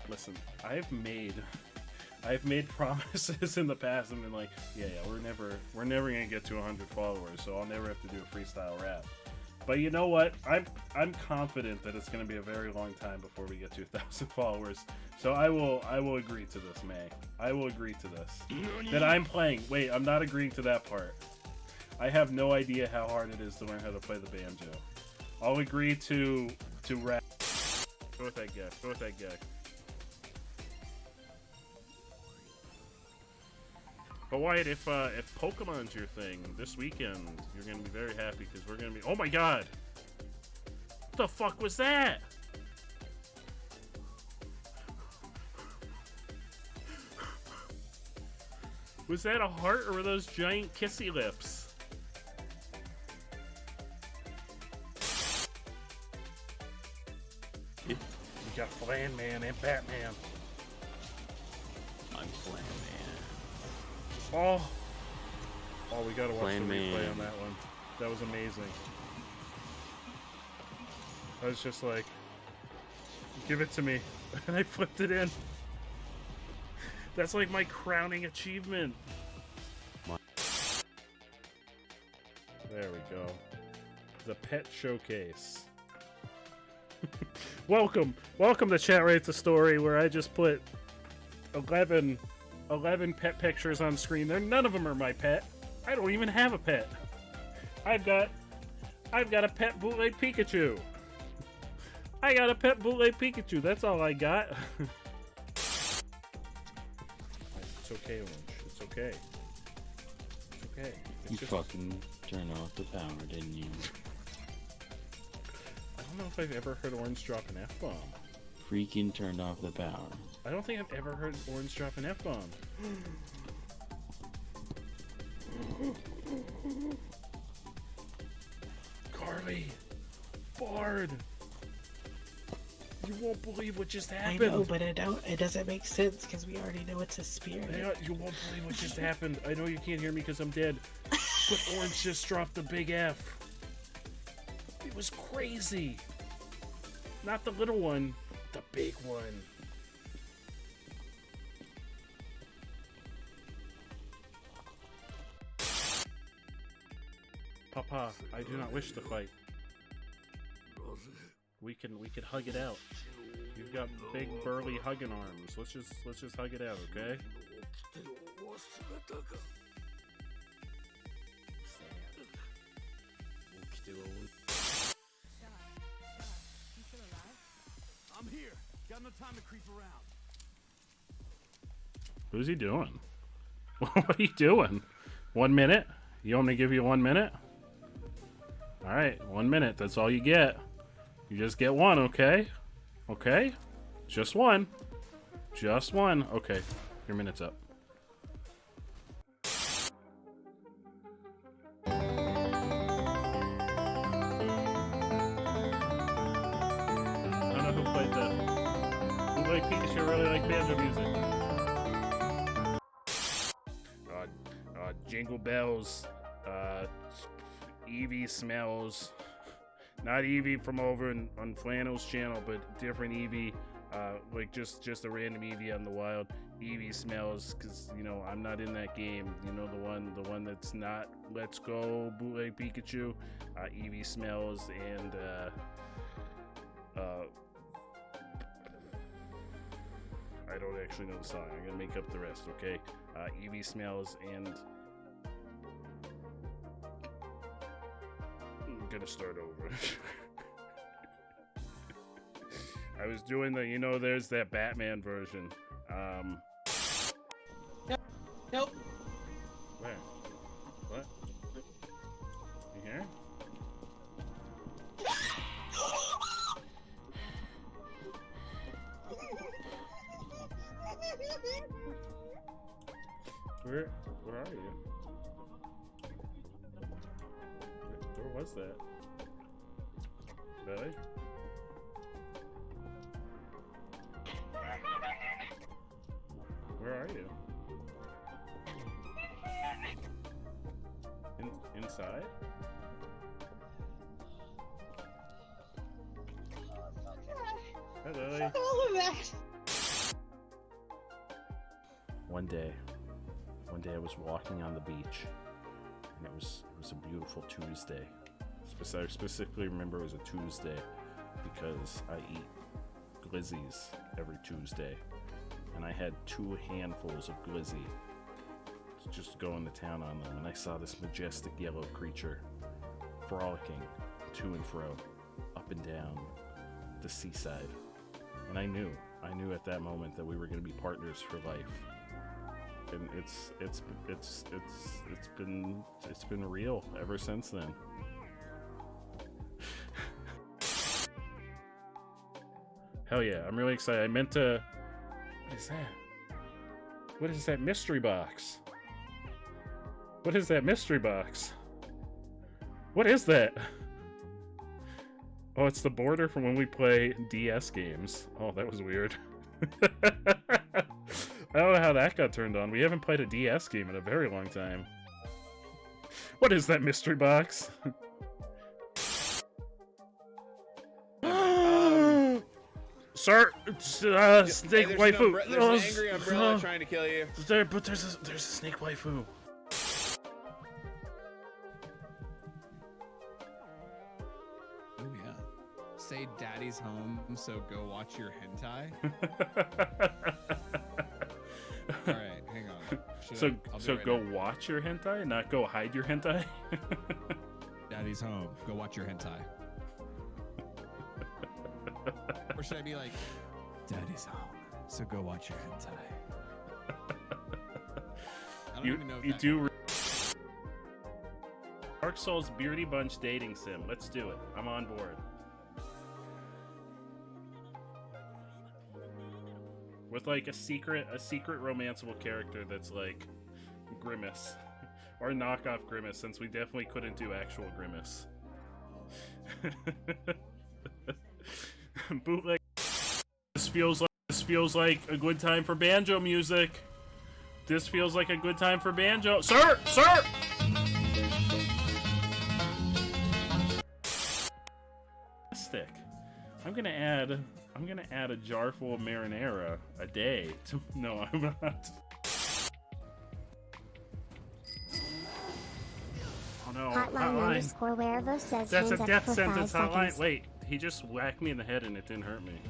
Listen, I've made promises in the past and been like, yeah, we're never gonna get to 100 followers, so I'll never have to do a freestyle rap. But you know what? I'm confident that it's gonna be a very long time before we get to 1,000 followers. So I will agree to this, May. I will agree to this. That I'm playing. Wait, I'm not agreeing to that part. I have no idea how hard it is to learn how to play the banjo. I'll agree to rap. Go with that guy. Go with that guy. But Wyatt, if Pokemon's your thing this weekend, you're gonna be very happy because we're gonna be. Oh my God! What the fuck was that? Was that a heart or were those giant kissy lips? You got Flan Man and Batman. I'm Flan Man. Oh, we gotta watch Flan the replay Man. on that one. That was amazing. I was just like, give it to me. And I flipped it in. That's like my crowning achievement. There we go. The Pet Showcase. Welcome to Chat Rates a Story, where I just put 11 pet pictures on screen. None of them are my pet. I don't even have a pet. I've got a pet bootleg Pikachu. I got a pet bootleg Pikachu. That's all I got. It's okay, Orange. It's okay. It's okay. It's You just... fucking turned off the power, didn't you? I don't know if I've ever heard Orange drop an F-bomb. Freaking turned off the power. I don't think I've ever heard Orange drop an F-bomb. Carly! Bard! You won't believe what just happened! I know, but it doesn't make sense because we already know it's a spirit. You won't believe what just happened. I know you can't hear me because I'm dead. But Orange just dropped a big F. It was crazy. Not the little one, the big one. Papa, I do not wish to fight. We can hug it out. You've got big burly hugging arms. Let's just hug it out, okay? I'm here. Got no time to creep around. Who's he doing? What are you doing? 1 minute? You want me to give you 1 minute? Alright, 1 minute. That's all you get. You just get one, okay? Okay? Just one. Just one. Okay, your minute's up. I don't know who played that. Who played Pikachu? I really like banjo music. Jingle Bells. Eevee smells. Not Eevee from over on Flannel's channel, but different Eevee. Like just a random Eevee on the wild. Eevee smells, because you know I'm not in that game. You know the one that's not Let's Go bootleg Pikachu. Eevee smells and I don't actually know the song. I'm gonna make up the rest, okay? Eevee smells and I'm gonna start over. I was doing the, you know, there's that Batman version. Nope. Where? What? You here? Where are you? Where was that? Really? Where are you? Inside? Hi, Lily. All of that. one day I was walking on the beach, and it was a beautiful Tuesday. I specifically remember it was a Tuesday because I eat glizzies every Tuesday, and I had 2 handfuls of glizzy just going to town on them, and I saw this majestic yellow creature frolicking to and fro, up and down the seaside, and I knew at that moment that we were going to be partners for life. And it's been real ever since then. Hell yeah, I'm really excited. I meant to... What is that? What is that mystery box? What is that mystery box? What is that? Oh, it's the border from when we play DS games. Oh, that was weird. I don't know how that got turned on. We haven't played a DS game in a very long time. What is that mystery box? Sir, snake waifu. There's an angry umbrella trying to kill you. But there's a snake waifu. Oh yeah. Say daddy's home, so go watch your hentai. All right, hang on. So go watch your hentai, not go hide your hentai. Daddy's home. Go watch your hentai. Or should I be like, Daddy's home, so go watch your hentai? I don't even know if you that do. Dark Souls Beardy Bunch dating sim. Let's do it. I'm on board. With like a secret romanceable character that's like Grimace. Or knockoff Grimace, since we definitely couldn't do actual Grimace. Bootleg. This feels like a good time for banjo music. This feels like a good time for banjo. Sir! Stick. I'm gonna add a jar full of marinara a day. No, I'm not. Oh no! Hotline _Wervo says that's a hands death up for sentence 5 hotline. seconds. Wait, he just whacked me in the head and it didn't hurt me.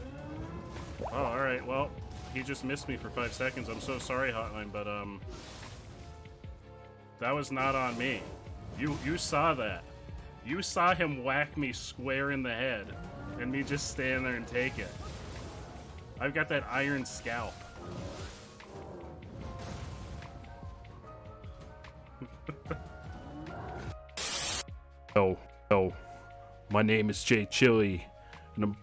Oh, all right. Well, he just missed me for 5 seconds. I'm so sorry, hotline, but that was not on me. You saw that. You saw him whack me square in the head, and me just stand there and take it. I've got that iron scalp. Oh, my name is Jay Chili, and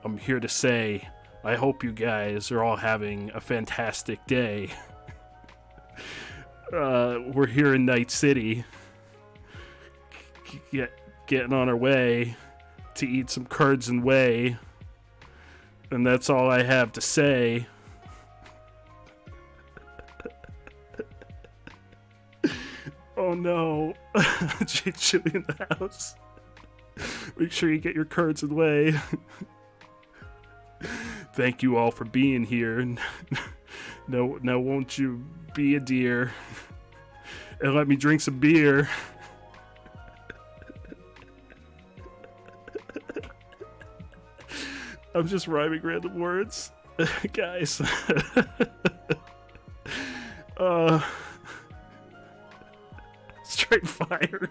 I'm here to say I hope you guys are all having a fantastic day. We're here in Night City, getting on our way to eat some curds and whey, and that's all I have to say. Oh no, Jay Chili in the house. Make sure you get your curds and whey. Thank you all for being here. Now won't you be a dear and let me drink some beer? I'm just rhyming random words. Guys. Straight fire.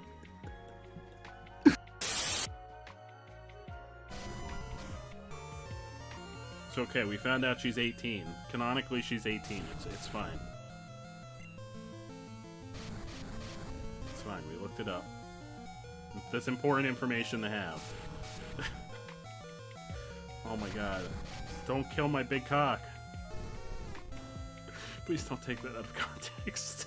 It's okay, we found out she's 18. Canonically, she's 18. It's fine. It's fine, we looked it up. That's important information to have. Oh my god. Don't kill my big cock. Please don't take that out of context.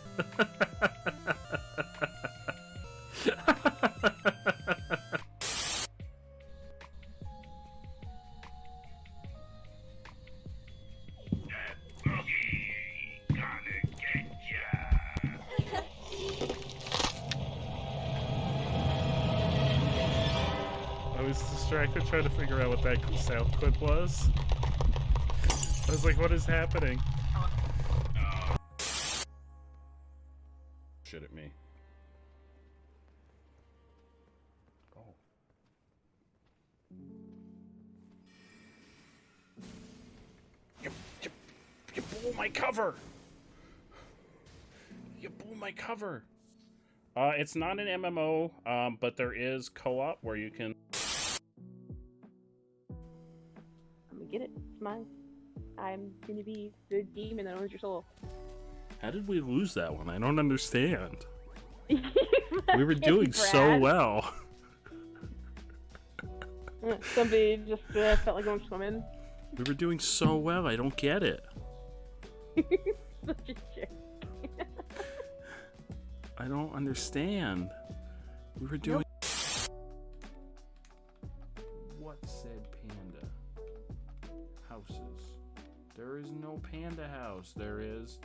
I was distracted trying to figure out what that sound clip was. I was like, what is happening? shit at me. Oh. You blew my cover! You blew my cover! It's not an MMO, but there is co-op where you can... I'm gonna get it. It's mine. I'm gonna be the demon that owns your soul. How did we lose that one? I don't understand. We were doing so well. Somebody just felt like going swimming. We were doing so well. I don't get it. Such a jerk. I don't understand. We were doing... What said panda? Houses. There is no panda house. There is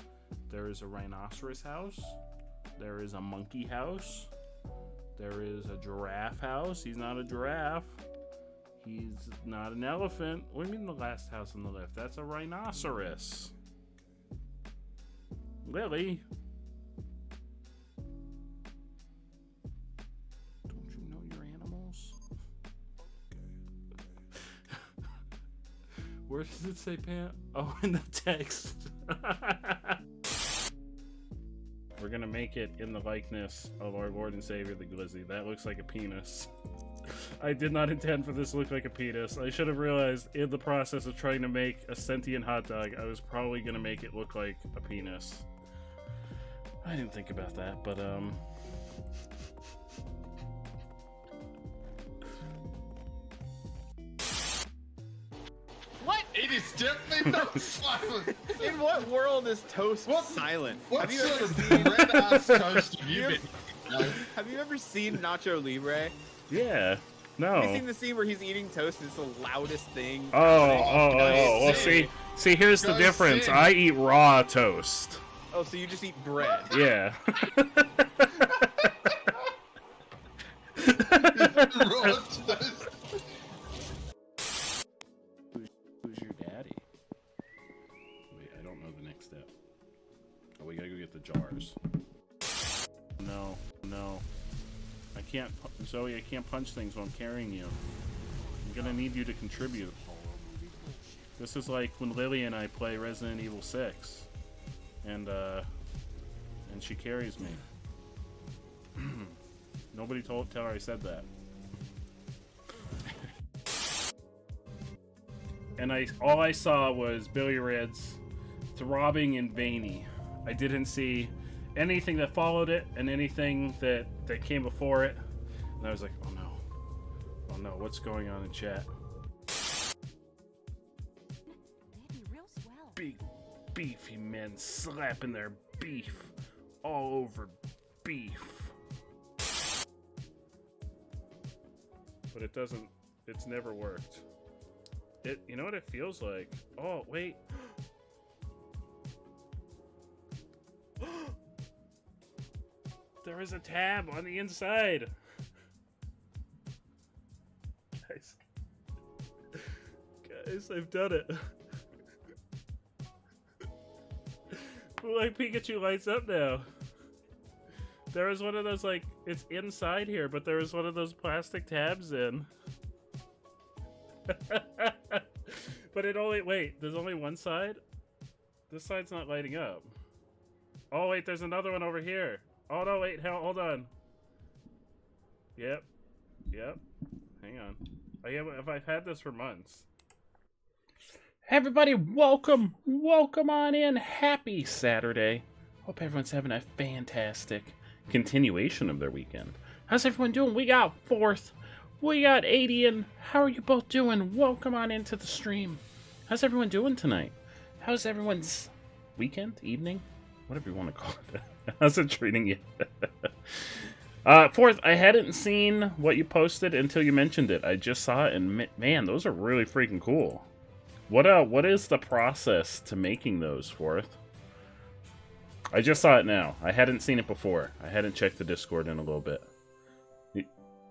a rhinoceros house. There is a monkey house. There is a giraffe house. He's not a giraffe. He's not an elephant. What do you mean the last house on the left? That's a rhinoceros. Lily. Don't you know your animals? Where does it say pant? Oh, in the text. We're gonna make it in the likeness of our Lord and Savior, the Glizzy. That looks like a penis. I did not intend for this to look like a penis. I should have realized in the process of trying to make a sentient hot dog, I was probably gonna make it look like a penis. I didn't think about that, but What? It is definitely not silent. In what world is toast silent? What Have you sort ever of seen? red ass toast have you been? Have you ever seen Nacho Libre? yeah. No. Have you seen the scene where he's eating toast and it's the loudest thing? Well, see, here's the difference. I eat raw toast. Oh, so you just eat bread? Yeah. Raw toast. Who's your daddy? Wait, I don't know the next step. Oh, we gotta go get the jars. No. I can't, Zoe, I can't punch things while I'm carrying you. I'm gonna need you to contribute. This is like when Lily and I play Resident Evil 6. And she carries me. Nobody tell her I said that. And all I saw was Billy Red's throbbing and veiny. I didn't see anything that followed it and anything that came before it. And I was like, oh no, what's going on in chat? Big beefy men slapping their beef all over beef. But it's never worked. You know what it feels like? Oh, wait. There is a tab on the inside. Guys, I've done it. Like Pikachu lights up now. There was one of those, like, it's inside here, but there was one of those plastic tabs in. But there's only one side? This side's not lighting up. Oh, wait, there's another one over here. Oh, no, wait, hold on. Yep. Hang on. I've had this for months. Everybody, welcome on in. Happy Saturday. Hope everyone's having a fantastic continuation of their weekend. How's everyone doing? We got Fourth. We got Adian. How are you both doing? Welcome on into the stream. How's everyone doing tonight? How's everyone's weekend, evening, whatever you want to call it? How's it treating you? Fourth, I hadn't seen what you posted until you mentioned it. I just saw it, and man, those are really freaking cool. What is the process to making those, Fourth? I just saw it now. I hadn't seen it before. I hadn't checked the Discord in a little bit.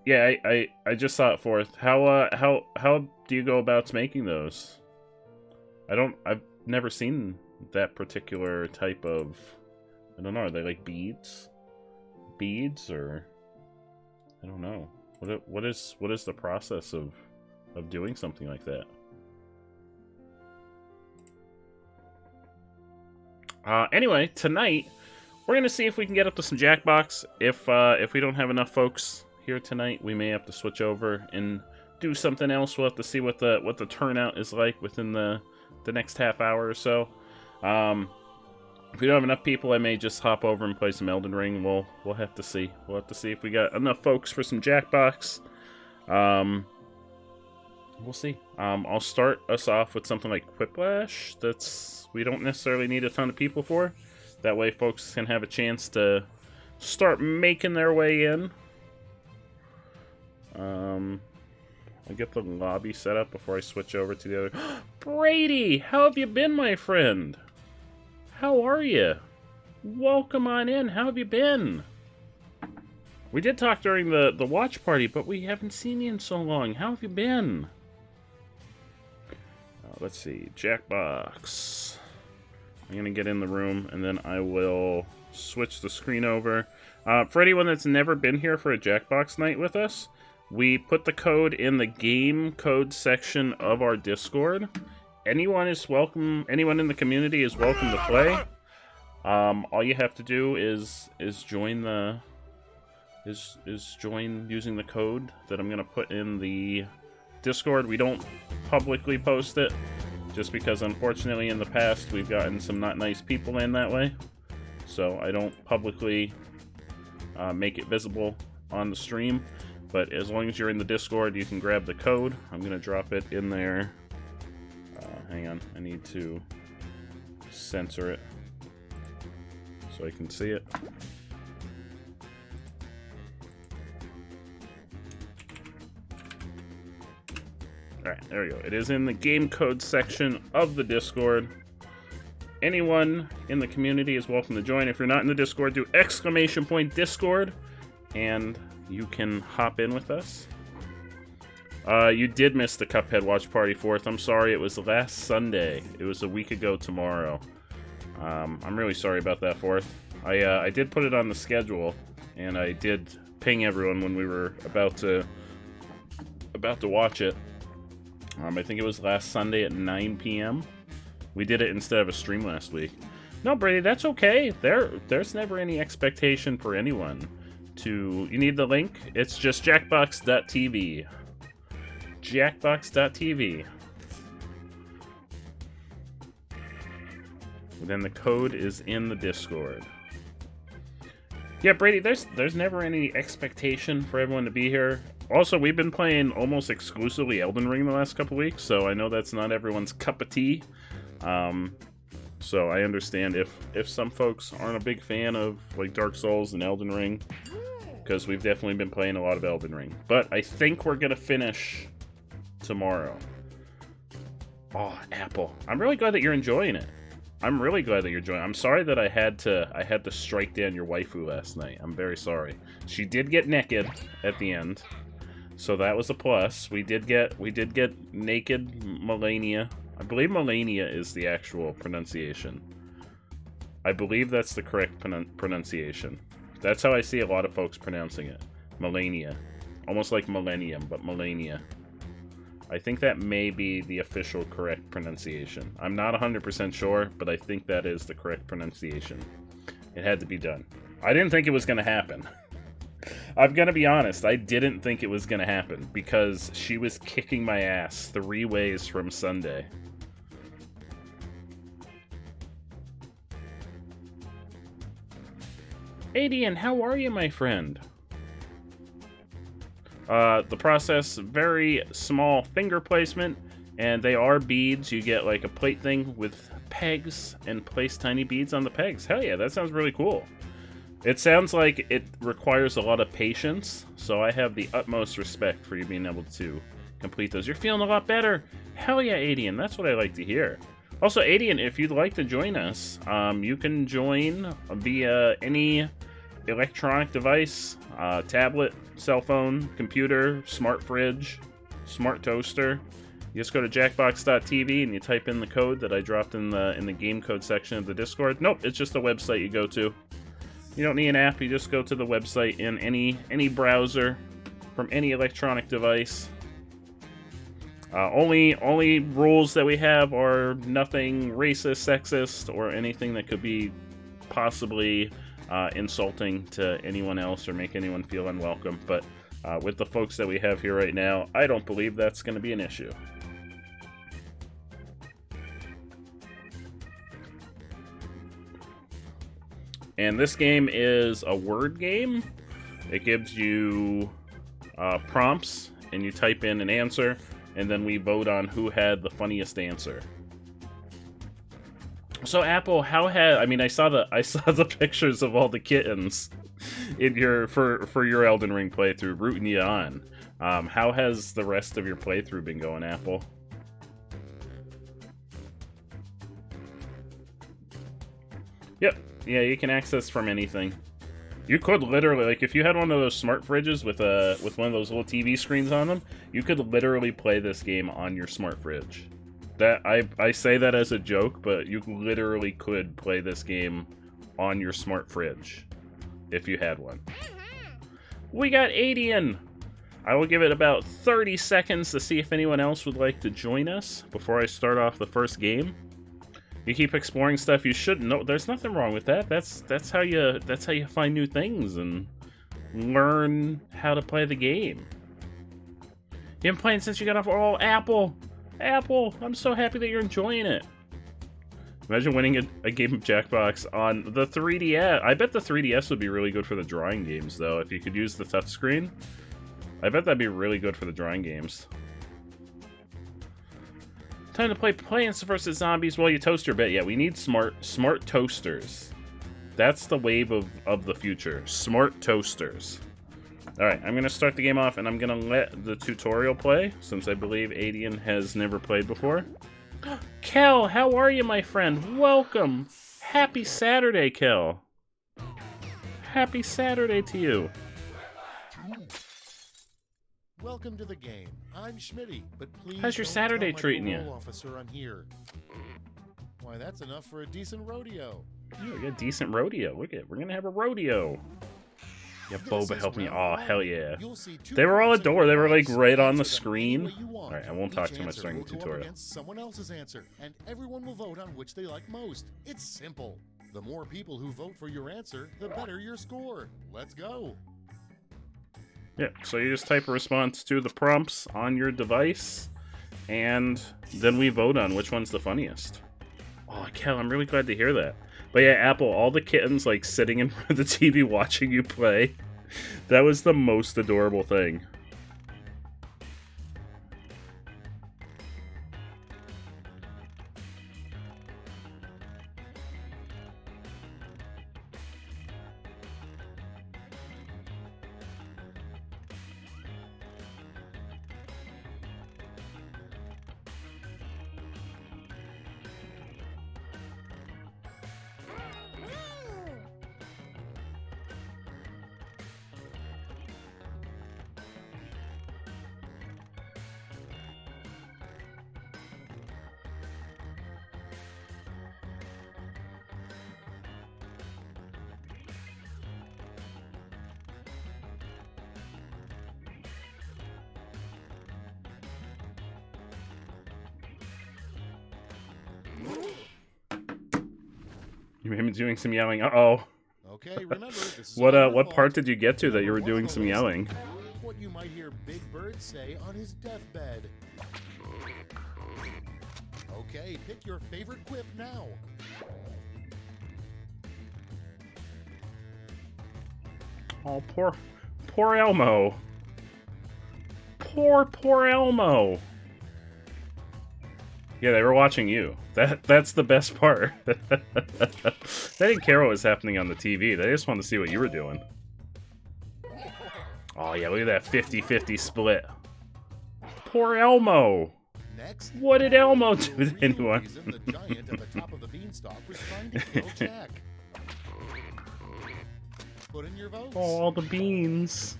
Yeah, I just saw it, Fourth. How do you go about making those? I've never seen that particular type of, I don't know, are they like beads? beads, or I don't know. What is the process of doing something like that? Anyway, tonight we're gonna see if we can get up to some Jackbox. If we don't have enough folks here tonight, we may have to switch over and do something else. We'll have to see what the turnout is like within the next half hour or so. If we don't have enough people, I may just hop over and play some Elden Ring. We'll have to see. We'll have to see if we got enough folks for some Jackbox. We'll see. I'll start us off with something like Quiplash. We don't necessarily need a ton of people for. That way folks can have a chance to start making their way in. I'll get the lobby set up before I switch over to the other. Brady, how have you been, my friend? How are you? Welcome on in. How have you been? We did talk during the watch party, but we haven't seen you in so long. How have you been? Let's see. Jackbox. I'm going to get in the room, and then I will switch the screen over. For anyone that's never been here for a Jackbox night with us, we put the code in the game code section of our Discord. Anyone is welcome. Anyone in the community is welcome to play. All you have to do is join join using the code that I'm gonna put in the Discord. We don't publicly post it, just because unfortunately in the past we've gotten some not nice people in that way. So I don't publicly make it visible on the stream. But as long as you're in the Discord, you can grab the code. I'm gonna drop it in there. Hang on, I need to censor it so I can see it. Alright, there we go. It is in the game code section of the Discord. Anyone in the community is welcome to join. If you're not in the Discord, do !Discord, and you can hop in with us. You did miss the Cuphead Watch Party 4th. I'm sorry, it was last Sunday. It was a week ago tomorrow. I'm really sorry about that, 4th. I did put it on the schedule, and I did ping everyone when we were about to watch it. I think it was last Sunday at 9 p.m. We did it instead of a stream last week. No, Brady, that's okay. There's never any expectation for anyone to... You need the link? It's just jackbox.tv. Jackbox.tv. Then the code is in the Discord. Yeah, Brady, there's never any expectation for everyone to be here. Also, we've been playing almost exclusively Elden Ring the last couple weeks, so I know that's not everyone's cup of tea. So I understand if some folks aren't a big fan of like Dark Souls and Elden Ring, because we've definitely been playing a lot of Elden Ring. But I think we're gonna finish tomorrow. Oh, Apple. I'm really glad that you're enjoying it. I'm really glad that you're enjoying it. I'm sorry that I had to strike down your waifu last night. I'm very sorry. She did get naked at the end, so that was a plus. We did get naked Melania. I believe Melania is the actual pronunciation. I believe that's the correct pronunciation. That's how I see a lot of folks pronouncing it. Melania. Almost like millennium, but Melania. I think that may be the official correct pronunciation. I'm not 100% sure, but I think that is the correct pronunciation. It had to be done. I didn't think it was going to happen. I'm going to be honest, I didn't think it was going to happen, because she was kicking my ass 3 ways from Sunday. Adian, how are you, my friend? The process, very small finger placement, and they are beads. You get like a plate thing with pegs and place tiny beads on the pegs. Hell yeah, that sounds really cool. It sounds like it requires a lot of patience, so I have the utmost respect for you being able to complete those. You're feeling a lot better. Hell yeah, Adian, that's what I like to hear. Also, Adian, if you'd like to join us, you can join via any electronic device, tablet, cell phone, computer, smart fridge, smart toaster. You just go to jackbox.tv and you type in the code that I dropped in the game code section of the Discord. Nope, it's just a website you go to. You don't need an app. You just go to the website in any browser from any electronic device. Only rules that we have are nothing racist, sexist, or anything that could be possibly insulting to anyone else or make anyone feel unwelcome. But with the folks that we have here right now, I don't believe that's going to be an issue. And this game is a word game. It gives you prompts, and you type in an answer, and then we vote on who had the funniest answer. So Apple, I saw the pictures of all the kittens in for your Elden Ring playthrough, rooting you on. How has the rest of your playthrough been going, Apple? Yep. Yeah, you can access from anything. You could literally, like, if you had one of those smart fridges with one of those little TV screens on them, you could literally play this game on your smart fridge. That I say that as a joke, but you literally could play this game on your smart fridge if you had one. We got Adian. I will give it about 30 seconds to see if anyone else would like to join us before I start off the first game. You keep exploring stuff you shouldn't know. There's nothing wrong with that. That's how you find new things and learn how to play the game. You haven't played since you got off. Oh, Apple, I'm so happy that you're enjoying it. Imagine winning a game of Jackbox on the 3DS. I bet the 3DS would be really good for the drawing games, though. If you could use the touchscreen, I bet that'd be really good for the drawing games. Time to play Plants vs. Zombies while you toast your bit. Yeah, we need smart toasters. That's the wave of the future. Smart toasters. Alright, I'm going to start the game off, and I'm going to let the tutorial play, since I believe Adian has never played before. Kel, how are you, my friend? Welcome! Happy Saturday, Kel. Happy Saturday to you. Welcome to the game. I'm Schmitty, but please. How's your don't Saturday tell my treating you? parole officer I'm here. Why, that's enough for a decent rodeo. Yeah, we got a decent rodeo. Look at, we're gonna have a rodeo. Yeah, Boba helped me. Oh, hell yeah. They were all adorable. They were like right on the screen. Alright, I won't talk too much during the tutorial. Against someone else's answer, and everyone will vote on which they like most. It's simple. The more people who vote for your answer, the better your score. Let's go. Yeah, so you just type a response to the prompts on your device, and then we vote on which one's the funniest. Oh, Kel, I'm really glad to hear that. But yeah, Apple, all the kittens, like, sitting in front of the TV watching you play, that was the most adorable thing. You made me doing some yelling. Uh-oh. Okay, remember, this is what part did you get to that you were doing some yelling? What you might hear Big Bird say on his deathbed. Okay, pick your favorite quip now. Oh, poor Elmo. Poor Elmo. Yeah, they were watching you. That's the best part. They didn't care what was happening on the TV. They just wanted to see what you were doing. Oh yeah, look at that 50-50 split. Poor Elmo. Next, what did Elmo do to anyone? The giant at the top of the beanstalk was trying to kill Jack. Put in your votes. Oh, all the beans.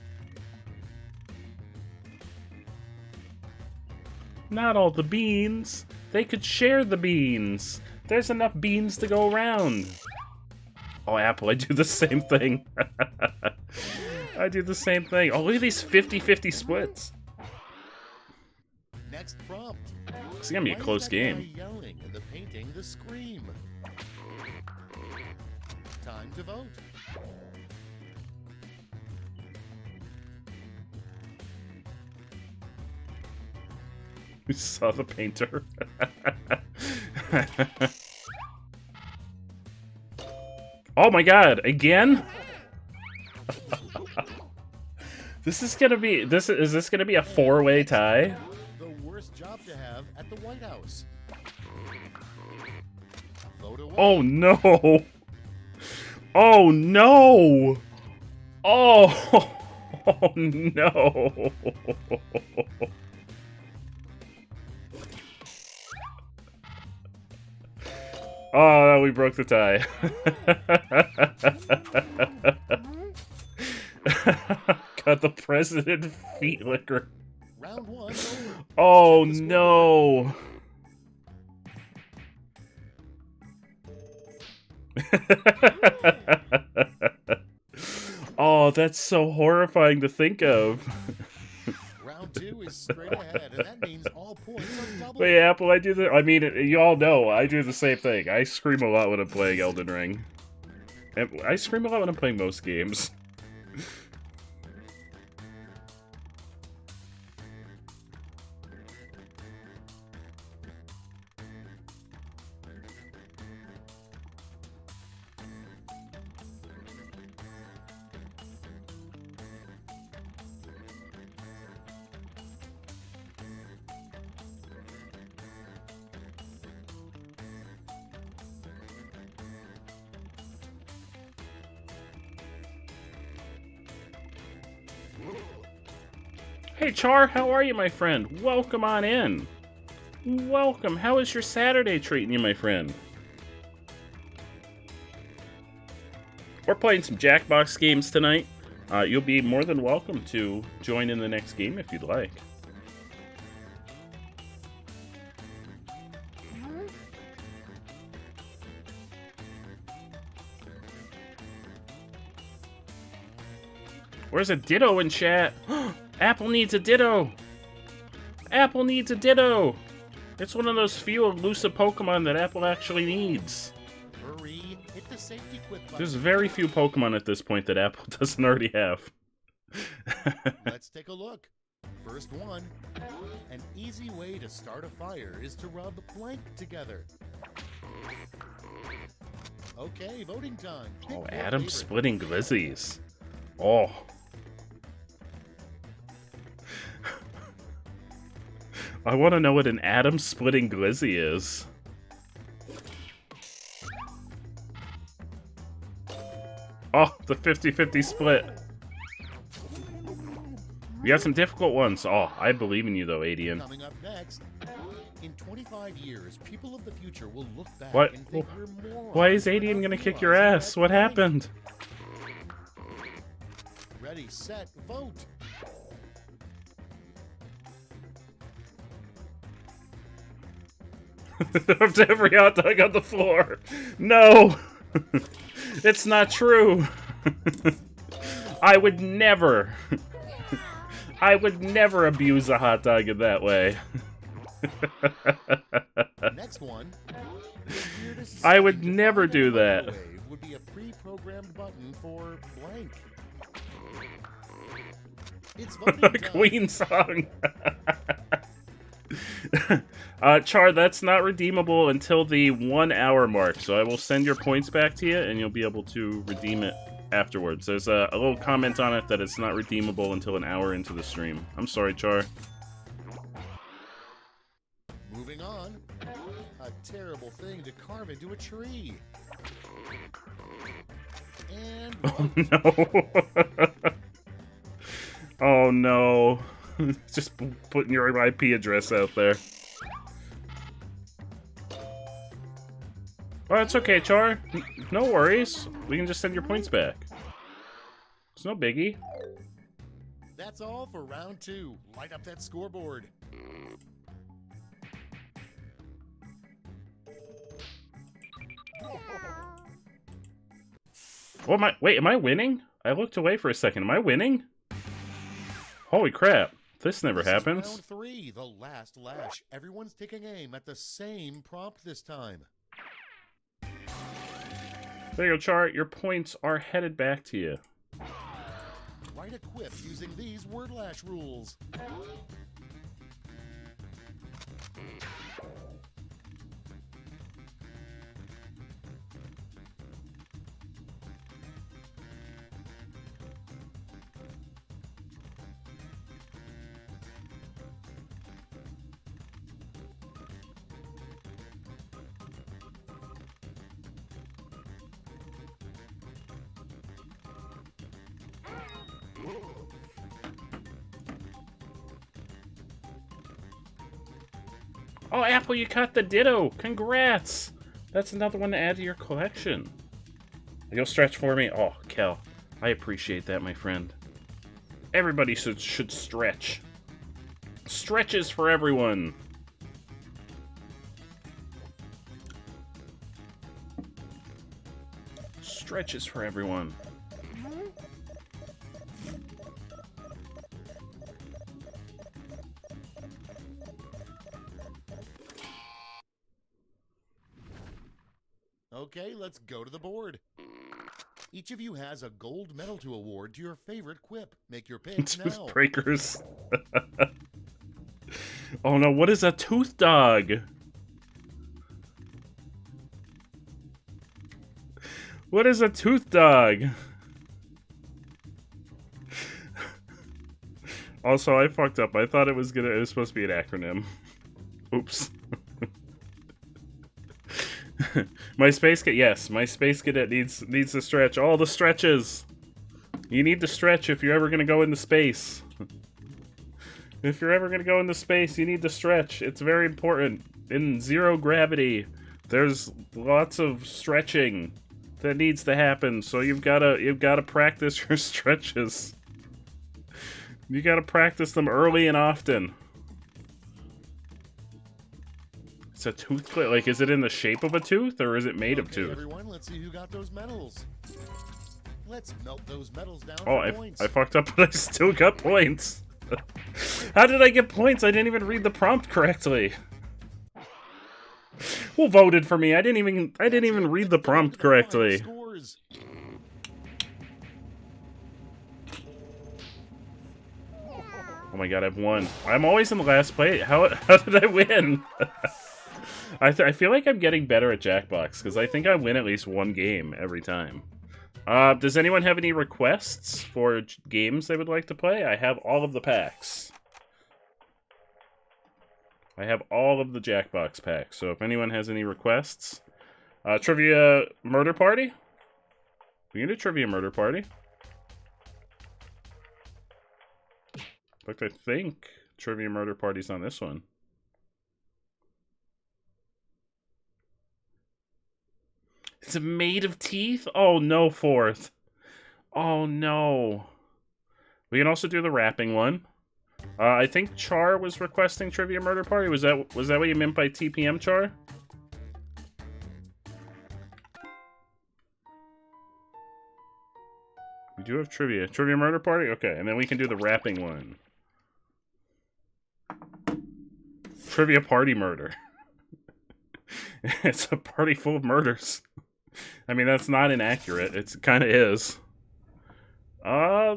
Not all the beans. They could share the beans. There's enough beans to go around. Oh, Apple, I do the same thing. I do the same thing. Oh, look at these 50-50 splits. Next prompt. It's gonna be a Why is close that game. guy yelling and the painting the scream? Time to vote. We saw the painter. Oh my god, again? This is gonna be is this gonna be a 4-way tie? The worst job to have at the White House. Vote away. Oh no! Oh no! Oh, oh no! Oh, we broke the tie. Got the president feet liquor. Round 1 over. Oh Check the no! Oh, that's so horrifying to think of. Round 2 is straight ahead, and that means all points are double. Wait, Apple, I do the. I mean, you all know I do the same thing. I scream a lot when I'm playing Elden Ring. And I scream a lot when I'm playing most games. Hey Char, how are you, my friend? Welcome on in. Welcome. How is your Saturday treating you, my friend? We're playing some Jackbox games tonight. You'll be more than welcome to join in the next game if you'd like. Where's a Ditto in chat? Apple needs a Ditto! Apple needs a Ditto! It's one of those few elusive Pokemon that Apple actually needs. Hurry, hit the safety quit button. There's very few Pokemon at this point that Apple doesn't already have. Let's take a look. First one. An easy way to start a fire is to rub blank together. Okay, voting time. Pick Oh, your Adam favorite. splitting glizzies. Oh. I want to know what an atom splitting glizzy is. Oh, the 50-50 split. We got some difficult ones. Oh, I believe in you though, Adian. Coming up next. In 25 years, people of the future will look back What? and think we're morons. Why is Adian gonna kick your ass? What happened? Ready, set, vote. Of every hot dog on the floor. No! It's not true. I would never. I would never abuse a hot dog in that way. Next one. I would never do that. Microwave would be a pre-programmed button for blank. It's voting time. Queen song. Char, that's not redeemable until the 1 hour mark, so I will send your points back to you and you'll be able to redeem it afterwards. There's a little comment on it that it's not redeemable until an hour into the stream. I'm sorry, Char. Moving on. A terrible thing to carve into a tree. And Oh no. Oh no. Just putting your IP address out there. Oh, it's okay, Char. No worries. We can just send your points back. It's no biggie. that's all for round 2. Light up that scoreboard. Oh, wait, am I winning? I looked away for a second. Am I winning? Holy crap. This never This is happens. round 3, the last lash. Everyone's taking aim at the same prompt this time. There you go, Char. Your points are headed back to you. Write a quip using these word lash rules. Oh, Apple, you caught the Ditto. Congrats. That's another one to add to your collection. You'll stretch for me? Oh, Kel, I appreciate that, my friend. Everybody should stretch. Stretches for everyone. Stretches for everyone. Okay, let's go to the board. Each of you has a gold medal to award to your favorite quip. Make your picks now. Toothbreakers. Oh no, what is a tooth dog? What is a tooth dog? Also, I fucked up. I thought it was supposed to be an acronym. Oops. My space cadet, yes, my space cadet needs to stretch. All the stretches. You need to stretch if you're ever gonna go into space. If you're ever gonna go into space, you need to stretch. It's very important. In zero gravity, there's lots of stretching that needs to happen. So you've gotta practice your stretches. You gotta practice them early and often. It's a tooth clip. Like, is it in the shape of a tooth, or is it made of tooth? Everyone, let's see who got those medals. Let's melt those medals down Oh, for points. I fucked up, but I still got points. How did I get points? I didn't even read the prompt correctly. Who voted for me? I didn't even read the prompt correctly. Scores. Oh my god, I've won. I'm always in the last place. How did I win? I feel like I'm getting better at Jackbox, because I think I win at least one game every time. Does anyone have any requests for games they would like to play? I have all of the packs. I have all of the Jackbox packs, so if anyone has any requests... Trivia Murder Party? We can do Trivia Murder Party. In fact, I think Trivia Murder Party's on this one. Is it made of teeth? Oh no, fourth. Oh no. We can also do the wrapping one. I think Char was requesting Trivia Murder Party. Was that what you meant by TPM, Char? We do have Trivia Murder Party? Okay, and then we can do the wrapping one. Trivia Party Murder. It's a party full of murders. I mean, that's not inaccurate. It kind of is.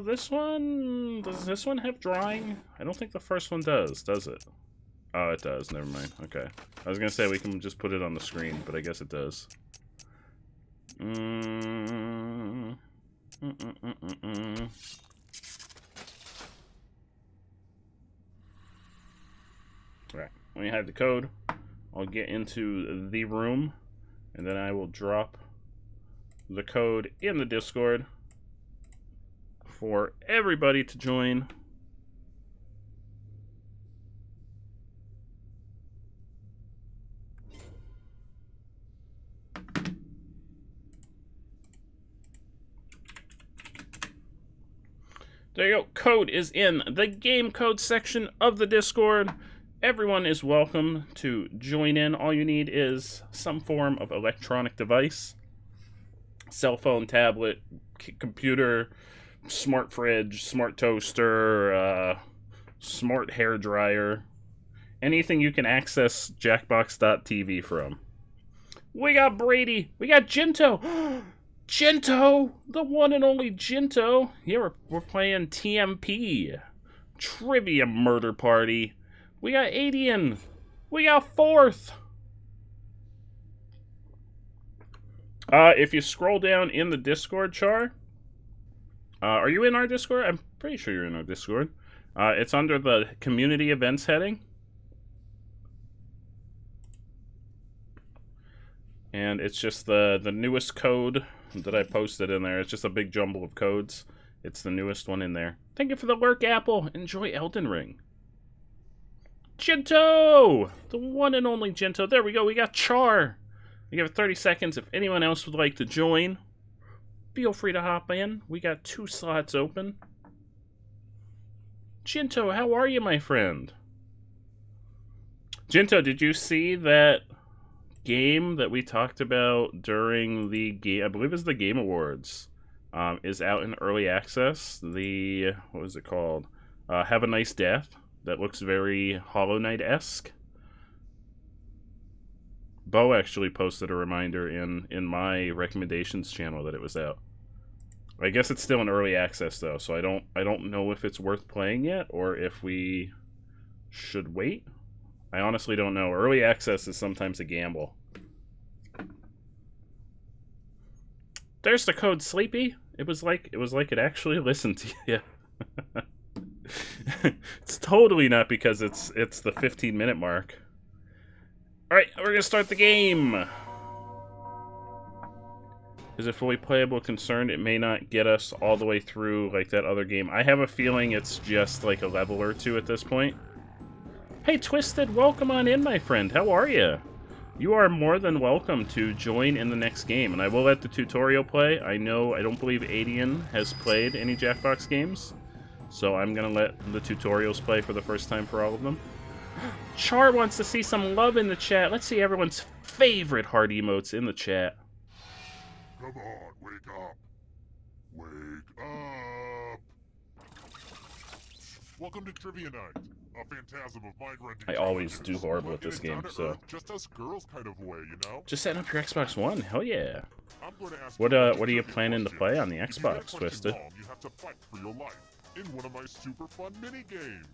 This one... Does this one have drawing? I don't think the first one does it? Oh, it does. Never mind. Okay. I was gonna say we can just put it on the screen, but I guess it does. Alright, when you have the code, I'll get into the room, and then I will drop the code in the Discord for everybody to join. There you go. Code is in the game code section of the Discord. Everyone is welcome to join in. All you need is some form of electronic device. cell phone, tablet, computer, smart fridge, smart toaster, smart hair dryer, anything you can access Jackbox.tv from. We got Brady. We got Jinto. Jinto, the one and only Jinto. Yeah, we're playing TMP. Trivia Murder Party. We got Adian. We got Fourth. If you scroll down in the Discord, Char, are you in our Discord? I'm pretty sure you're in our Discord. It's under the community events heading. And it's just the newest code that I posted in there. It's just a big jumble of codes. It's the newest one in there. Thank you for the lurk, Apple. Enjoy Elden Ring. Jinto! The one and only Jinto. There we go. We got Char. We give it 30 seconds. If anyone else would like to join, feel free to hop in. We got 2 slots open. Jinto, how are you, my friend? Jinto, did you see that game that we talked about during the game, I believe it's the Game Awards, is out in early access? The, what was it called? Have a Nice Death. That looks very Hollow Knight-esque. Bo actually posted a reminder in my recommendations channel that it was out. I guess it's still in early access though, so I don't know if it's worth playing yet or if we should wait. I honestly don't know. Early access is sometimes a gamble. There's the code Sleepy. It was like it actually listened to you. It's totally not because it's the 15-minute mark. Alright, we're gonna start the game. Is it fully playable? Concerned it may not get us all the way through like that other game. I have a feeling it's just like a level or two at this point. Hey, Twisted, welcome on in, my friend. How are you? You are more than welcome to join in the next game, and I will let the tutorial play. I don't believe Adian has played any Jackbox games, so I'm gonna let the tutorials play for the first time for all of them. Char wants to see some love in the chat. Let's see everyone's favorite heart emotes in the chat. Come on, wake up. Wake up. Welcome to Trivia Night. A phantasm of mind-rending. I always do horrible at this game, so. Just us girls kind of way, you know? Just setting up your Xbox One. Hell yeah. I'm going to ask What are you planning to play on the If you Xbox, get a question Twisted? wrong, you have to fight for your life in one of my super fun mini games.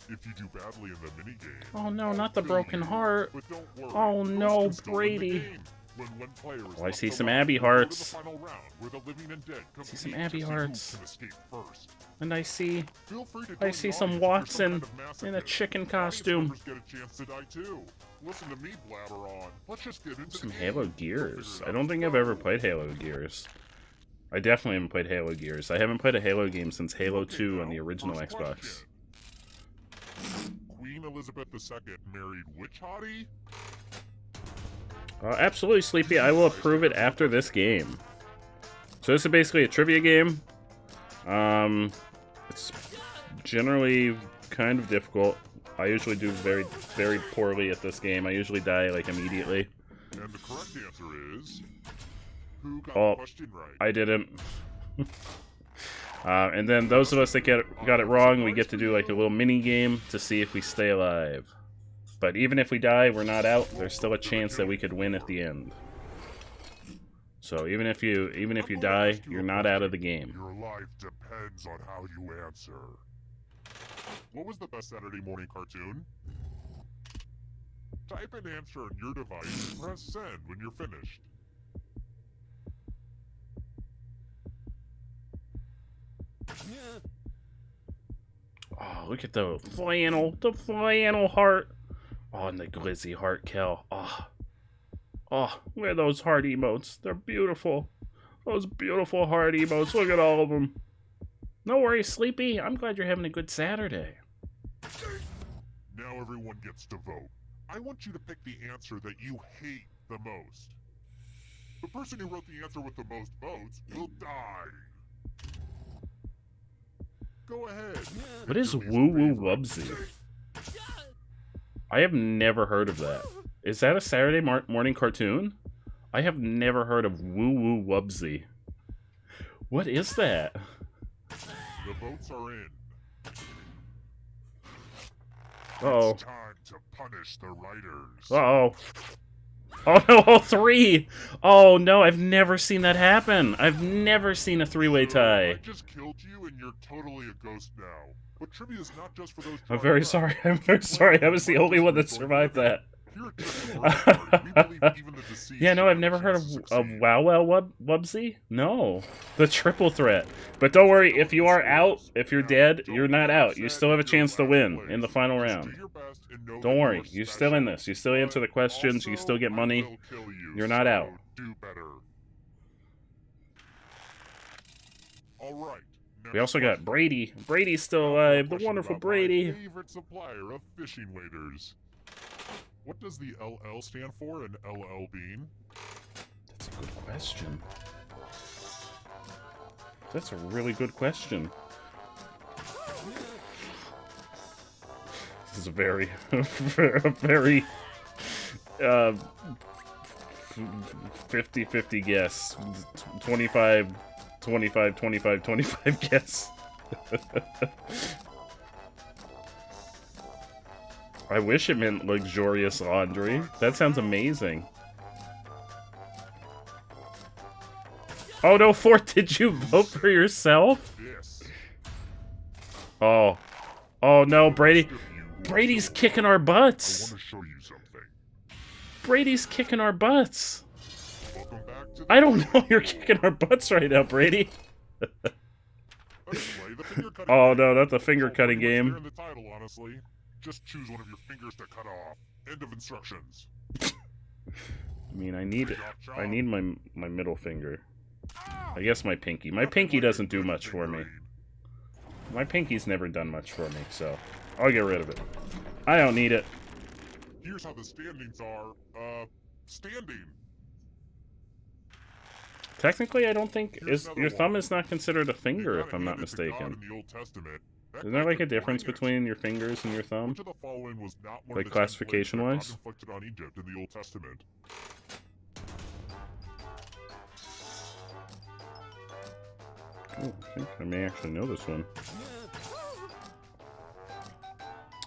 If you do badly in the mini game, Oh no, I'll not the kill broken you. heart. But don't worry, Oh those no, can still win the Brady. game. When one player is Oh, I left see some alive, Abby we'll go to the hearts. final round, where the living and dead See some compete Abby to see who hearts. can escape first. And I see Feel free to I join see the some audience if you're Watson kind of in a masochist. chicken Audience costume. members get a chance to die too. Listen to me blabber on. Let's just get into Some the Halo game. Gears. Figure it I out don't as think we I've go. ever played Halo Gears. I definitely haven't played Halo Gears. I haven't played a Halo game since Halo Okay, 2 on now, the original first Xbox. question. Queen Elizabeth II married which hottie? Absolutely, Sleepy. I will approve it after this game. So this is basically a trivia game. It's generally kind of difficult. I usually do very, very poorly at this game. I usually die like immediately. And the correct answer is... Who got Oh, the question right? I didn't. And then those of us that got it wrong, we get to do like a little mini game to see if we stay alive. But even if we die, we're not out. There's still a chance that we could win at the end. So even if you die, you're not out of the game. Your life depends on how you answer. What was the best Saturday morning cartoon? Type an answer on your device and press send when you're finished. Oh, look at the flannel heart. Oh, and the glizzy heart kill. Oh, look at those heart emotes. They're beautiful. Those beautiful heart emotes. Look at all of them. No worries, Sleepy. I'm glad you're having a good Saturday. Now everyone gets to vote. I want you to pick the answer that you hate the most. The person who wrote the answer with the most votes will die. Go ahead. What is Woo Woo Wubsy? I have never heard of that. Is that a Saturday morning cartoon? I have never heard of Woo Woo Wubsy. What is that? The votes are in. Uh-oh. It's time to punish the writers. Uh-oh. Oh no, all three! Oh no, I've never seen that happen. I've never seen a three-way tie. I just killed you and you're totally a ghost now. But trivia is not just for those. I'm very sorry. I'm very sorry. I was the only one that survived that. Yeah, no, I've never heard of Wow Wow Wubsy. No, the triple threat. But don't worry, if you are out, if you're dead, you're not out. You still have a chance to win in the final round. Don't worry, you're still in this. You still answer the questions. You still get money. You're not out. Do better. All right. We also got Brady. Brady's still alive. The wonderful Brady. Favorite supplier of fishing waders. What does the LL stand for in LL Bean? That's a good question. That's a really good question. This is a very, very 50-50 guess. 25 guess. I wish it meant luxurious laundry. That sounds amazing. Oh no, Fort, did you vote for yourself? Yes. Oh. Oh no, Brady. Brady's kicking our butts. I want to show you something. Brady's kicking our butts. Welcome back to the I don't know, you're kicking our butts right now, Brady. Oh no, not the finger cutting game. In the title, honestly. Just choose one of your fingers to cut off. End of instructions. I mean, I need my middle finger. I guess my pinky. My pinky doesn't do much for me. My pinky's never done much for me, so I'll get rid of it. I don't need it. Here's how the standings are. Standing. Technically, I don't think your thumb is not considered a finger, if I'm not mistaken. Isn't there like a difference between your fingers and your thumb? Like classification-wise? On Egypt in the Old Testament. Oh, I think I may actually know this one.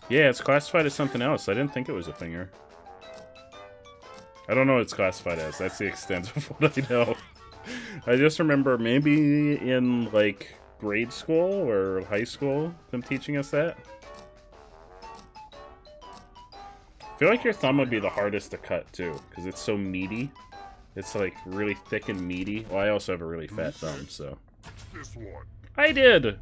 Yeah, it's classified as something else. I didn't think it was a finger. I don't know what it's classified as. That's the extent of what I know. I just remember maybe in, like, grade school or high school, them teaching us that. I feel like your thumb would be the hardest to cut, too, because it's so meaty. It's, like, really thick and meaty. Well, I also have a really fat thumb, so... This one. I did!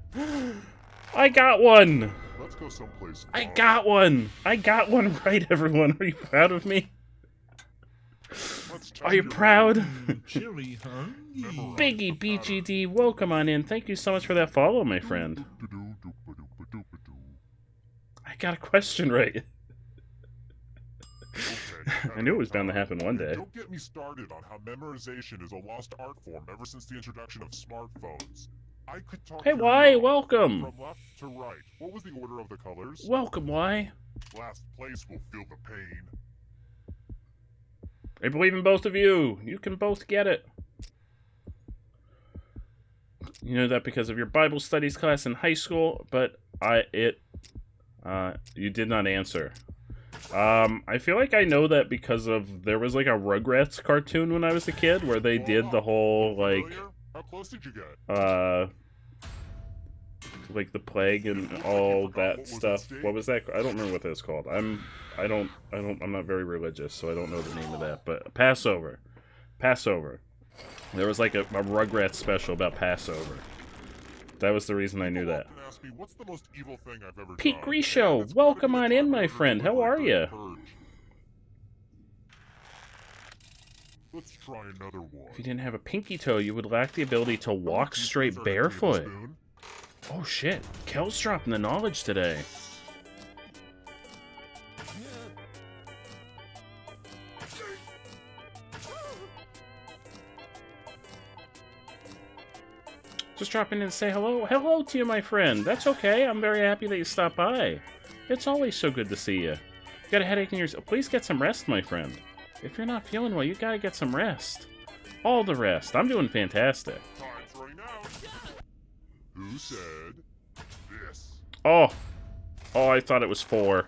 I got one! Let's go someplace. I got one! I got one right, everyone! Are you proud of me? Are you proud? Chilly, huh? Biggie BGD, welcome on in. Thank you so much for that follow, my friend. I got a question right. I knew it was bound to happen one day. Don't get me started on how memorization is a lost art form ever since the introduction of smartphones. I could talk. Hey, why? Welcome. From left to right. What was the order of the colors? Welcome, why? Last place will feel the pain. I believe in both of you. You can both get it. You know that because of your Bible studies class in high school, but you did not answer. I feel like I know that because of, there was like a Rugrats cartoon when I was a kid where they did the whole, like, how close did you get? Like the plague and all that stuff. What was that? I don't remember what that's called. I'm not very religious, so I don't know the name of that. But Passover. There was like a Rugrats special about Passover. That was the reason I knew that. What's the most evil thing I've ever Pete done? Grisho, welcome on in, my friend. How are you? Let's try another one. If you didn't have a pinky toe, you would lack the ability to walk straight barefoot. Oh shit, Kel's dropping the knowledge today. Just dropping in to say hello. Hello to you, my friend. That's okay. I'm very happy that you stopped by. It's always so good to see you. You got a headache in your... Please get some rest, my friend. If you're not feeling well, you gotta get some rest. All the rest. I'm doing fantastic. Time's running out. Who said this? Oh. Oh, I thought it was 4.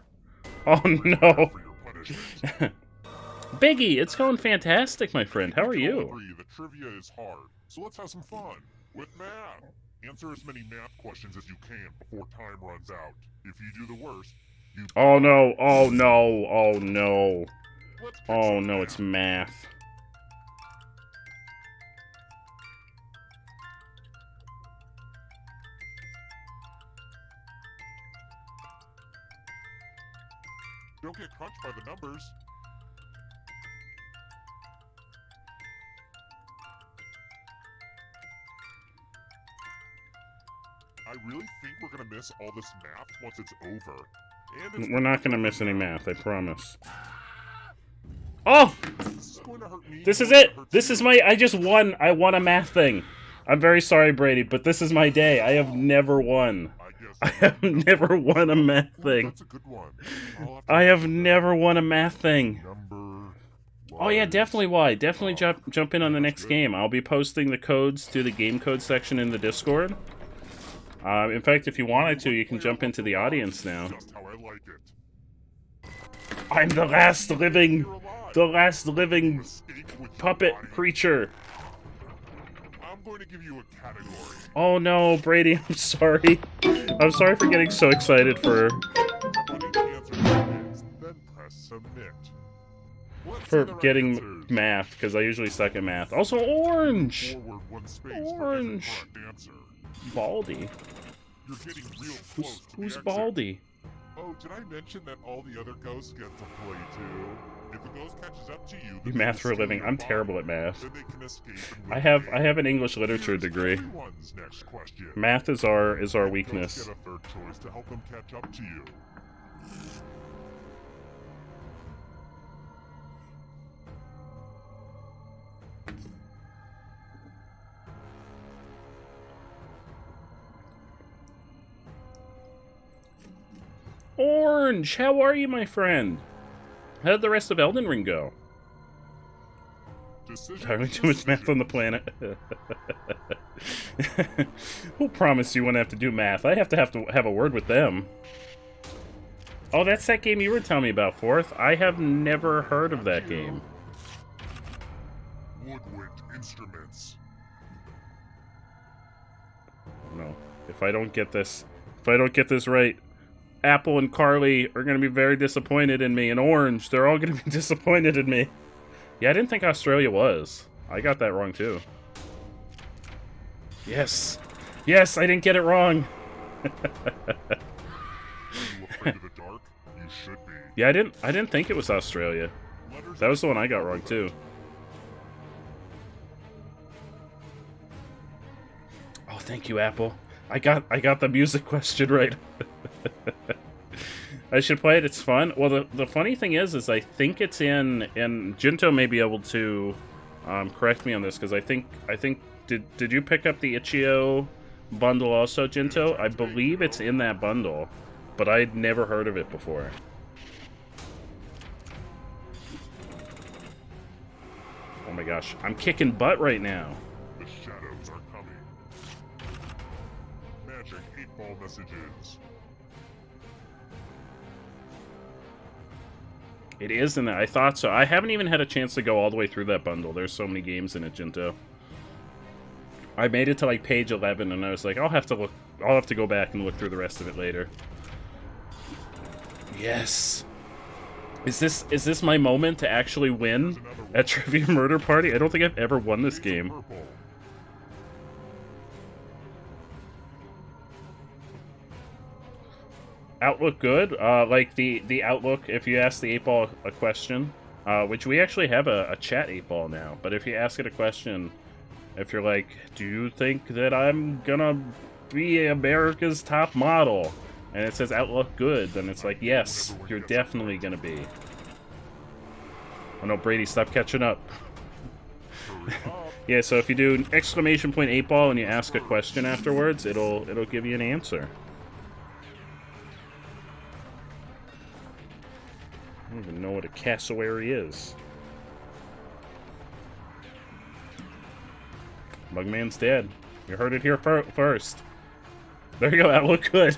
Oh, no. For your punishment. Biggie, it's going fantastic, my friend. How are We can all you? agree the trivia is hard, so let's have some fun with math. Answer as many math questions as you can before time runs out. If you do the worst, you. Oh, no. Oh, no. Oh, no. Let's kick Oh, some no, math. it's math. Don't get crunched by the numbers. I really think we're gonna miss all this math once it's over. And it's We're not gonna miss any math, I promise. Oh! This is going to hurt me. This is more than it! hurts This you. is my... I just won! I won a math thing. I'm very sorry, Brady, but this is my day. I have never won. I have never won a math thing. That's a good one. I'll have to I have look at never won a math thing. number. Oh yeah, wise. definitely why. Definitely jump in on the next game. I'll be posting the codes to the game code section in the Discord. In fact, if you wanted to, you can jump into the audience now. Just how I like it. I'm the last living... You're alive. The last living You escaped with your puppet body. creature. I'm going to give you a category. Oh no, Brady, I'm sorry. I'm sorry for getting so excited for Everybody answer this, then press submit. Let's see for the right getting answers. math, because I usually suck at math. Also, orange! Forward one space Orange. for every correct answer. Baldy. You're getting real close to Who's the exit. Baldy? Oh, did I mention that all the other ghosts get to play too? If a ghost catches up to you, You then they math can for a steal living. your I'm body. terrible at math. Then they can escape and I win have the game. an English literature Here's degree. everyone's next question. Math is our Ghosts weakness. get a third choice to help them catch up to you. Orange, how are you, my friend? How did the rest of Elden Ring go? Decision. Having too much math on the planet. Who promised you wouldn't have to do math? I have to have a word with them. Oh, that's that game you were telling me about, Fourth. I have never heard of that game. Woodwind instruments. No. If I don't get this right, Apple and Carly are going to be very disappointed in me, and Orange, they're all going to be disappointed in me. Yeah, I didn't think Australia was. I got that wrong, too. Yes. Yes, I didn't get it wrong. Are you afraid of the dark? You should be. Yeah, I didn't think it was Australia. Letters That was the one I got wrong, too. Oh, thank you, Apple. I got the music question right. I should play it. It's fun. Well, the funny thing is I think it's in, and Jinto may be able to correct me on this, because I think did you pick up the Itch.io bundle also, Jinto? I believe it's in that bundle, but I'd never heard of it before. Oh my gosh, I'm kicking butt right now. The shadows are coming. Magic 8-ball messages. It is in that. I thought so. I haven't even had a chance to go all the way through that bundle. There's so many games in it, Jinto. I made it to like page 11, and I was like, I'll have to go back and look through the rest of it later. Yes. Is this my moment to actually win at Trivia Murder Party? I don't think I've ever won this game. Purple. Outlook good? Like the Outlook, if you ask the 8-ball a question, which we actually have a chat 8-ball now, but if you ask it a question, if you're like, do you think that I'm gonna be America's top model? And it says Outlook good, then it's like, yes, you're definitely gonna be. Oh no, Brady, stop catching up. Hurry up. Yeah, so if you do an exclamation point 8-ball and you ask a question afterwards, it'll give you an answer. I don't even know what a cassowary is. Mugman's dead. You heard it here first. There you go. That looked good.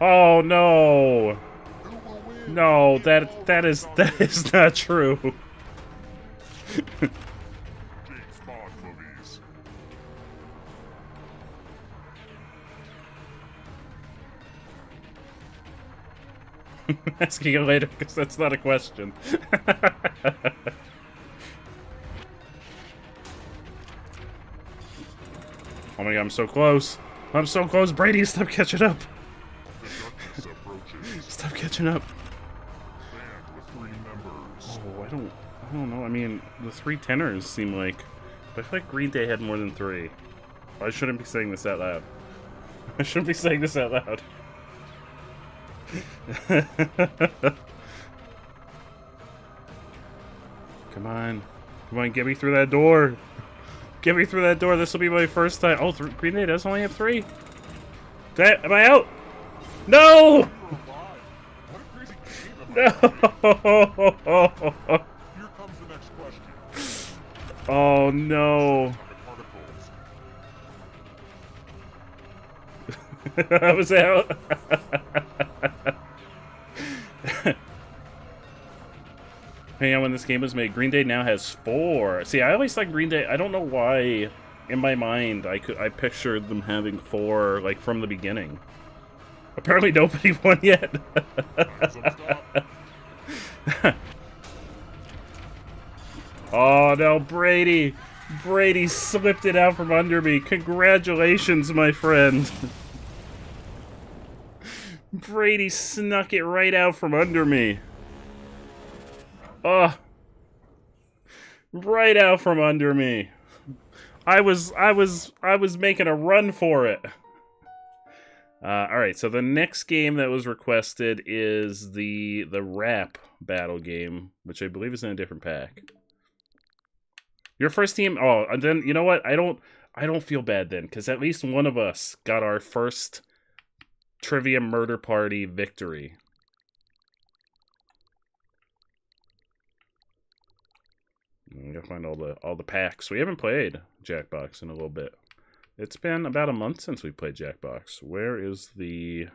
Oh no! No, that is not true. James Bond movies. Asking you later because that's not a question. Oh my god, I'm so close. I'm so close. Brady, stop catching up. Stop catching up. Band with 3 members. Oh, I don't know. I mean, the 3 tenors seem like, but I feel like Green Day had more than 3. I shouldn't be saying this out loud. I shouldn't be saying this out loud. Come on. Come on, get me through that door. Get me through that door. This will be my first time. Oh, Green Day does only have 3? Am I out? No! No! Here comes the next question. Oh no. I was out. Hang on, when this game was made, Green Day now has 4. See, I always thought Green Day, I don't know why, in my mind, I pictured them having 4, like, from the beginning. Apparently nobody won yet. Oh no, Brady! Brady slipped it out from under me. Congratulations, my friend. Brady snuck it right out from under me. Oh, right out from under me. I was making a run for it. All right, so the next game that was requested is the rap battle game, which I believe is in a different pack. Your first team. Oh, and then you know what? I don't feel bad then, because at least one of us got our first Trivia Murder Party victory. I gotta find all the packs. We haven't played Jackbox in a little bit. It's been about a month since we played Jackbox. Where is the...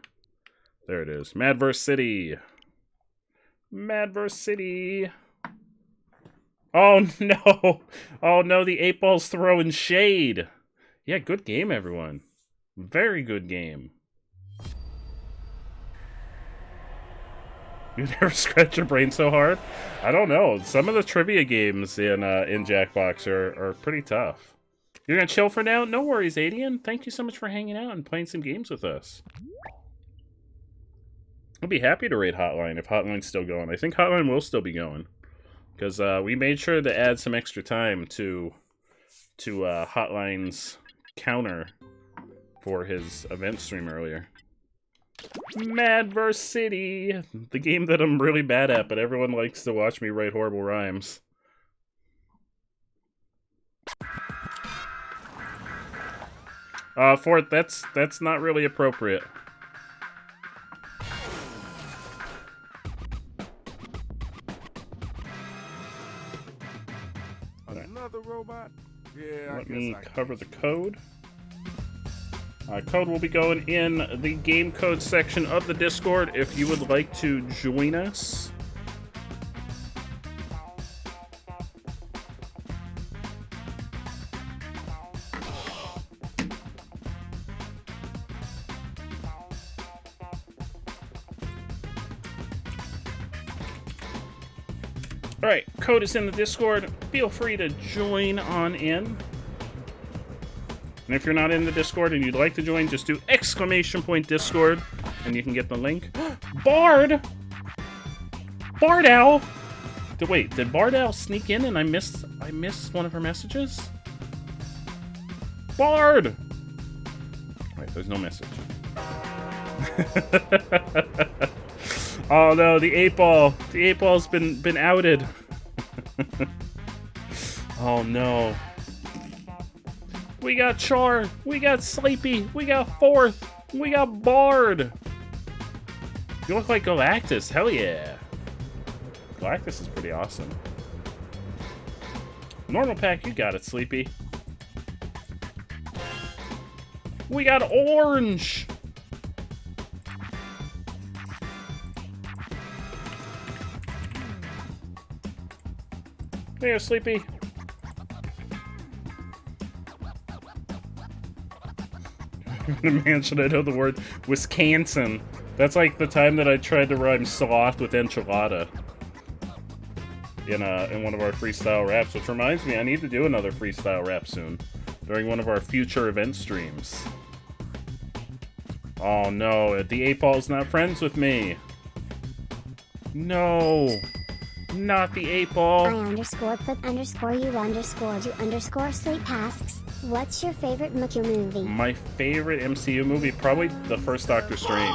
There it is. Madverse City. Madverse City. Oh no. Oh no, the 8-ball's throwing shade. Yeah, good game, everyone. Very good game. You never scratch your brain so hard? I don't know. Some of the trivia games in Jackbox are pretty tough. You're gonna chill for now? No worries, Adian. Thank you so much for hanging out and playing some games with us. I'll be happy to raid Hotline if Hotline's still going. I think Hotline will still be going. Because we made sure to add some extra time to Hotline's counter for his event stream earlier. Madverse City! The game that I'm really bad at, but everyone likes to watch me write horrible rhymes. Fort, that's not really appropriate. Another robot? Yeah, Let me cover the code. Code will be going in the game code section of the Discord if you would like to join us. Alright, code is in the Discord. Feel free to join on in. And if you're not in the Discord and you'd like to join, just do !Discord and you can get the link. Bard! Bard Owl! Wait, did Bard Owl sneak in and I missed one of her messages? Bard! Wait, there's no message. Oh no, the 8-ball. The 8-ball's been outed. Oh no. We got Char, we got Sleepy, we got Fourth, we got Bard. You look like Galactus, hell yeah. Galactus is pretty awesome. Normal pack, you got it, Sleepy. We got orange! There, Sleepy. Man, should I know the word Wisconsin? That's like the time that I tried to rhyme sloth with enchilada in one of our freestyle raps, which reminds me I need to do another freestyle rap soon during one of our future event streams. Oh no, the 8-Ball's not friends with me. No, not the 8-Ball. I underscore put underscore you underscore do underscore sleep asks, what's your favorite MCU movie? My favorite MCU movie, probably the first Doctor Strange.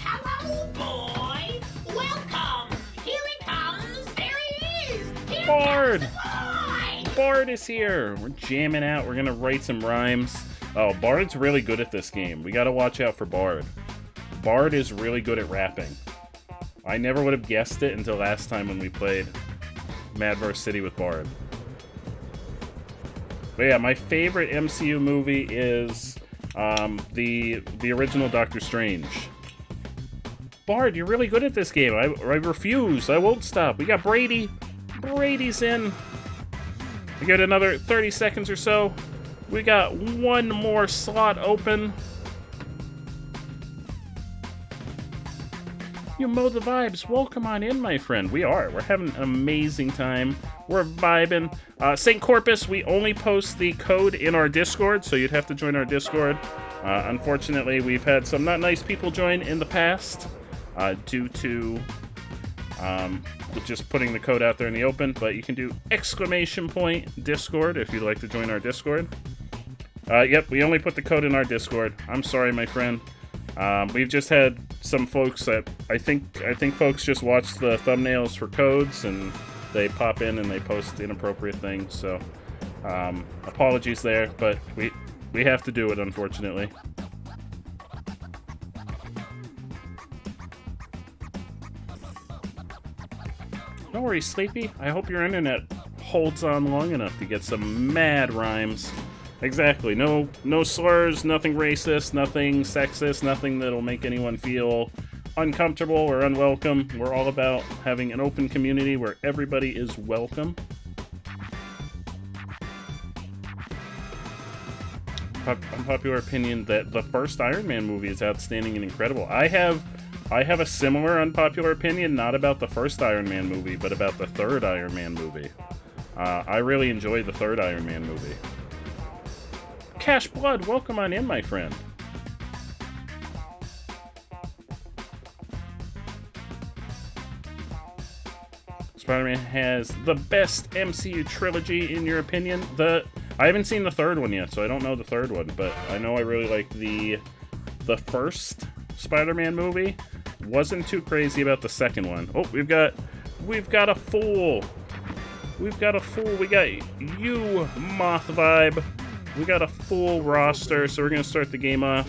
Hello, boy! Welcome! Here he comes! There he is! Here Bard! comes the boy! Bard is here! We're jamming out, we're gonna write some rhymes. Oh, Bard's really good at this game. We gotta watch out for Bard. Bard is really good at rapping. I never would have guessed it until last time when we played Madverse City with Bard. But yeah, my favorite MCU movie is the original Doctor Strange. Bard, you're really good at this game. I refuse. I won't stop. We got Brady. Brady's in. We got another 30 seconds or so. We got one more slot open. You Mo the Vibes, welcome on in, my friend. We are. We're having an amazing time. We're vibing. St. Corpus, we only post the code in our Discord, so you'd have to join our Discord. Unfortunately, we've had some not nice people join in the past due to just putting the code out there in the open, but you can do !Discord if you'd like to join our Discord. Yep, we only put the code in our Discord. I'm sorry, my friend. We've just had some folks that I think folks just watch the thumbnails for codes and they pop in and they post inappropriate things. So apologies there, but we have to do it, unfortunately. Don't worry, Sleepy. I hope your internet holds on long enough to get some mad rhymes. Exactly. No slurs, nothing racist, nothing sexist, nothing that'll make anyone feel uncomfortable or unwelcome. We're all about having an open community where everybody is welcome. Unpopular opinion that the first Iron Man movie is outstanding and incredible. I have a similar unpopular opinion, not about the first Iron Man movie, but about the third Iron Man movie. I really enjoyed the third Iron Man movie. Cash Blood, welcome on in, my friend. Spider-Man has the best MCU trilogy, in your opinion? I haven't seen the third one yet, so I don't know the third one, but I know I really like the first Spider-Man movie. Wasn't too crazy about the second one. Oh, we've got a fool. We've got a fool. We got you, Moth Vibe. We got a full roster, so we're going to start the game off.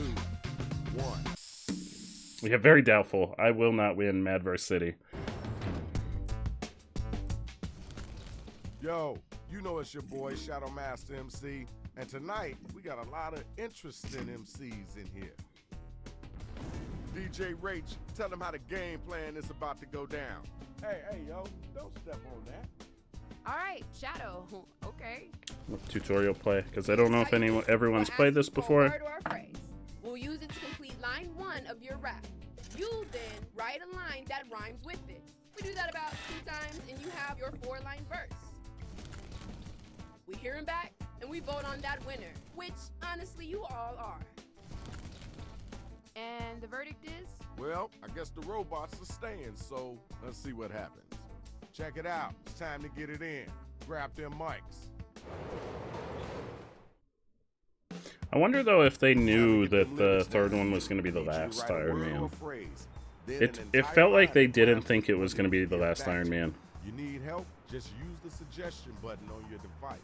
We have very doubtful. I will not win Madverse City. Yo, you know it's your boy, Shadow Master MC, and tonight we got a lot of interesting MCs in here. DJ Rach, tell them how the game plan is about to go down. Hey, yo, don't step on that. All right, Shadow. Okay. Tutorial play, because I don't know if everyone's played this before. Word or a phrase. We'll use it to complete line 1 of your rap. You then write a line that rhymes with it. We do that about 2 times, and you have your 4-line verse. We hear him back, and we vote on that winner, which honestly you all are. And the verdict is? Well, I guess the robots are staying, so let's see what happens. Check it out. It's time to get it in. Grab them mics. I wonder, though, if they knew that the third one was going to be the last Iron Man. It felt like they didn't think it was going to be the last Iron Man. You need help? Just use the suggestion button on your device.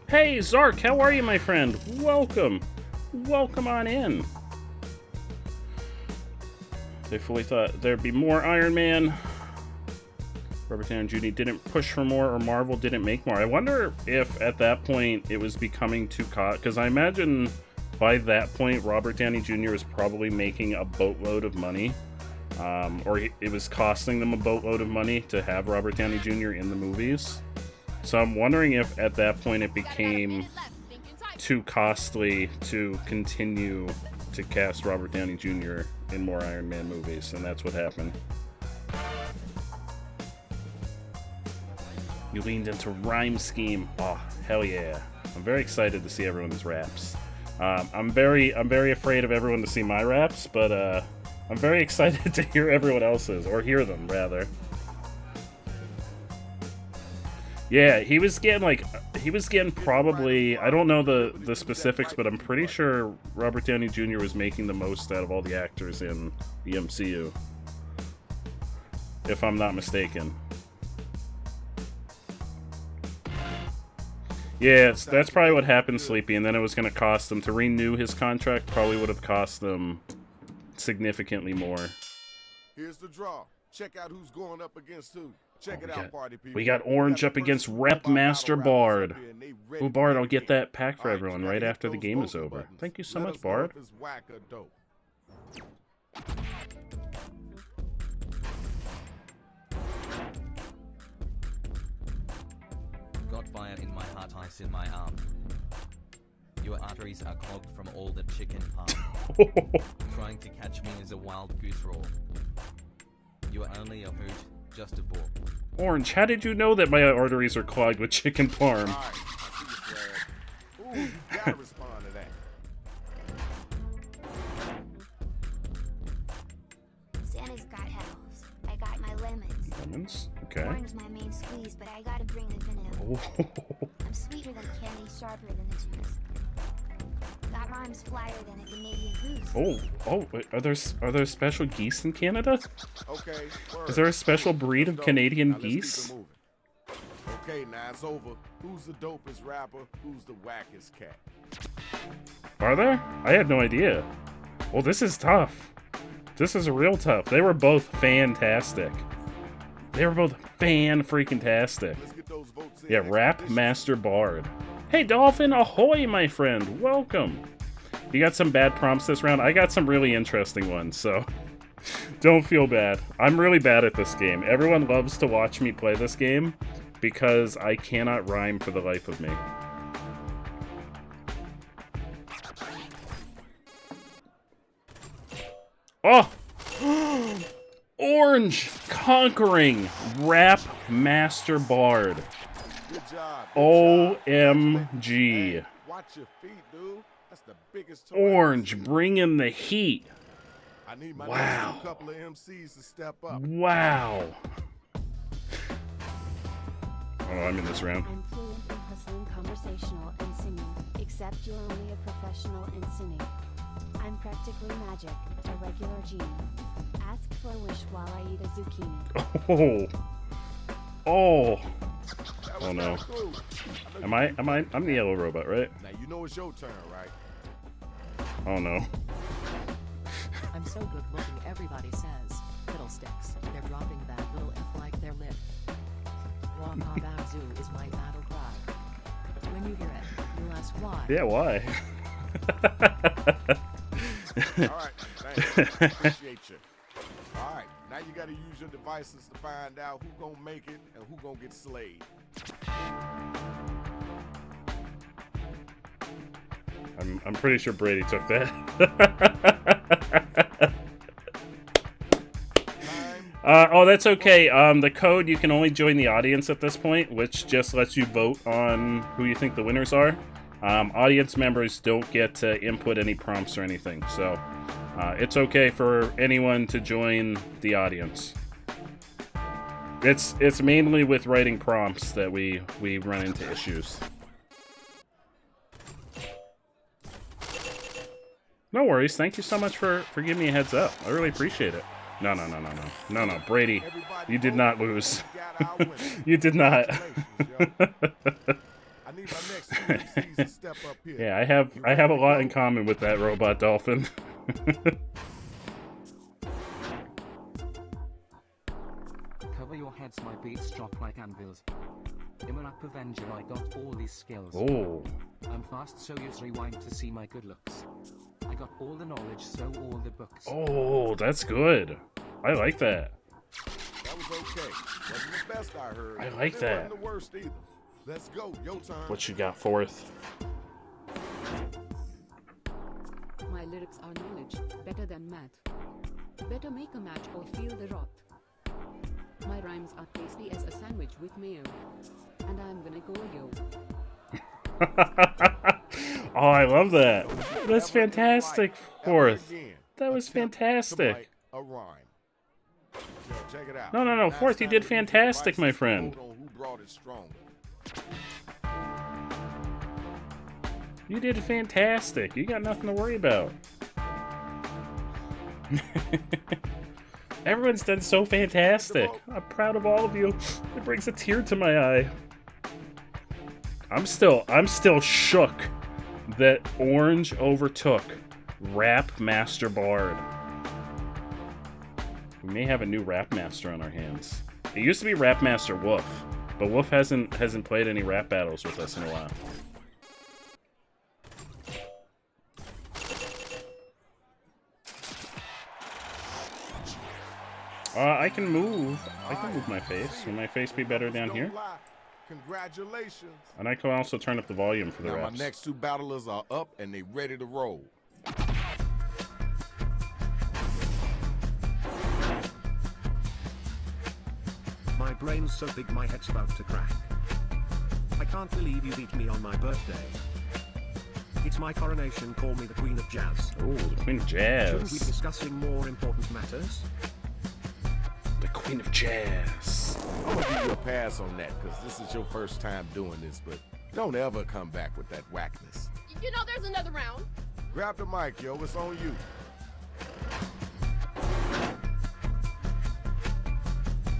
Hey, Zark, how are you, my friend? Welcome. Welcome on in. They fully thought there'd be more Iron Man. Robert Downey Jr. didn't push for more, or Marvel didn't make more. I wonder if at that point it was becoming too because I imagine by that point Robert Downey Jr. was probably making a boatload of money. Or it was costing them a boatload of money to have Robert Downey Jr. in the movies. So I'm wondering if at that point it became too costly to continue to cast Robert Downey Jr. in more Iron Man movies, and that's what happened. You leaned into rhyme scheme. Oh, hell yeah. I'm very excited to see everyone's raps. I'm very afraid of everyone to see my raps, but I'm very excited to hear everyone else's, or hear them, rather. Yeah, he was getting probably, I don't know the specifics, but I'm pretty sure Robert Downey Jr. was making the most out of all the actors in the MCU. If I'm not mistaken. Yeah, that's probably what happened, Sleepy, and then it was going to cost them to renew his contract. Probably would have cost them significantly more. Here's the draw. Check out who's going up against who. Check it out, party people. We got Orange up against Rep Master Bard. Oh, Bard, I'll get that pack for everyone right after the game is over. Thank you so much, Bard. Got fire in my heart, ice in my arm. Your arteries are clogged from all the chicken parm. Trying to catch me is a wild goose roar. You are only a hoot, just a bore. Orange, how did you know that my arteries are clogged with chicken parm? Ooh, you gotta respond to that. Santa's got elves. I got my lemons. Lemons? Okay. Orange my main squeeze, but I gotta bring the vanilla. I'm sweeter than candy, sharper than the juice. Got rhymes flyer than a Canadian goose. Wait, are there special geese in Canada? Okay. Is there a special breed of Canadian geese? Okay, now it's over. Who's the dopest rapper? Who's the wackest cat? Are there? I had no idea. Well, this is tough. This is real tough. They were both fantastic. They were both fan-freaking-tastic. Yeah, Rap Master Bard. Hey, Dolphin, ahoy, my friend. Welcome. You got some bad prompts this round? I got some really interesting ones, so don't feel bad. I'm really bad at this game. Everyone loves to watch me play this game because I cannot rhyme for the life of me. Oh! Orange conquering Rap Master Bard. Good job. OMG. Watch your feet, dude. That's the biggest Orange bringing the heat. I need my wow. next couple of MCs to step up. Wow. Oh, I'm in this round. I'm fluent in hustling, conversational, and singing, except you're only a professional in singing. I'm practically magic, a regular genie. Ask for a wish while I eat a zucchini. Oh no. I'm the yellow robot, right? Now you know it's your turn, right? Oh no. I'm so good looking, everybody says. Fiddlesticks, they're dropping that little F like their lip. Wah-ha-bam-zoo is my battle cry. When you hear it, you'll ask why. Yeah, why? Alright, thanks. Appreciate you. Alright, now you gotta use your devices to find out who gonna make it and who gonna get slayed. I'm pretty sure Brady took that. Oh, that's okay. The code, you can only join the audience at this point, which just lets you vote on who you think the winners are. Audience members don't get to input any prompts or anything, so it's okay for anyone to join the audience. It's mainly with writing prompts that we run into issues. No worries. Thank you so much for giving me a heads up. I really appreciate it. No, Brady, you did not lose. You did not. need my next two MCs to step up here. Yeah, I have a lot in common with that robot dolphin. Cover your heads, my beats drop like anvils. In an Avenger, I got all these skills. Oh. I'm fast, so use rewind to see my good looks. I got all the knowledge, so all the books. Oh, that's good. I like that. That was okay. Wasn't the best I heard. I like it that. Wasn't the worst either. Let's go. Your turn. What you got, Fourth? My lyrics are knowledge, better than math. Better make a match or feel the wrath. My rhymes are tasty as a sandwich with mayo. And I'm gonna go yo. Oh, I love that. That's fantastic, Fourth. That was fantastic. A rhyme. Yo, check it out. No, Fourth, you did fantastic, my friend. Who brought it stronger? You did fantastic. You got nothing to worry about. Everyone's done so fantastic. I'm proud of all of you. It brings a tear to my eye. I'm still shook that Orange overtook Rap Master Bard. We may have a new Rap Master on our hands. It used to be Rap Master Wolf, but Wolf hasn't played any rap battles with us in a while. I can move my face. Will my face be better down here? Congratulations. And I can also turn up the volume for the Now raps. my next two battlers are up and they ready to roll. My brain's so big my head's about to crack. I can't believe you beat me on my birthday. It's my coronation, call me the Queen of Jazz. Oh, the Queen of Jazz. Shouldn't we be discussing more important matters? The Queen of Jazz. I'm gonna give you a pass on that because this is your first time doing this, but don't ever come back with that whackness. You know there's another round. Grab the mic, yo, it's on you.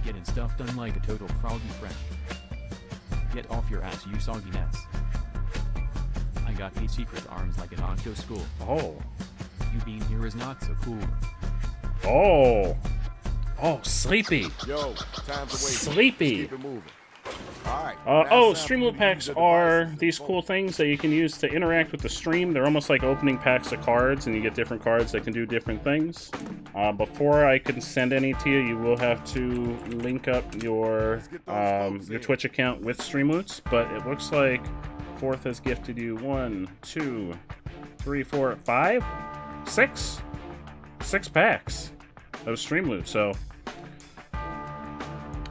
Getting stuff done like a total froggy fresh. Get off your ass, you soggy nuts. I got a secret arms like an Octo school. Oh. You being here is not so cool. Oh. Oh, Sleepy. Yo, time to wait. Sleepy. Keep it moving. All right. Oh, stream loot packs are these cool things that you can use to interact with the stream. They're almost like opening packs of cards, and you get different cards that can do different things. Before I can send any to you, you will have to link up your Twitch account with Streamloots. But it looks like Fourth has gifted you 1, 2, 3, 4, 5, 6 packs of Streamloots. So.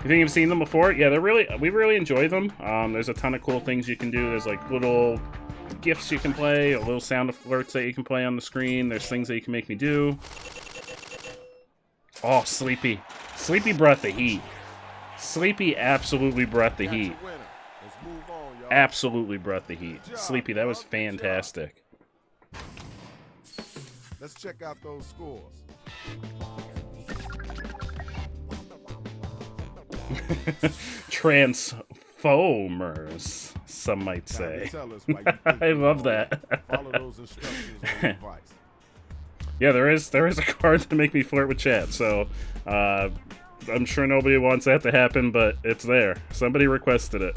You think you've seen them before? Yeah, we really enjoy them. There's a ton of cool things you can do. There's like little gifts you can play, or little sound alerts that you can play on the screen. There's things that you can make me do. Oh, Sleepy. Sleepy brought the heat. Sleepy absolutely brought the heat. Absolutely brought the heat. Sleepy, that was fantastic. Let's check out those scores. Transformers, some might say. I love that. Follow those instructions on the device. Yeah, there is a card to make me flirt with chat, so I'm sure nobody wants that to happen, but it's there. Somebody requested it.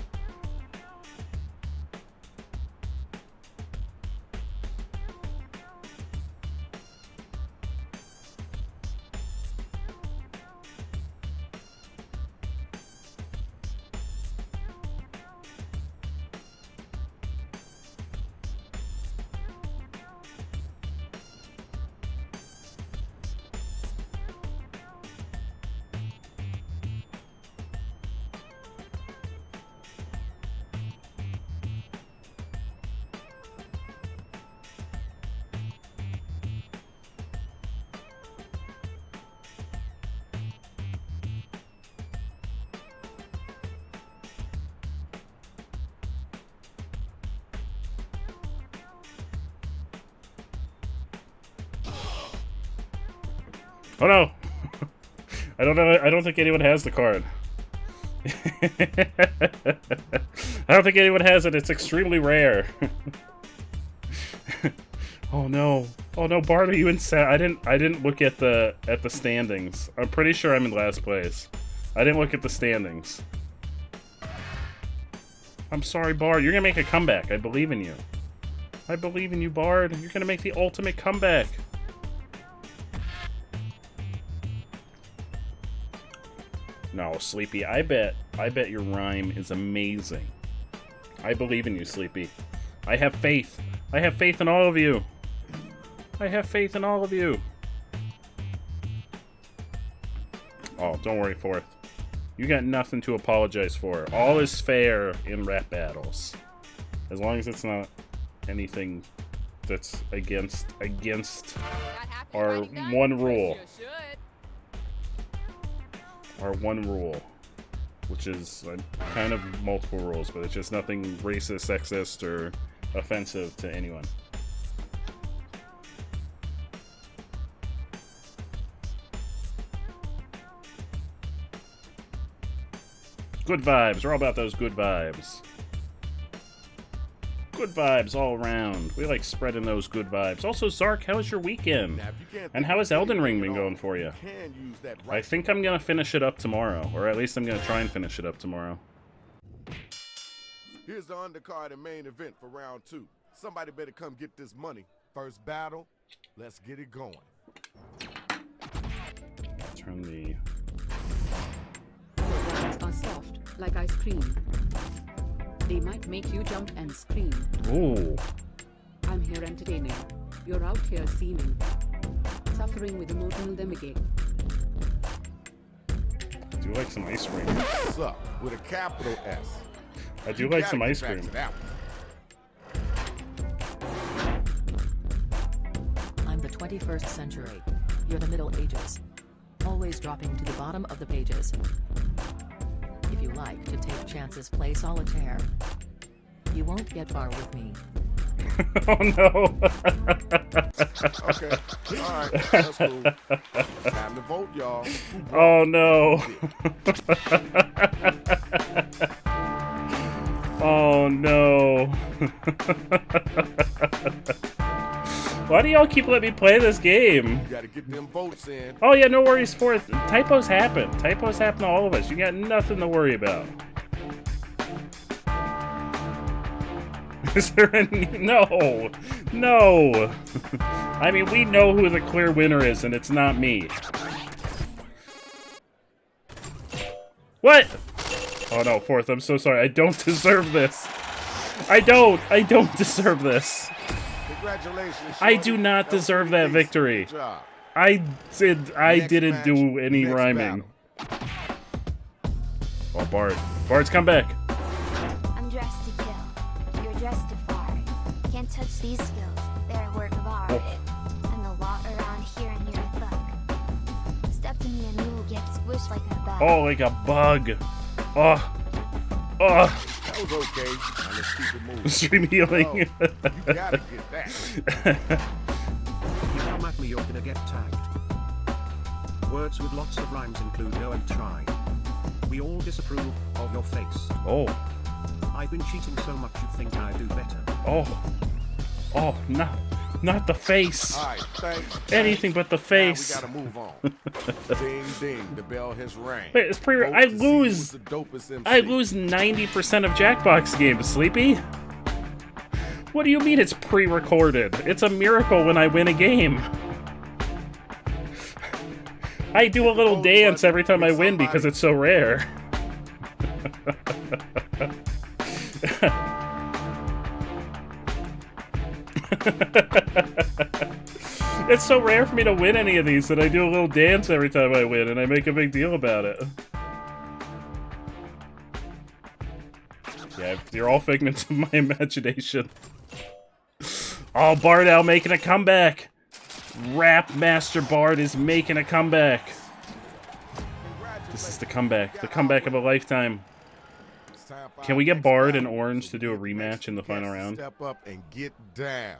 Oh no! I don't know. I don't think anyone has the card. I don't think anyone has it. It's extremely rare. Oh no! Oh no, Bart, are you in? I didn't look at the standings. I'm pretty sure I'm in last place. I didn't look at the standings. I'm sorry, Bard. You're gonna make a comeback. I believe in you. I believe in you, Bard. You're gonna make the ultimate comeback. No, Sleepy. I bet your rhyme is amazing. I believe in you, Sleepy. I have faith. I have faith in all of you. I have faith in all of you. Oh, don't worry, Fourth. You got nothing to apologize for. All is fair in rap battles. As long as it's not anything that's against our one rule. Our one rule. Which is kind of multiple rules, but it's just nothing racist, sexist, or offensive to anyone. Good vibes. We're all about those good vibes. Good vibes all around. We like spreading those good vibes. Also, Zark, how was your weekend? And how has Elden Ring been going for you? I think I'm going to finish it up tomorrow. Or at least I'm going to try and finish it up tomorrow. Here's the undercard and main event for round 2. Somebody better come get this money. First battle, let's get it going. Turn the... Are soft, like ice cream. They might make you jump and scream. Ooh. I'm here entertaining. You're out here seeming. Suffering with emotional damage. I do like some ice cream. Sup, with a capital S. I do like some ice cream. I'm the 21st century. You're the Middle Ages. Always dropping to the bottom of the pages. If you like to take chances, play solitaire. You won't get far with me. Oh no. Okay. Alright, that's cool. Time to vote, y'all. Oh no. Oh no. Why do y'all keep letting me play this game? You gotta get them votes in. Oh yeah, no worries, Fourth. Typos happen. Typos happen to all of us. You got nothing to worry about. Is there any... No. No. I mean, we know who the clear winner is, and it's not me. What? Oh no, Fourth, I'm so sorry. I don't deserve this. I don't deserve this. Congratulations. I do not deserve that victory. I didn't do any rhyming. Oh, Bard. Bard's come back. I'm dressed to kill. You're dressed to fight. Can't touch these skills. They're a work of art. And the law around here and you're a thug. Step to me and you will get squished like a bug. Oh, like a bug. Oh. Oh. That was okay. Now let's keep it moving. Stream healing. Oh, you gotta get that. You come at me, you're gonna get tagged. Words with lots of rhymes include no and try. We all disapprove of your face. Oh. I've been cheating so much you'd think I do better. Oh. Oh, not the face. All right, thanks. Anything but the face. Now we gotta move on. Ding ding, the bell has rang. Wait, it's I lose 90% of Jackbox Games, Sleepy. What do you mean it's pre-recorded? It's a miracle when I win a game. I do a little dance every time I win because it's so rare. It's so rare for me to win any of these that I do a little dance every time I win, and I make a big deal about it. Yeah, you're all figments of my imagination. Oh, Bard Owl making a comeback! Rap Master Bard is making a comeback! This is the comeback of a lifetime. Can we get Bard and Orange to do a rematch in the final round? Step up and get down.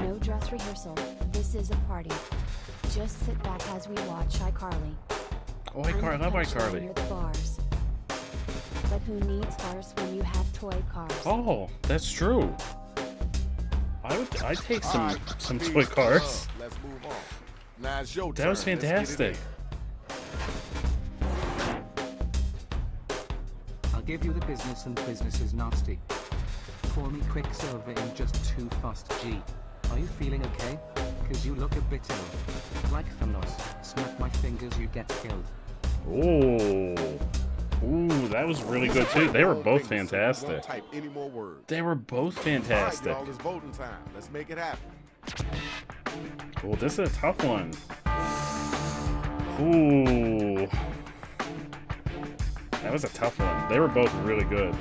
No dress rehearsal. This is a party. Just sit back as we watch iCarly. Oh, iCarly, I love iCarly. Near the bars. But who needs bars when you have toy cars? Oh, that's true. I'd take some toy cars. Let's move on. Now it's your That was turn. Let's get it fantastic. I'll give you the business, and business is nasty. Call me Quicksilver in just too fast, G. Are you feeling okay? Cause you look a bit ill. Like Thanos, snap my fingers, you get killed. Oh. Ooh, that was really good too. They were both fantastic. Won't type any more words. They were both All right, fantastic. y'all, it's voting time. Let's make it happen. Oh, this is a tough one. Ooh. That was a tough one. They were both really good.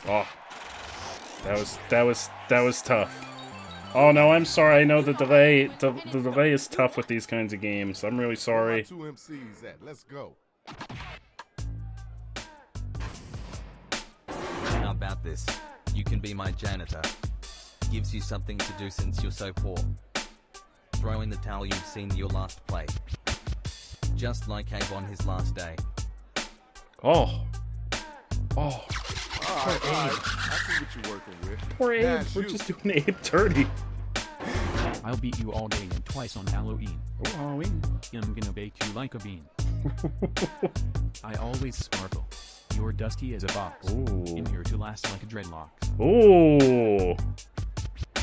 Oh. That was tough. Oh no, I'm sorry. I know the delay is tough with these kinds of games. I'm really sorry. Two MCs at. Let's go. How about this? You can be my janitor. Gives you something to do since you're so poor. Throw in the towel you've seen your last play. Just like Abe on his last day. Oh. Oh. All right. I see what you're working with. Poor Abe. That's We're you. just doing Abe dirty. I'll beat you all day and twice on Halloween. Oh, Halloween. I'm gonna bake you like a bean. I always sparkle. You're dusty as a box. Ooh. I'm here to last like a dreadlocks. Ooh.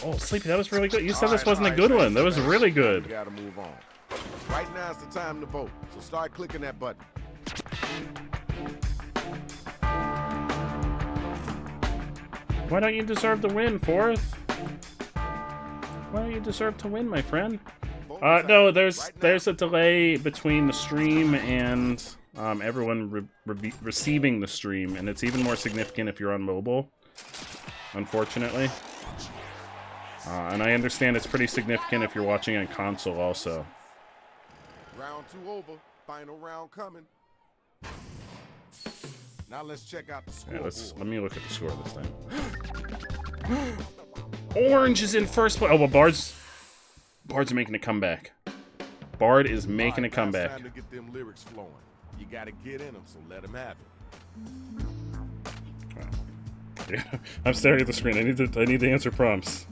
Oh, Sleepy, that was really good. You said this wasn't a good one. That was really good. We gotta move on. Right now it's the time to vote. So start clicking that button. Why don't you deserve to win, Fourth? Why don't you deserve to win, my friend? No, there's a delay between the stream and everyone receiving the stream, and it's even more significant if you're on mobile, unfortunately. And I understand it's pretty significant if you're watching on console also. Round 2 over. Final round coming. Now let's check out the score. Yeah, let me look at the score this time. Orange is in first place. Oh, well, Bard's making a comeback. Bard is making a comeback. Time to get them lyrics flowing. You gotta get in them, so let them have it. I'm staring at the screen. I need to answer prompts.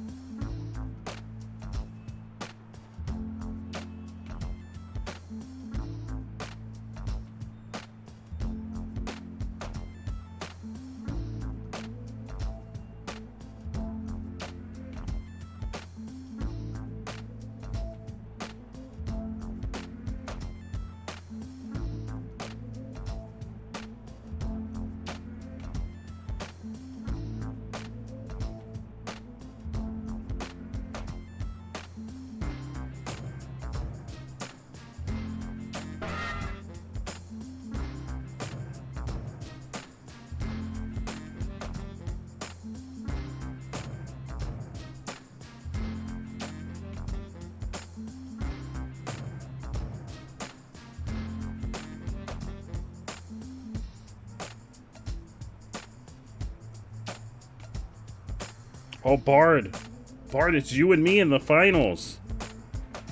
Oh, Bard. Bard, it's you and me in the finals.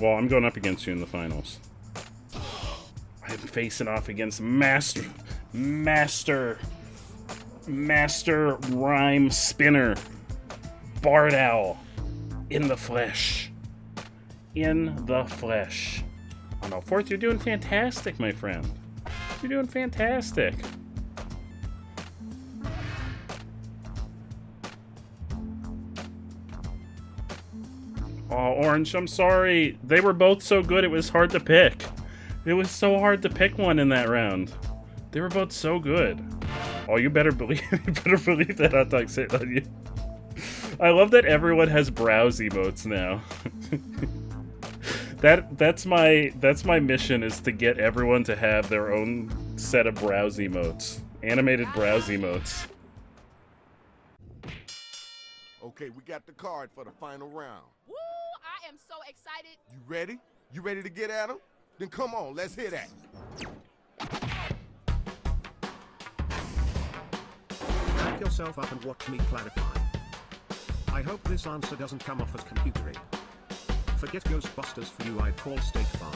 Well, I'm going up against you in the finals. I'm facing off against Master Rhyme Spinner. Bard Owl. In the flesh. In the flesh. Oh no, Fourth, you're doing fantastic, my friend. You're doing fantastic. Oh, Orange, I'm sorry. They were both so good, it was hard to pick. It was so hard to pick one in that round. They were both so good. Oh, you better believe that hot dog sit on you. I love that everyone has browse emotes now. That's my mission, is to get everyone to have their own set of browse emotes. Animated browse emotes. Okay, we got the card for the final round. Woo! I am so excited. You ready? You ready to get at him? Then come on, let's hear that. Pack yourself up and watch me clarify. I hope this answer doesn't come off as computery. Forget Ghostbusters for you, I'd call State Farm.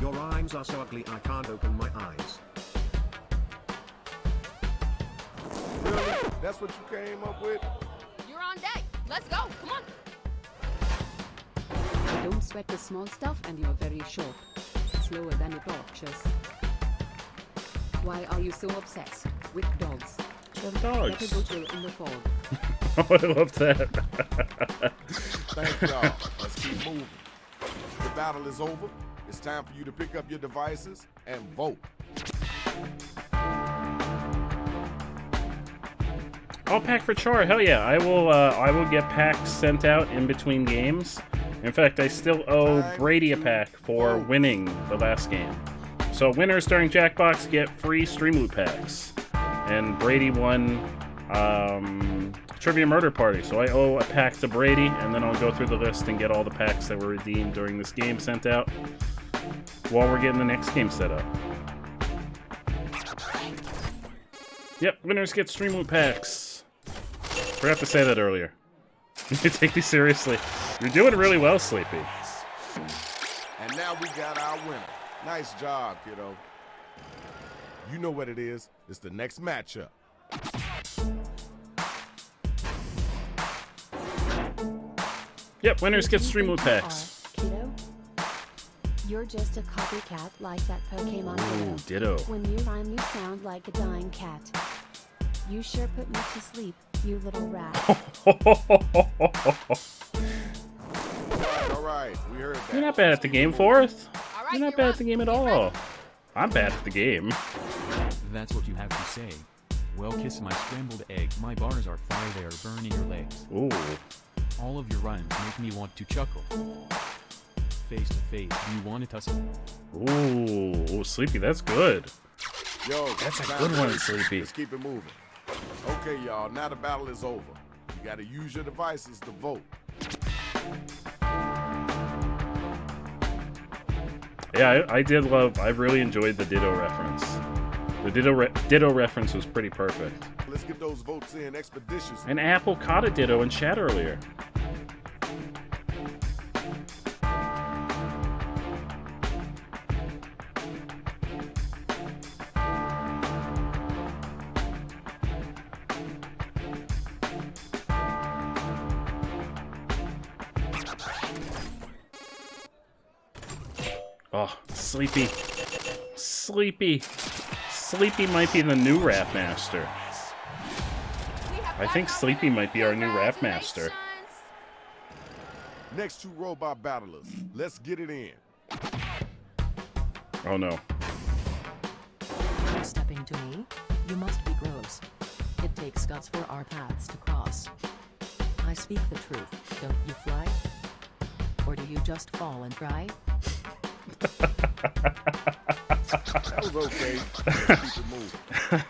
Your rhymes are so ugly I can't open my eyes. Really? That's what you came up with? You're on deck. Let's go. Come on. I don't sweat the small stuff and you're very short. Slower than it torches. Why are you so obsessed with dogs? Dogs. Better go chill in the fog. Oh, I love that. Thank y'all. Let's keep moving. The battle is over. It's time for you to pick up your devices and vote. I'll pack for chore. Hell yeah! I will get packs sent out in between games. In fact, I still owe Brady a pack for winning the last game. So winners during Jackbox get free stream loot packs, and Brady won Trivia Murder Party. So I owe a pack to Brady, and then I'll go through the list and get all the packs that were redeemed during this game sent out while we're getting the next game set up. Yep, winners get stream loot packs. Forgot to say that earlier. You take me seriously. You're doing really well, Sleepy. And now we got our winner. Nice job, kiddo. You know what it is. It's the next matchup. Yep, winners get stream loot packs. Kiddo? You're just a copycat like that Pokemon Ooh, ditto. When you rhyme, you sound like a dying cat. You sure put me to sleep, you little rat. All right, we heard that. You're not bad at the game, Forth. You're not bad at the game at all. I'm bad at the game. That's what you have to say. Well, kiss my scrambled egg. My bars are fire, they are burning your legs. Ooh. All of your rhymes make me want to chuckle. Face to face, you want to tussle? Ooh, Sleepy, that's good. Yo, That's a good one, Sleepy. Let's keep it moving. Okay, y'all, now the battle is over. You gotta use your devices to vote. Yeah, I really enjoyed the Ditto reference. The Ditto reference was pretty perfect. Let's get those votes in expeditiously. And Apple caught a Ditto in chat earlier. Oh, Sleepy. Sleepy. Sleepy might be the new rap master. I think Sleepy might be our new rap master. Next two robot battlers. Let's get it in. Oh no. You're stepping to me? You must be gross. It takes guts for our paths to cross. I speak the truth, don't you fly? Or do you just fall and cry? That was okay. Let's keep it moving.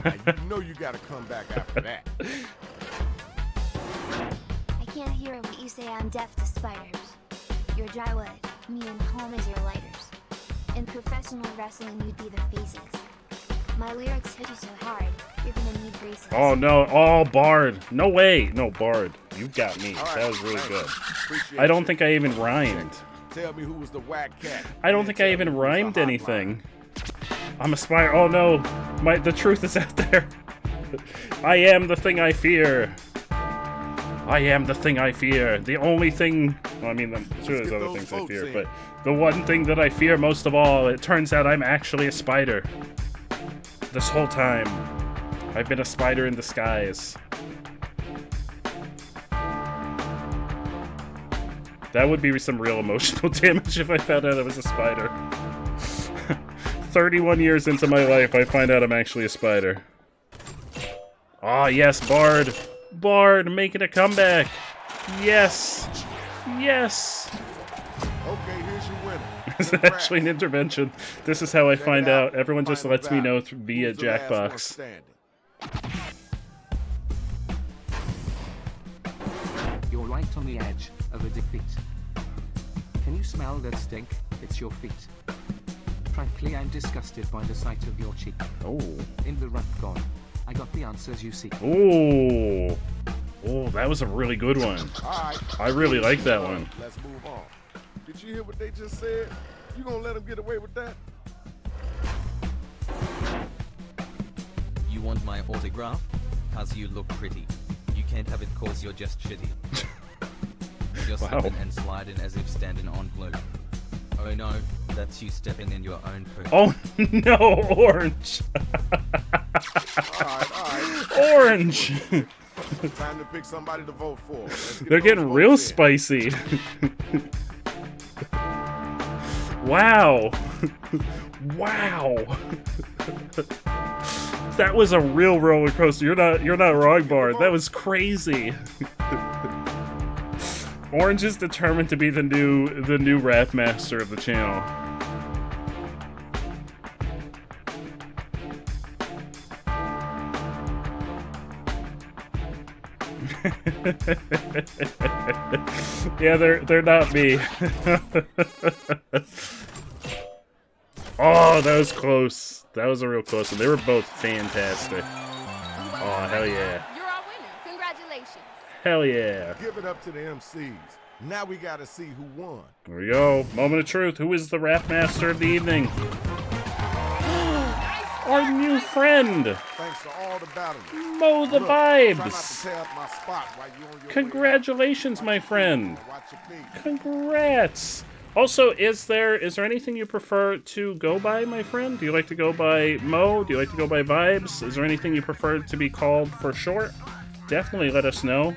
Now, you know you gotta come back after that. I can't hear what you say, I'm deaf to spiders. You're drywood, me and home is your lighters. In professional wrestling, you'd be the faces. My lyrics hit you so hard, you're gonna need braces. Oh no, oh Bard. No way. No, Bard. You got me. All right, That was really thanks. good. Appreciate I don't you. think I even rhymed. Tell me who was the whack cat. I don't think I even rhymed anything. I'm a spy. Oh no, the truth is out there. I am the thing I fear. I am the thing I fear. The only thing. Well, I mean, I'm sure there's other things I fear, but the one thing that I fear most of all, it turns out I'm actually a spider. This whole time, I've been a spider in disguise. That would be some real emotional damage if I found out I was a spider. 31 years into my life, I find out I'm actually a spider. Ah, yes, Bard. Bard making a comeback. Yes. Yes. Okay, here's your winner. It's actually an intervention. This is how I find out. Everyone just lets me know via Jackbox. You're right on the edge of a defeat. Can you smell that stink? It's your feet. Frankly, I'm disgusted by the sight of your cheek. Oh. In the rap god. I got the answers you seek. Ooh. Oh, that was a really good one. All right. I really like that one. Let's move on. Did you hear what they just said? You gonna let them get away with that? You want my autograph? Cause you look pretty. You can't have it cause you're just shitty. You're Wow. slipping and sliding as if standing on glue. Oh no, that's you stepping in your own poop. Oh no, orange. All right. Orange. Time to pick somebody to vote for. Let's get They're those getting votes real in. spicy. Wow. Wow. That was a real roller coaster. You're not wrong, Bard. That was crazy. Orange is determined to be the new rap master of the channel. Yeah, they're not me. Oh, that was close. That was a real close one. They were both fantastic. Oh, hell yeah. You're our winner. Congratulations. Hell yeah. Give it up to the MCs. Now we gotta see who won. Here we go. Moment of truth. Who is the rap master of the evening? Our new friend. Thanks to all the battlers. Mo the Look, try not to Vibes. tear up my spot while you on your Congratulations, my friend. watch your feet. Congrats. Also, is there anything you prefer to go by, my friend? Do you like to go by Mo? Do you like to go by Vibes? Is there anything you prefer to be called for short? Definitely let us know.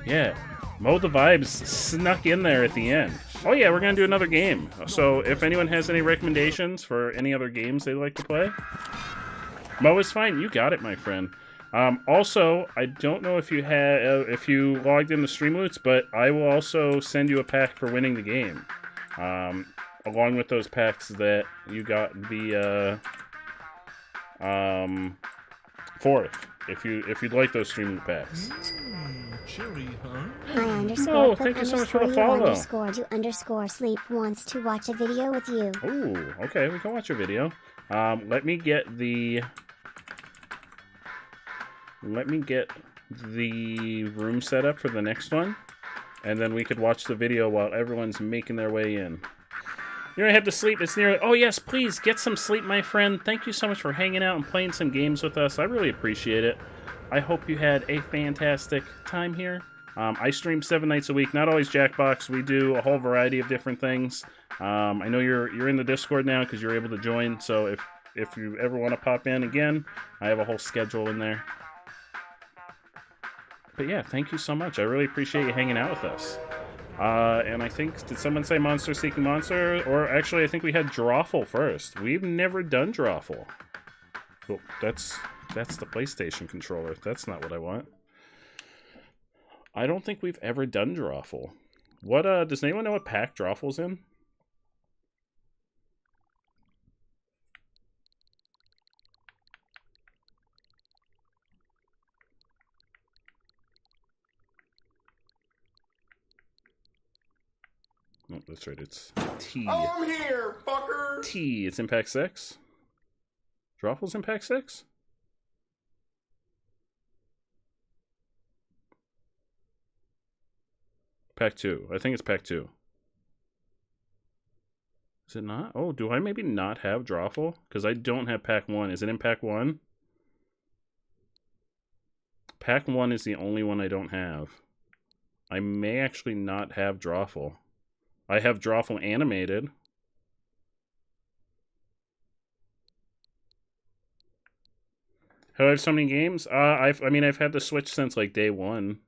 Yeah, Mo the Vibes snuck in there at the end. Oh yeah, we're gonna do another game. So if anyone has any recommendations for any other games they'd like to play, Mo is fine. You got it, my friend. Also, I don't know if you logged into Streamloots, but I will also send you a pack for winning the game. Along with those packs that you got via fourth, if you'd like those Streamloot packs. Chilly, huh? Hi underscore Oh, put thank you so much for underscore the you follow. underscore do underscore sleep wants to watch a video with you. Ooh, okay, we can watch your video. Let me get the room set up for the next one, and then we could watch the video while everyone's making their way in. You're gonna head to sleep. It's nearly... Oh, yes, please, get some sleep, my friend. Thank you so much for hanging out and playing some games with us. I really appreciate it. I hope you had a fantastic time here. I stream 7 nights a week, not always Jackbox. We do a whole variety of different things. I know you're in the Discord now because you're able to join, so if you ever want to pop in again, I have a whole schedule in there. But yeah, thank you so much. I really appreciate you hanging out with us. And I think, did someone say Monster Seeking Monster? Or actually, I think we had Drawful first. We've never done Drawful. Well, that's the PlayStation controller. That's not what I want. I don't think we've ever done Drawful. What, does anyone know what pack Drawful's in? No, that's right, it's T. I'm here, fucker! T, it's in pack 6? Drawful's in pack 6? Pack 2. I think it's pack 2. Is it not? Oh, do I maybe not have Drawful? Because I don't have pack 1. Is it in pack 1? Pack 1 is the only one I don't have. I may actually not have Drawful. I have Drawful Animated. How I have so many games? I've had the Switch since like day 1.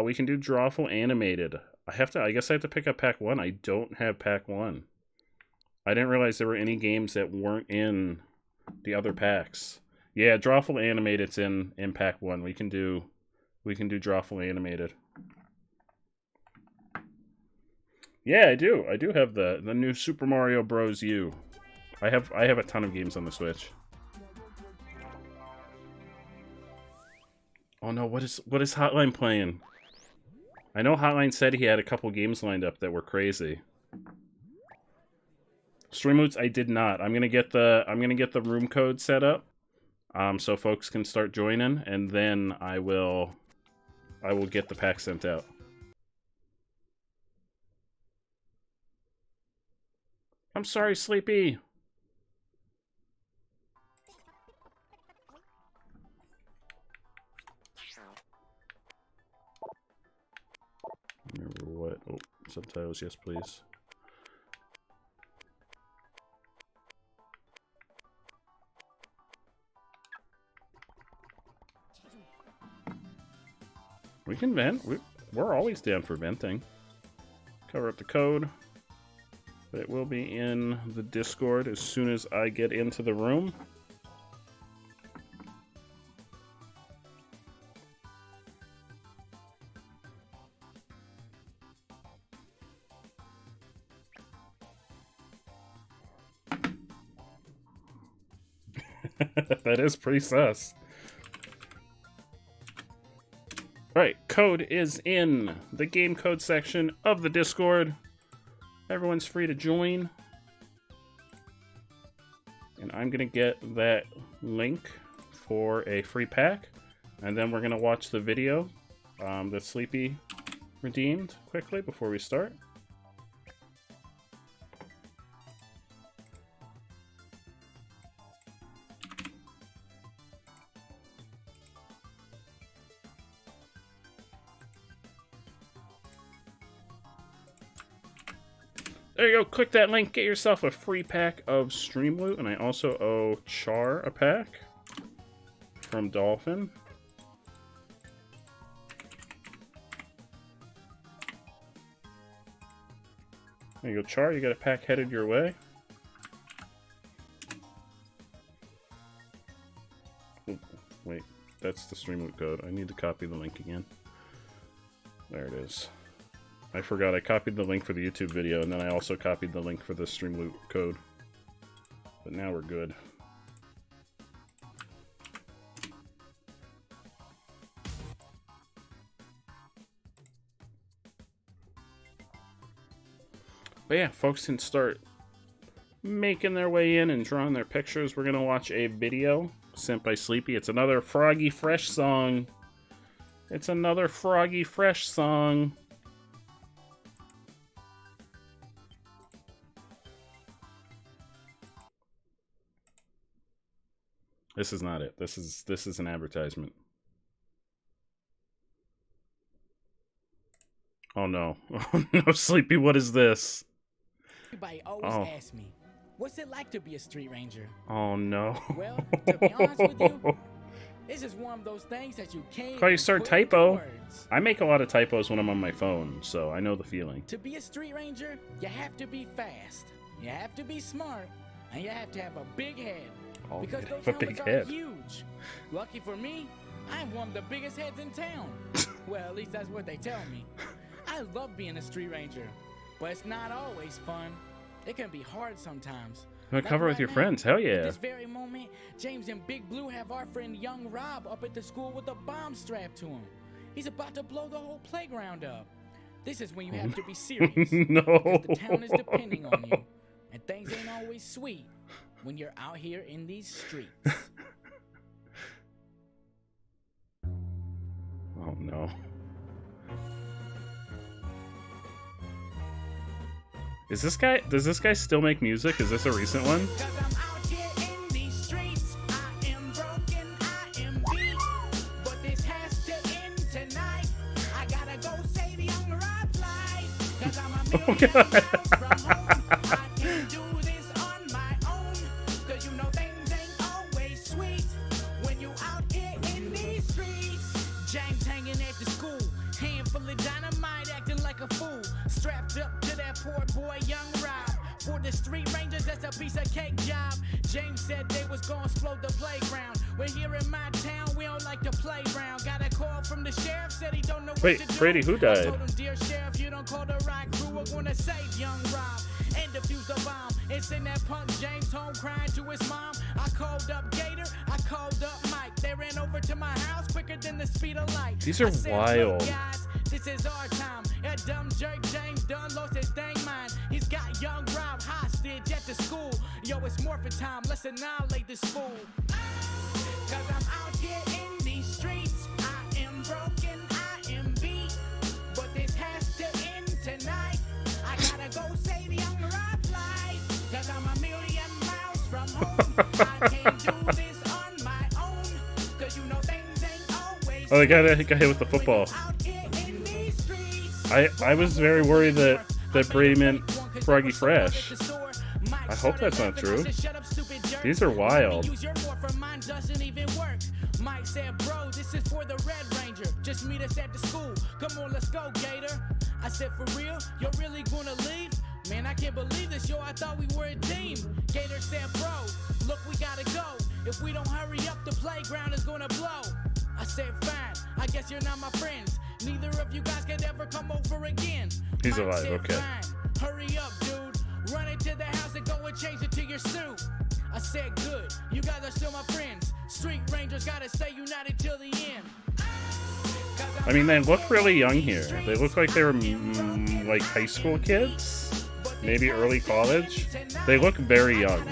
We can do Drawful Animated. I guess I have to pick up pack 1. I don't have pack 1. I didn't realize there were any games that weren't in the other packs. Yeah, Drawful Animated's in pack 1. We can do Drawful Animated. Yeah, I do. I do have the new Super Mario Bros. U. I have a ton of games on the Switch. Oh no, what is Hotline playing? I know Hotline said he had a couple games lined up that were crazy. Streamloots, I did not. I'm gonna get the room code set up. so folks can start joining, and then I will get the pack sent out. I'm sorry, Sleepy. Remember what? Oh, subtitles, yes, please. We can vent. We're always down for venting. Cover up the code. But it will be in the Discord as soon as I get into the room. That is pretty sus. Alright, code is in the game code section of the Discord. Everyone's free to join. And I'm going to get that link for a free pack. And then we're going to watch the video that Sleepy redeemed quickly before we start. There you go, click that link, get yourself a free pack of Stream Loot, and I also owe Char a pack from Dolphin. There you go, Char, you got a pack headed your way. Oh, wait, that's the Stream Loot code. I need to copy the link again. There it is. I forgot I copied the link for the YouTube video, and then I also copied the link for the Stream Loot code. But now we're good. But yeah, folks can start making their way in and drawing their pictures. We're going to watch a video sent by Sleepy. It's another Froggy Fresh song. It's another Froggy Fresh song. This is not it. This is an advertisement. Oh no. Oh no, Sleepy, what is this? Everybody always asks me, what's it like to be a street ranger? Oh no. Well, to be honest with you, this is one of those things that you can't Probably start typo. words. I make a lot of typos when I'm on my phone, so I know the feeling. To be a street ranger, you have to be fast, you have to be smart, and you have to have a big head. Oh, Because you those have a big helmets are head. huge. Lucky for me, I'm one of the biggest heads in town. Well, at least that's what they tell me. I love being a street ranger, but it's not always fun. It can be hard sometimes. You want to cover with your friends? Hell At yeah. this very moment, James and Big Blue have our friend Young Rob up at the school with a bomb strapped to him. He's about to blow the whole playground up. This is when you have to be serious. No. Because the town is depending on you. And things ain't always sweet when you're out here in these streets. Oh no. Does this guy still make music? Is this a recent one? Oh god. James hanging at the school, handful of dynamite, acting like a fool. Strapped up to that poor boy, Young Rob. For the street rangers, that's a piece of cake job. James said they was gonna explode the playground. We're here in my town, we don't like to play around. Got a call from the sheriff, said he don't know Wait, what to do. Brady, who died? I told him, dear sheriff, you don't call the right crew, we're gonna save Young Rob and defuse the bomb. And send that punk James home crying to his mom. I called up Gator, I called up Mike. They ran over to my house quicker than the speed of light. These are I said, wild. "Look, guys, this is our time. A dumb jerk James done lost his dang mind. He's got Young Rob hostage at the school. Yo, it's morphin' time. Let's annihilate this fool. Cause I'm out here in these streets. I am broken, I am beat. But this has to end tonight. I gotta go save young Rob's life. Cause I'm a million miles from home. I can't do this on my own. Cause you know things ain't always. Oh, the guy that got hit with the football. I was very worried that Brady meant Froggy Fresh. I hope that's not true. These are wild. Mike said, bro, this is for the Red Ranger. Just meet us at the school. Come on, let's go, Gator. I said, for real? You're really gonna leave? Man, I can't believe this, yo. I thought we were a team. Gator said, bro, look, we gotta go. If we don't hurry up, the playground is gonna blow. I said, fine. I guess you're not my friends. Neither of you guys could ever come over again. He's Mike alive, said, okay. fine. Hurry up, dude. Run into the house and go and change it to your suit. I said, good. You guys are still my friends. Street Rangers gotta stay united till the end. I mean, they look really young here. They look like they were like high school kids, maybe early college. They look very young.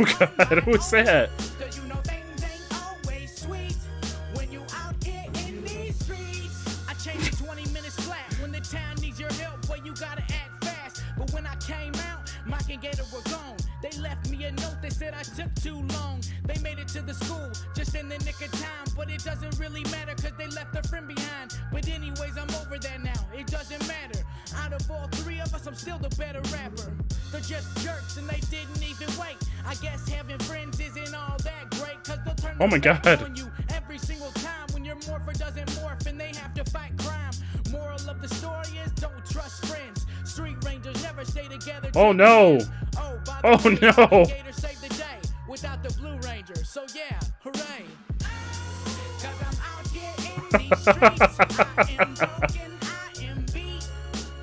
Oh God, who was that? I changed 20 minutes flat. When the town needs your help, boy, you gotta act fast. But when I came out, Mike and Gator were gone. They left me a note, they said I took too long. They made it to the school, just in the nick of time. But it doesn't really matter, cause they left their friend behind. But anyways, I'm over that now, it doesn't matter. Out of all three of us, I'm still the better rapper. They're just jerks and they didn't even wait. I guess having friends isn't all that great, cause they'll turn Oh my their back God. on you every single time when your morpher doesn't morph and they have to fight crime. Moral of the story is don't trust friends. Street Rangers never stay together. Oh no! Oh no! Gator saved the day without the Blue Ranger. So yeah, hooray! Cause I'm out here in these streets. I am broken, I am beat.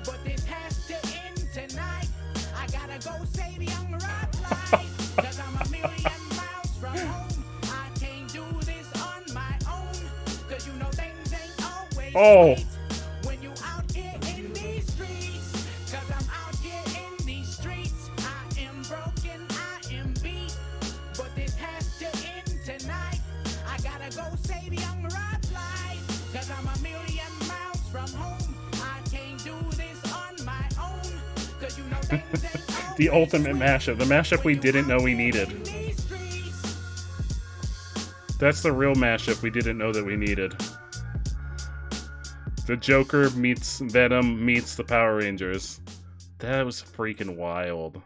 But this has to end tonight. I gotta go save young Rob's life. Cause I'm a million miles from home. I can't do this on my own. Cause you know things ain't always Oh. sweet when you out here in these streets. Cause I'm out here in these streets. I am broken, I am beat. But this has to end tonight. I gotta go save young Rob's life. Cause I'm a million miles from home. I can't do this on my own. Cause you know things ain't The ultimate mashup. The mashup we didn't know we needed. That's the real mashup we didn't know that we needed. The Joker meets Venom meets the Power Rangers. That was freaking wild.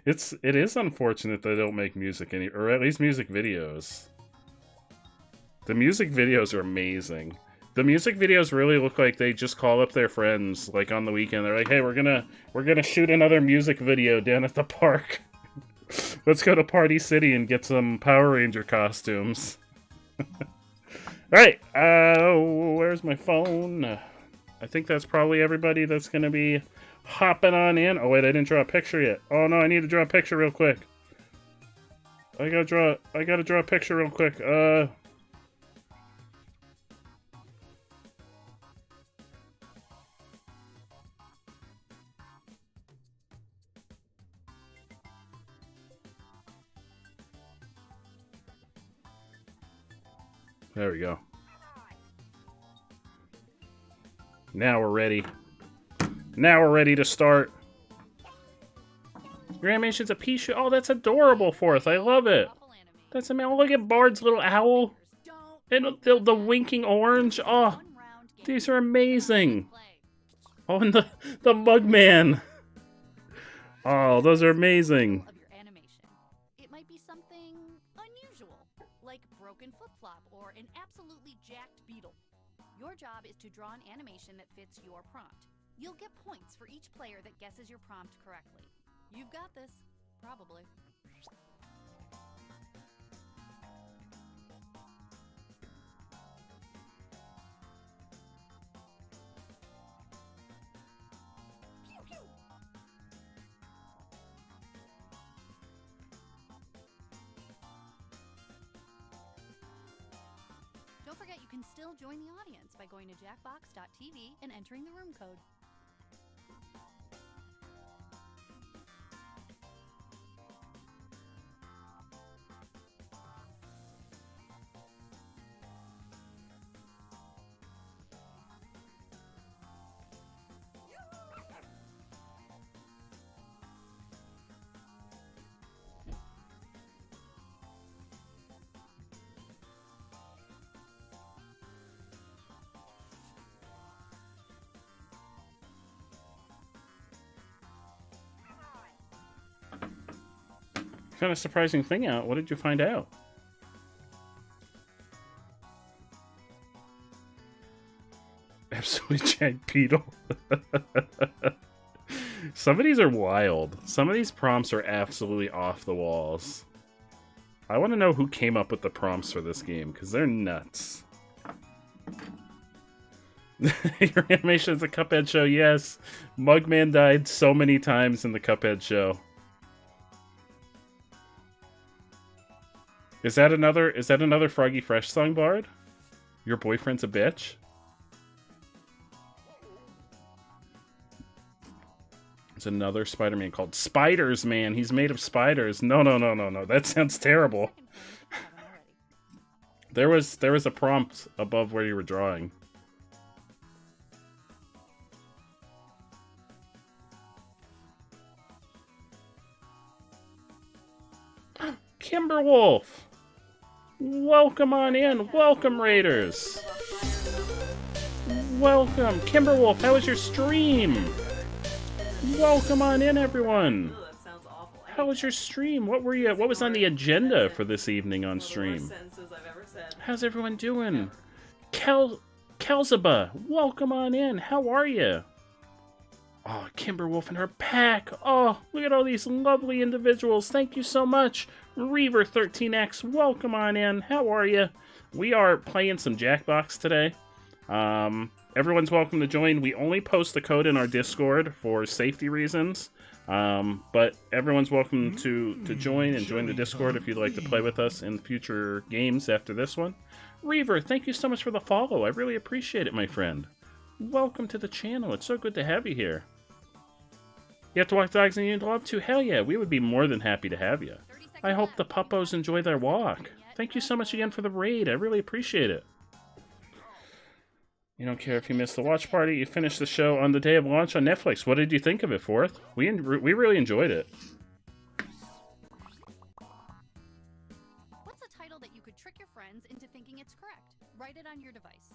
It is unfortunate they don't make music or at least music videos. The music videos are amazing. The music videos really look like they just call up their friends like on the weekend. They're like, "Hey, we're gonna shoot another music video down at the park. Let's go to Party City and get some Power Ranger costumes." Alright, where's my phone? I think that's probably everybody that's gonna be hopping on in. Oh wait, I didn't draw a picture yet. Oh no, I need to draw a picture real quick. I gotta draw a picture real quick. There we go. Now we're ready. Now we're ready to start. Your animation's a pea shooter. Oh, that's adorable, Fourth. I love it. That's amazing. Oh, look at Bard's little owl. And the winking orange. Oh, these are amazing. Oh, and the Mugman. Oh, those are amazing. It might be something unusual, like broken flip-flop or an absolutely jacked beetle. Your job is to draw an animation that fits your prompt. You'll get points for each player that guesses your prompt correctly. You've got this, probably. Don't forget you can still join the audience by going to jackbox.tv and entering the room code. found a surprising thing out. What did you find out? Absolutely jacked beetle. Some of these are wild. Some of these prompts are absolutely off the walls. I want to know who came up with the prompts for this game, because they're nuts. Your animation is a Cuphead show, yes. Mugman died so many times in the Cuphead show. Is that another Froggy Fresh song, Bard? Your boyfriend's a bitch? There's another Spider-Man called Spiders Man. He's made of spiders. No. That sounds terrible. There was a prompt above where you were drawing. Kimberwolf! Welcome on in. Welcome, Raiders. Welcome. Kimberwolf, how was your stream? Welcome on in, everyone. How was your stream? What was on the agenda for this evening on stream? How's everyone doing? Kelzaba, welcome on in. How are you? Oh, Kimberwolf and her pack. Oh, look at all these lovely individuals. Thank you so much. Reaver13X, welcome on in. How are you? We are playing some Jackbox today. Everyone's welcome to join. We only post the code in our Discord for safety reasons. But everyone's welcome to join and join the Discord if you'd like to play with us in future games after this one. Reaver, thank you so much for the follow. I really appreciate it, my friend. Welcome to the channel. It's so good to have you here. You have to walk dogs and you'd love to? Hell yeah, we would be more than happy to have you. I hope the puppos enjoy their walk. Thank you so much again for the raid. I really appreciate it. You don't care if you missed the watch party. You finished the show on the day of launch on Netflix. What did you think of it, Forth? We really enjoyed it. What's a title that you could trick your friends into thinking it's correct? Write it on your device.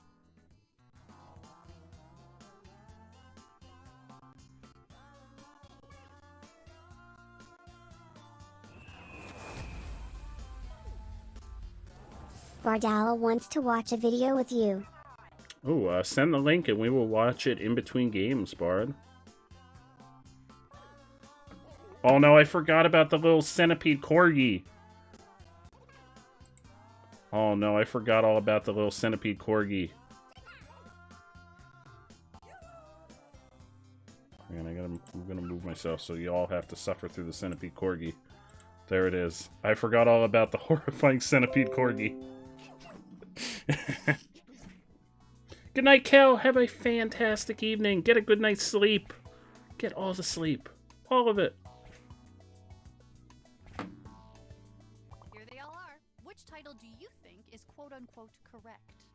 Bardala wants to watch a video with you. Oh, send the link and we will watch it in between games, Bard. Oh no, I forgot about the little centipede corgi. Oh no, I forgot all about the little centipede corgi. Man, I'm gonna move myself so you all have to suffer through the centipede corgi. There it is. I forgot all about the horrifying centipede corgi. Good night, Kel. Have a fantastic evening. Get a good night's sleep. Get all the sleep. All of it. Here they all are. Which title do you think is quote-unquote correct?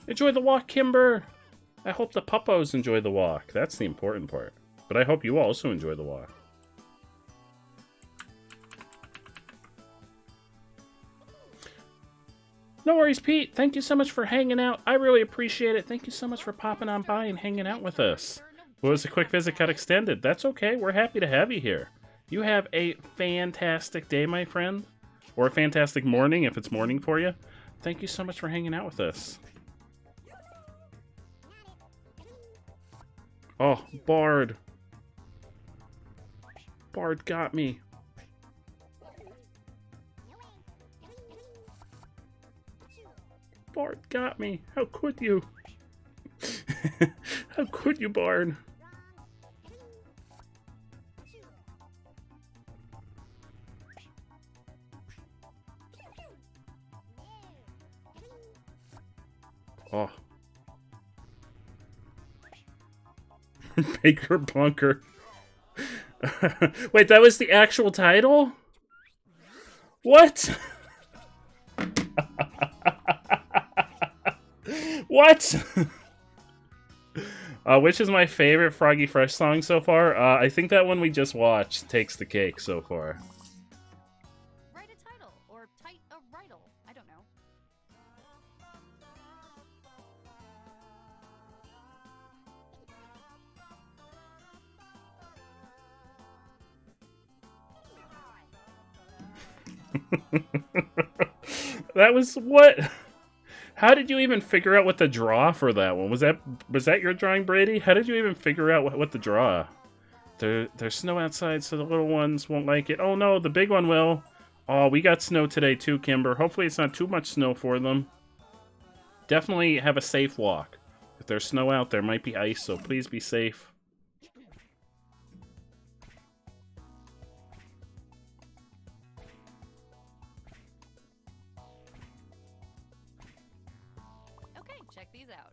Enjoy the walk, Kimber. I hope the puppos enjoy the walk. That's the important part. But I hope you also enjoy the walk. No worries, Pete. Thank you so much for hanging out. I really appreciate it. Thank you so much for popping on by and hanging out with us. Well, was a quick visit got extended. That's okay. We're happy to have you here. You have a fantastic day, my friend. Or a fantastic morning if it's morning for you. Thank you so much for hanging out with us. Oh, Bard. Bard got me. Bard got me. How could you? How could you, Bard? Oh. Baker Bunker. Wait, that was the actual title? What? What? Which is my favorite Froggy Fresh song so far? I think that one we just watched takes the cake so far. Write a title or type That was what? How did you even figure out what to draw for that one? Was that your drawing, Brady? How did you even figure out what to draw? There's snow outside, so the little ones won't like it. Oh no, the big one will. Oh, we got snow today too, Kimber. Hopefully it's not too much snow for them. Definitely have a safe walk. If there's snow out, there might be ice, so please be safe. Okay, check these out.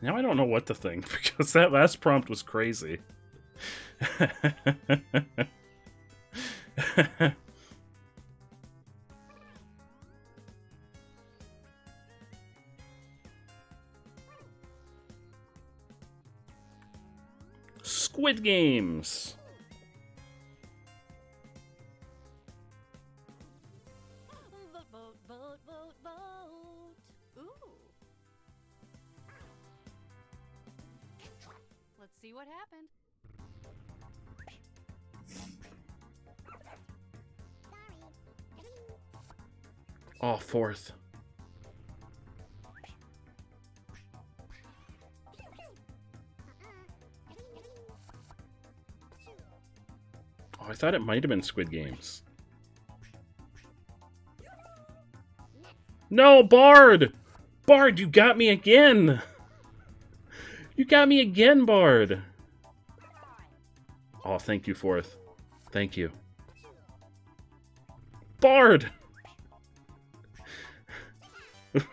Now I don't know what to think, because that last prompt was crazy. Squid Games. Vote, vote, vote, vote, vote. Ooh. Let's see what happened. Oh, fourth. Oh, I thought it might have been Squid Games. No, Bard! Bard, you got me again! You got me again, Bard! Oh, thank you, fourth. Thank you. Bard!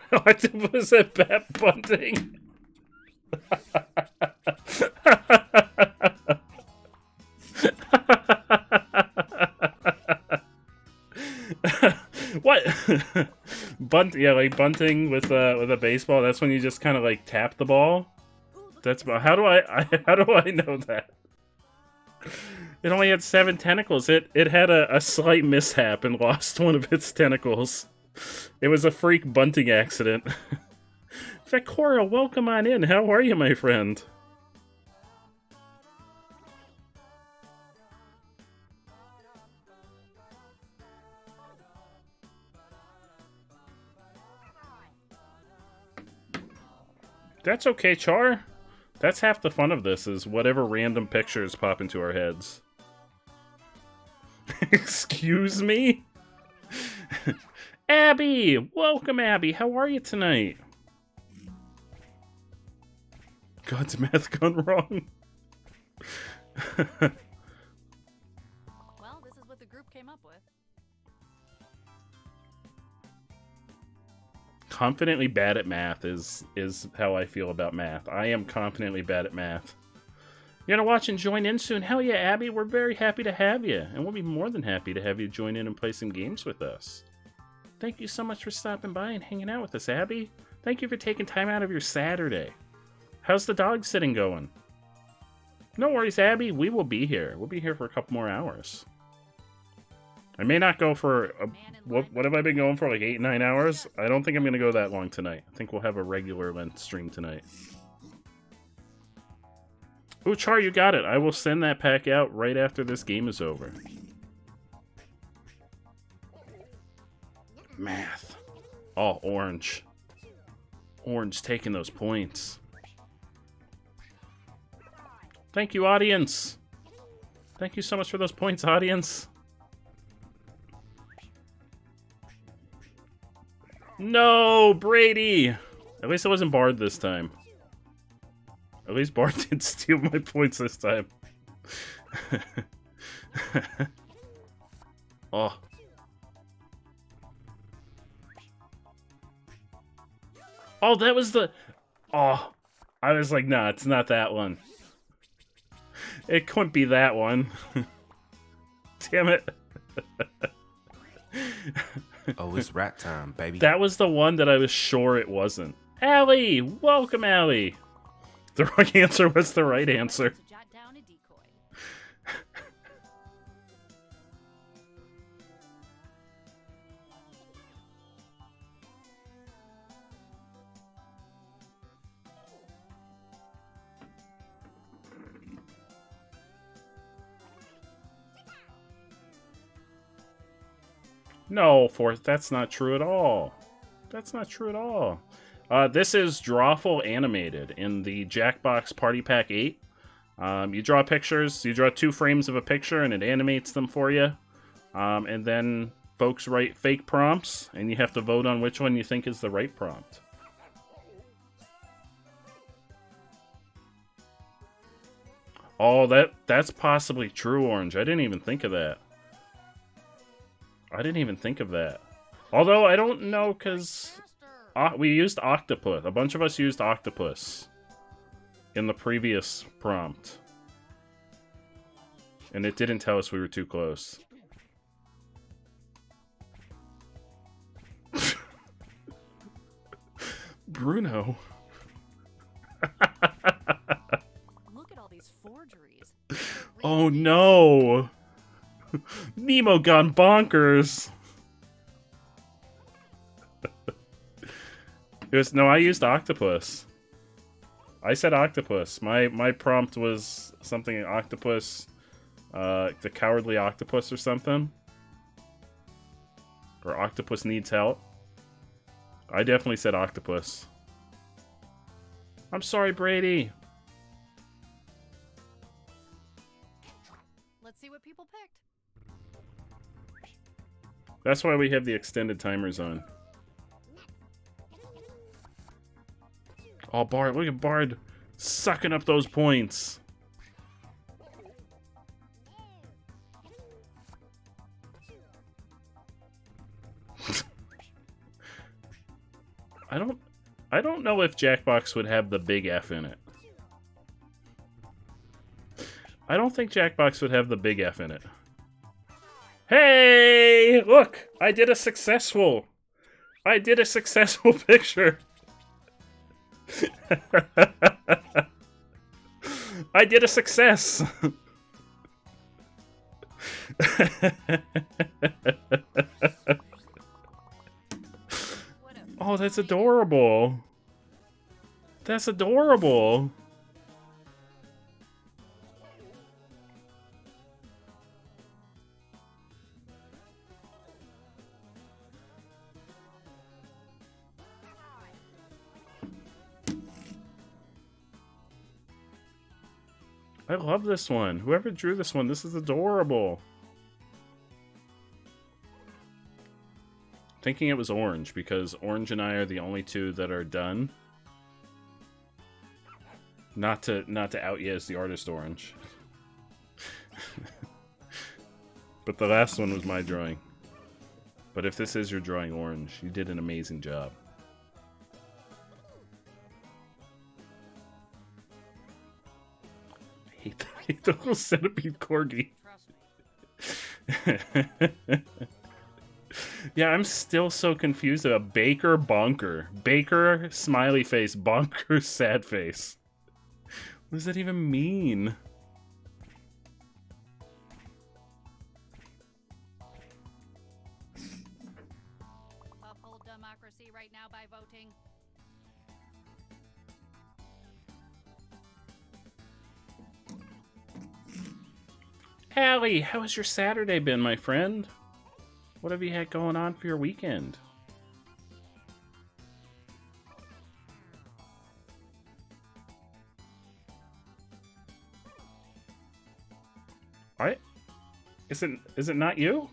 What was it, bat bunting? What? Yeah, like bunting with a baseball. That's when you just kind of like tap the ball. That's about how do I know that? It only had 7 tentacles. It had a slight mishap and lost one of its tentacles. It was a freak bunting accident. Vekora, welcome on in. How are you, my friend? That's okay, Char. That's half the fun of this, is whatever random pictures pop into our heads. Excuse me? Abby! Welcome, Abby. How are you tonight? God's math gone wrong. Well, this is what the group came up with. Confidently bad at math is how I feel about math. I am confidently bad at math. You're gonna watch and join in soon? Hell yeah, Abby. We're very happy to have you. And we'll be more than happy to have you join in and play some games with us. Thank you so much for stopping by and hanging out with us, Abby. Thank you for taking time out of your Saturday. How's the dog sitting going? No worries, Abby. We will be here. We'll be here for a couple more hours. I may not go for... what have I been going for? Like 8-9 hours? I don't think I'm going to go that long tonight. I think we'll have a regular length stream tonight. Ooh, Char, you got it. I will send that pack out right after this game is over. Math. Oh, orange. Orange taking those points. Thank you, audience. Thank you so much for those points, audience. No, Brady! At least it wasn't Bard this time. At least Bard didn't steal my points this time. Oh. Oh, that was the... Oh. I was like, nah, it's not that one. It couldn't be that one. Damn it. Oh, it's rat time, baby. That was the one that I was sure it wasn't. Allie! Welcome, Allie! The wrong answer was the right answer. Jot down a decoy. No, that's not true at all. That's not true at all. This is Drawful Animated in the Jackbox Party Pack 8. You draw pictures, you draw 2 frames of a picture, and it animates them for you. And then folks write fake prompts, and you have to vote on which one you think is the right prompt. Oh, that's possibly true, Orange. I didn't even think of that. I didn't even think of that. Although, I don't know, because we used octopus. A bunch of us used octopus in the previous prompt. And it didn't tell us we were too close. Bruno. Look at all these forgeries. Oh no! Nemo gone bonkers! No, I used octopus. I said octopus. My prompt was something octopus, the cowardly octopus or something. Or octopus needs help. I definitely said octopus. I'm sorry, Brady. Let's see what people picked. That's why we have the extended timers on. Oh, Bard, look at Bard sucking up those points. I don't know if Jackbox would have the big F in it. I don't think Jackbox would have the big F in it. Hey! Look! I did a successful picture. I did a success. Oh, that's adorable. That's adorable. I love this one. Whoever drew this one, this is adorable. Thinking it was Orange, because Orange and I are the only two that are done. Not to out you as the artist, Orange. But the last one was my drawing. But if this is your drawing, Orange, you did an amazing job. I hate the little centipede corgi. Yeah, I'm still so confused about Baker Bonker. Baker, smiley face, Bonker, sad face. What does that even mean? Uphold democracy right now by voting. Allie, how has your Saturday been, my friend? What have you had going on for your weekend? Is it not you?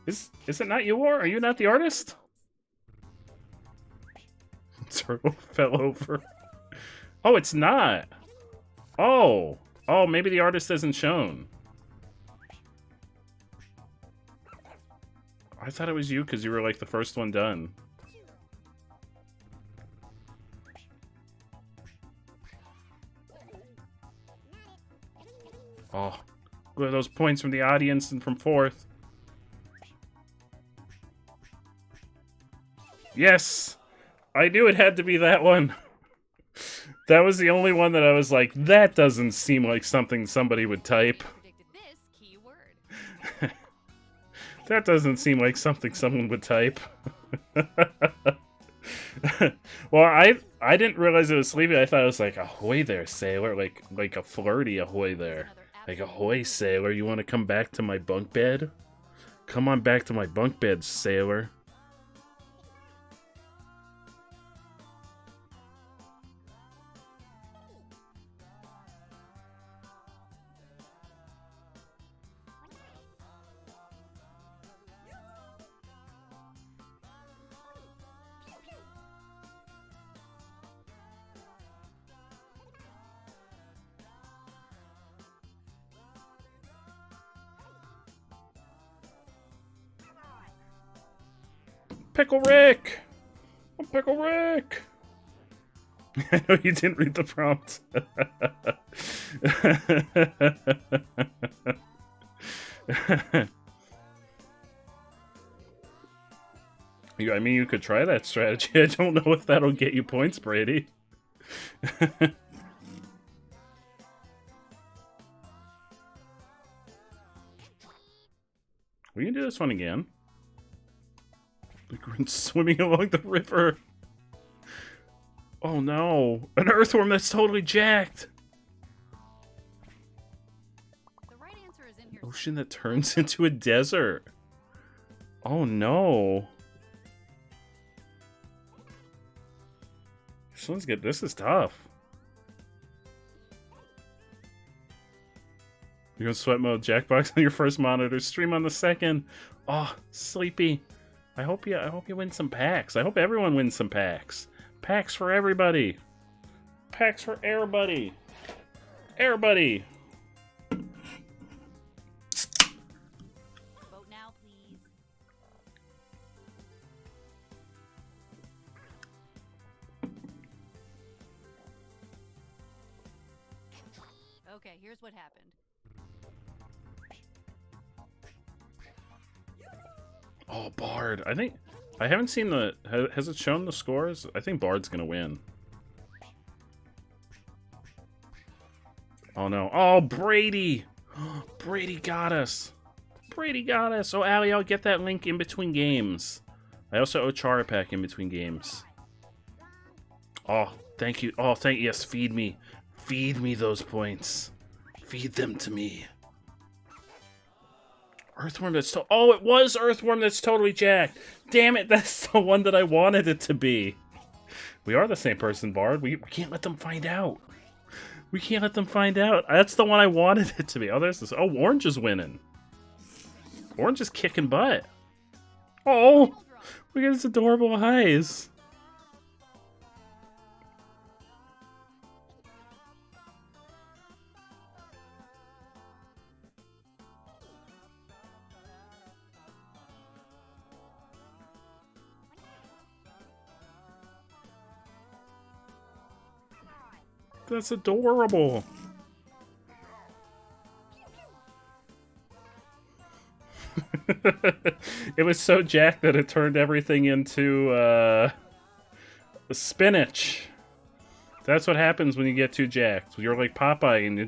Is it not you, or are you not the artist? Turtle fell over. Oh, it's not. Oh, maybe the artist isn't shown. I thought it was you because you were like the first one done. Oh, look at those points from the audience and from fourth. Yes! I knew it had to be that one. That was the only one that I was like, that doesn't seem like something somebody would type. That doesn't seem like something someone would type. Well, I didn't realize it was sleepy. I thought it was like, ahoy there, sailor. Like a flirty ahoy there. Like, ahoy, sailor, you want to come back to my bunk bed? Come on back to my bunk bed, sailor. Pickle Rick! I'm Pickle Rick! I know you didn't read the prompt. I mean, you could try that strategy. I don't know if that'll get you points, Brady. We can do this one again. The Grinch swimming along the river. Oh no. An earthworm that's totally jacked. The right answer is in here. Ocean that turns into a desert. Oh no. This one's good. This is tough. You go sweat mode, Jackbox on your first monitor, stream on the second. Oh, sleepy. I hope you win some packs. I hope everyone wins some packs. Packs for everybody. Packs for everybody. Everybody. Vote now, please. Okay, here's what happened. Oh, Bard. I haven't seen the... Has it shown the scores? I think Bard's gonna win. Oh, no. Oh, Brady! Brady got us. Brady got us. Oh, Allie, I'll get that link in between games. I also owe Chara Pack in between games. Oh, thank you. Oh, thank you. Yes, feed me. Feed me those points. Feed them to me. Earthworm that's... Oh, it was Earthworm that's totally jacked. Damn it, that's the one that I wanted it to be. We are the same person, Bard. We can't let them find out. We can't let them find out. That's the one I wanted it to be. Oh, there's this. Oh, Orange is winning. Orange is kicking butt. Oh, look at his adorable eyes. That's adorable. It was so jacked that it turned everything into spinach. That's what happens when you get too jacked. You're like Popeye and you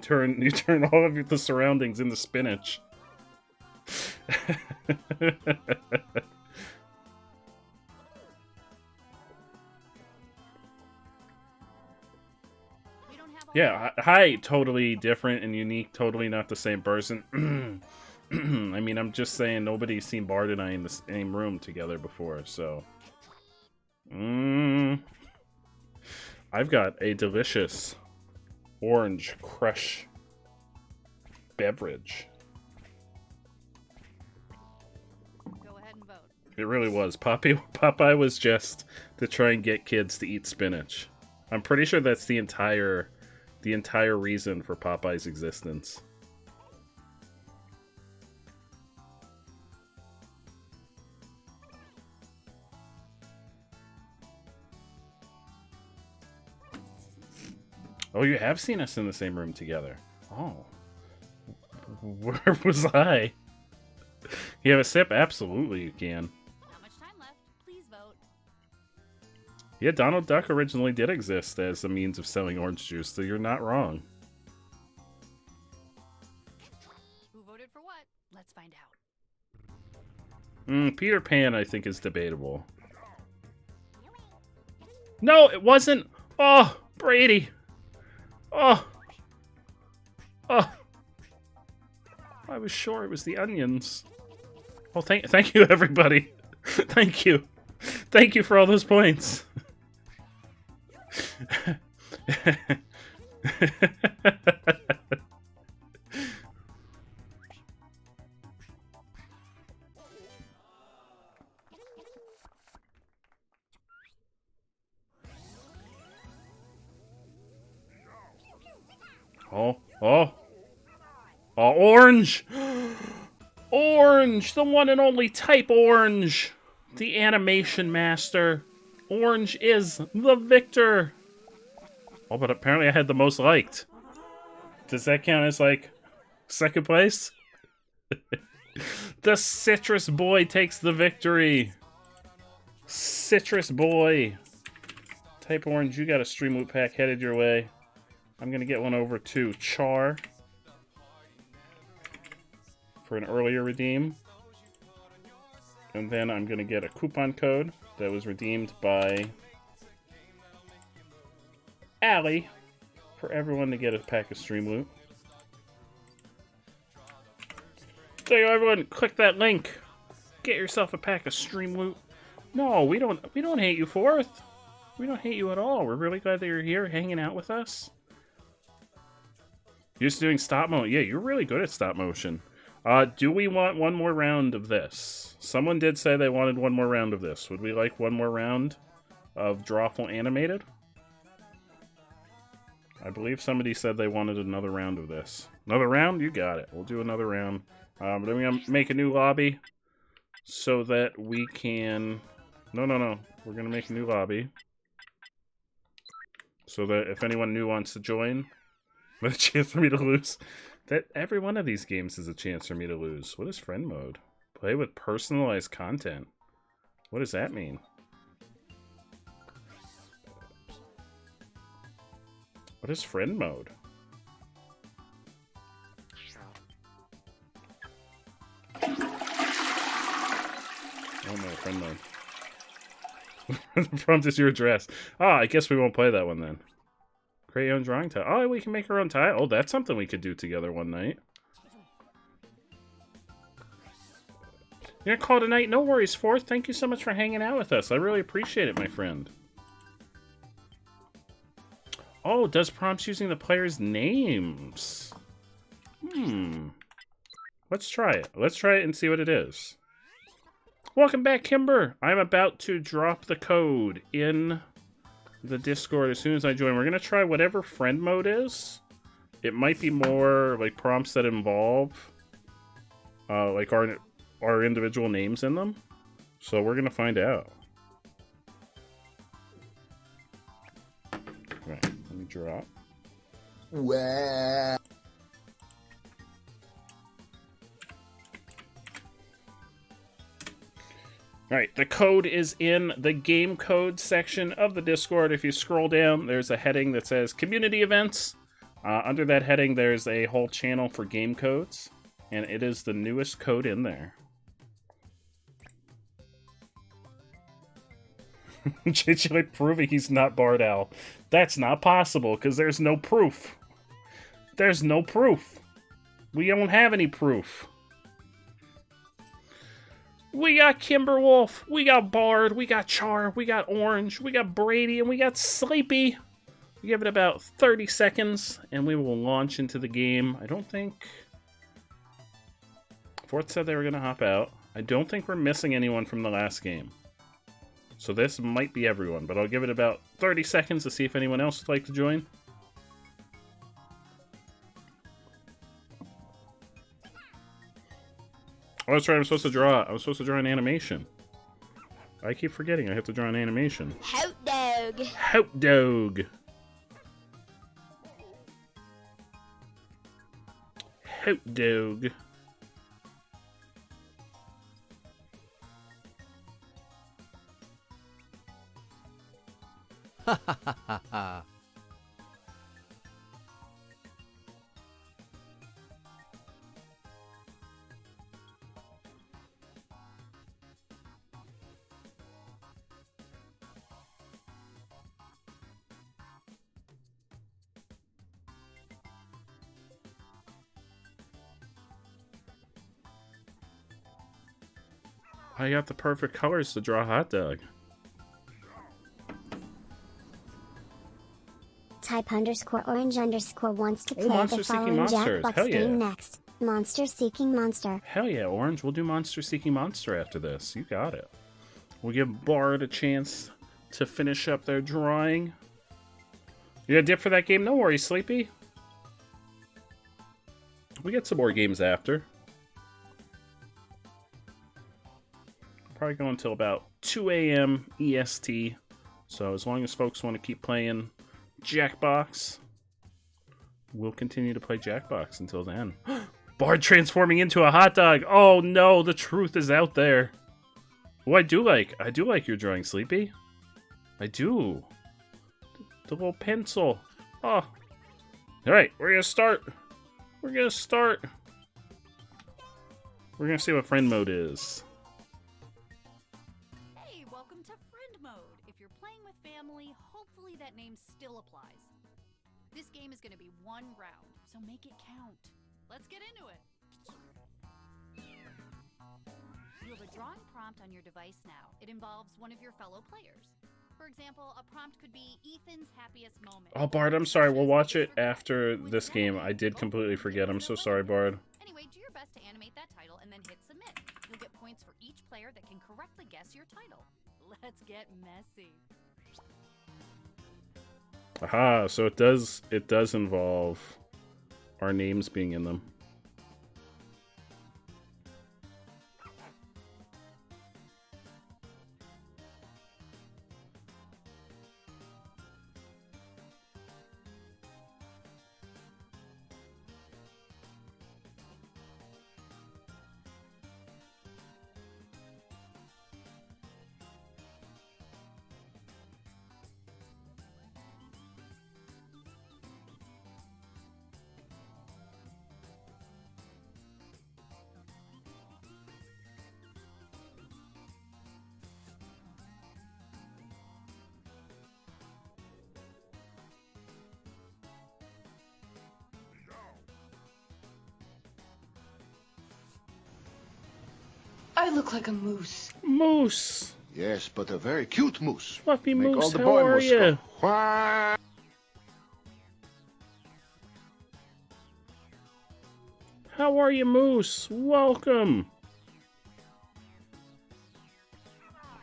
turn all of the surroundings into spinach. Yeah, hi, totally different and unique, totally not the same person. I mean, I'm just saying nobody's seen Bard and I in the same room together before, so... I've got a delicious orange crush beverage. Go ahead and vote. It really was. Popeye was just to try and get kids to eat spinach. I'm pretty sure that's the entire reason for Popeye's existence. Oh, you have seen us in the same room together. Oh. Where was I? You have a sip? Absolutely you can. Not much time left. Please vote. Yeah, Donald Duck originally did exist as a means of selling orange juice, so you're not wrong. Who voted for what? Let's find out. Peter Pan, I think, is debatable. No, it wasn't! Oh, Brady! Oh! Oh! I was sure it was the onions. Well, thank you, everybody. Thank you. Thank you for all those points. Oh, orange! Orange! The one and only type orange! The animation master. Orange is the victor! Oh, but apparently I had the most liked. Does that count as, like, second place? The Citrus Boy takes the victory! Citrus Boy! Type orange, you got a stream loot pack headed your way. I'm gonna get one over to Char for an earlier redeem. And then I'm gonna get a coupon code that was redeemed by Allie for everyone to get a pack of stream loot. So everyone, click that link. Get yourself a pack of stream loot. No, we don't hate you, Fourth. We don't hate you at all. We're really glad that you're here hanging out with us. You're just doing stop motion. Yeah, you're really good at stop motion. Do we want one more round of this? Someone did say they wanted one more round of this. Would we like one more round of Drawful Animated? I believe somebody said they wanted another round of this. Another round? You got it. We'll do another round. But I'm going to make a new lobby so that we can... No. We're going to make a new lobby so that if anyone new wants to join, there's a chance for me to lose. That every one of these games is a chance for me to lose. What is friend mode? Play with personalized content. What does that mean? What is friend mode? Oh no, friend mode. The prompt is your address. Ah, I guess we won't play that one then. Create your own drawing tile. Oh, we can make our own tile. Oh, that's something we could do together one night. You're gonna call it a night? No worries, Fourth. Thank you so much for hanging out with us. I really appreciate it, my friend. Oh, does prompts using the players' names. Let's try it. Let's try it and see what it is. Welcome back, Kimber. I'm about to drop the code in the Discord as soon as I join. We're going to try whatever friend mode is. It might be more like prompts that involve like our individual names in them. So we're going to find out. Right, let me drop. Wow. Alright, the code is in the game code section of the Discord. If you scroll down, there's a heading that says Community Events. Under that heading, there's a whole channel for game codes, and it is the newest code in there. JJ proving he's not Bard Owl. That's not possible, because there's no proof. There's no proof. We don't have any proof. We got Kimberwolf, we got Bard, we got Char, we got Orange, we got Brady, and we got Sleepy. We give it about 30 seconds, and we will launch into the game. I don't think... Fourth said they were going to hop out. I don't think we're missing anyone from the last game. So this might be everyone, but I'll give it about 30 seconds to see if anyone else would like to join. Oh, that's right, I'm supposed to draw. I was supposed to draw an animation. I keep forgetting I have to draw an animation. Hot dog. Hot dog. Hot dog. Ha ha ha ha ha. I got the perfect colors to draw a hot dog. Type_orange_ wants to play Monster the Seeking following Monsters. Jackbox Hell yeah. game next. Monster Seeking Monster. Hell yeah, Orange. We'll do Monster Seeking Monster after this. You got it. We'll give Bard a chance to finish up their drawing. You got a dip for that game? No worries, Sleepy. We get some more games after. Probably go until about 2 a.m. EST. So as long as folks want to keep playing Jackbox, we'll continue to play Jackbox until then. Bard transforming into a hot dog. Oh no, the truth is out there. Oh, I do like your drawing, Sleepy. I do. The little pencil. Oh. Alright, we're gonna start. We're gonna see what friend mode is. Hey, welcome to friend mode. If you're playing with family, hopefully that name still applies. This game is going to be one round, so make it count. Let's get into it. You have a drawing prompt on your device now. It involves one of your fellow players. For example, a prompt could be Ethan's happiest moment. Oh, Bard, I'm sorry. We'll watch it after this game. I did completely forget. I'm so sorry, Bard. Anyway, do your best to animate that title and then hit submit. You'll get points for each player that can correctly guess your title. Let's get messy. Aha, so it does involve our names being in them. I look like a moose. Moose. Yes, but a very cute moose. Fluffy Make Moose, all the how boy are moose you? go, "Wah!" How are you, Moose? Welcome.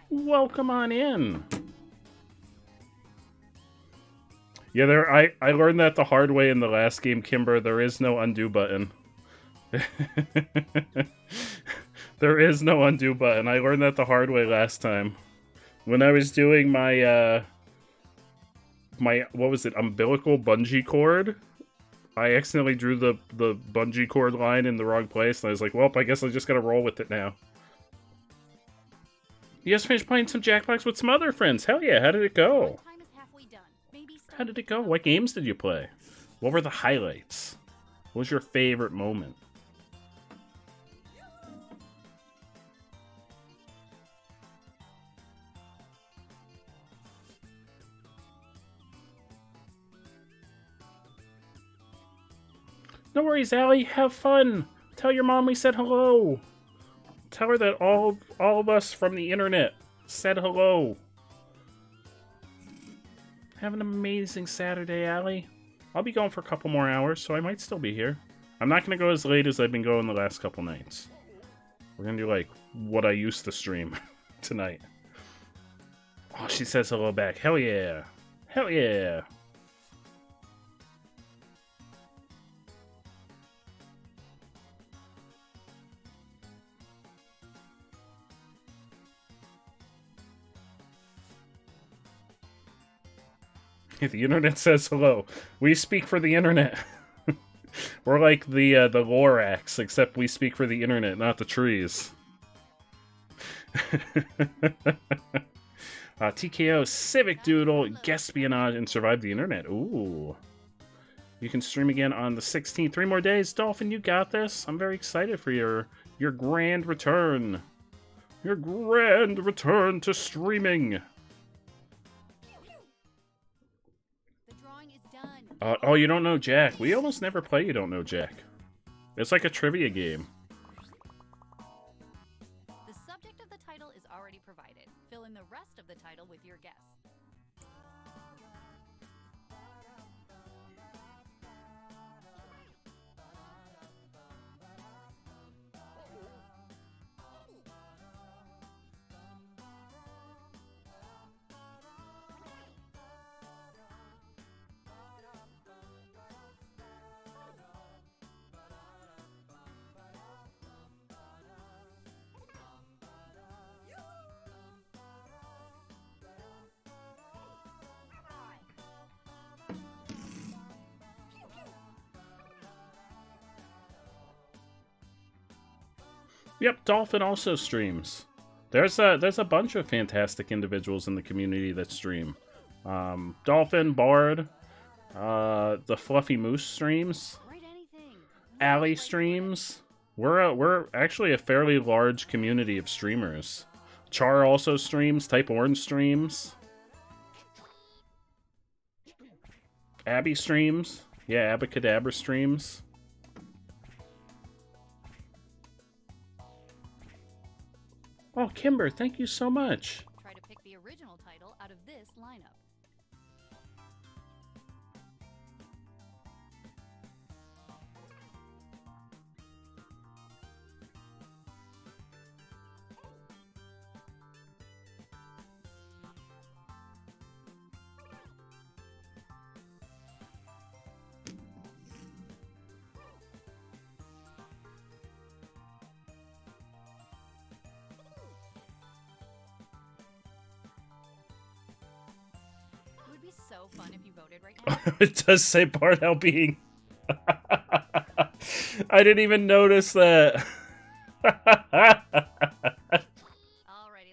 Welcome on in. Yeah, I learned that the hard way in the last game, Kimber. There is no undo button. There is no undo button. I learned that the hard way last time. When I was doing my, what was it, umbilical bungee cord? I accidentally drew the bungee cord line in the wrong place, and I was like, well, I guess I just gotta roll with it now. You just finished playing some Jackbox with some other friends. Hell yeah, how did it go? How did it go? What games did you play? What were the highlights? What was your favorite moment? No worries, Allie. Have fun. Tell your mom we said hello. Tell her that all of us from the internet said hello. Have an amazing Saturday, Allie. I'll be going for a couple more hours, so I might still be here. I'm not going to go as late as I've been going the last couple nights. We're going to do, like, what I used to stream tonight. Oh, she says hello back. Hell yeah. Hell yeah. The internet says hello. We speak for the internet. We're like the Lorax, except we speak for the internet, not the trees. TKO, Civic Doodle, Guespionage, and Survive the Internet. Ooh. You can stream again on the 16th. 3 more days. Dolphin, you got this. I'm very excited for your grand return. Your grand return to streaming. Oh, you don't know Jack. We almost never play You Don't Know Jack. It's like a trivia game. The subject of the the title is already provided. Fill in the rest of the title with your guess. Yep, Dolphin also streams. There's a bunch of fantastic individuals in the community that stream. Dolphin, Bard, the Fluffy Moose streams, Allie streams. We're actually a fairly large community of streamers. Char also streams. Type Orange streams. Abby streams. Yeah, Abacadabra streams. Oh, Kimber, thank you so much. Try to pick the original title out of this lineup. So fun if you voted right now. It does say Bart L being. I didn't even notice that. Alrighty,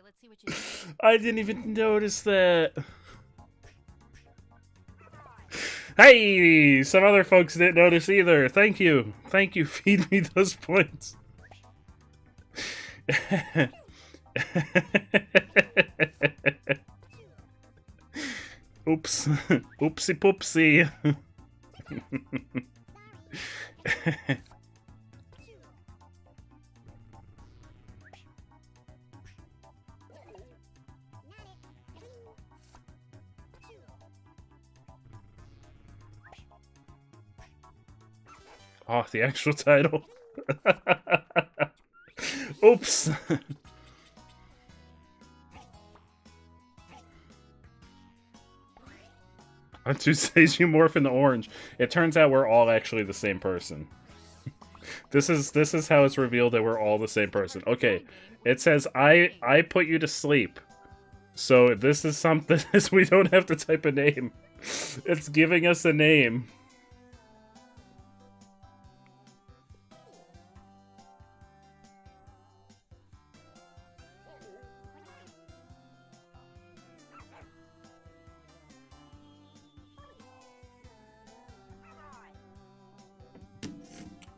let's see what you do. I didn't even notice that. Hey, some other folks didn't notice either. Thank you. Thank you. Feed me those points. Oops. Oopsie poopsie. Oh, the actual title. Oops. On Tuesdays, you morph into orange. It turns out we're all actually the same person. This is how it's revealed that we're all the same person. Okay, it says I put you to sleep. So this is something we don't have to type a name. It's giving us a name.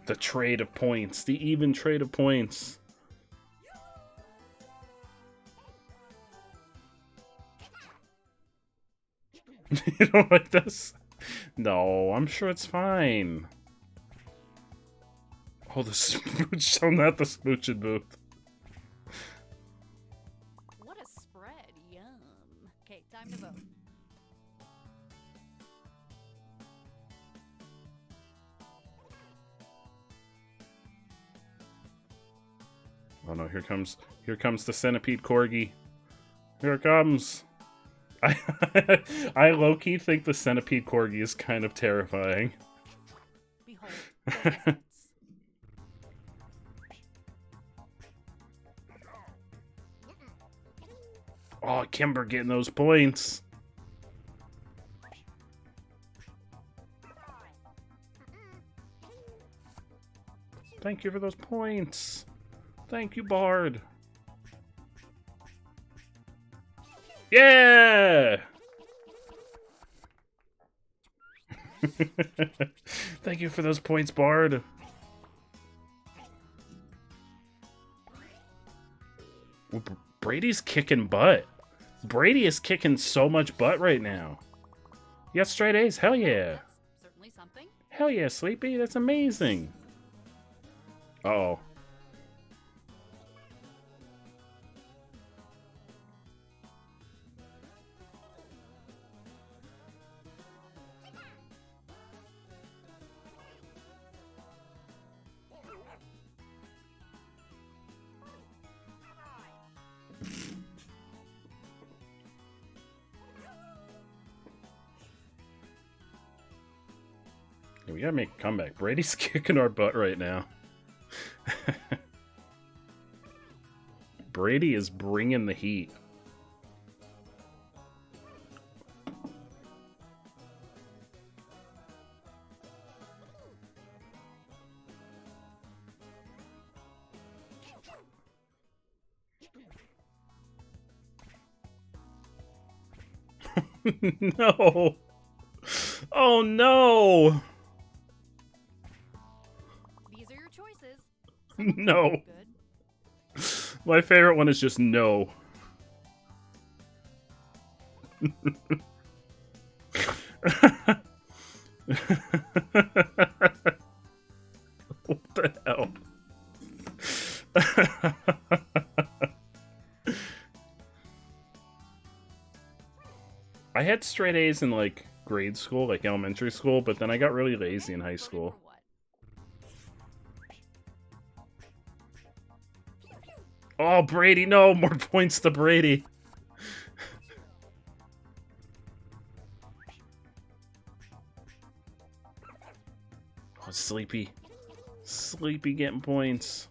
The trade of points. The even trade of points. You don't like this? No, I'm sure it's fine. Oh, the smooch. Oh, not the smooching booth. What a spread. Yum. Okay, time to vote. Oh no, here comes the centipede corgi. Here it comes. I low-key think the centipede corgi is kind of terrifying. Behold. Oh, Kimber getting those points. Thank you for those points. Thank you, Bard. Yeah! Thank you for those points, Bard. Brady's kicking butt. Brady is kicking so much butt right now. You got straight A's? Hell yeah. That's certainly something. Hell yeah, Sleepy. That's amazing. Uh-oh. we gotta make a comeback. Brady's kicking our butt right now. Brady is bringing the heat. No. Oh no. These are your choices. No. My favorite one is just no. What the hell? I had straight A's in, like, grade school, like elementary school, but then I got really lazy in high school. Oh, Brady, no! More points to Brady! Oh, Sleepy. Sleepy getting points.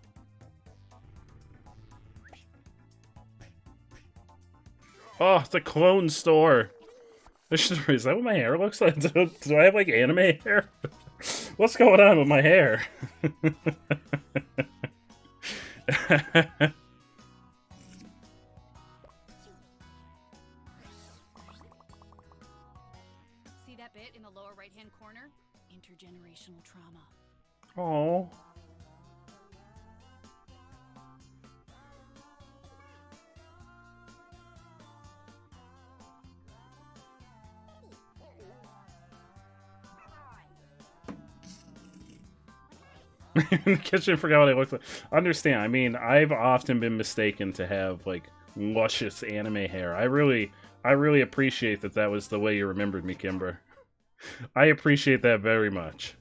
Oh, the clone store! Is that what my hair looks like? Do I have, like, anime hair? What's going on with my hair? See that bit in the lower right-hand corner? Intergenerational trauma. Oh. In the kitchen, forgot what I looked like. Understand, I mean, I've often been mistaken to have, like, luscious anime hair. I really appreciate that that was the way you remembered me, Kimber. I appreciate that very much.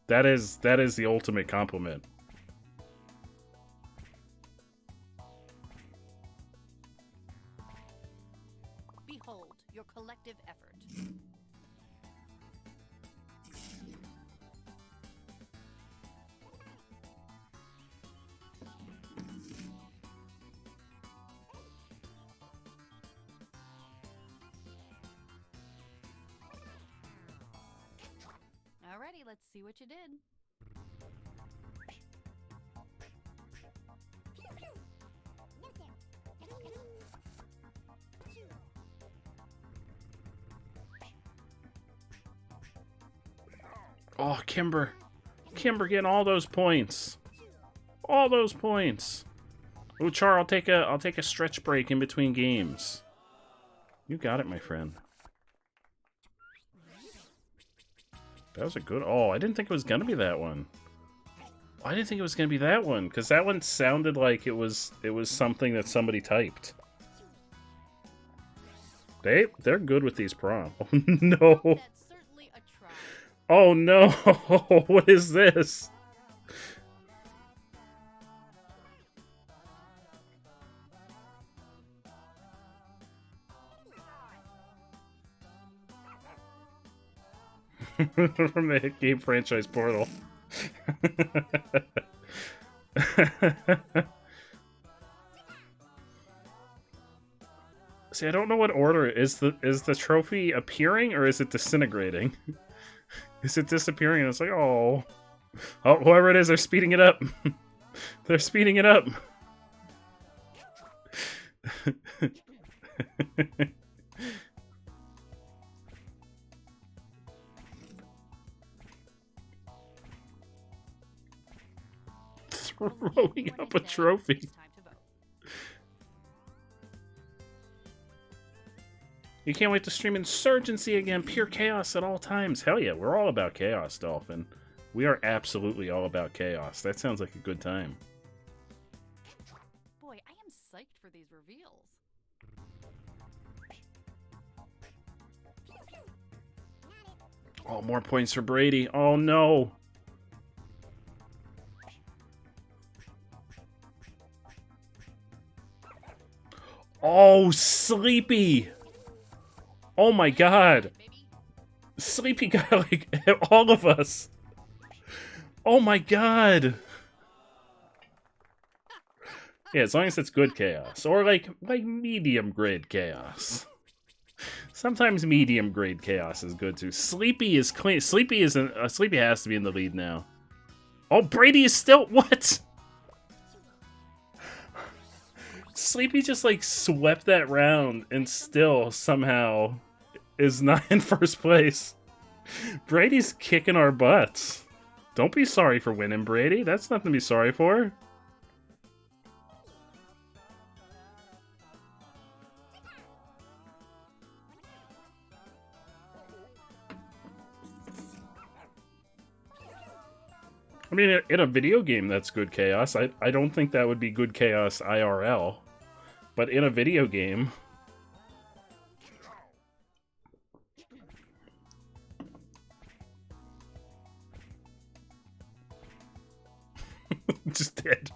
That is the ultimate compliment. Behold your collective effort. Alrighty, let's see what you did. Oh, Kimber. Kimber getting all those points. All those points. Oh, Char, I'll take a stretch break in between games. You got it, my friend. That was a good... Oh, I didn't think it was going to be that one. I didn't think it was going to be that one, because that one sounded like it was something that somebody typed. They're good with these prompts. Oh, no. Oh, no. What is this? From the hit game franchise Portal. See, I don't know what order is the trophy appearing or is it disintegrating? Is it disappearing? And it's like, oh, whoever it is, they're speeding it up. They're speeding it up. Throwing up a trophy. You can't wait to stream Insurgency again. Pure chaos at all times. Hell yeah, we're all about chaos, Dolphin. We are absolutely all about chaos. That sounds like a good time. Boy, I am psyched for these reveals. Oh, more points for Brady. Oh no. Oh, Sleepy. Oh my god. Sleepy got, like, all of us. Oh my god. Yeah, as long as it's good chaos. Or, like medium grade chaos. Sometimes medium grade chaos is good, too. Sleepy is clean. Sleepy isn't... Sleepy has to be in the lead now. Oh, Brady is still... What? Sleepy just, like, swept that round and still, somehow, is not in first place. Brady's kicking our butts. Don't be sorry for winning, Brady. That's nothing to be sorry for. I mean, in a video game, that's good chaos. I don't think that would be good chaos IRL. But in a video game... Just dead.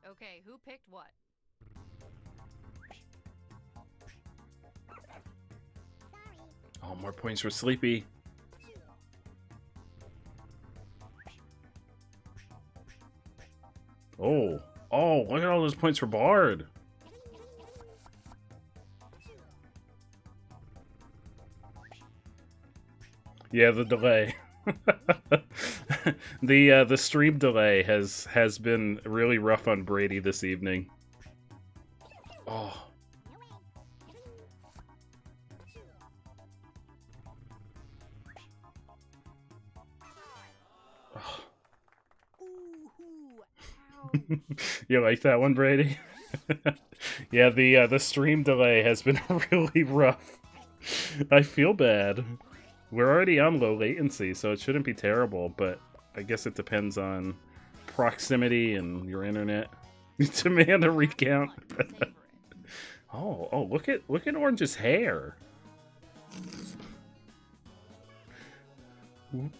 Okay, who picked what? Oh, more points for Sleepy. Oh, look at all those points for Bard. Yeah, the delay. The stream delay has been really rough on Brady this evening. Oh. You like that one, Brady? Yeah, the stream delay has been really rough. I feel bad. We're already on low latency, so it shouldn't be terrible, but I guess it depends on proximity and your internet. Demand a recount. Oh, look at Orange's hair. Whoop.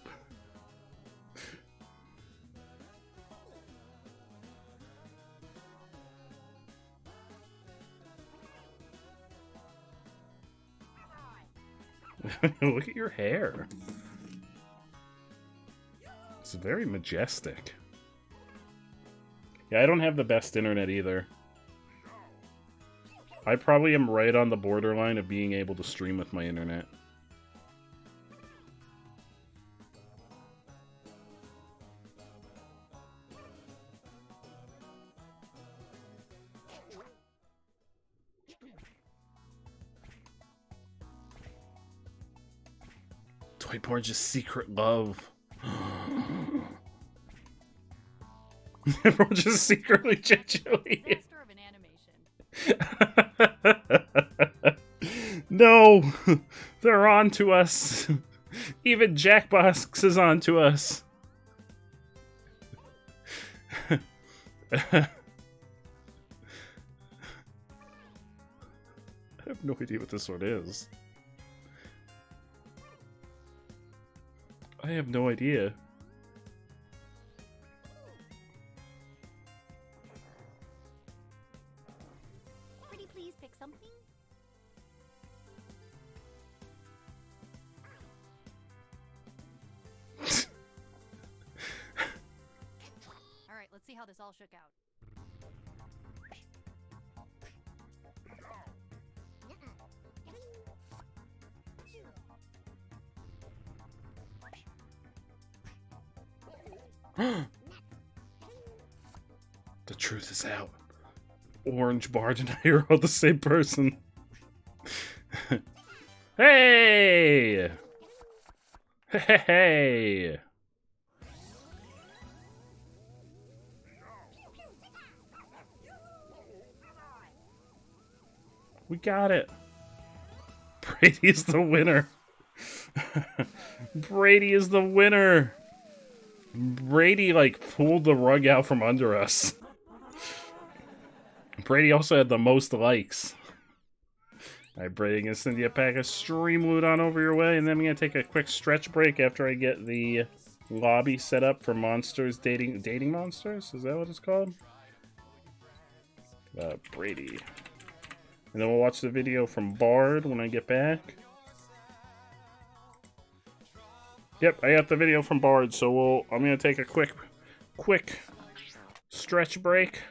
Look at your hair. It's very majestic. Yeah, I don't have the best internet either. I probably am right on the borderline of being able to stream with my internet. Toy Porn's secret love. Everyone's just secretly Chili. No! They're on to us. Even Jackbox is on to us. I have no idea what this one is. I have no idea. Pretty please pick something? Alright, let's see how this all shook out. The truth is out. Orange, Bard, and I are all the same person. Hey! Hey! We got it. Brady is the winner. Brady is the winner. Brady, like, pulled the rug out from under us. Brady also had the most likes. Alright, Brady, gonna send you a pack of stream loot on over your way, and then I'm gonna take a quick stretch break after I get the lobby set up for monsters dating monsters? Is that what it's called? Brady. And then we'll watch the video from Bard when I get back. Yep, I got the video from Bard, so I'm gonna take a quick stretch break.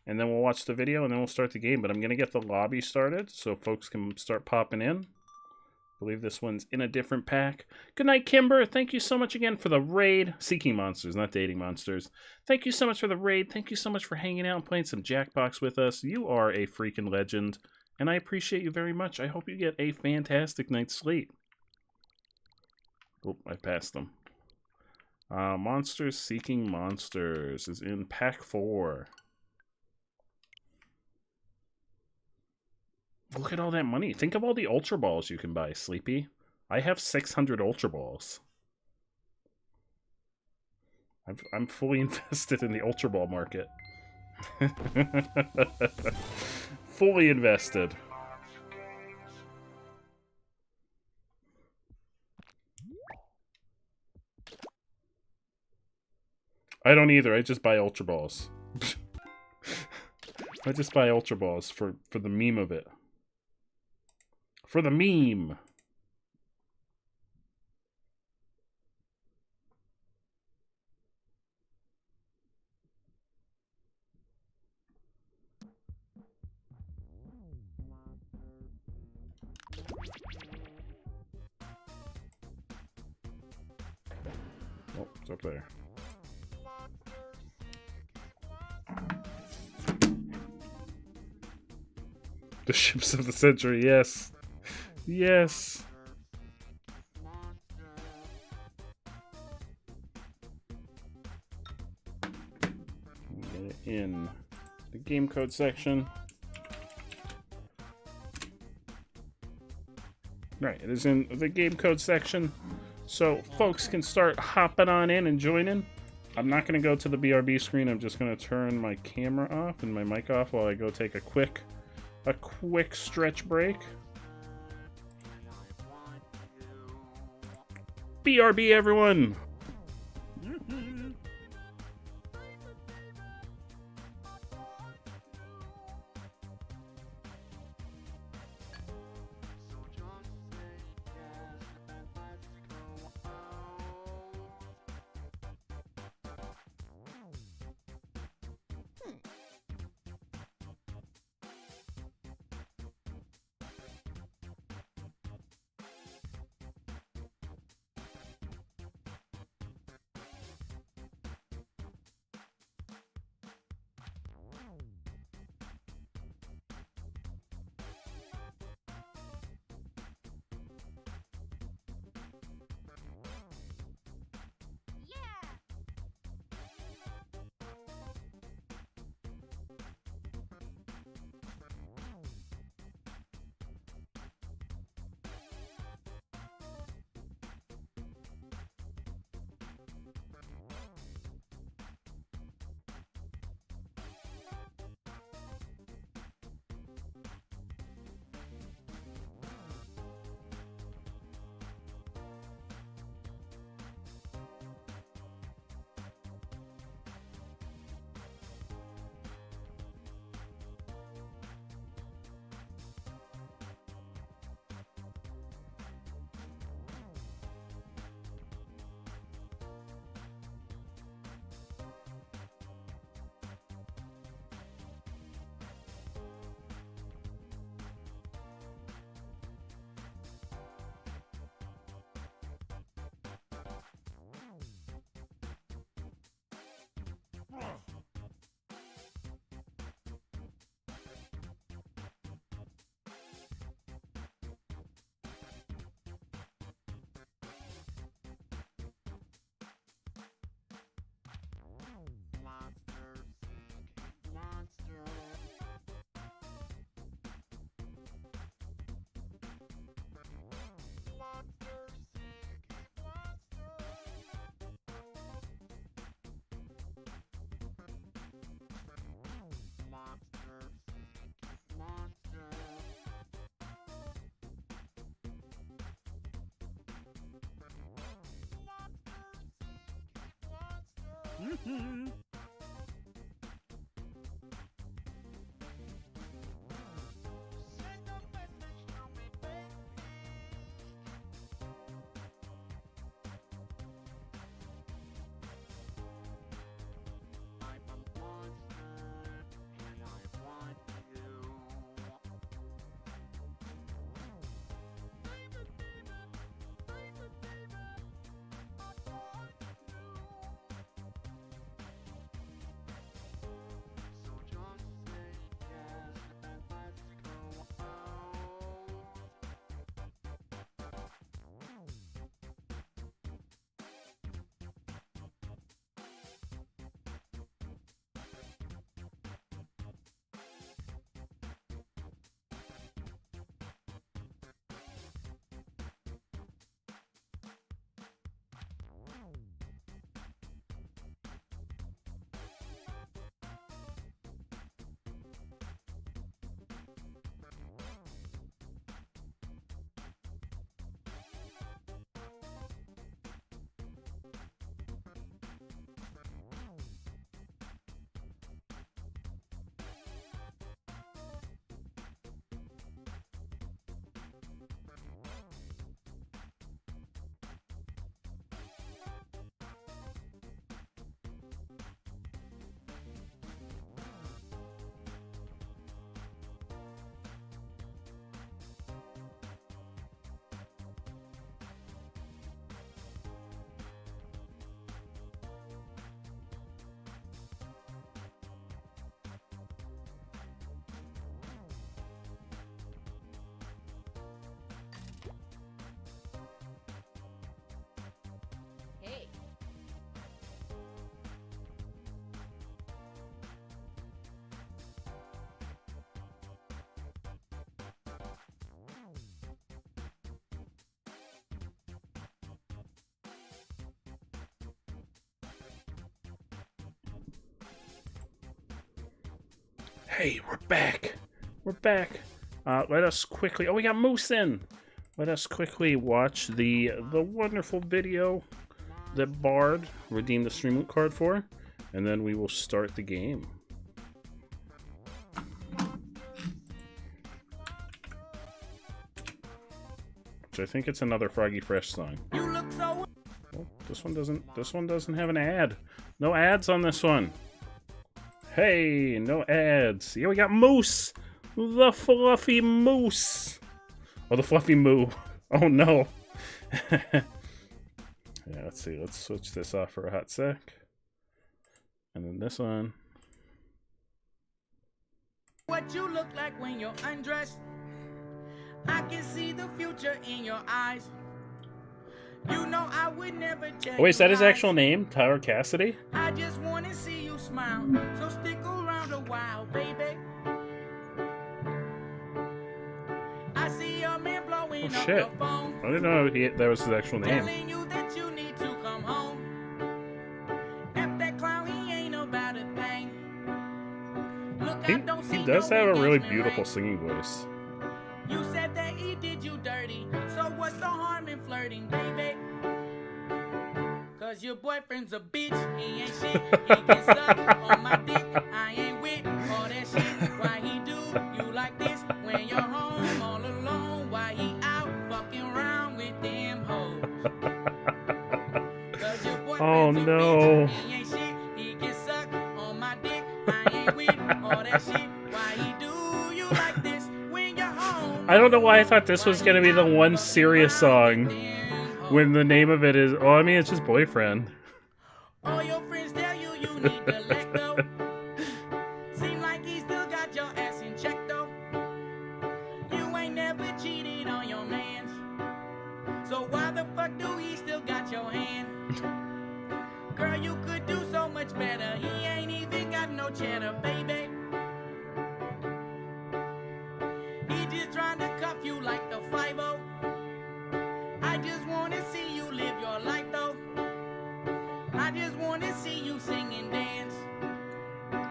And then we'll watch the video, and then we'll start the game. But I'm going to get the lobby started so folks can start popping in. I believe this one's in a different pack. Good night, Kimber. Thank you so much again for the raid. Seeking monsters, not dating monsters. Thank you so much for the raid. Thank you so much for hanging out and playing some Jackbox with us. You are a freaking legend, and I appreciate you very much. I hope you get a fantastic night's sleep. Oh, I passed them. Monsters Seeking Monsters is in pack 4. Look at all that money. Think of all the Ultra Balls you can buy, Sleepy. I have 600 Ultra Balls. I'm fully invested in the Ultra Ball market. Fully invested. I don't either. I just buy Ultra Balls. I just buy Ultra Balls for the meme of it. For the meme. Oh, it's up there. The ships of the century, yes. Yes. Get it in the game code section. Right, it is in the game code section, so folks can start hopping on in and joining. I'm not going to go to the BRB screen. I'm just going to turn my camera off and my mic off while I go take a quick stretch break. BRB, everyone! Hey. Hey, we're back. We're back. Let us quickly. Oh, we got Moose in. Let us quickly watch the wonderful video that Bard redeemed the stream loot card for, and then we will start the game. Which I think it's another Froggy Fresh song. Oh, this one doesn't. This one doesn't have an ad. No ads on this one. Hey, no ads. Here we got Moose, the fluffy moose. Oh, the fluffy moo. Oh no. Yeah, let's see. Let's switch this off for a hot sec. And then this one. What you look like when you're undressed. I can see the future in your eyes. You know I would never tell Oh, wait, is that you his lies. actual name? Tyler Cassidy? I just want to see you smile. So stick around a while, baby. I see your man blowing Oh up shit. your phone. I didn't know that was his actual name. Telling you that you need to come home. If that clown, he ain't about a thing. Look, I don't see He does no have a really engagement beautiful ring. singing voice. You said that he did you dirty. So what's the harm in flirting, baby? Cause your boyfriend's a bitch. He ain't shit. He can suck on my dick. I ain't with all that shit. Why he do you like this when you're home all alone? Why he out fucking around with them hoes? Cause your boyfriend's Oh a no. bitch. He ain't shit. He can suck on my dick. I ain't with all that shit. Why he do you like this when you're home? I don't know why I thought this was gonna be the one serious song when the name of it is. Oh, I mean, it's his boyfriend. All your friends tell you you need to let go. Seem like he still got your ass in check though. You ain't never cheated on your mans. So why the fuck do he still got your hand? Girl, you could do so much better. He ain't even got no cheddar, baby. He just trying to cuff you like the 5-0. I just wanna see you live your life though. I just wanna see you sing and dance.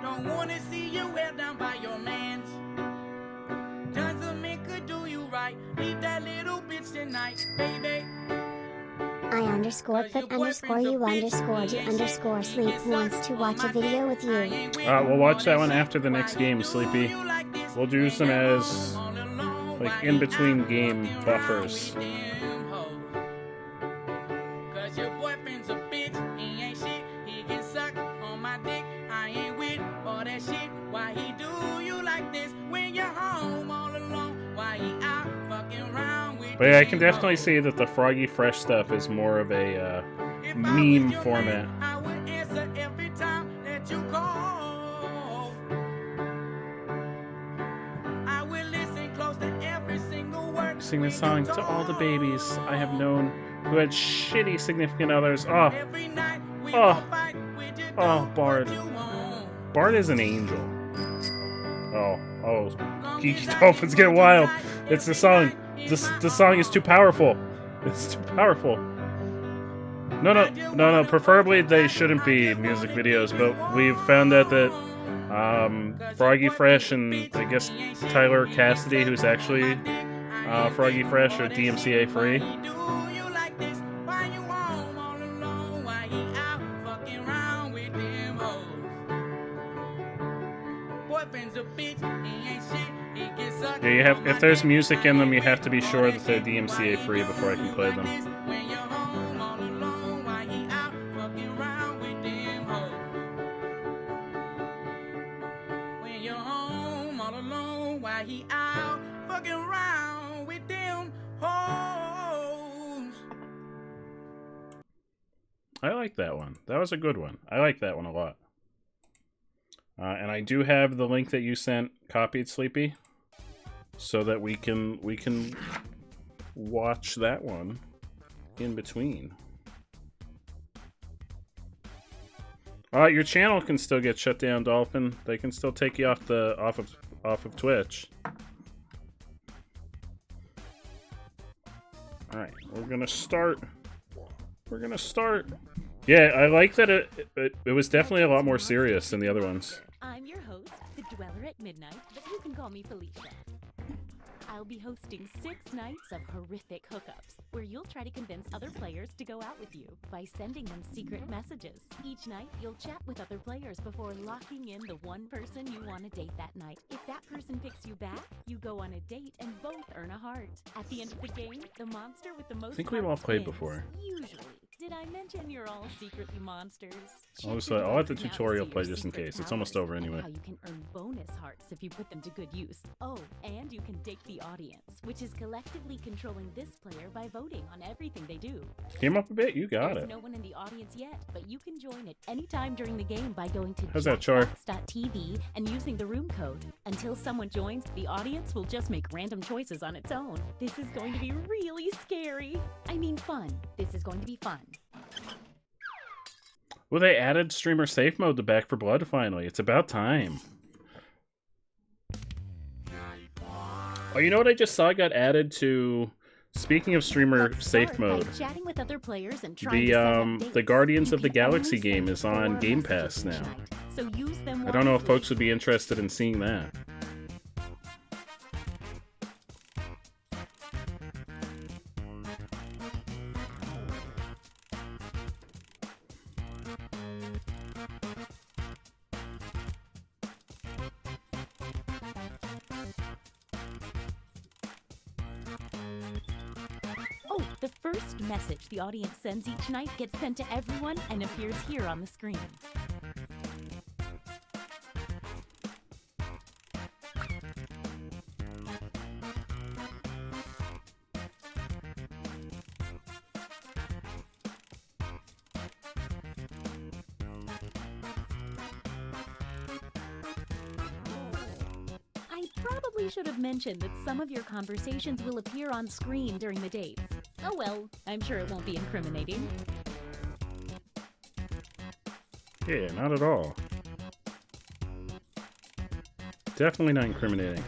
Don't wanna see you held down by your mans. Tons of men could do you right. Leave that little bitch tonight, baby. I_put_you_sleep wants to watch a video with you. We'll watch that one after the next game, Sleepy. We'll do some as like in between game buffers. Cause your boyfriend's a bitch, he ain't shit, he can suck on my dick, I ain't with all that shit, why he do you like this when you're home all alone, why he out fucking around with. But yeah, I can definitely see that the Froggy Fresh stuff is more of a meme format. I would answer every time that you call. I will listen close to every single word. Sing this song to all the babies I have known who had shitty significant others. Oh, Bard. Bard is an angel. Oh, Geeky Dolphins get wild. It's the song. The song is too powerful. It's too powerful. No. Preferably they shouldn't be music videos, but we've found out that Froggy Fresh and I guess Tyler Cassidy, who's actually Froggy Fresh, are DMCA free. Yeah, you have. If there's music in them, you have to be sure that they're DMCA free before I can play them. I like that one. That was a good one. I like that one a lot. And I do have the link that you sent copied, Sleepy, so that we can watch that one in between. Your channel can still get shut down, Dolphin. They can still take you off of Twitch. All right, we're gonna start. Yeah, I like that it was definitely a lot more serious than the other ones. I'm your host, the Dweller at Midnight, but you can call me Felicia. I'll be hosting 6 nights of horrific hookups, where you'll try to convince other players to go out with you by sending them secret messages. Each night, you'll chat with other players before locking in the one person you want to date that night. If that person picks you back, you go on a date and both earn a heart. At the end of the game, the monster with the most I think we've all played wins. before. Usually. Did I mention you're all secretly monsters? I'll let the tutorial play just in case. It's almost over anyway. How you can earn bonus hearts if you put them to good use. Oh, and you can date the audience, which is collectively controlling this player by voting on everything they do. Came up a bit, you got There's it. no one in the audience yet, but you can join at any time during the game by going to How's that, Char? Jackbox.tv and using the room code. Until someone joins, the audience will just make random choices on its own. This is going to be really scary. I mean fun. This is going to be fun. Well, they added streamer safe mode to Back 4 Blood finally. It's about time. Oh, you know what I just saw got added to? Speaking of streamer safe mode, Chatting with other players and trying to set up dates. the Guardians of the You can Galaxy only game send is on 4 Game messages Pass each now. night, so use them I don't know if wisely. folks would be interested in seeing that. Oh, the first message the audience sends each night gets sent to everyone and appears here on the screen. I probably should have mentioned that some of your conversations will appear on screen during the dates. Oh well, I'm sure it won't be incriminating. Yeah, not at all. Definitely not incriminating.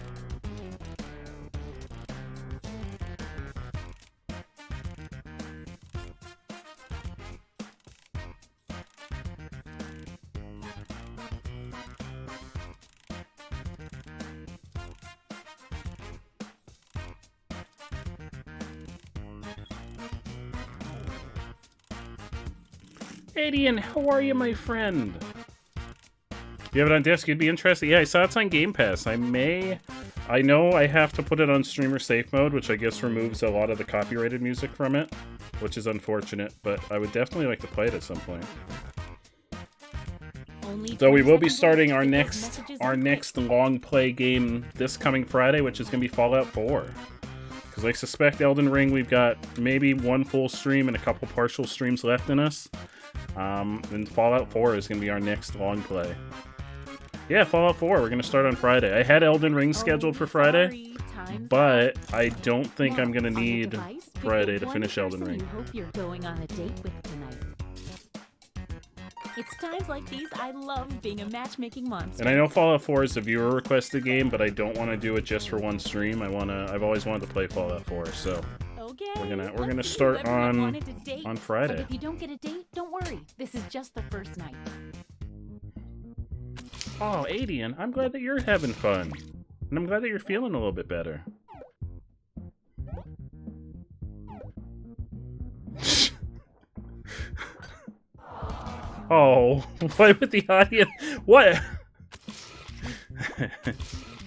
Adian, how are you, my friend? You have it on disc, you'd be interested. Yeah, I saw it's on Game Pass. I know I have to put it on streamer safe mode, which I guess removes a lot of the copyrighted music from it, which is unfortunate, but I would definitely like to play it at some point. So we will be starting our next long play game this coming Friday, which is going to be Fallout 4. Because I suspect Elden Ring, we've got maybe one full stream and a couple partial streams left in us. And Fallout 4 is going to be our next long play. Yeah, Fallout 4, we're going to start on Friday. I had Elden Ring scheduled for Friday, but I don't think I'm going to need Friday to finish Elden Ring. You hope you're going on a date with tonight. It's times like these I love being a matchmaking monster. And I know Fallout 4 is a viewer requested game, but I don't want to do it just for one stream. I've always wanted to play Fallout 4, so okay, we're gonna start on Friday. But if you don't get a date, don't worry. This is just the first night. Oh, Adian, I'm glad that you're having fun. And I'm glad that you're feeling a little bit better. Oh, play with the audience. What?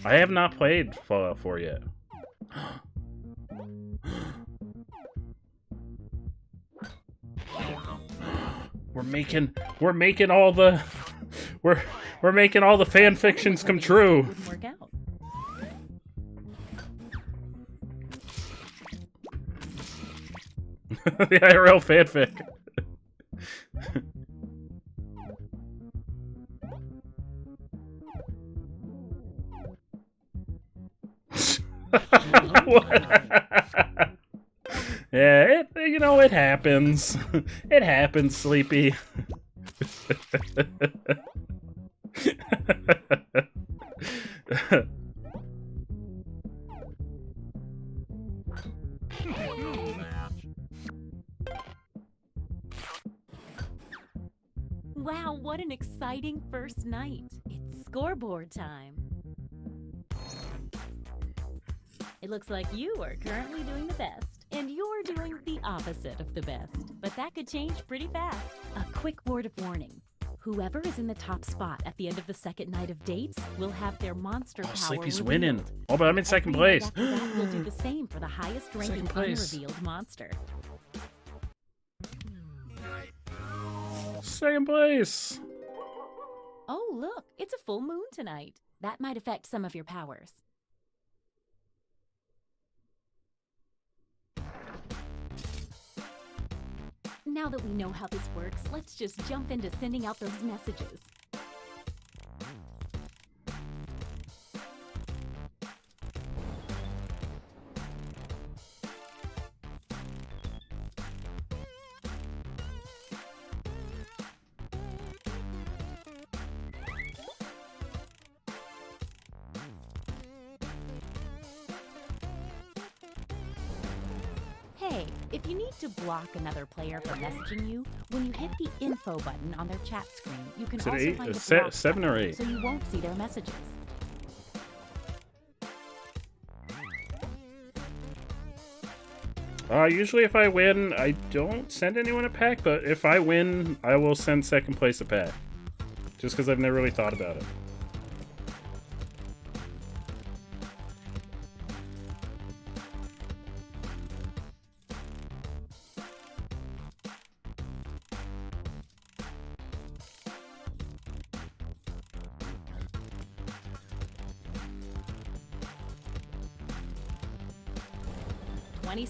I have not played Fallout 4 yet. We're making all the we're making all the fan fictions come true. Wouldn't work out. The IRL fanfic. Yeah, it happens. It happens, Sleepy. Wow, what an exciting first night. It's scoreboard time. It looks like you are currently doing the best, and you're doing the opposite of the best. But that could change pretty fast. A quick word of warning. Whoever is in the top spot at the end of the second night of dates will have their monster power Sleepy's revealed. winning. Oh, but I'm in second place. After that, we'll do the same for the highest ranking unrevealed monster. Second place. Oh, look, it's a full moon tonight. That might affect some of your powers. Now that we know how this works, let's just jump into sending out those messages. Hey, if you need to block another player from messaging you, when you hit the info button on their chat screen, you can Is it also eight? find a Se- block 7 or button, 8? so you won't see their messages. Usually if I win, I don't send anyone a pack, but if I win, I will send second place a pack. Just because I've never really thought about it.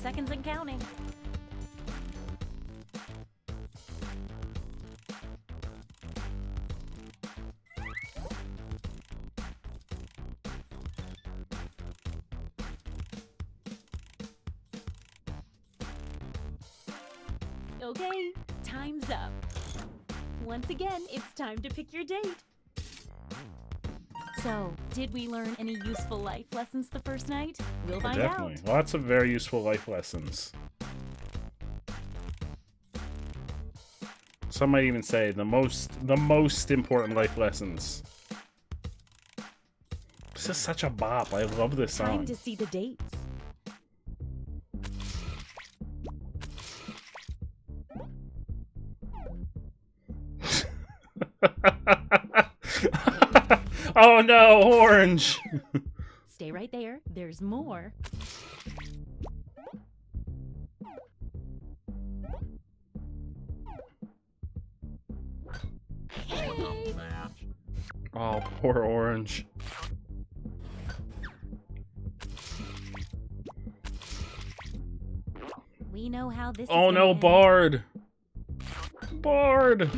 Seconds and counting. Okay, time's up. Once again, it's time to pick your date. So, did we learn any useful life lessons the first night? We'll find Definitely. out. Lots of very useful life lessons. Some might even say the most important life lessons. This is such a bop. I love this song. Time to see the dates. Oh no, orange! Stay right there. There's more. Hey. Oh, poor orange. We know how this Oh is no, end. Bard! Bard!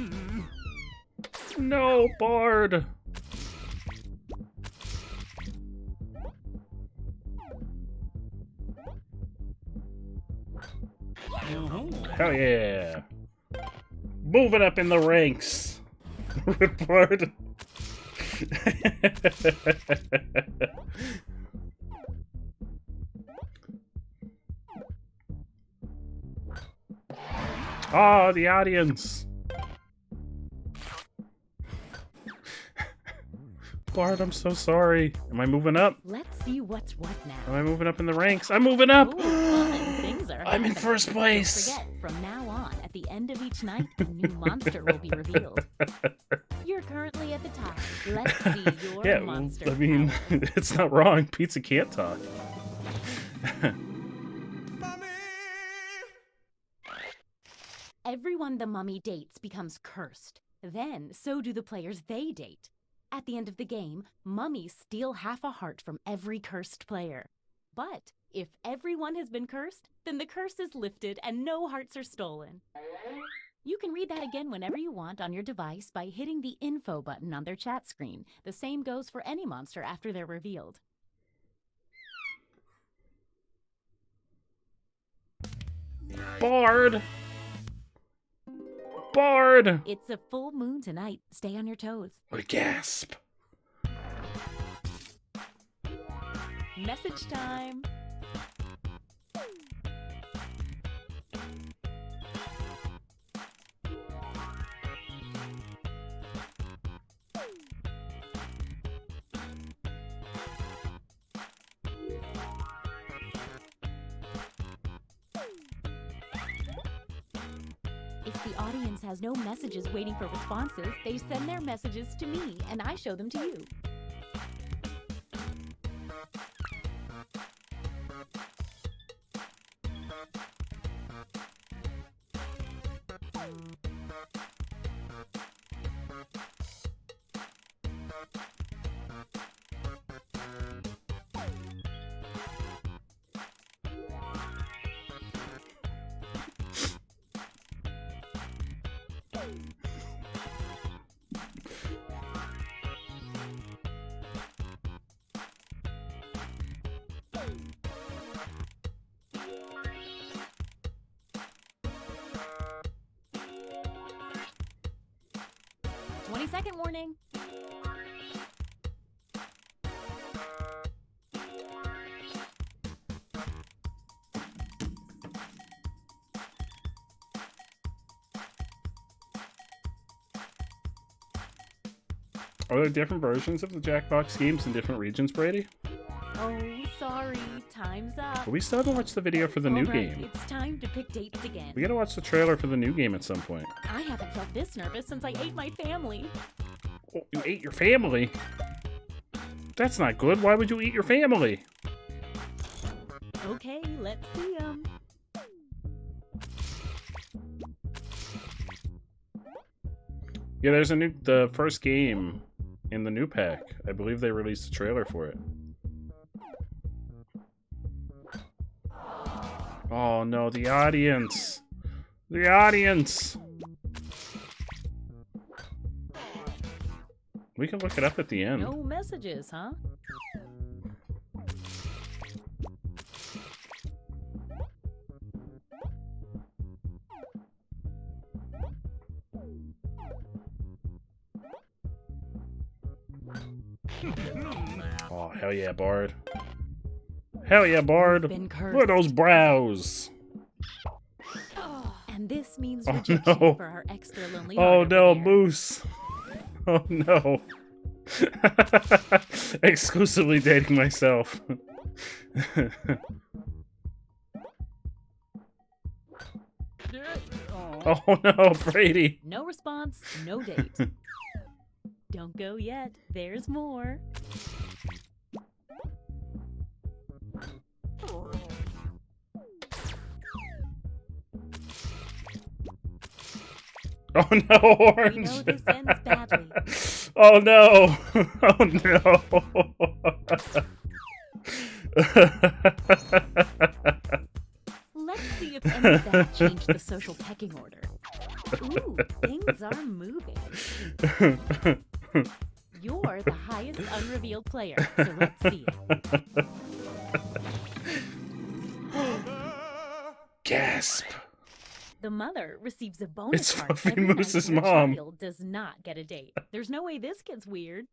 No, Bard! Hell yeah! Moving up in the ranks! Bard! Oh, the audience! Bard, I'm so sorry. Am I moving up? Let's see what's what now. Am I moving up in the ranks? I'm moving up! Ooh, fun. Things are I'm in happening. first place! Don't forget, from now on, at the end of each night, a new monster will be revealed. You're currently at the top. Let's see your Yeah, monster. I mean, it's not wrong. Pizza can't talk. Everyone the mummy dates becomes cursed. Then, so do the players they date. At the end of the game, mummies steal half a heart from every cursed player. But if everyone has been cursed, then the curse is lifted and no hearts are stolen. You can read that again whenever you want on your device by hitting the info button on their chat screen. The same goes for any monster after they're revealed. Bard! Bard! It's a full moon tonight. Stay on your toes. A gasp. Message time. If the audience has no messages waiting for responses, they send their messages to me, and I show them to you. Second warning. Are there different versions of the Jackbox games in different regions, Brady? Oh, sorry. Time's up. But we still haven't watched the video for the new All right, game. It's time to pick dates again. We gotta watch the trailer for the new game at some point. I haven't felt this nervous since I ate my family. Oh, you ate your family? That's not good. Why would you eat your family? Okay, let's see 'em. Yeah, there's the first game in the new pack. I believe they released a trailer for it. Oh no, the audience! The audience! We can look it up at the end. No messages, huh? Oh, hell yeah, Bard. Hell yeah, Bard. Look at those brows. And this means Oh, rejection no. for our extra lonely Oh heart no, over here. Moose. Oh no. Exclusively dating myself. Oh no, Brady. No response, no date. Don't go yet. There's more. Oh no, Orange! We know this ends badly. Oh no! Oh no! Let's see if any of that changed the social pecking order. Ooh, things are moving. You're the highest unrevealed player, so let's see it. Gasp! The mother receives a bonus It's card Fluffy every night Moose's her mom. child does not get a date. There's no way this gets weird.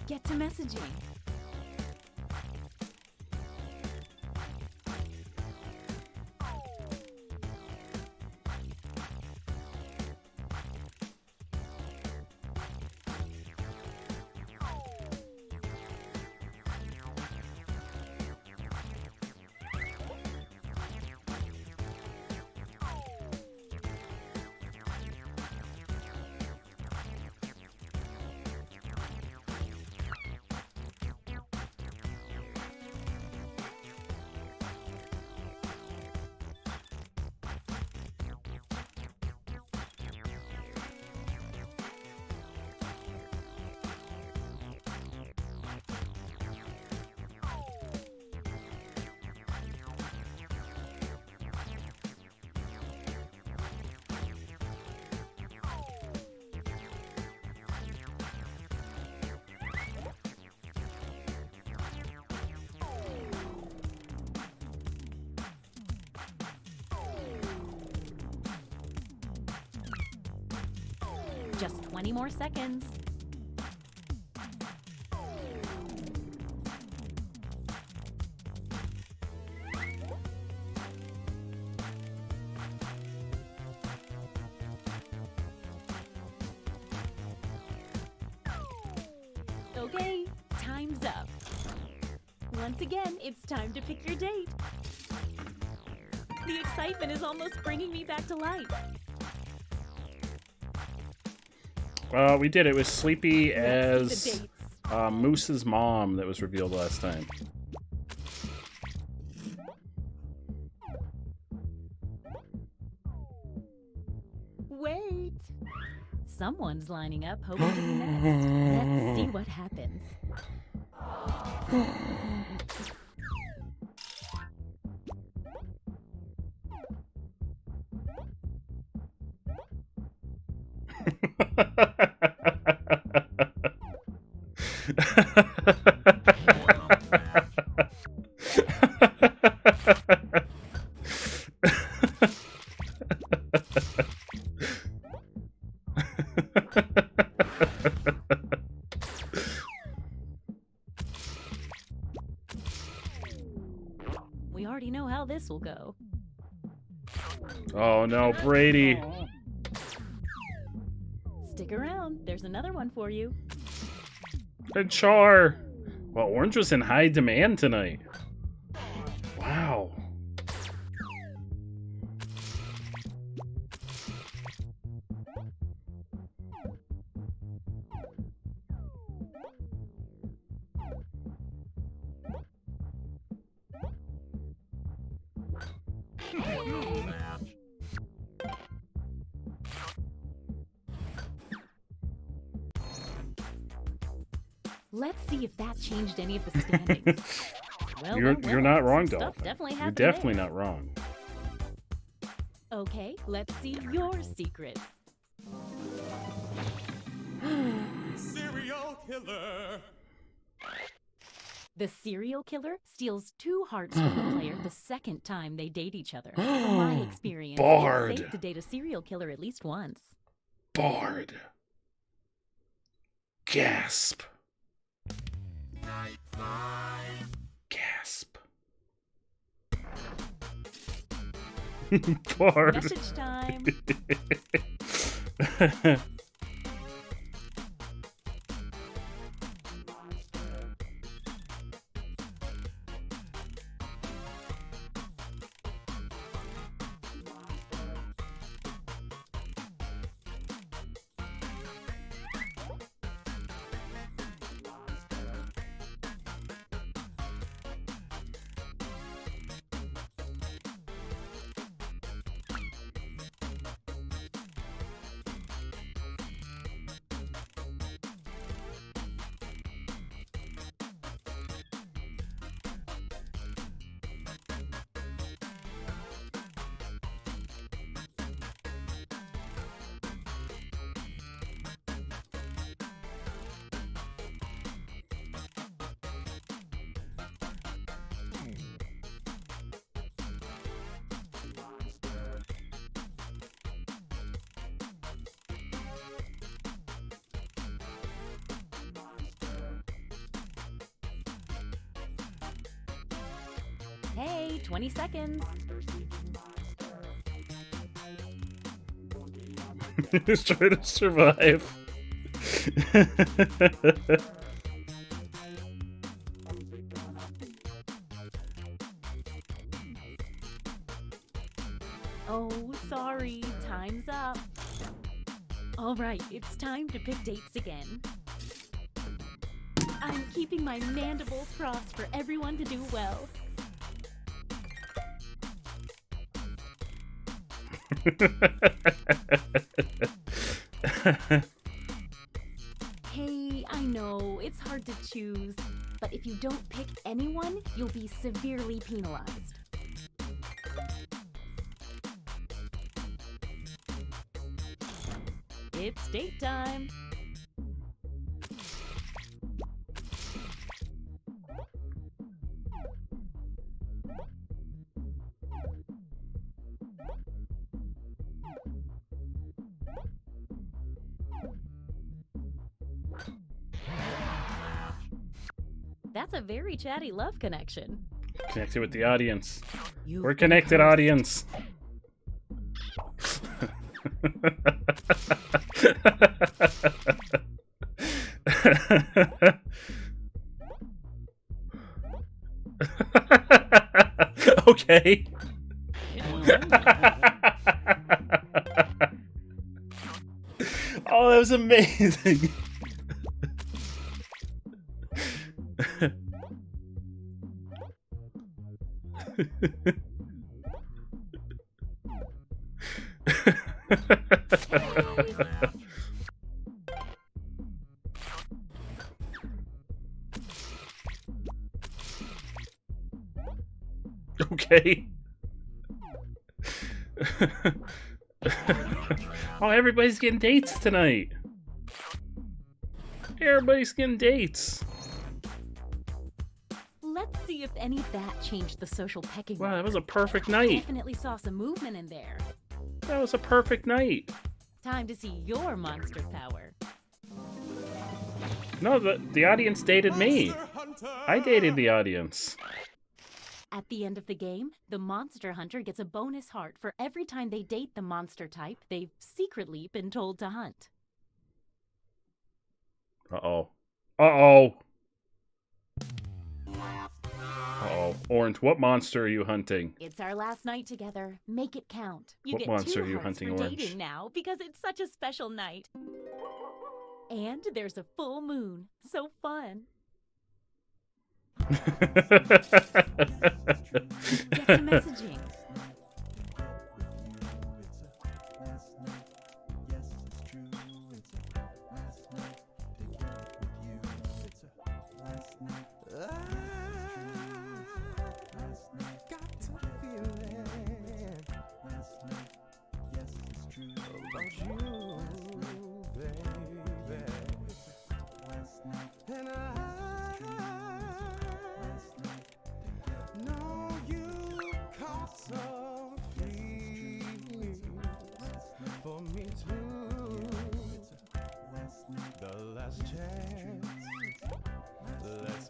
Get to messaging. Just 20 more seconds. Okay, time's up. Once again, it's time to pick your date. The excitement is almost bringing me back to life. We did. It was Sleepy Let's see as the dates. Moose's mom that was revealed last time. Wait. Someone's lining up hoping to be next. Let's see what happens. We already know how this will go. Oh no, Brady. Stick around. There's another one for you. And Char. Well, Orange was in high demand tonight. Wow. Let's see if that changed any of the standings. Well, You're not wrong, some Dolphin. stuff definitely You're happened definitely there. not wrong. Okay, let's see your secret. Serial killer. The serial killer steals 2 hearts from the player the second time they date each other. From my experience, Bard. it's safe to date a serial killer at least once. Bard. Gasp. Gasp. Bard. Message time. Hey, 20 seconds. Just trying to survive. Oh, sorry. Time's up. All right, it's time to pick dates again. I'm keeping my mandibles crossed for everyone to do well. Hey, I know, it's hard to choose, but if you don't pick anyone, you'll be severely penalized. It's date time. That's a very chatty love connection. Connected with the audience. You've We're been connected, cursed. audience. Okay. Oh, that was amazing. Okay. Oh, everybody's getting dates tonight. Everybody's getting dates. Let's see if any of that changed the social pecking Wow, that order. was a perfect night. Definitely saw some movement in there. That was a perfect night. Time to see your monster power. No, the audience dated me. I dated the audience. At the end of the game, the monster hunter gets a bonus heart for every time they date the monster type they've secretly been told to hunt. Uh-oh. Uh-oh. Uh-oh. Orange, what monster are you hunting? It's our last night together. Make it count. You What get monster 2 are you hearts hunting, for Orange? dating now because it's such a special night. And there's a full moon. So fun. Get to messaging.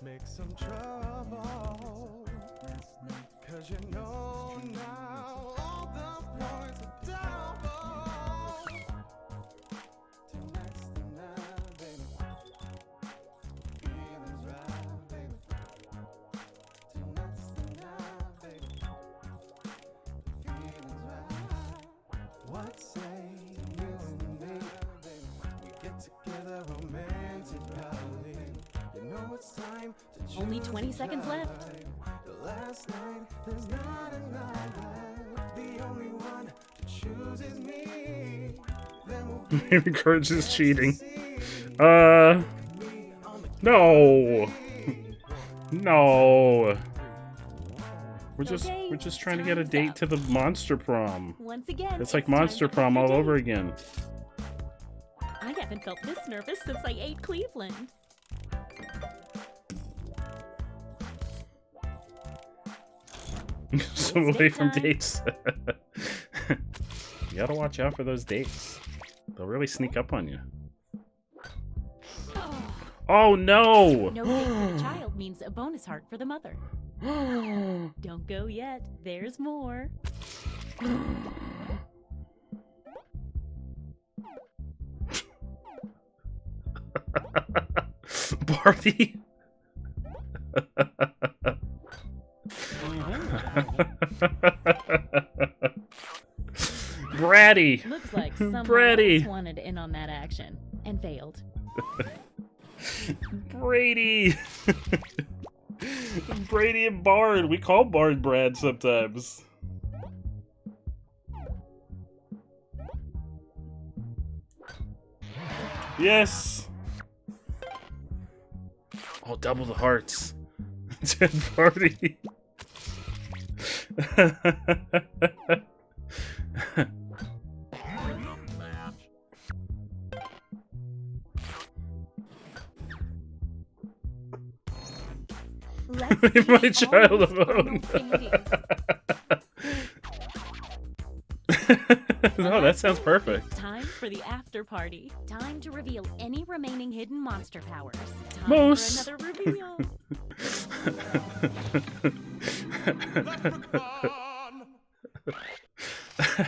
Make some trouble, 'cause you know now all the points are double. Tonight's the night, baby. Feelings right, baby. Tonight's the night, baby. Feelings right. What say you and me? We get together romantically. You know it's time to Only 20 seconds left. the last night, there's not enough. The only one to choose is me. Then we'll be Encourage is cheating. No. No. We're just trying to get a date to the monster prom. Once again, It's like time monster to prom pick a all over date. again. I haven't felt this nervous since I ate Cleveland. So away from dates. You gotta watch out for those dates. They'll really sneak up on you. Oh no! No date for the child means a bonus heart for the mother. Don't go yet. There's more. Barty. Bratty. Looks like someone Bratty. else wanted in on that action and failed. Brady. Brady and Bard. We call Bard Brad sometimes. Yes. Oh, double the hearts. Dead party. Leave my child alone. No, that sounds perfect. Time for the after party. Time to reveal any remaining hidden monster powers. Time Moose. for another reveal.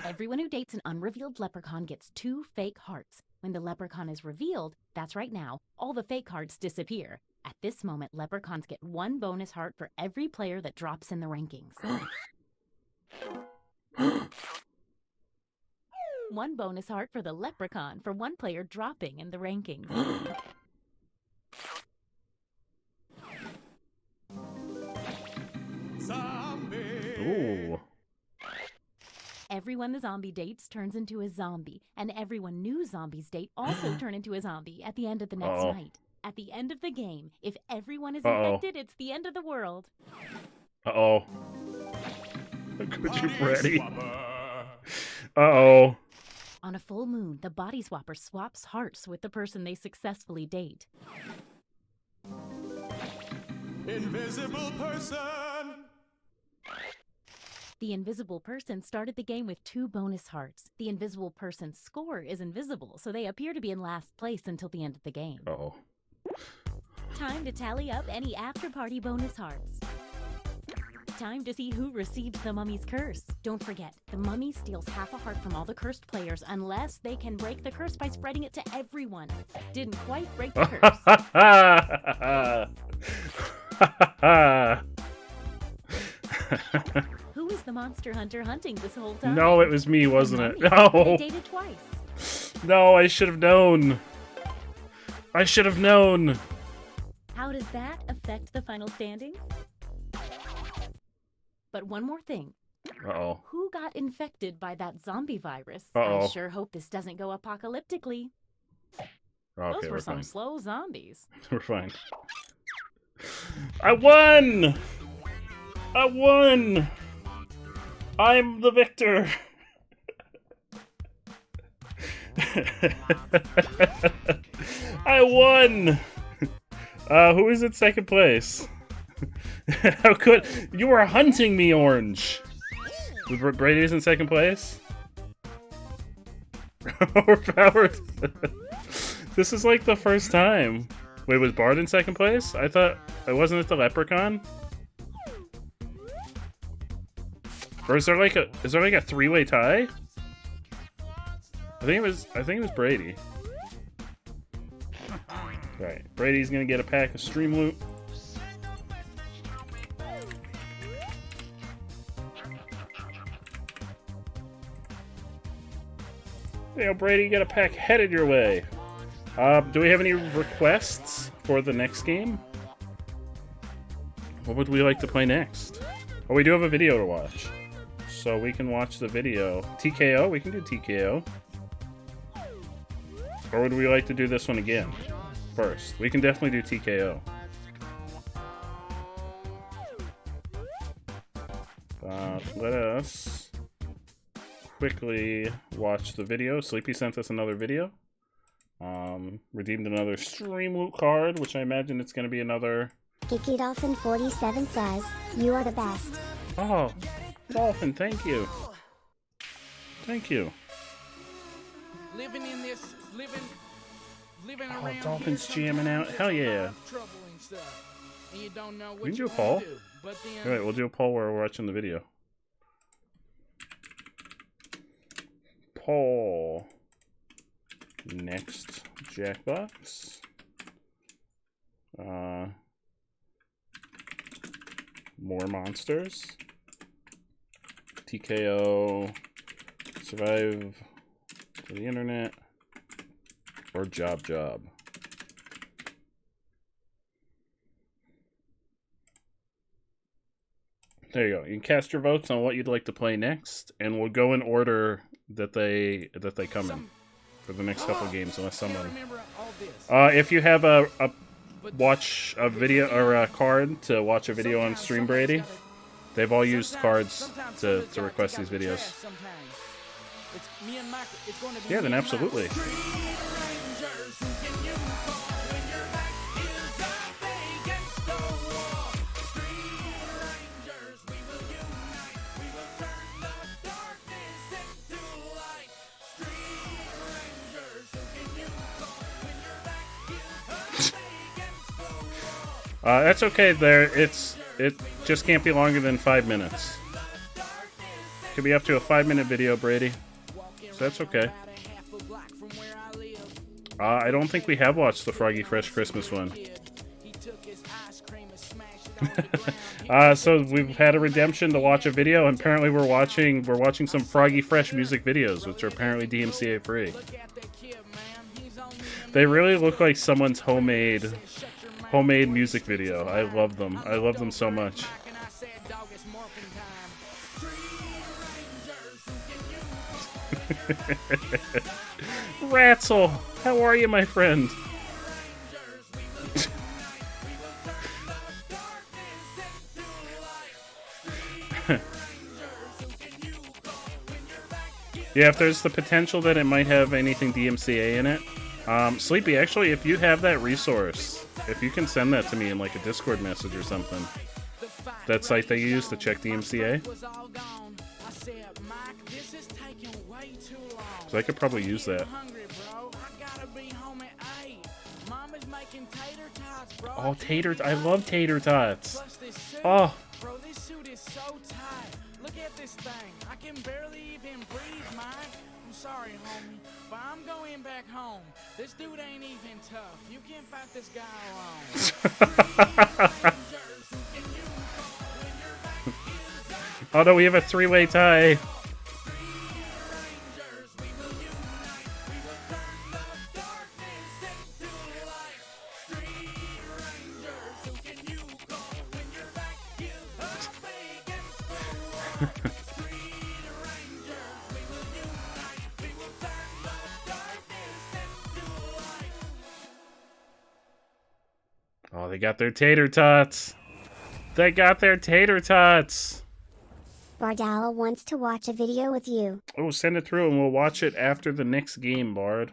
Everyone who dates an unrevealed leprechaun gets 2 fake hearts. When the leprechaun is revealed, that's right now, all the fake hearts disappear. At this moment, leprechauns get 1 bonus heart for every player that drops in the rankings. 1 bonus heart for the leprechaun for 1 player dropping in the rankings. Ooh. Everyone the zombie dates turns into a zombie, and everyone new zombies date also turn into a zombie at the end of the next night. At the end of the game, if everyone is infected, it's the end of the world. Uh-oh. Could you, Freddy? Uh-oh. On a full moon, the body swapper swaps hearts with the person they successfully date. Invisible person! The invisible person started the game with 2 bonus hearts. The invisible person's score is invisible, so they appear to be in last place until the end of the game. Uh-oh. Time to tally up any after-party bonus hearts. Time to see who received the mummy's curse. Don't forget, the mummy steals half a heart from all the cursed players unless they can break the curse by spreading it to everyone. Didn't quite break the curse. Who is the monster hunter hunting this whole time? No, it was me, wasn't it? They No. dated twice. No, I should have known. I should have known. How does that affect the final standings? But one more thing. Uh-oh. Who got infected by that zombie virus? Uh-oh. I sure hope this doesn't go apocalyptically. Okay, Those were we're some fine. slow zombies. We're fine. I won! I won! I'm the victor! I won! Who is in second place? How could you were hunting me, Orange? Brady's in second place? Overpowered. This is like the first time. Wait, was Bard in second place? I thought wasn't it the leprechaun? Or is there like a 3-way tie? I think it was Brady. Right. Brady's gonna get a pack of stream loot. Hey, Brady, get a pack headed your way. Do we have any requests for the next game? What would we like to play next? Oh, we do have a video to watch. So we can watch the video. TKO? We can do TKO. Or would we like to do this one again first? We can definitely do TKO. Let us quickly watch the video. Sleepy sent us another video. Redeemed another stream loot card, which I imagine it's going to be another... Kiki Dolphin 47 says, "You are the best." Oh, Dolphin, thank you. Thank you. Living in this, living Oh, around Dolphin's here, jamming out. Hell yeah. trouble and stuff, and you don't know what We can do you a poll. wanna do. But then, All right, we'll do a poll while we're watching the video. Poll. Next Jackbox. More monsters. TKO. Survive to the internet. Or Job. There you go. You can cast your votes on what you'd like to play next, and we'll go in order that they come in for the next couple of games, unless someone. If you have a watch a video or a card to watch a video on stream, Brady, they've all used cards to request these videos. Yeah, then absolutely. That's okay. It just can't be longer than 5 minutes. Could be up to a 5-minute video, Brady. So that's okay. I don't think we have watched the Froggy Fresh Christmas one. So we've had a redemption to watch a video, and apparently we're watching some Froggy Fresh music videos, which are apparently DMCA free. They really look like someone's homemade music video. I love them. I love them so much. Ratzel, how are you, my friend? Yeah, if there's the potential that it might have anything DMCA in it. Sleepy, actually, if you have that resource, if you can send that to me in like a Discord message or something. That site they use to check DMCA. So I could probably use that. Oh, tater! I love tater tots. Oh. Bro, this suit is so tight. Look at this thing. I can barely even breathe, Mike. I'm sorry, homie, but I'm going back home. This dude ain't even tough. You can't fight this guy alone. Oh no, we have a 3-way tie. Oh, they got their tater tots. They got their tater tots. Bardala wants to watch a video with you. Oh, send it through and we'll watch it after the next game, Bard.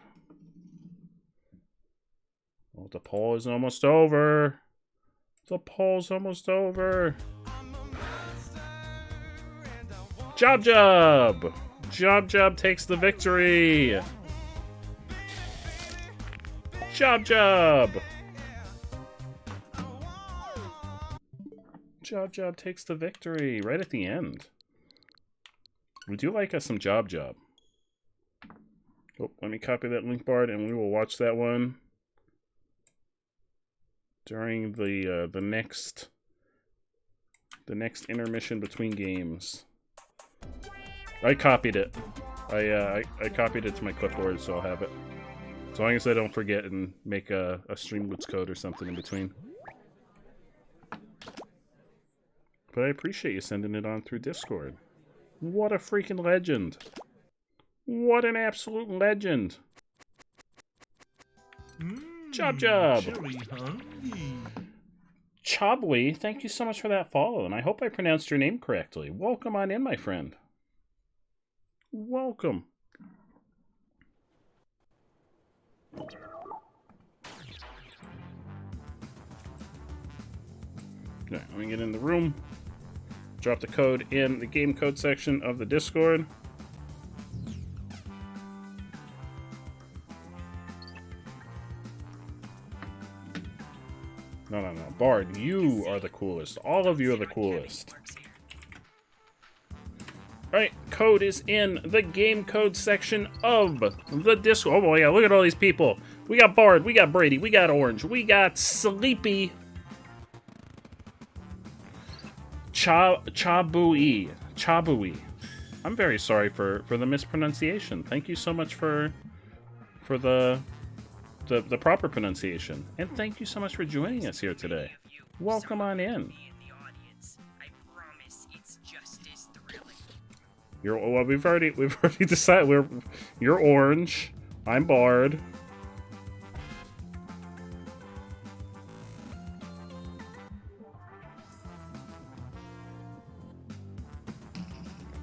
Oh, the poll is almost over. The poll's almost over. Job! Job takes the victory. Job! Job takes the victory right at the end. We do like us some Job. Oh, let me copy that link, Bard, and we will watch that one during the next intermission between games. I copied it. I copied it to my clipboard, so I'll have it. As long as I don't forget and make a Streamloots code or something in between. But I appreciate you sending it on through Discord. What a freaking legend. What an absolute legend. Job. Chobly, thank you so much for that follow, and I hope I pronounced your name correctly. Welcome on in, my friend. Welcome. Okay, let me get in the room. Drop the code in the game code section of the Discord. No. Bard, you are the coolest. All of you are the coolest. Alright, code is in the game code section of the Discord. Oh boy, yeah, look at all these people. We got Bard, we got Brady, we got Orange, we got Sleepy. Chabui. I'm very sorry for the mispronunciation. Thank you so much for the proper pronunciation. And thank you so much for joining us here today. Welcome on in. Well, we've already decided you're Orange. I'm Bard.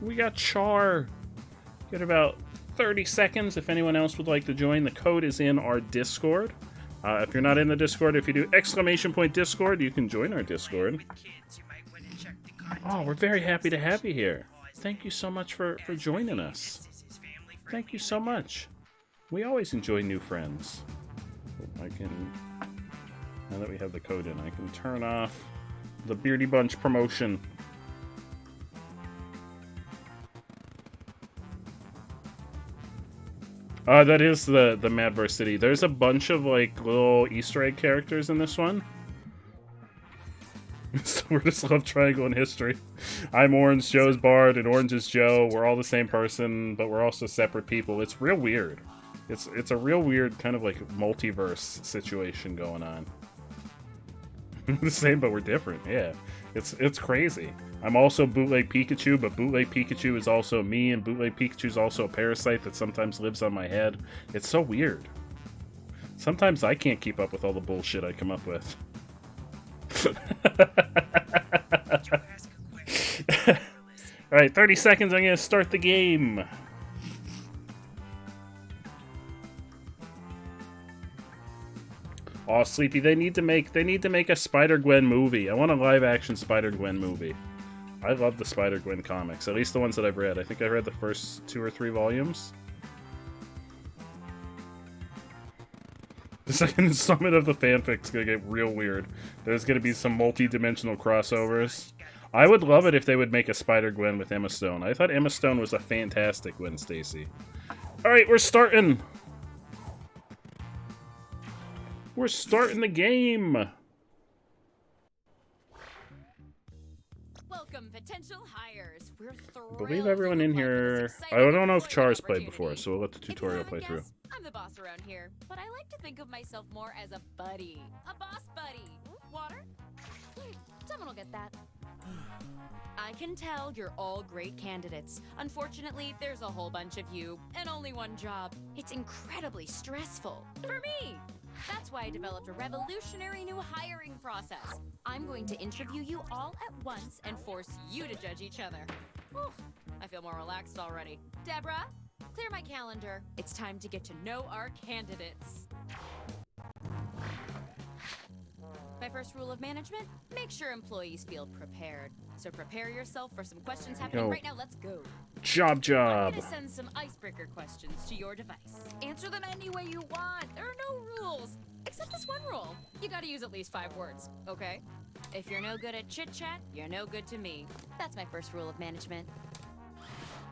We got Char. Get about 30 seconds if anyone else would like to join. The code is in our Discord. If you're not in the Discord, if you do !Discord, you can join our Discord. Oh, we're very happy to have you here. Thank you so much for joining us. Thank you so much. We always enjoy new friends. I can, now that we have the code in, I can turn off the Beardy Bunch promotion. That is the Madverse City. There's a bunch of like little Easter egg characters in this one. So we're just love triangle in history. I'm Orange, Joe's Bard, and Orange is Joe. We're all the same person, but we're also separate people. It's real weird. It's a real weird kind of like multiverse situation going on. The same, but we're different. Yeah, it's crazy. I'm also Bootleg Pikachu, but Bootleg Pikachu is also me, and Bootleg Pikachu is also a parasite that sometimes lives on my head. It's so weird. Sometimes I can't keep up with all the bullshit I come up with. Alright, 30 seconds, I'm gonna start the game. Oh, Sleepy, they need to make a Spider-Gwen movie. I want a live-action Spider-Gwen movie. I love the Spider-Gwen comics, at least the ones that I've read. I think I read the first 2 or 3 volumes. The second installment of the fanfic's gonna get real weird. There's gonna be some multi-dimensional crossovers. I would love it if they would make a Spider-Gwen with Emma Stone. I thought Emma Stone was a fantastic Gwen Stacy. Alright, we're starting! We're starting the game! Welcome, potential hires. We're I believe everyone in here... I don't know if Char's played before, so we'll let the tutorial play through. I'm the boss around here, but I like to think of myself more as a buddy. A boss buddy. Water? Someone will get that. I can tell you're all great candidates. Unfortunately, there's a whole bunch of you, and only one job. It's incredibly stressful. For me! That's why I developed a revolutionary new hiring process. I'm going to interview you all at once and force you to judge each other. Whew, I feel more relaxed already. Deborah, clear my calendar. It's time to get to know our candidates. My first rule of management, make sure employees feel prepared. So prepare yourself for some questions happening right now. Let's go. Job. I'm gonna send some icebreaker questions to your device. Answer them any way you want. There are no rules. Except this one rule. You gotta use at least 5 words, okay? If you're no good at chit-chat, you're no good to me. That's my first rule of management.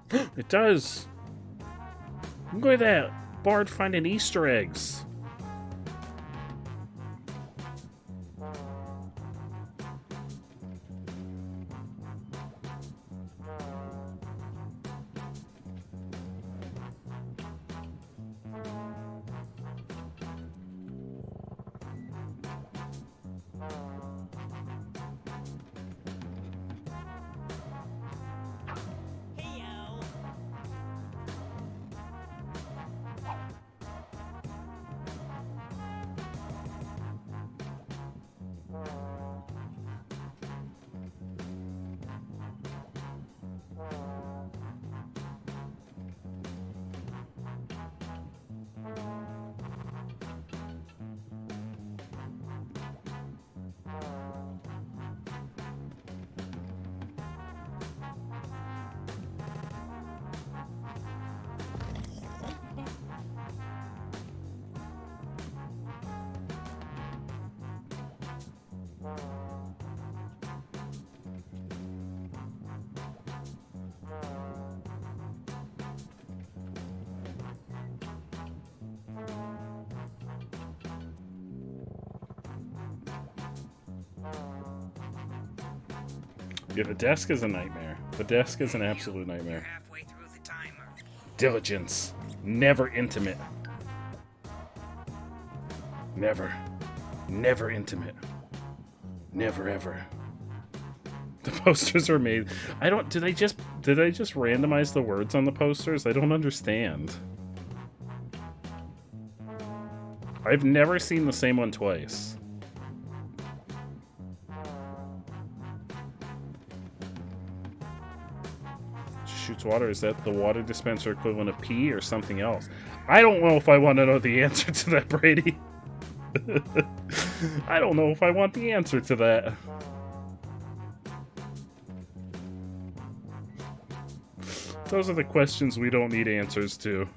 It does! Look at that! Bard finding Easter eggs. Yeah, the desk is a nightmare. The desk is an absolute nightmare. Diligence. Never intimate. Never. Never intimate. Never ever. The posters are made. I don't. Did I just randomize the words on the posters? I don't understand. I've never seen the same one twice. Shoots water. Is that the water dispenser equivalent of pee or something else? I don't know if I want to know the answer to that, Brady. I don't know if I want the answer to that. Those are the questions we don't need answers to.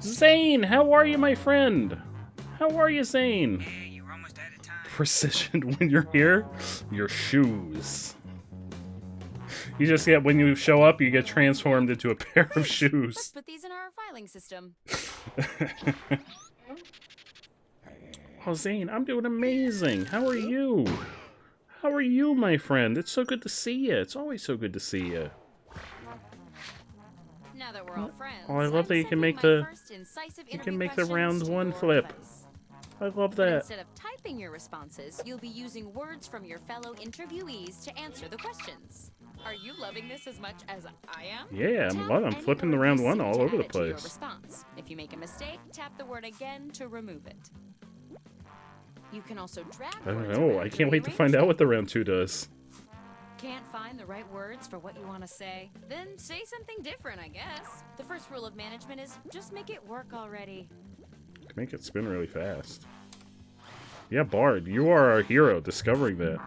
Zane, how are you, my friend? How are you, Zane? Hey, you're almost out of time. Precision when you're here? Your shoes. You just get, when you show up, you get transformed into a pair of shoes. Let's put these in our filing system. Oh, Zane, I'm doing amazing. How are you? How are you, my friend? It's so good to see you. It's always so good to see you. Now that we're all friends, Oh, I love that you can make the round one flip. I love But that. instead of typing your responses, you'll be using words from your fellow interviewees to answer the questions. Are you loving this as much as I am? Yeah, I'm flipping the round one all over the Add it to your place. response. If you make a mistake, tap the word again to remove it. You can also drag I don't words know. around I can't wait to rearrange find them. out what the round two does. Can't find the right words for what you want to say? Then say something different, I guess. The first rule of management is just make it work already. Make it spin really fast. Yeah, Bard, you are our hero discovering that.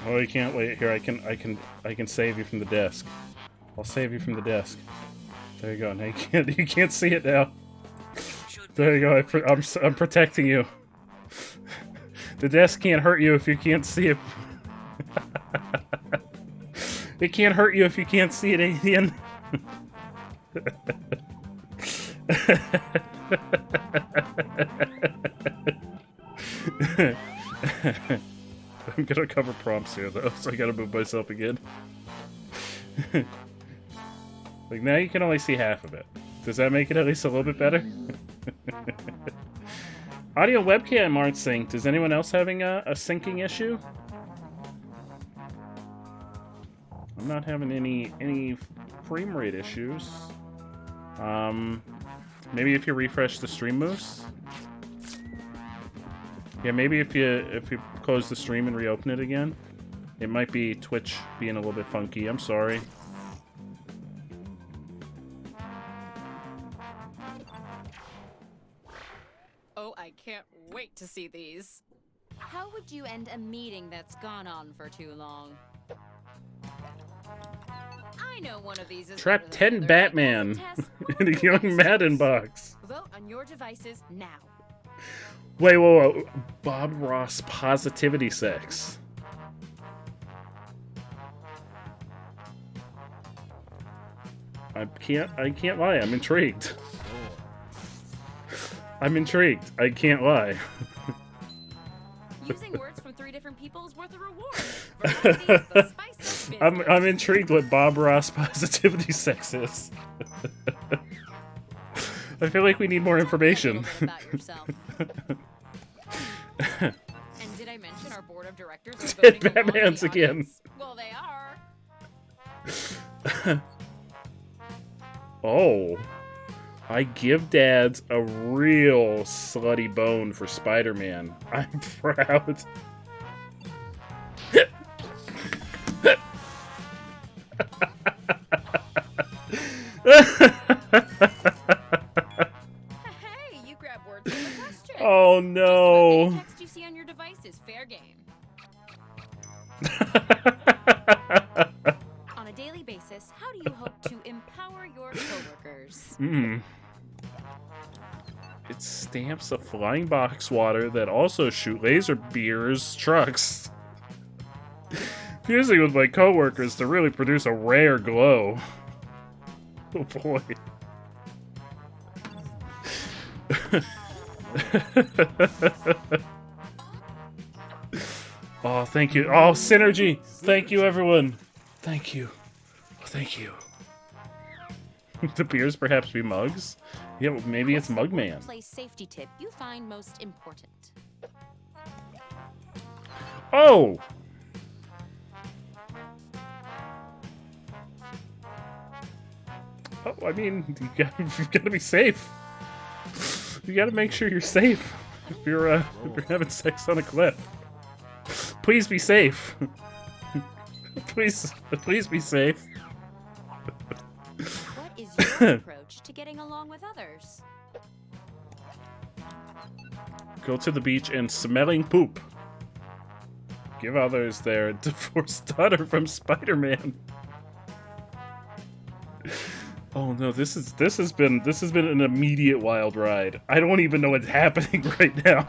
Oh, you can't wait. Here, I can save you from the desk. I'll save you from the desk. There you go. Now you can't see it now. There you go. I'm protecting you. The desk can't hurt you if you can't see it. It can't hurt you if you can't see it, Alien. I'm gonna cover prompts here though, so I gotta move myself again. Like, now you can only see half of it. Does that make it at least a little bit better? Audio webcam aren't synced. Is anyone else having a syncing issue? I'm not having any frame rate issues. Maybe if you refresh the stream moves. Yeah, maybe if you close the stream and reopen it again. It might be Twitch being a little bit funky. I'm sorry. Oh, I can't wait to see these. How would you end a meeting that's gone on for too long? I know one of these is Trap better 10 than the other. Batman in a young Madden box. Vote on your devices now. Wait, whoa. Bob Ross positivity sex. I can't lie. I'm intrigued. I'm intrigued. I can't lie. Using words from 3 different people is worth a reward. Variety is the spice of business. I'm intrigued what Bob Ross positivity sex is. I feel like we need more information. About yourself. And did I mention our board of directors are Dead voting along with Batman's the again. audience? Well, they are. Oh. I give dads a real slutty bone for Spider-Man. I'm proud. Hey, you grab words from the question. Oh no. Any text you see on your device is fair game. On a daily basis, how do you hope to empower your coworkers? It stamps a flying box water that also shoot laser beers trucks. Fusing with my coworkers to really produce a rare glow. Oh boy. Oh, thank you. Oh, synergy. Thank you, everyone. Thank you. Oh, thank you. The beers perhaps be mugs? Yeah, well, maybe it's Mugman. Place safety tip you find most important. Oh! Oh, I mean, you've got to be safe. You got to make sure you're safe if you're having sex on a cliff. Please be safe. Please be safe. What is your approach to getting along with others? Go to the beach and smelling poop. Give others their divorced daughter from Spider-Man. Oh no, this has been an immediate wild ride. I don't even know what's happening right now.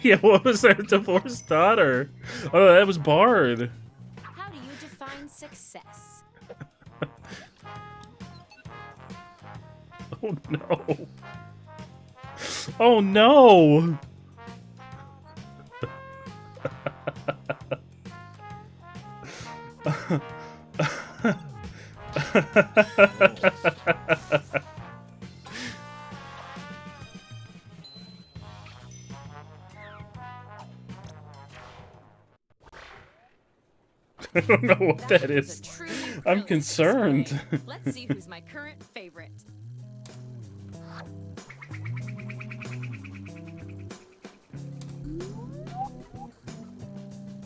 Yeah, what was their divorced daughter? Oh, that was Bard. How do you define success? Oh no. Oh no. I don't know what that is. I'm concerned. Let's see who's my current favorite.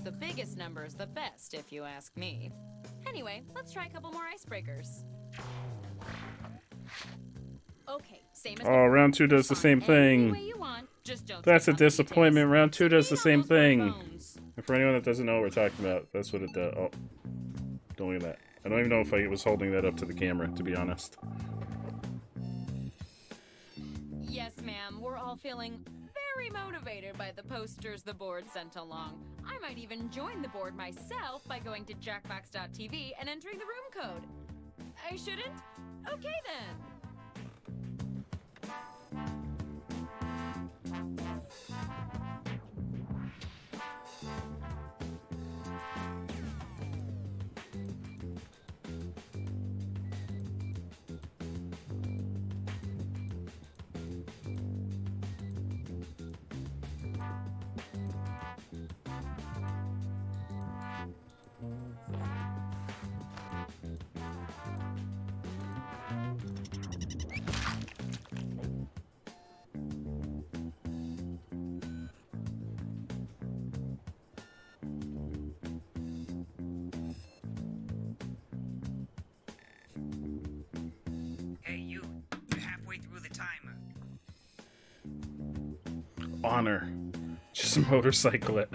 The biggest number is the best, if you ask me. Anyway, let's try a couple more icebreakers. Okay, same as Oh, round 2 does the same thing. That's a disappointment. Round 2 does the same thing. And for anyone that doesn't know what we're talking about, that's what it does. Oh, don't look at that. I don't even know if I was holding that up to the camera, to be honest. Yes, ma'am. We're all feeling very motivated by the posters the board sent along. I might even join the board myself by going to jackbox.tv and entering the room code. I shouldn't? Okay then. Honor. Just motorcycle it.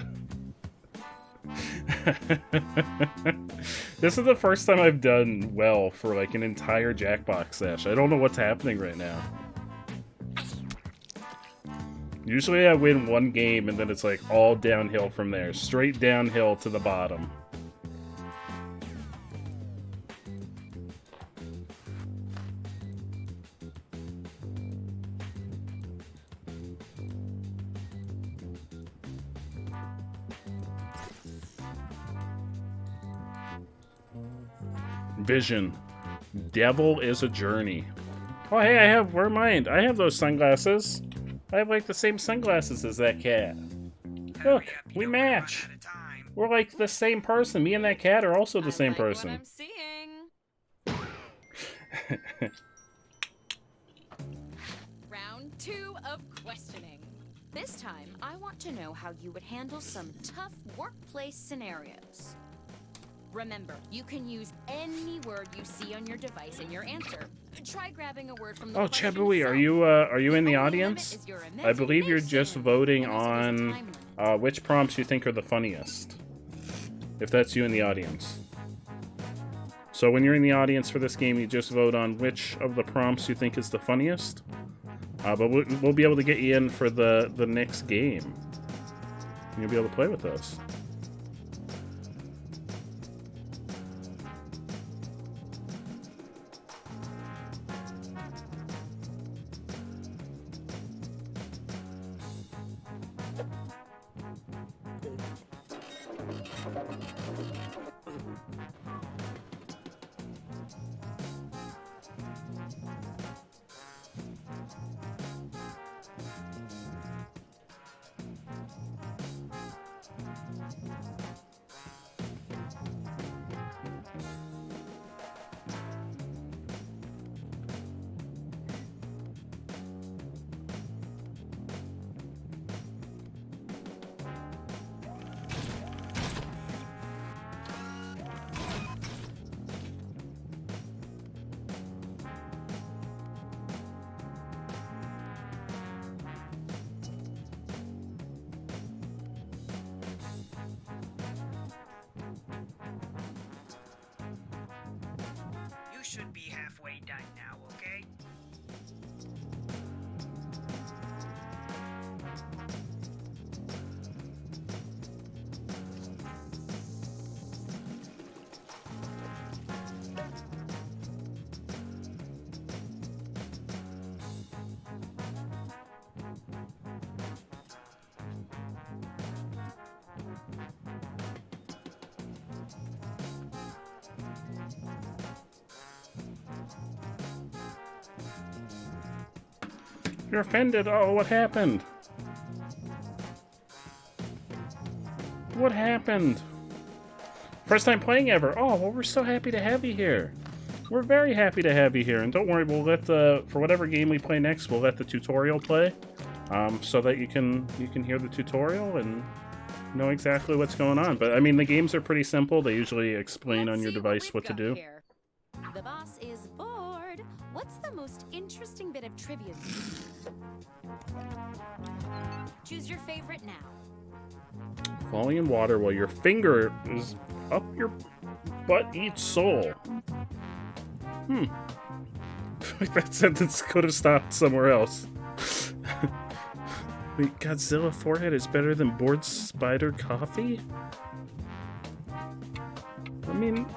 This is the first time I've done well for like an entire Jackbox sesh. I don't know what's happening right now. Usually I win one game and then it's like all downhill from there. Straight downhill to the bottom. Vision. Devil is a journey. Oh, hey, where am I? I have those sunglasses. I have, like, the same sunglasses as that cat. Look, we match. We're, like, the same person. Me and that cat are also the same person. What I'm seeing. Round 2 of questioning. This time, I want to know how you would handle some tough workplace scenarios. Remember, you can use any word you see on your device in your answer. Try grabbing a word from the Oh, question Chabui, itself. are you in the audience? I believe you're just voting on which prompts you think are the funniest. If that's you in the audience. So when you're in the audience for this game, you just vote on which of the prompts you think is the funniest. But we'll be able to get you in for the next game. You'll be able to play with us. You should be halfway done now, okay? You're offended. Oh, what happened? What happened? First time playing ever. Oh, well, we're so happy to have you here. We're very happy to have you here. And don't worry, we'll let for whatever game we play next, we'll let the tutorial play. So that you can hear the tutorial and know exactly what's going on. But I mean, the games are pretty simple. They usually explain on your device what to do. Here. The boss is bored. What's the most interesting bit of trivia? Choose your favorite now. Falling in water while your finger is up your butt eats soul. That sentence could have stopped somewhere else. Wait, Godzilla forehead is better than bored spider coffee? I mean,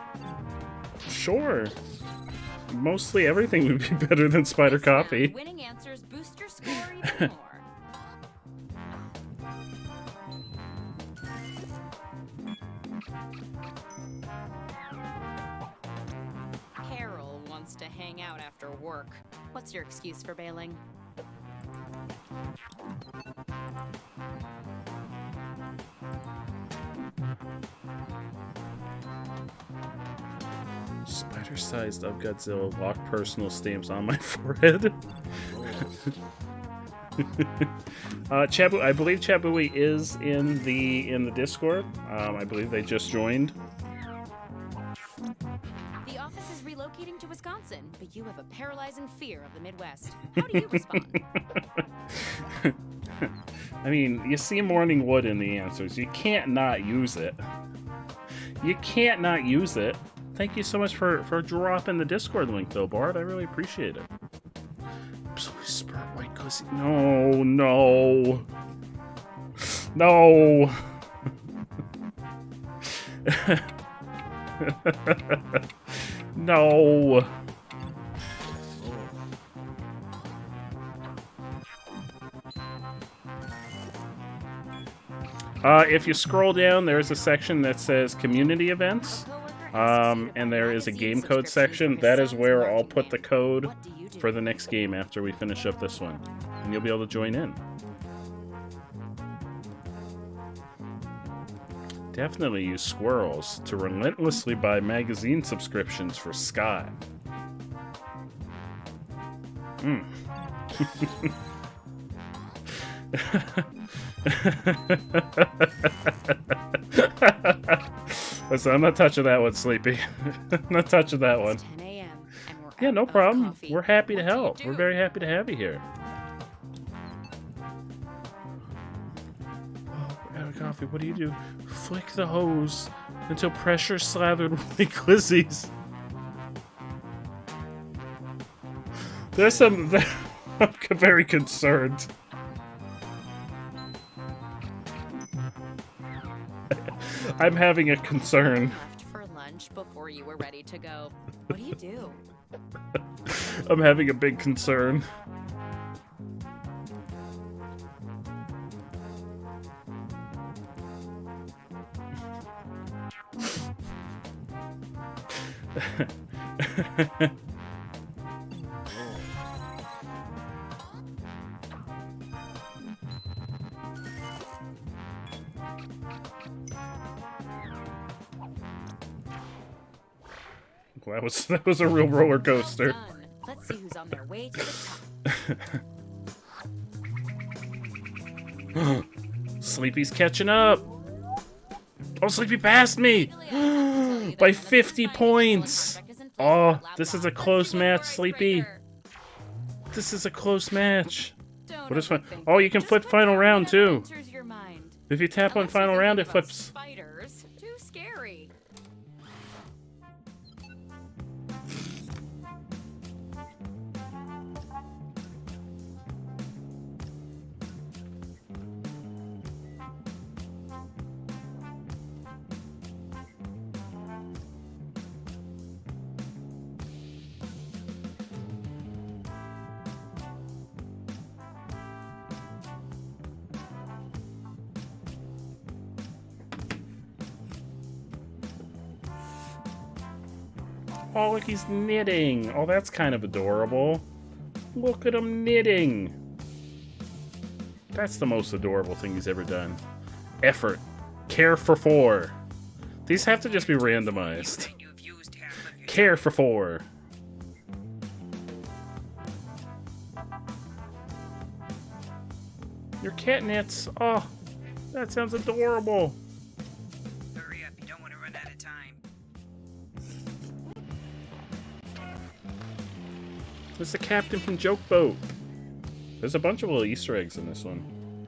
sure. Mostly everything would be better than spider coffee. Winning answers boost your score even more. Carol wants to hang out after work. What's your excuse for bailing? Spider-sized of Godzilla lock personal stamps on my forehead. Chabu, I believe Chabui is in the Discord. I believe they just joined. The office is relocating to Wisconsin, but you have a paralyzing fear of the Midwest. How do you respond? I mean, you see Morning Wood in the answers. You can't not use it. You can't not use it. Thank you so much for dropping the Discord link, though, Bart. I really appreciate it. Absolutely spurt white Pussy. No, no. No. No. If you scroll down, there's a section that says community events, and there is a game code section. That is where I'll put the code for the next game after we finish up this one, and you'll be able to join in. Definitely use squirrels to relentlessly buy magazine subscriptions for Scott. Listen, I'm not touching that one, Sleepy. I'm not touching that one. 10 a.m. and we're Yeah, out no of problem. coffee. We're happy to What do you help. do? We're very happy to have you here. Oh, we're out of coffee. What do? Flick the hose until pressure slathered like glizzies. There's some... I'm very concerned. I'm having a concern. Left for lunch before you were ready to go. What do you do? I'm having a big concern. That was a real roller coaster. Let's see who's on their way to the top. Sleepy's catching up. Oh, Sleepy passed me by 50 points. Oh, this is a close match, Sleepy. This is a close match. What is fun? Oh, you can flip final round too. If you tap on final round, it flips. Spiders. Too scary. Oh, look, he's knitting. Oh, that's kind of adorable. Look at him knitting. That's the most adorable thing he's ever done. Effort. Care for 4. These have to just be randomized. Care for 4. Your cat knits. Oh, that sounds adorable. Hurry up, you don't want to run out of time. It's the captain from Joke Boat. There's a bunch of little Easter eggs in this one.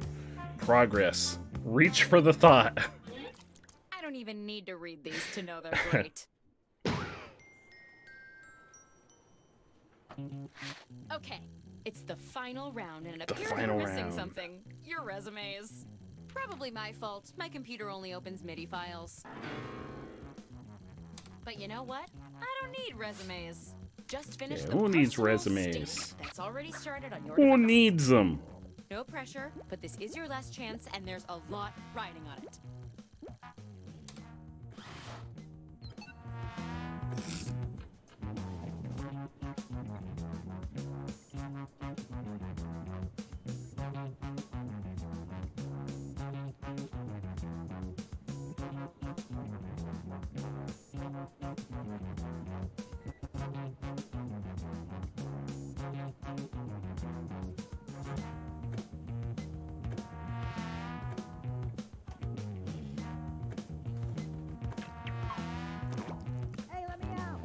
Progress. Reach for the thought. I don't even need to read these to know they're great. Okay, it's the final round, and it appears we're missing something. Your resumes. Probably my fault. My computer only opens MIDI files. But you know what? I don't need resumes. Just finish the who needs personal resumes? statement that's already started on your Who device. needs them? No pressure, but this is your last chance, and there's a lot riding on it. Hey, let me out.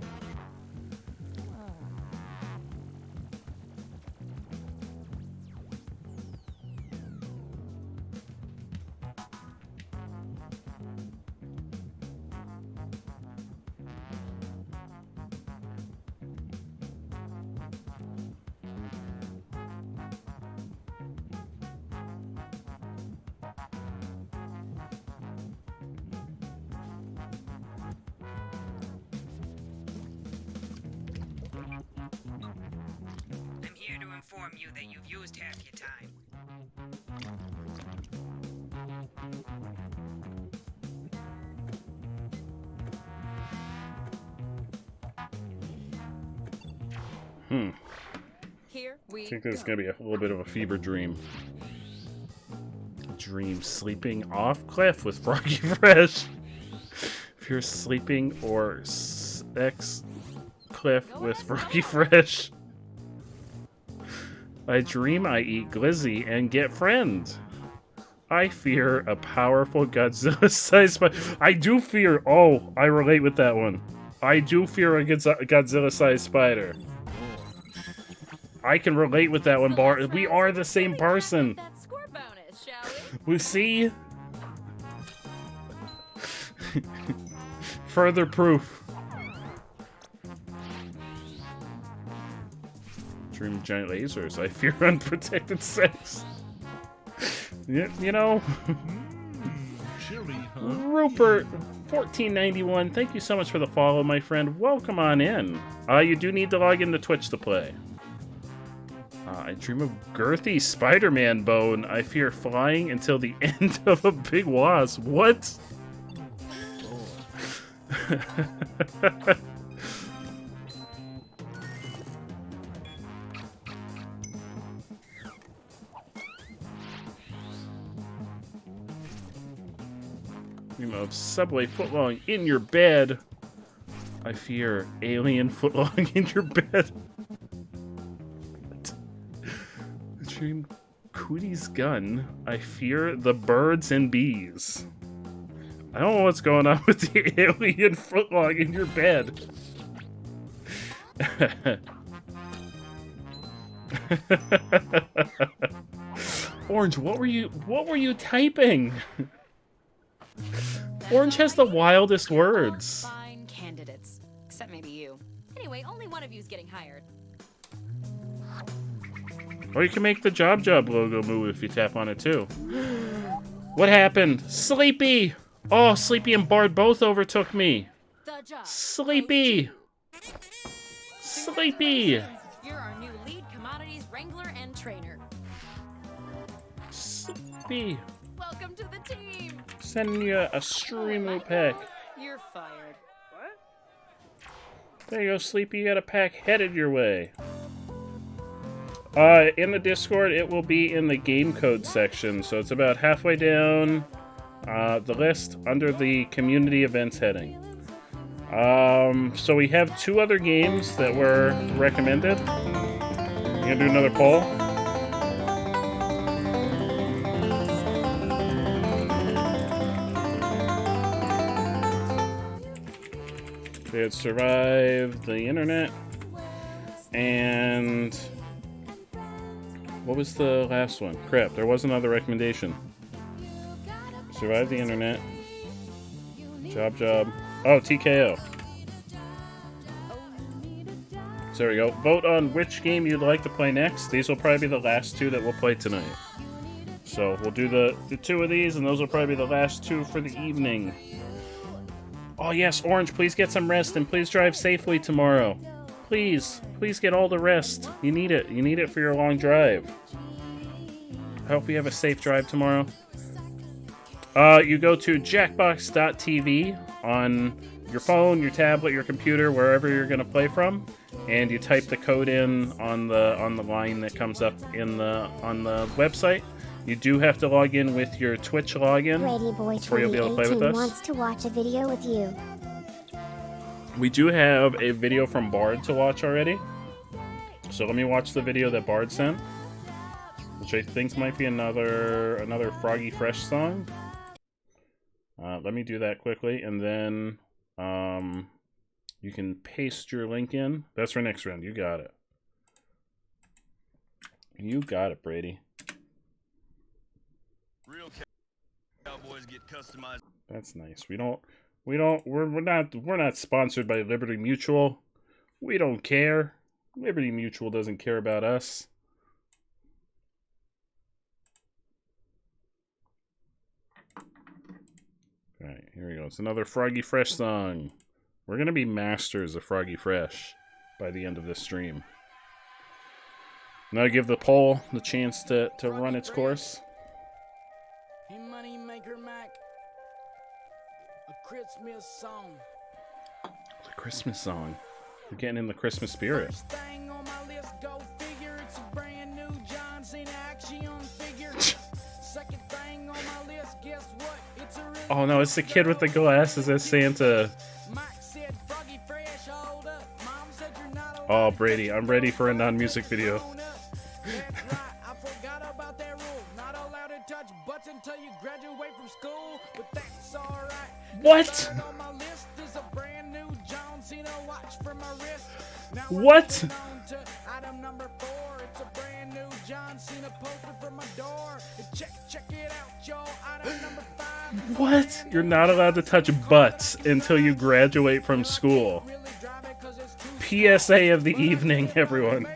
inform you that you've used half your time. Here we I think there's gonna be a little bit of a fever dream. Dream sleeping off cliff with Froggy Fresh. If you're sleeping or sex cliff with Froggy Fresh. I dream I eat glizzy and get friends. I fear a powerful Godzilla-sized spider. I do fear. Oh, I relate with that one. I do fear a Godzilla-sized spider. I can relate with that one, Bart. We are the same person. We see. Further proof. Dream of giant lasers. I fear unprotected sex. You know. Chilly, huh? Rupert, 1491. Thank you so much for the follow, my friend. Welcome on in. You do need to log into Twitch to play. I dream of girthy Spider-Man bone. I fear flying until the end of a big wasp. What? Dream of Subway footlong in your bed. I fear alien footlong in your bed. Dream Cootie's gun. I fear the birds and bees. I don't know what's going on with the alien footlong in your bed. Orange, what were you typing? Orange has the wildest words. Fine candidates, except maybe you. Anyway, only one of you's getting hired. Or you can make the Job logo move if you tap on it too. What happened? Sleepy! Oh, Sleepy and Bard both overtook me. Sleepy! Sleepy! You're our new lead commodities wrangler and trainer. Sleepy. Welcome to the team. Sending you a stream pack. You're fired. What? There you go, Sleepy. You got a pack headed your way. In the Discord, it will be in the game code section, so it's about halfway down the list under the community events heading. So we have 2 other games that were recommended. You gonna do another poll? They had survived the internet, and what was the last one? Crap, there was another recommendation. Survive the internet. Job. Oh, TKO. So there we go. Vote on which game you'd like to play next. These will probably be the last 2 that we'll play tonight. So we'll do the 2 of these, and those will probably be the last 2 for the evening. Oh yes, Orange, please get some rest, and please drive safely tomorrow. Please get all the rest. You need it. You need it for your long drive. I hope you have a safe drive tomorrow. You go to jackbox.tv on your phone, your tablet, your computer, wherever you're going to play from, and you type the code in on the line that comes up on the website. You do have to log in with your Twitch login before you'll be able to play with us. Wants to watch a video with you. We do have a video from Bard to watch already. So let me watch the video that Bard sent, which I think might be another Froggy Fresh song. Let me do that quickly, and then you can paste your link in. That's for next round. You got it. You got it, Brady. Real cowboys get customized. That's nice. We're not sponsored by Liberty Mutual. We don't care. Liberty Mutual doesn't care about us. Alright, here we go. It's another Froggy Fresh song. We're gonna be masters of Froggy Fresh by the end of this stream. Now give the poll the chance to run its course. Hey, Money Maker Mac. A Christmas song. The Christmas song. We're getting in the Christmas spirit. First thing on my list, go figure. It's a brand new John Cena action figure. Second thing on my list, guess what? It's a really Oh no, it's the kid with the glasses as Santa. Oh, Brady, I'm ready for a non-music video. I forgot about that rule. Not allowed to touch butts until you graduate from school, but that's alright. What? Third on my list is a brand new John Cena watch for my wrist. Now What? we're on to item number 4. It's a brand new John Cena poster for my door. Check it out, y'all. Item number 5. What? You're not allowed to touch butts until you graduate from school. PSA of the evening, everyone.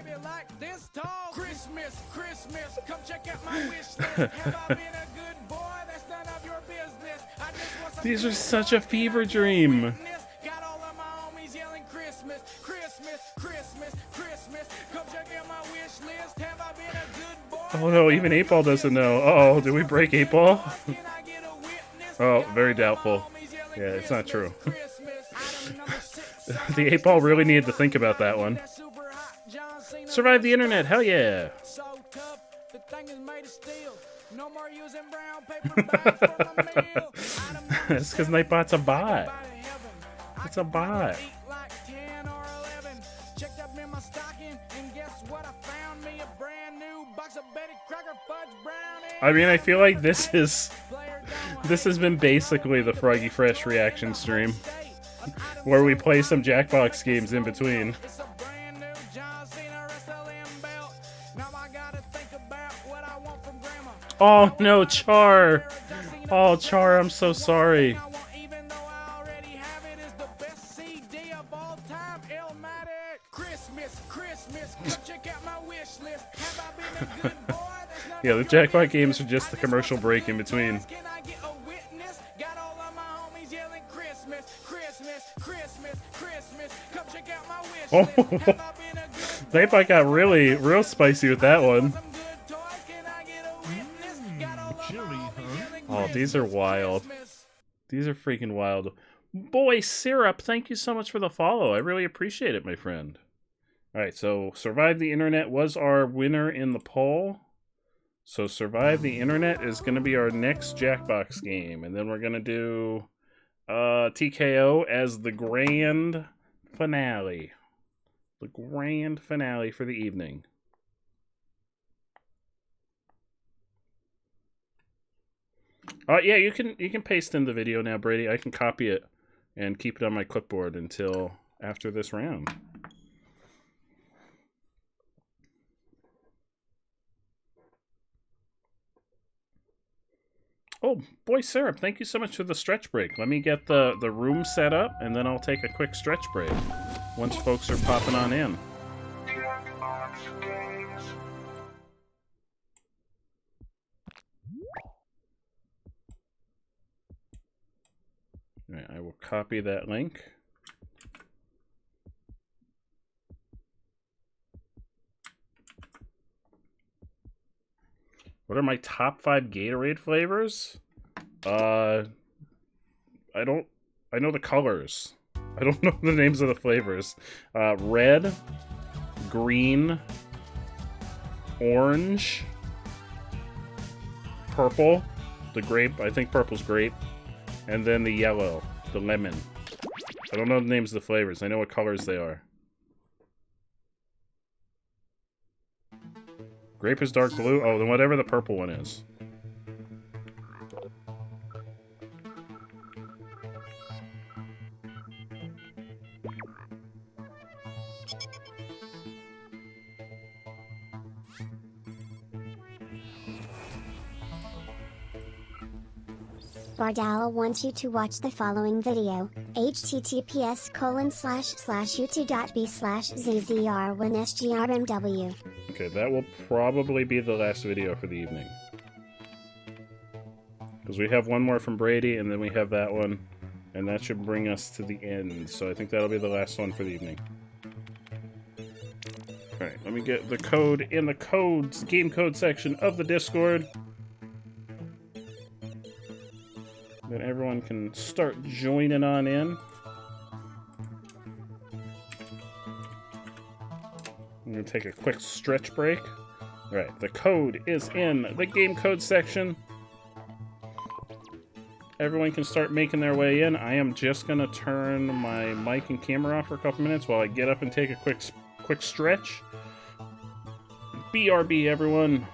Christmas, Christmas, come check out my wish list. Have I been a good boy? That's none of your business. I just want some These are such a fever dream. Got all of my homies yelling Christmas, Christmas, Christmas, Christmas. Come check out my wish list. Have I been a good boy? Oh no, even 8-Ball doesn't know. Uh-oh, did we break 8-Ball? Oh, very doubtful. Yeah, it's not true. The 8-Ball really needed to think about that one. Survive the internet, hell yeah! So tough, the thing is made of steel. No more using brown paper bags for my meal. That's because Nightbot's a bot. It's a bot. Like 10 or 11. Checked up in my stocking, and guess what? I found me a brand new box of Betty Crocker fudge brownie. I mean, I feel like this has been basically the Froggy Fresh reaction stream, where we play some Jackbox games in between. Oh no, Char! Oh, Char, I'm so sorry. Yeah, the Jackbox games are just the commercial break in between. Oh, Nightbot got real spicy with that one. Oh, these are wild. These are freaking wild. Boy, Syrup, thank you so much for the follow. I really appreciate it, my friend. Alright, so Survive the Internet was our winner in the poll. So Survive the Internet is going to be our next Jackbox game. And then we're going to do TKO as the grand finale. The grand finale for the evening. Yeah, you can paste in the video now, Brady. I can copy it and keep it on my clipboard until after this round. Oh, boy, Syrup, thank you so much for the stretch break. Let me get the room set up, and then I'll take a quick stretch break once folks are popping on in. All right, I will copy that link. What are my top 5 Gatorade flavors? I know the colors. I don't know the names of the flavors. Red, green, orange, purple, the grape. I think purple's grape. And then the yellow, the lemon. I don't know the names of the flavors. I know what colors they are. Grape is dark blue? Oh, then whatever the purple one is. Bardala wants you to watch the following video, https://youtube.b/zzr1sgrmw. Okay, that will probably be the last video for the evening. Because we have one more from Brady, and then we have that one. And that should bring us to the end. So I think that'll be the last one for the evening. Alright, let me get the code in the codes, game code section of the Discord. Then everyone can start joining on in. I'm going to take a quick stretch break. Alright, the code is in the game code section. Everyone can start making their way in. I am just going to turn my mic and camera off for a couple minutes while I get up and take a quick stretch. BRB, everyone.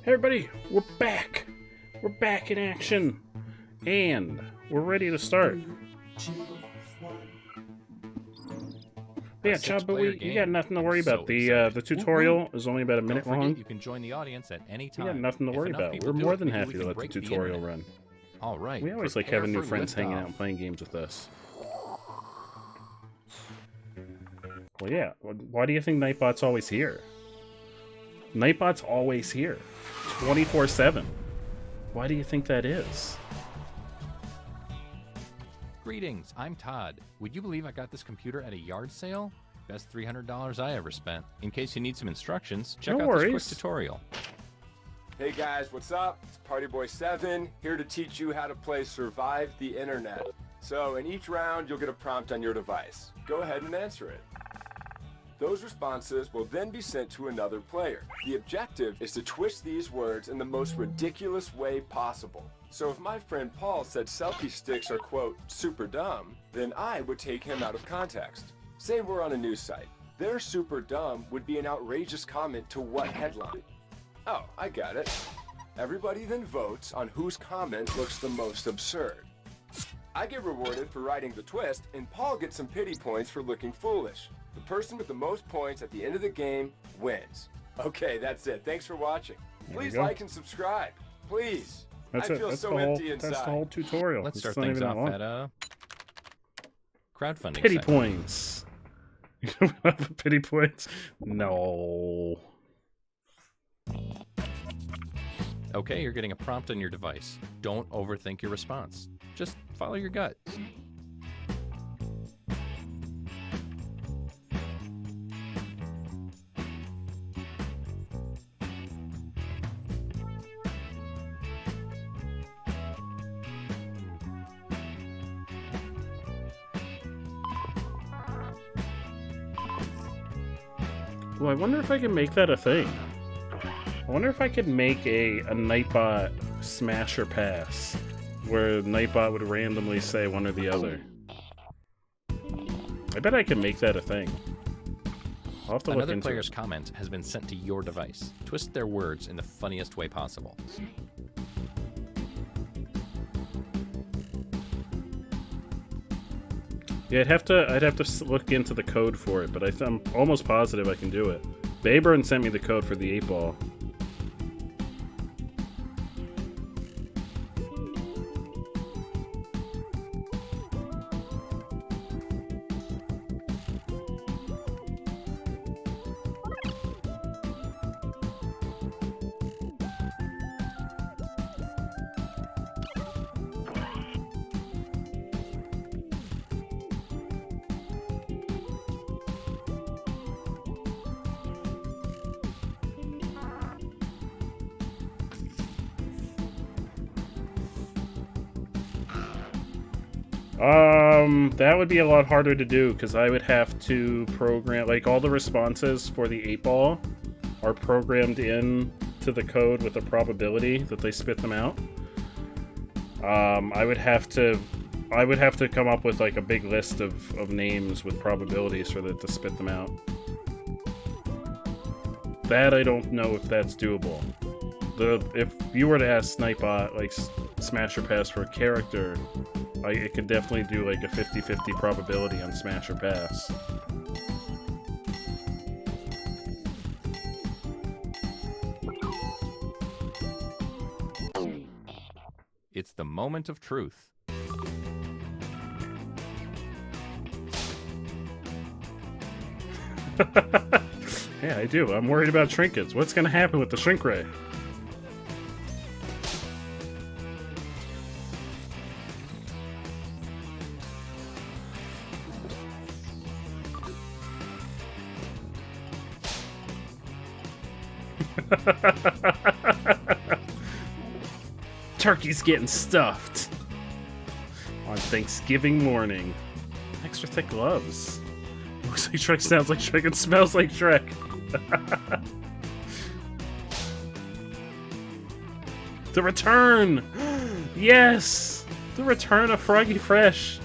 Everybody, we're back. We're back in action. And we're ready to start. Yeah, Chub, but you got nothing to worry about. The tutorial is only about a minute long. You can join the audience at any time. We got nothing to worry about. We're more than happy to let the tutorial run. All right. We always like having new friends hanging out and playing games with us. Well, yeah. Why do you think Nightbot's always here? Nightbot's always here. 24/7. Why do you think that is? Greetings, I'm Todd. Would you believe I got this computer at a yard sale? Best $300 I ever spent. In case you need some instructions, check out this quick tutorial. Hey guys, what's up? It's Partyboy7, here to teach you how to play Survive the Internet. So in each round, you'll get a prompt on your device. Go ahead and answer it. Those responses will then be sent to another player. The objective is to twist these words in the most ridiculous way possible. So if my friend Paul said selfie sticks are, quote, super dumb, then I would take him out of context. Say we're on a news site. Their super dumb would be an outrageous comment to what headline? Oh, I got it. Everybody then votes on whose comment looks the most absurd. I get rewarded for writing the twist, and Paul gets some pity points for looking foolish. The person with the most points at the end of the game wins. Okay, that's it. Thanks for watching. Please like and subscribe. Please. I feel so empty inside. That's the whole tutorial. Let's start things off at crowdfunding. Pity points. You don't have pity points? No. Okay, you're getting a prompt on your device. Don't overthink your response. Just follow your gut. Well, I wonder if I can make that a thing. I wonder if I could make a Nightbot smash or pass, where Nightbot would randomly say one or the other. I bet I can make that a thing. I'll have to look into it. Another player's comment has been sent to your device. Twist their words in the funniest way possible. Yeah, I'd have to look into the code for it, but I'm almost positive I can do it. Bayburn sent me the code for the 8-ball. That would be a lot harder to do, because I would have to program, like, all the responses for the 8-ball are programmed in to the code with a probability that they spit them out. I would have to come up with, like, a big list of names with probabilities for that to spit them out. That I don't know if that's doable. If you were to ask Nightbot, like, smash or pass for a character, it could definitely do like a 50-50 probability on smash or pass. It's the moment of truth. Yeah, I do. I'm worried about trinkets. What's going to happen with the shrink ray? Turkey's getting stuffed on Thanksgiving morning. Extra thick gloves. Looks like Shrek, sounds like Shrek, and smells like Shrek. The return! Yes! The return of Froggy Fresh.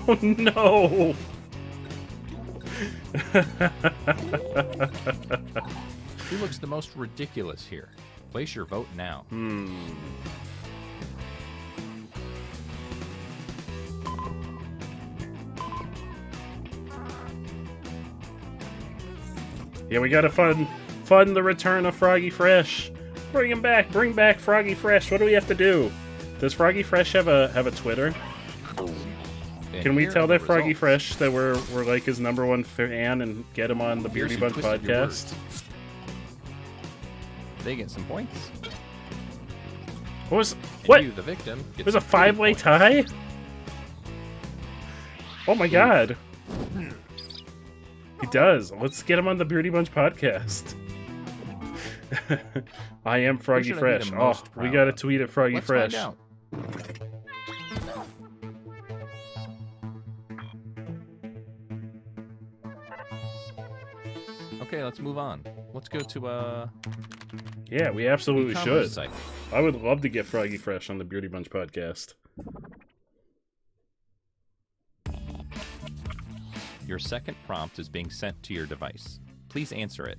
Oh no! Who looks the most ridiculous here? Place your vote now. Yeah, we gotta fund the return of Froggy Fresh. Bring him back. Bring back Froggy Fresh. What do we have to do? Does Froggy Fresh have a Twitter? Can we tell that Froggy Fresh that we're like his #1 fan and get him on the Beardy Bunch podcast? They get some points. What? You, the victim, It was a 5-way tie? Oh my god. He does. Let's get him on the Beardy Bunch podcast. I am Froggy Fresh. Oh, we gotta tweet at Froggy Fresh. Find out. Okay, let's move on. Let's go to Yeah, we absolutely should. site. I would love to get Froggy Fresh on the Beardy Bunch podcast. Your second prompt is being sent to your device. Please answer it.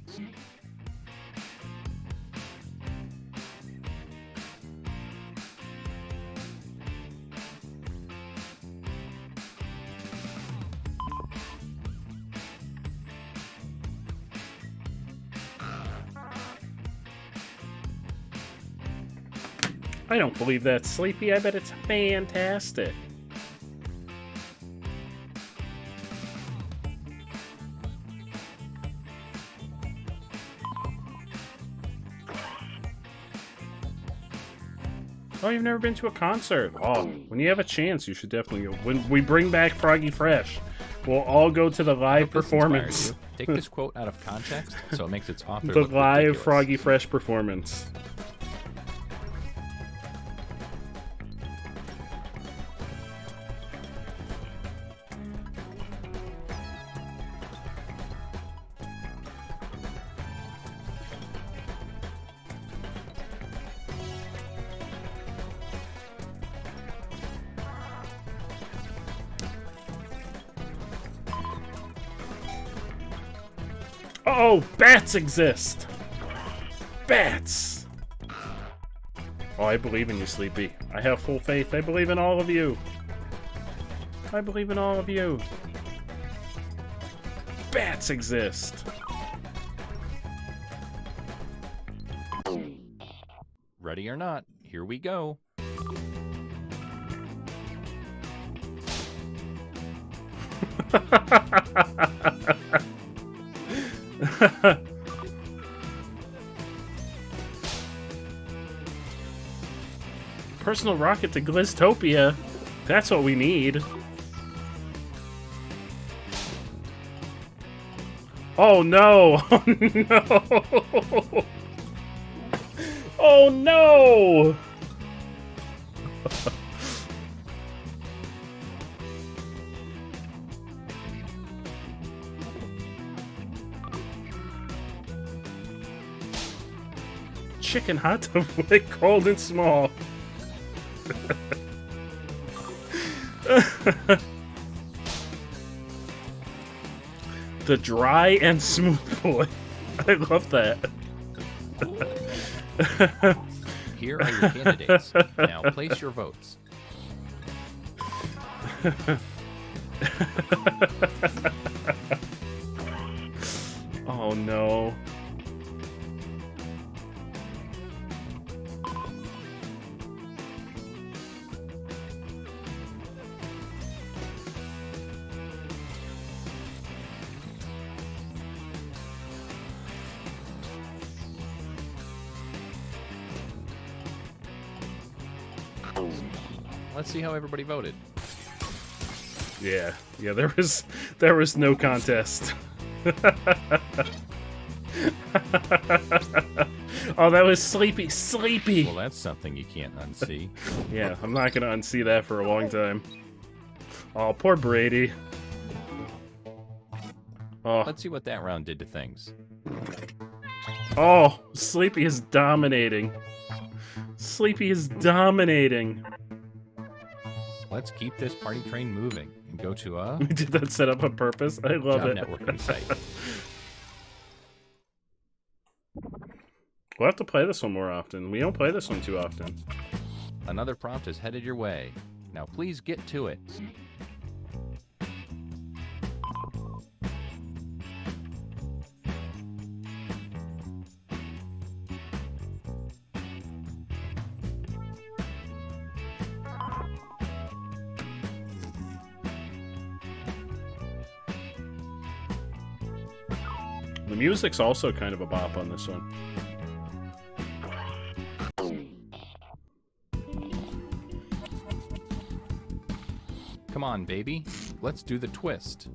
I don't believe that's Sleepy. I bet it's fantastic. Oh, you've never been to a concert? Oh, when you have a chance, you should definitely go. When we bring back Froggy Fresh, we'll all go to the live performance. Take this quote out of context, so it makes its author The look live ridiculous. Froggy Fresh performance. Oh, bats exist! Bats! Oh, I believe in you, Sleepy. I have full faith. I believe in all of you. I believe in all of you. Bats exist! Ready or not, here we go. Personal rocket to Glistopia. That's what we need. Oh no! Oh no! Oh no! Chicken hot tub, like cold and small. The dry and smooth boy. I love that. Here are your candidates. Now place your votes. Oh no. Let's see how everybody voted. Yeah, there was no contest. Oh, that was Sleepy. Well, that's something you can't unsee. Yeah, I'm not gonna unsee that for a long time. Oh, poor Brady. Oh. Let's see what that round did to things. Oh, Sleepy is dominating. Sleepy is dominating. Let's keep this party train moving and go to a... We did that set up on purpose. I love job it. networking site. We'll have to play this one more often. We don't play this one too often. Another prompt is headed your way. Now please get to it. The music's also kind of a bop on this one. Come on, baby. Let's do the twist.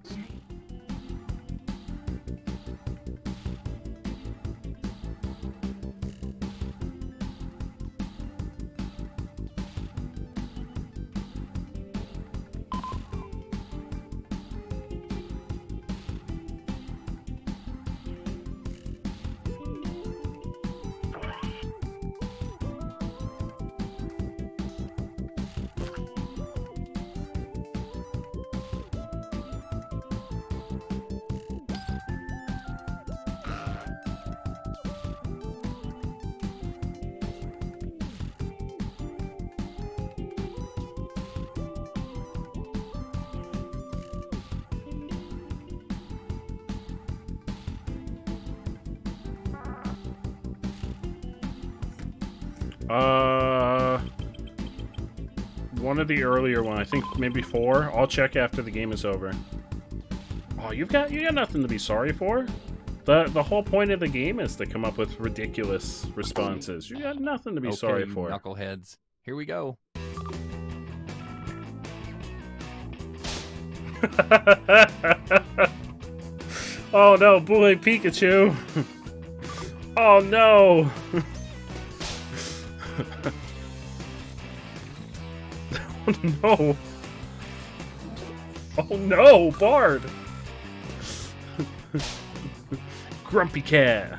One of the earlier one, I think maybe 4. I'll check after the game is over. Oh, you got nothing to be sorry for. The whole point of the game is to come up with ridiculous responses. You got nothing to be sorry for. Knuckleheads. Here we go. Oh no, Boule Pikachu! Oh no! Oh no! Oh no, Bard! Grumpy cat!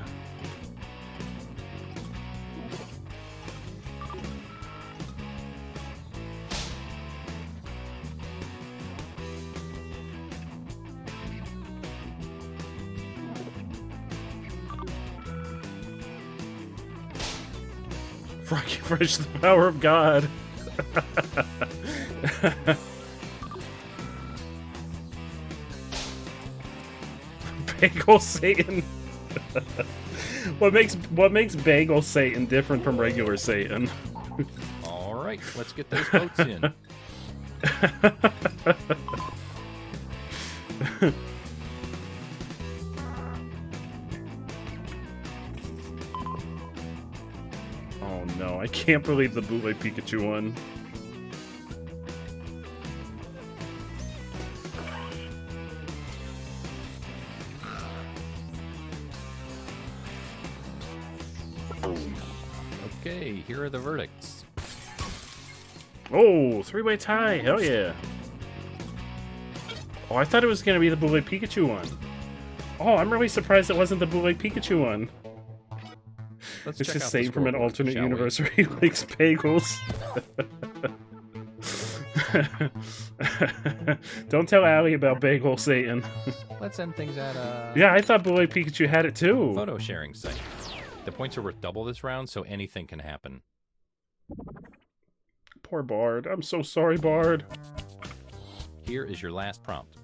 Froggy Fresh, the power of God. Bagel Satan. What makes Bagel Satan different from regular Satan? All right, let's get those votes in. Oh no, I can't believe the Boule Pikachu one. Okay, here are the verdicts. Oh, 3-way tie. Hell yeah. Oh, I thought it was going to be the Boule Pikachu one. Oh, I'm really surprised it wasn't the Boule Pikachu one. Let's It's check just out the saved from an scoreboard, alternate shall we? universe where he likes bagels. Don't tell Allie about Bagel Satan. Let's end things at a... Yeah, I thought Boule Pikachu had it too. Photo sharing site. The points are worth double this round, so anything can happen. Poor Bard. I'm so sorry, Bard. Here is your last prompt.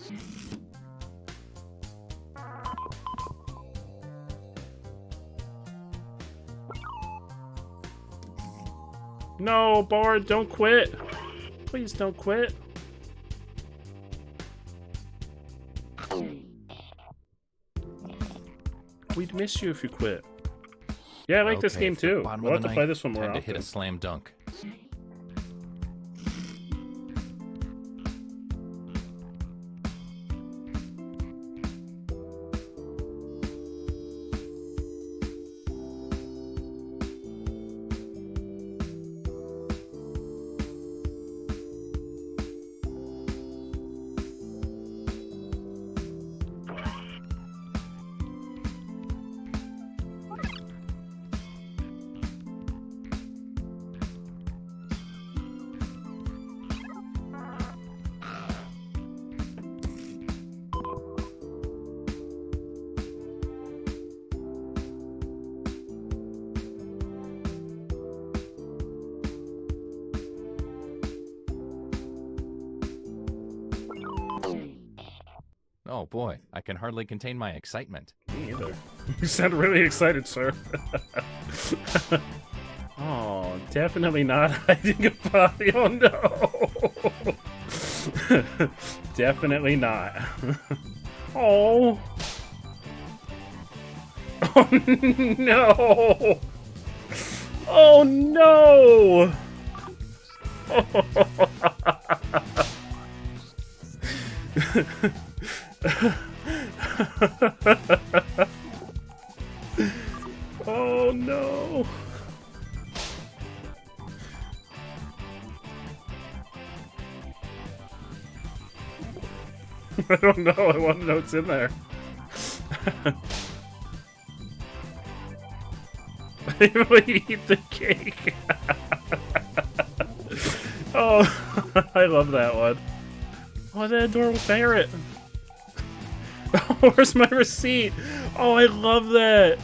No, Bard, don't quit. Please don't quit. We'd miss you if you quit. Yeah, I like this game too. We'll have to play this one more Time to often. hit a slam dunk. Oh boy, I can hardly contain my excitement. Me either. You sound really excited, sir. Oh, definitely not hiding a body. Oh no! Definitely not. Oh. Oh no! Oh no! Oh no! I don't know. I want to know what's in there. I eat the cake. Oh, I love that one. Oh, that adorable ferret. Oh, where's my receipt? Oh, I love that.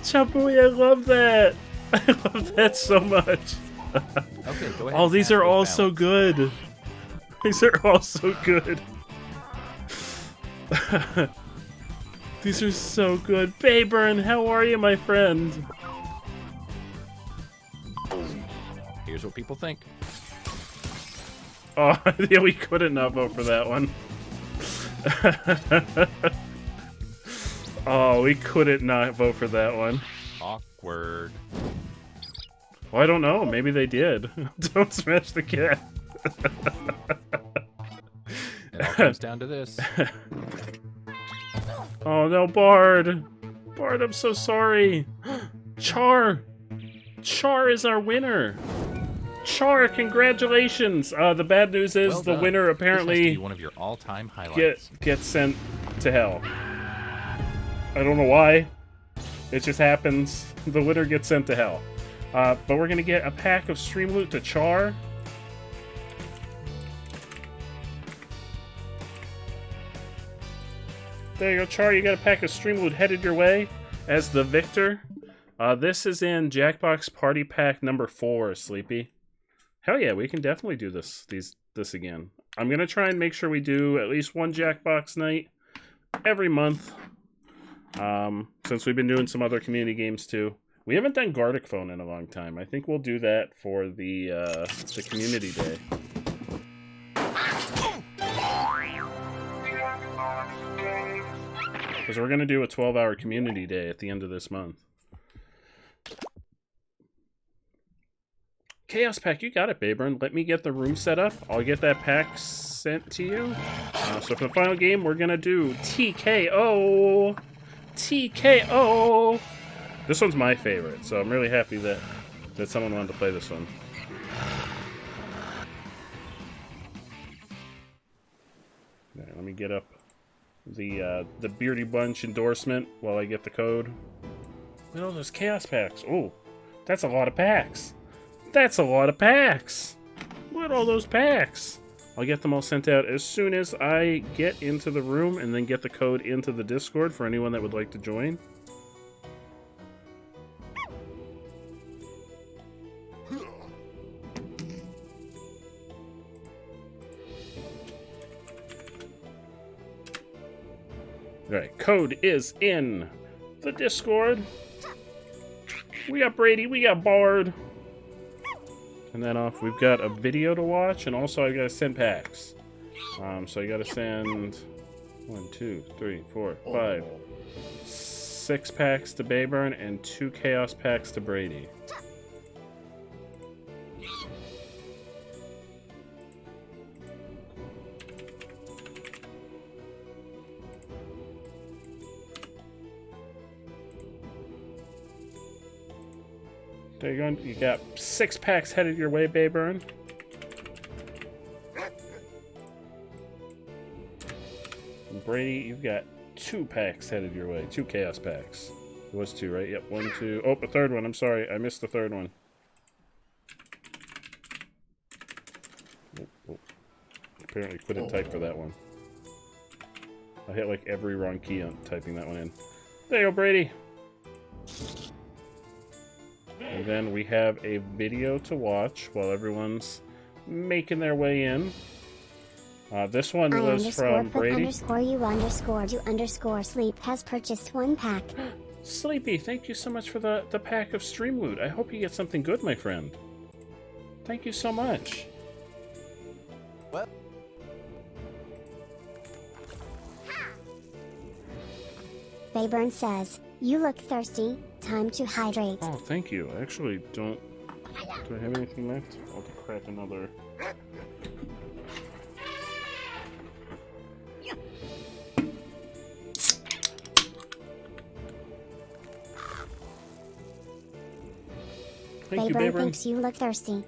Chaboy, I love that. I love that so much. Okay, go ahead. Oh, these are all so good. These are all so good. These are so good. Bayburn, how are you, my friend? Here's what people think. Oh, yeah, we couldn't not vote for that one. Oh, we couldn't not vote for that one. Awkward. Well, I don't know. Maybe they did. Don't smash the cat. It all comes down to this. Oh no, Bard! Bard, I'm so sorry! Char! Char is our winner! Char, congratulations! The bad news is Well the done. winner This has to apparently be one of your all-time highlights. gets sent to hell. I don't know why. It just happens. The winner gets sent to hell. But we're gonna get a pack of stream loot to Char. There you go, Char. You got a pack of stream loot headed your way as the victor. This is in Jackbox Party Pack number 4, Sleepy. Hell yeah, we can definitely do this again. I'm gonna try and make sure we do at least one Jackbox night every month. Since we've been doing some other community games too. We haven't done Gartic Phone in a long time. I think we'll do that for the community day. Because we're gonna do a 12-hour community day at the end of this month. Chaos Pack, you got it, Bayburn. Let me get the room set up. I'll get that pack sent to you. So for the final game, we're gonna do TKO. TKO. This one's my favorite, so I'm really happy that someone wanted to play this one. All right, let me get up the Beardy Bunch endorsement while I get the code. Look at all those Chaos Packs. Oh, that's a lot of packs. That's a lot of packs. Look at all those packs. I'll get them all sent out as soon as I get into the room and then get the code into the Discord for anyone that would like to join. Alright, code is in the Discord. We got Brady, we got Bard. And then we've got a video to watch, and also I gotta send packs. So I gotta send 1, 2, 3, 4, 5, 6 packs to Bayburn and 2 Chaos Packs to Brady. There you go. You got 6 packs headed your way, Bayburn. And Brady, you've got 2 packs headed your way. 2 Chaos Packs. It was 2, right? Yep, 1, 2. Oh, a third one. I'm sorry. I missed the third one. Oh. Apparently couldn't type for that one. I hit like every wrong key on typing that one in. There you go, Brady. And then we have a video to watch while everyone's making their way in. This one I was from Brady. _you_sleep has purchased 1 pack. Sleepy, thank you so much for the pack of stream loot. I hope you get something good, my friend. Thank you so much. What? Bayburn says, "You look thirsty. Time to hydrate." Oh, thank you. I actually don't... Do I have anything left? I'll crack another... Thank you, Bayburn Bayburn. thinks you look thirsty.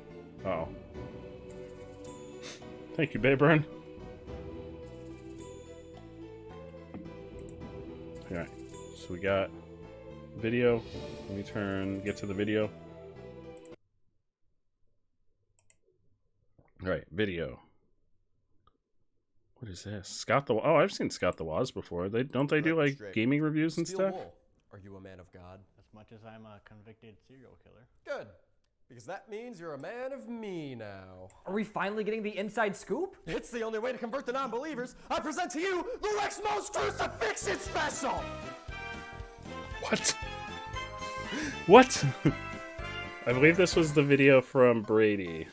Oh. Thank you, Bayburn. Alright, so we got video. Let me get to the video. Alright, video. What is this? Scott the... Oh, I've seen Scott the Woz before. Don't they do, like, gaming reviews and stuff? Are you a man of God? As much as I'm a convicted serial killer. Good. Because that means you're a man of me now. Are we finally getting the inside scoop? It's the only way to convert the non-believers. I present to you the Rexmo's Crucifixion Special! What? What? I believe this was the video from Brady.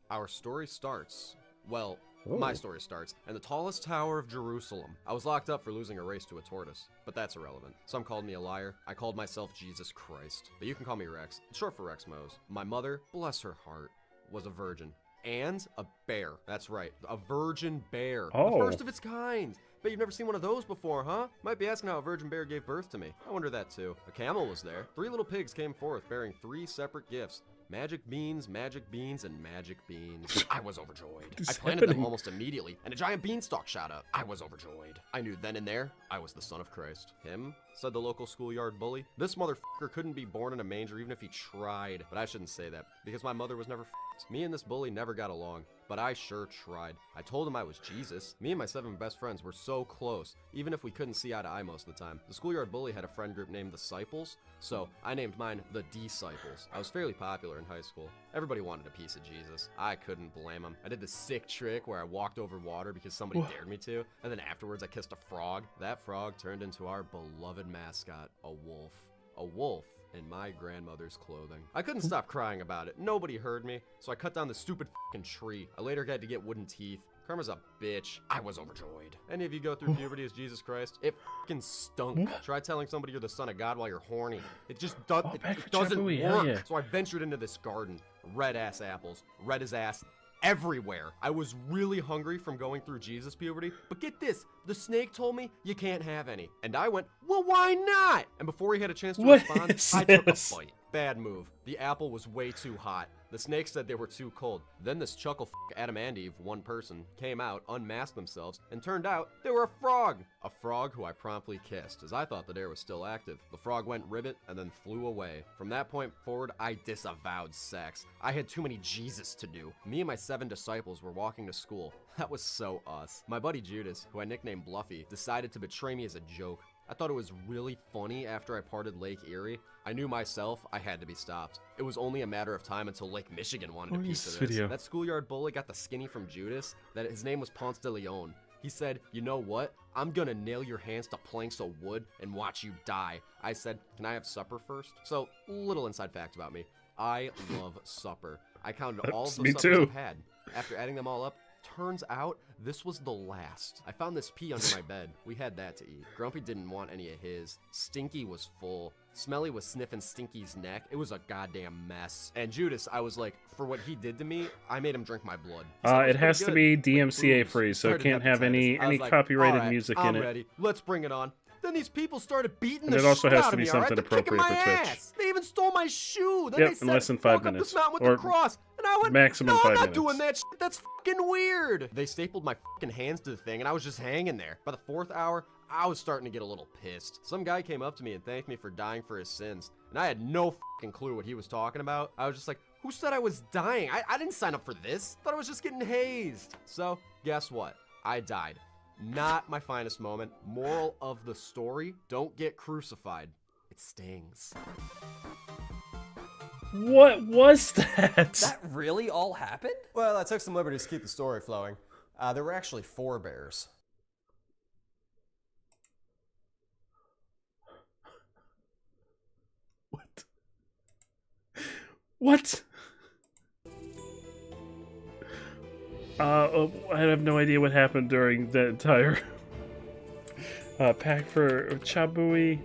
Our story starts, well, Oh. my story starts, in the tallest tower of Jerusalem. I was locked up for losing a race to a tortoise, but that's irrelevant. Some called me a liar. I called myself Jesus Christ. But you can call me Rex. It's short for Rex Mose. My mother, bless her heart, was a virgin. And a bear. That's right, a virgin bear. Oh. The first of its kind. Bet you've never seen one of those before, huh? Might be asking how a virgin bear gave birth to me. I wonder that too. A camel was there. 3 little pigs came forth bearing 3 separate gifts. Magic beans, and magic beans. I was overjoyed. I planted them almost immediately, and a giant beanstalk shot up. I was overjoyed. I knew then and there, I was the son of Christ. Him? Said the local schoolyard bully. This motherfucker couldn't be born in a manger even if he tried. But I shouldn't say that, because my mother was never f***ed. Me and this bully never got along, but I sure tried. I told him I was Jesus. Me and my 7 best friends were so close, even if we couldn't see eye to eye most of the time. The schoolyard bully had a friend group named the Disciples, so I named mine the Disciples. I was fairly popular in high school. Everybody wanted a piece of Jesus. I couldn't blame them. I did the sick trick where I walked over water because somebody dared me to, and then afterwards I kissed a frog. That frog turned into our beloved mascot, a wolf. A wolf in my grandmother's clothing. I couldn't stop crying about it. Nobody heard me, so I cut down the stupid fucking tree. I later had to get wooden teeth. Karma's a bitch. I was overjoyed. Any of you go through puberty as Jesus Christ? It fucking stunk. Try telling somebody you're the son of God while you're horny. It just it doesn't work. Yeah. So I ventured into this garden. Red-ass apples. Red as ass. Everywhere. I was really hungry from going through Jesus puberty, but get this, the snake told me you can't have any. And I went, well, why not? And before he had a chance to respond, I took a bite. Bad move. The apple was way too hot. The snake said they were too cold. Then this chuckle Adam and Eve, one person, came out, unmasked themselves, and turned out they were a frog. A frog who I promptly kissed, as I thought the dare was still active. The frog went ribbit and then flew away. From that point forward, I disavowed sex. I had too many Jesus to do. Me and my 7 disciples were walking to school. That was so us. My buddy Judas, who I nicknamed Bluffy, decided to betray me as a joke. I thought it was really funny after I parted Lake Erie. I knew myself I had to be stopped. It was only a matter of time until Lake Michigan wanted a piece of this. Video? That schoolyard bully got the skinny from Judas, that his name was Ponce de Leon. He said, you know what? I'm gonna nail your hands to planks of wood and watch you die. I said, can I have supper first? So, little inside fact about me. I love supper. I counted all of the Me suppers too. I've had. After adding them all up, turns out this was the last. I found this pea under my bed. We had that to eat. Grumpy didn't want any of his. Stinky was full. Smelly was sniffing Stinky's neck. It was a goddamn mess. And Judas, I was like, for what he did to me, I made him drink my blood. It has to be DMCA free, so it can't have any copyrighted music in it. Ready. Let's bring it on. Then these people started beating And the it also shit has out to of be me, something alright? They're kicking appropriate my for Twitch. ass. They even stole my shoe. Then Yep, they in said, less than 5 walk minutes. up this mountain with Or the cross. And I went, maximum no, 5 I'm not minutes. doing that shit. That's fucking weird. They stapled my fucking hands to the thing, and I was just hanging there. By the 4th hour, I was starting to get a little pissed. Some guy came up to me and thanked me for dying for his sins, and I had no fucking clue what he was talking about. I was just like, who said I was dying? I didn't sign up for this. Thought I was just getting hazed. So, guess what? I died. Not my finest moment. Moral of the story, don't get crucified. It stings. What was that? That really all happened? Well, I took some liberties to keep the story flowing. There were actually 4 bears. What? I have no idea what happened during the entire pack for Chabui,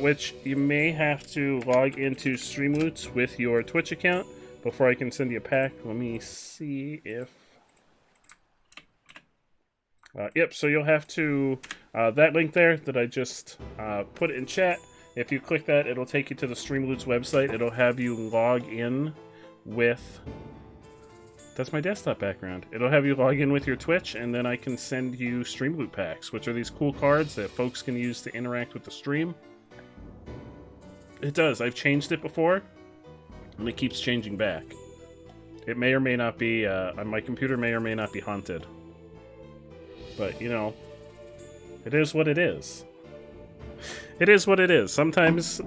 which you may have to log into Streamloots with your Twitch account before I can send you a pack. Let me see if... yep, so you'll have to... that link there that I just put in chat, if you click that, it'll take you to the Streamloots website. It'll have you log in with... That's my desktop background. It'll have you log in with your Twitch, and then I can send you Streamloot packs, which are these cool cards that folks can use to interact with the stream. It does. I've changed it before, and it keeps changing back. It may or may not be... my computer may or may not be haunted. But, you know, it is what it is. It is what it is. Sometimes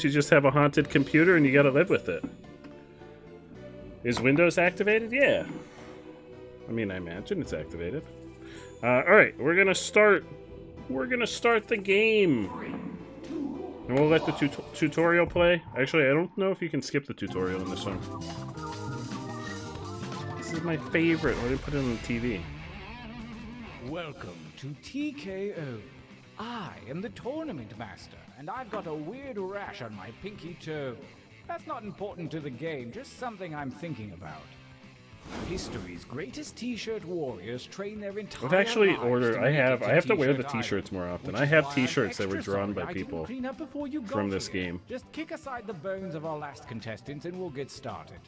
you just have a haunted computer and you gotta live with it. Is Windows activated? Yeah. I mean, I imagine it's activated. Alright, we're gonna start the game. And we'll let the tutorial play. Actually, I don't know if you can skip the tutorial in this one. This is my favorite. I didn't put it on the TV. Welcome to TKO. I am the tournament master, and I've got a weird rash on my pinky toe. That's not important to the game, just something I'm thinking about. History's greatest t-shirt warriors train their entire I've actually lives ordered. to I make it have to wear the T-shirt t-shirts more often. which I is have why I'm t-shirts that were extra drawn sorry by I didn't people clean up before you got from this here. game. Just kick aside the bones of our last contestants and we'll get started.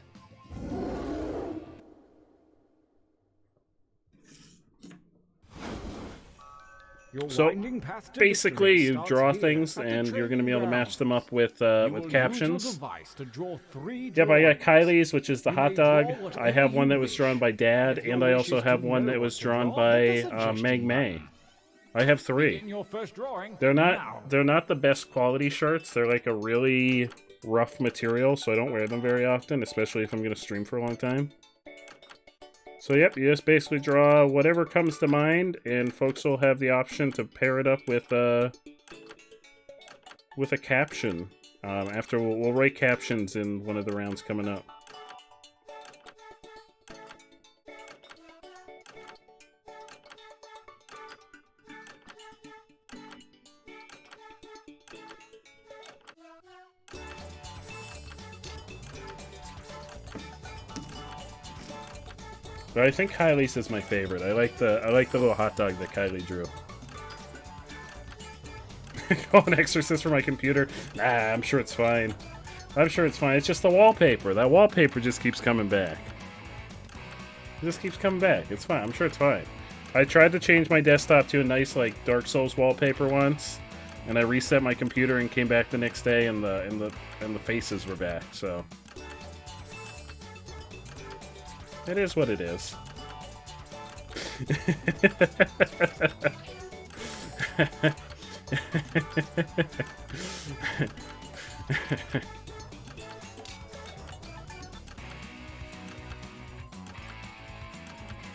So basically, you draw things, and you're going to be able to match them up with captions. Yep, I got Kylie's, which is the hot dog. I have one that was drawn by Dad, and I also have one that was drawn by Meg May. I have 3. They're not the best quality shirts. They're like a really rough material, so I don't wear them very often, especially if I'm going to stream for a long time. So yep, you just basically draw whatever comes to mind, and folks will have the option to pair it up with a caption. After we'll write captions in one of the rounds coming up. But I think Kylie's is my favorite. I like the little hot dog that Kylie drew. Call an exorcist for my computer. Nah, I'm sure it's fine. I'm sure it's fine. It's just the wallpaper. That wallpaper just keeps coming back. It just keeps coming back. It's fine. I'm sure it's fine. I tried to change my desktop to a nice like Dark Souls wallpaper once, and I reset my computer and came back the next day, and the faces were back. So. It is what it is.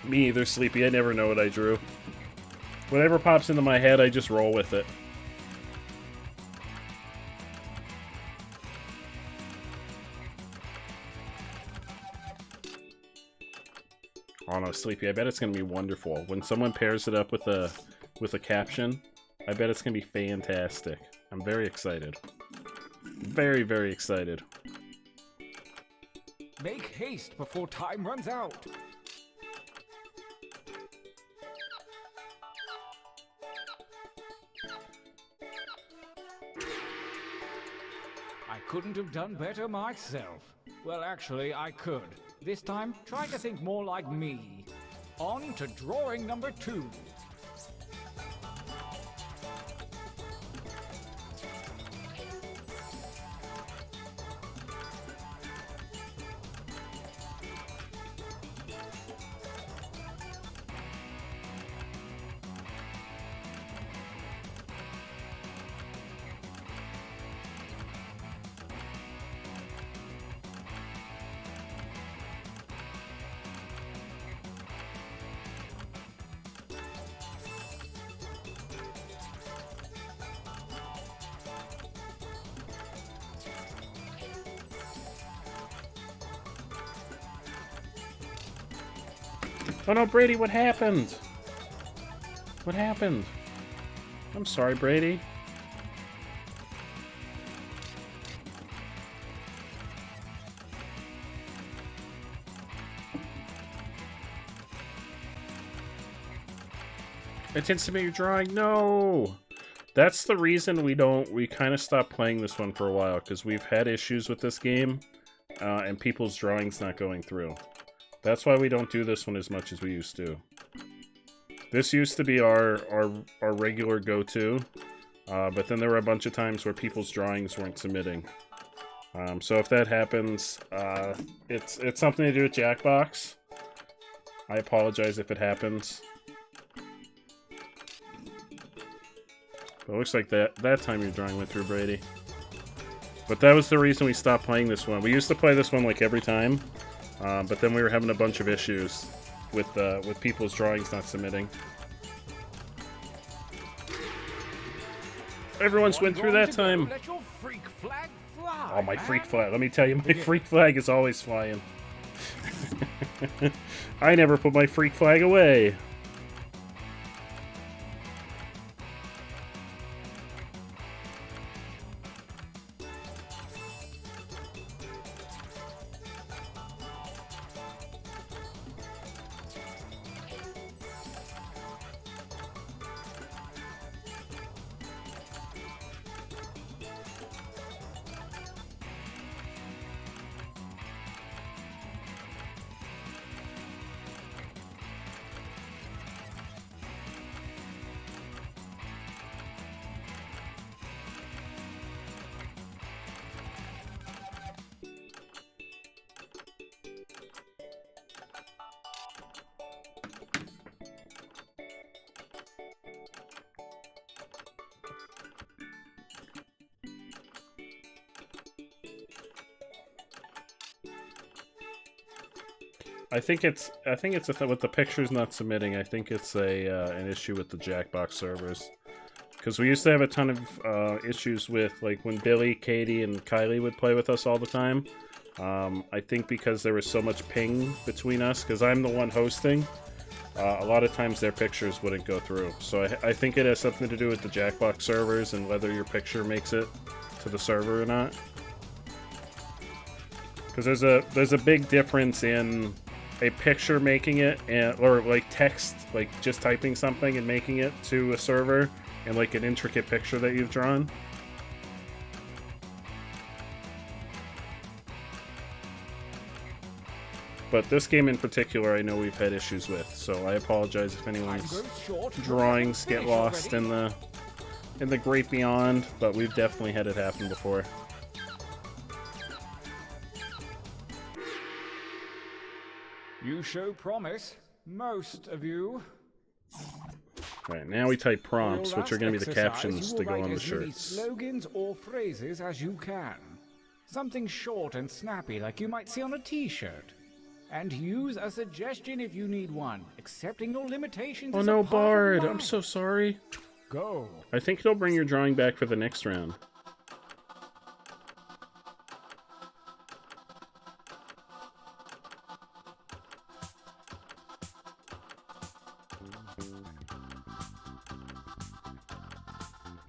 Me either, Sleepy. I never know what I drew. Whatever pops into my head, I just roll with it. Oh no, Sleepy, I bet it's gonna be wonderful. When someone pairs it up with a caption, I bet it's gonna be fantastic. I'm very excited. Very, very excited. Make haste before time runs out. I couldn't have done better myself. Well, actually, I could. This time, try to think more like me. On to drawing number 2. Oh no, Brady, what happened? What happened? I'm sorry, Brady. I didn't submit your drawing. No! That's the reason we kind of stopped playing this one for a while, because we've had issues with this game, and people's drawings not going through. That's why we don't do this one as much as we used to. This used to be our regular go-to, but then there were a bunch of times where people's drawings weren't submitting. So if that happens, it's something to do with Jackbox. I apologize if it happens. But it looks like that time your drawing went through, Brady. But that was the reason we stopped playing this one. We used to play this one like every time, but then we were having a bunch of issues with people's drawings not submitting. Everyone's went through that time. Let your freak flag fly, Oh, my man. freak flag. Let me tell you, my freak flag is always flying. I never put my freak flag away. I think it's with the pictures not submitting. I think it's an issue with the Jackbox servers, because we used to have a ton of issues with, like, when Billy, Katie, and Kylie would play with us all the time. I think because there was so much ping between us, because I'm the one hosting, a lot of times their pictures wouldn't go through. So I think it has something to do with the Jackbox servers and whether your picture makes it to the server or not. Because there's a big difference in a picture making it, or like text, like just typing something and making it to a server, and like an intricate picture that you've drawn. But this game in particular, I know we've had issues with, so I apologize if anyone's drawings get lost in the great beyond, but we've definitely had it happen before. You show promise, most of you. Right, now we type prompts, For your which are going to be the last captions exercise, to you go will on write the as many shirts. slogans or phrases as you can. Something short and snappy like you might see on a t-shirt. And use a suggestion if you need one. Accepting your limitations Oh is no, a part of Bard! life. I'm so sorry. Go. I think it'll bring your drawing back for the next round.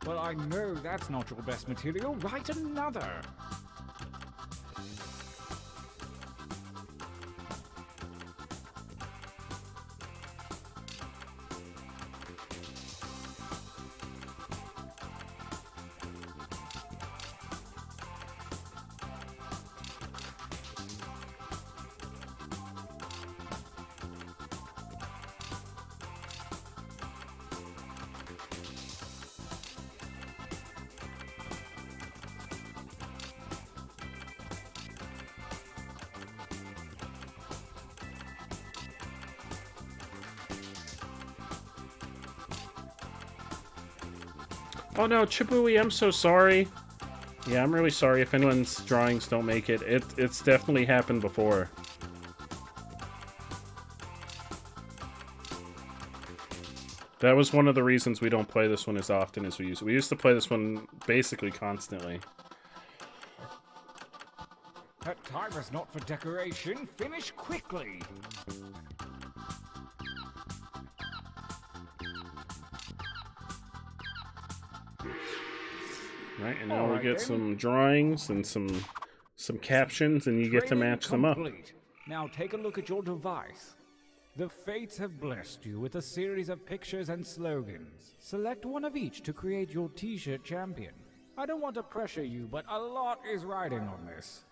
Well, I know that's not your best material. Write another. Oh no, Chibui, I'm so sorry. Yeah, I'm really sorry if anyone's drawings don't make it. It's definitely happened before. That was one of the reasons we don't play this one as often as we used to. We used to play this one basically constantly. That time is not for decoration. Finish quickly. Right, and now we get some drawings and some captions, and you get to match them up. Now take a look at your device. The fates have blessed you with a series of pictures and slogans. Select one of each to create your t-shirt champion. I don't want to pressure you, but a lot is riding on this.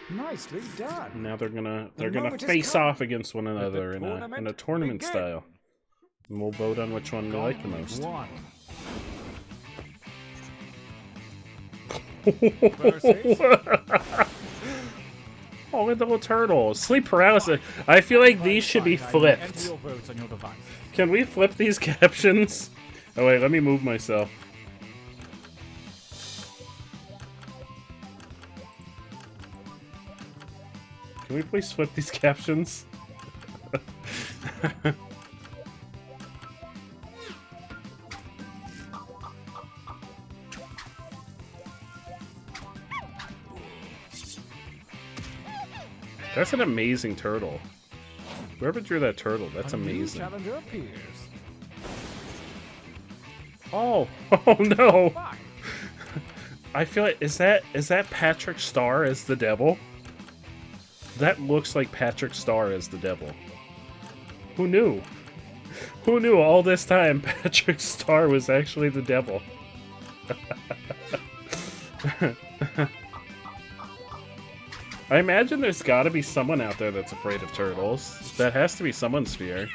Nicely done. Now they're gonna face off against one another in a tournament style. And we'll vote on which one we like the most. Oh, look at the little turtles. Sleep paralysis. I feel like these should be flipped. Can we flip these captions? Oh wait, let me move myself. Can we please flip these captions? That's an amazing turtle. Whoever drew that turtle, that's amazing. Challenger appears. Oh, oh no! I feel like is that Patrick Star as the devil? That looks like Patrick Star as the devil. Who knew? Who knew all this time Patrick Star was actually the devil? I imagine there's gotta be someone out there that's afraid of turtles. That has to be someone's fear.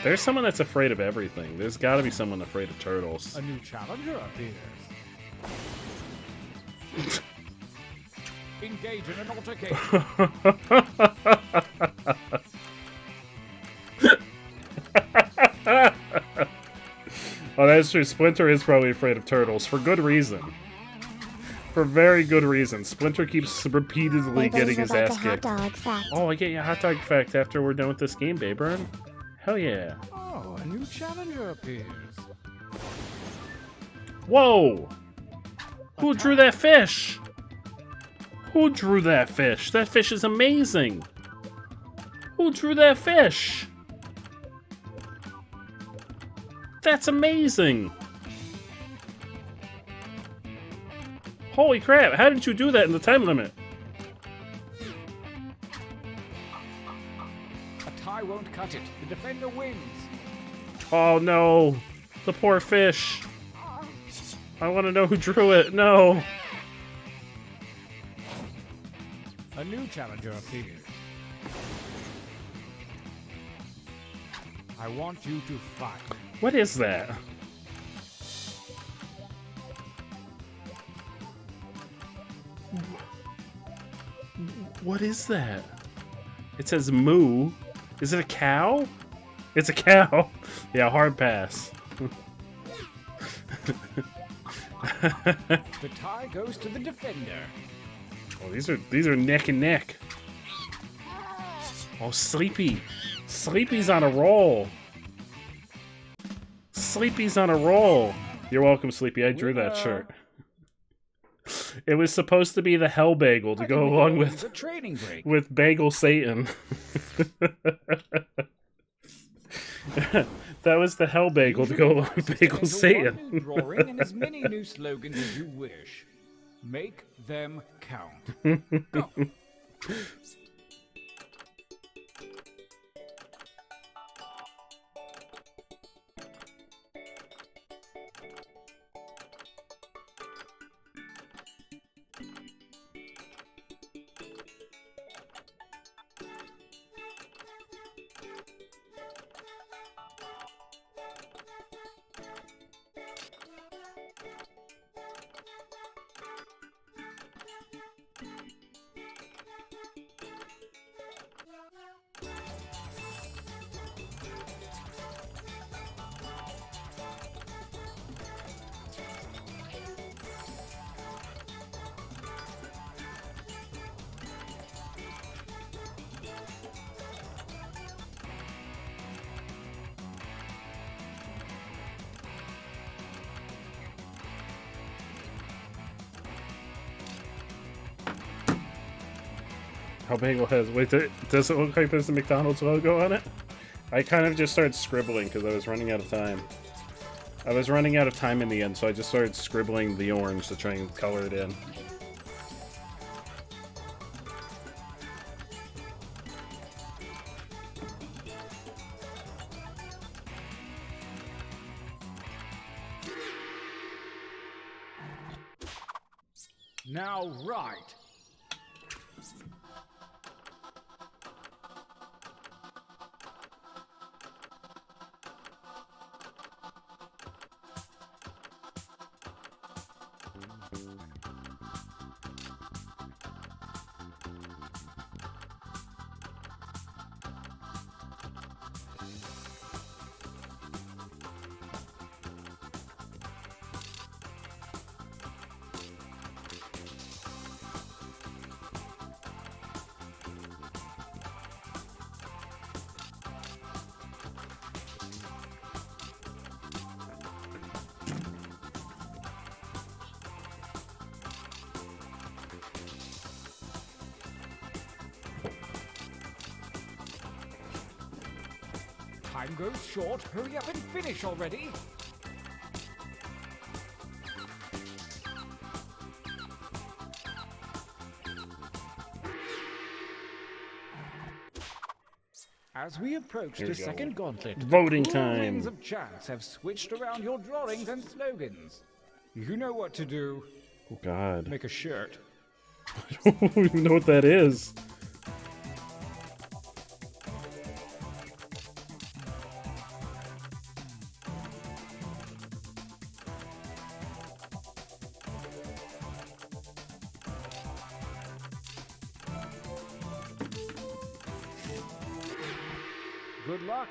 There's someone that's afraid of everything. There's gotta be someone afraid of turtles. A new challenger appears. Engage in an altercation. Oh, that's true. Splinter is probably afraid of turtles for good reason. For very good reason. Splinter keeps repeatedly getting his ass kicked. Oh, I get you a hot dog fact after we're done with this game, Baburn. Hell yeah. Oh, a new challenger appears. Whoa! Who drew that fish? Who drew that fish? That fish is amazing. Who drew that fish? That's amazing. Holy crap, how did you do that in the time limit? A tie won't cut it. The defender wins. Oh no, the poor fish. I want to know who drew it. No. A new challenger appears. I want you to fight. What is that? What is that? It says moo. Is it a cow? It's a cow. Yeah, hard pass. The tie goes to the defender. Oh, these are neck and neck. Oh, Sleepy. Sleepy's on a roll. Sleepy's on a roll. You're welcome, Sleepy. I drew that shirt. It was supposed to be the Hell Bagel to go along with Bagel Satan. That was the Hell Bagel to go along with Bagel Satan. Drawing and as many new slogans as you wish. Make them count. Go. Oh, Bagel has... Wait, does it look like there's a McDonald's logo on it? I kind of just started scribbling because I was running out of time. I was running out of time in the end, so I just started scribbling the orange to try and color it in. Now, right. Time goes short. Hurry up and finish already. As we approach Here the we go. second gauntlet, Voting the cruel time. winds of chance have switched around your drawings and slogans. You know what to do. Oh, God. Make a shirt. I don't even know what that is. Good luck.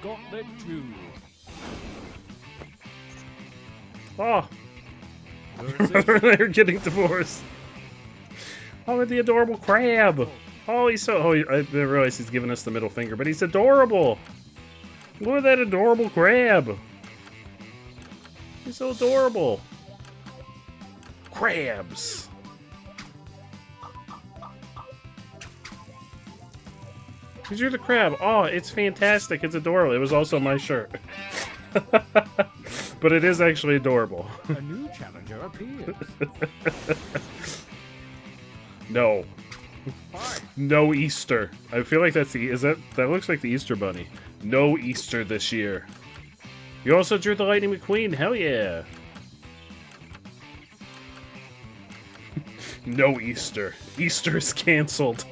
Gauntlet 2. Oh! They're getting divorced. Oh, and the adorable crab! Oh, he's so... Oh, I didn't realize he's giving us the middle finger, but he's adorable! Look at that adorable crab! He's so adorable! Crabs! Because you're the crab. Oh, it's fantastic. It's adorable. It was also my shirt. But it is actually adorable. A new challenger appears. No. No Easter. I feel like that's the... That looks like the Easter Bunny. No Easter this year. You also drew the Lightning McQueen. Hell yeah. No Easter. Easter is canceled.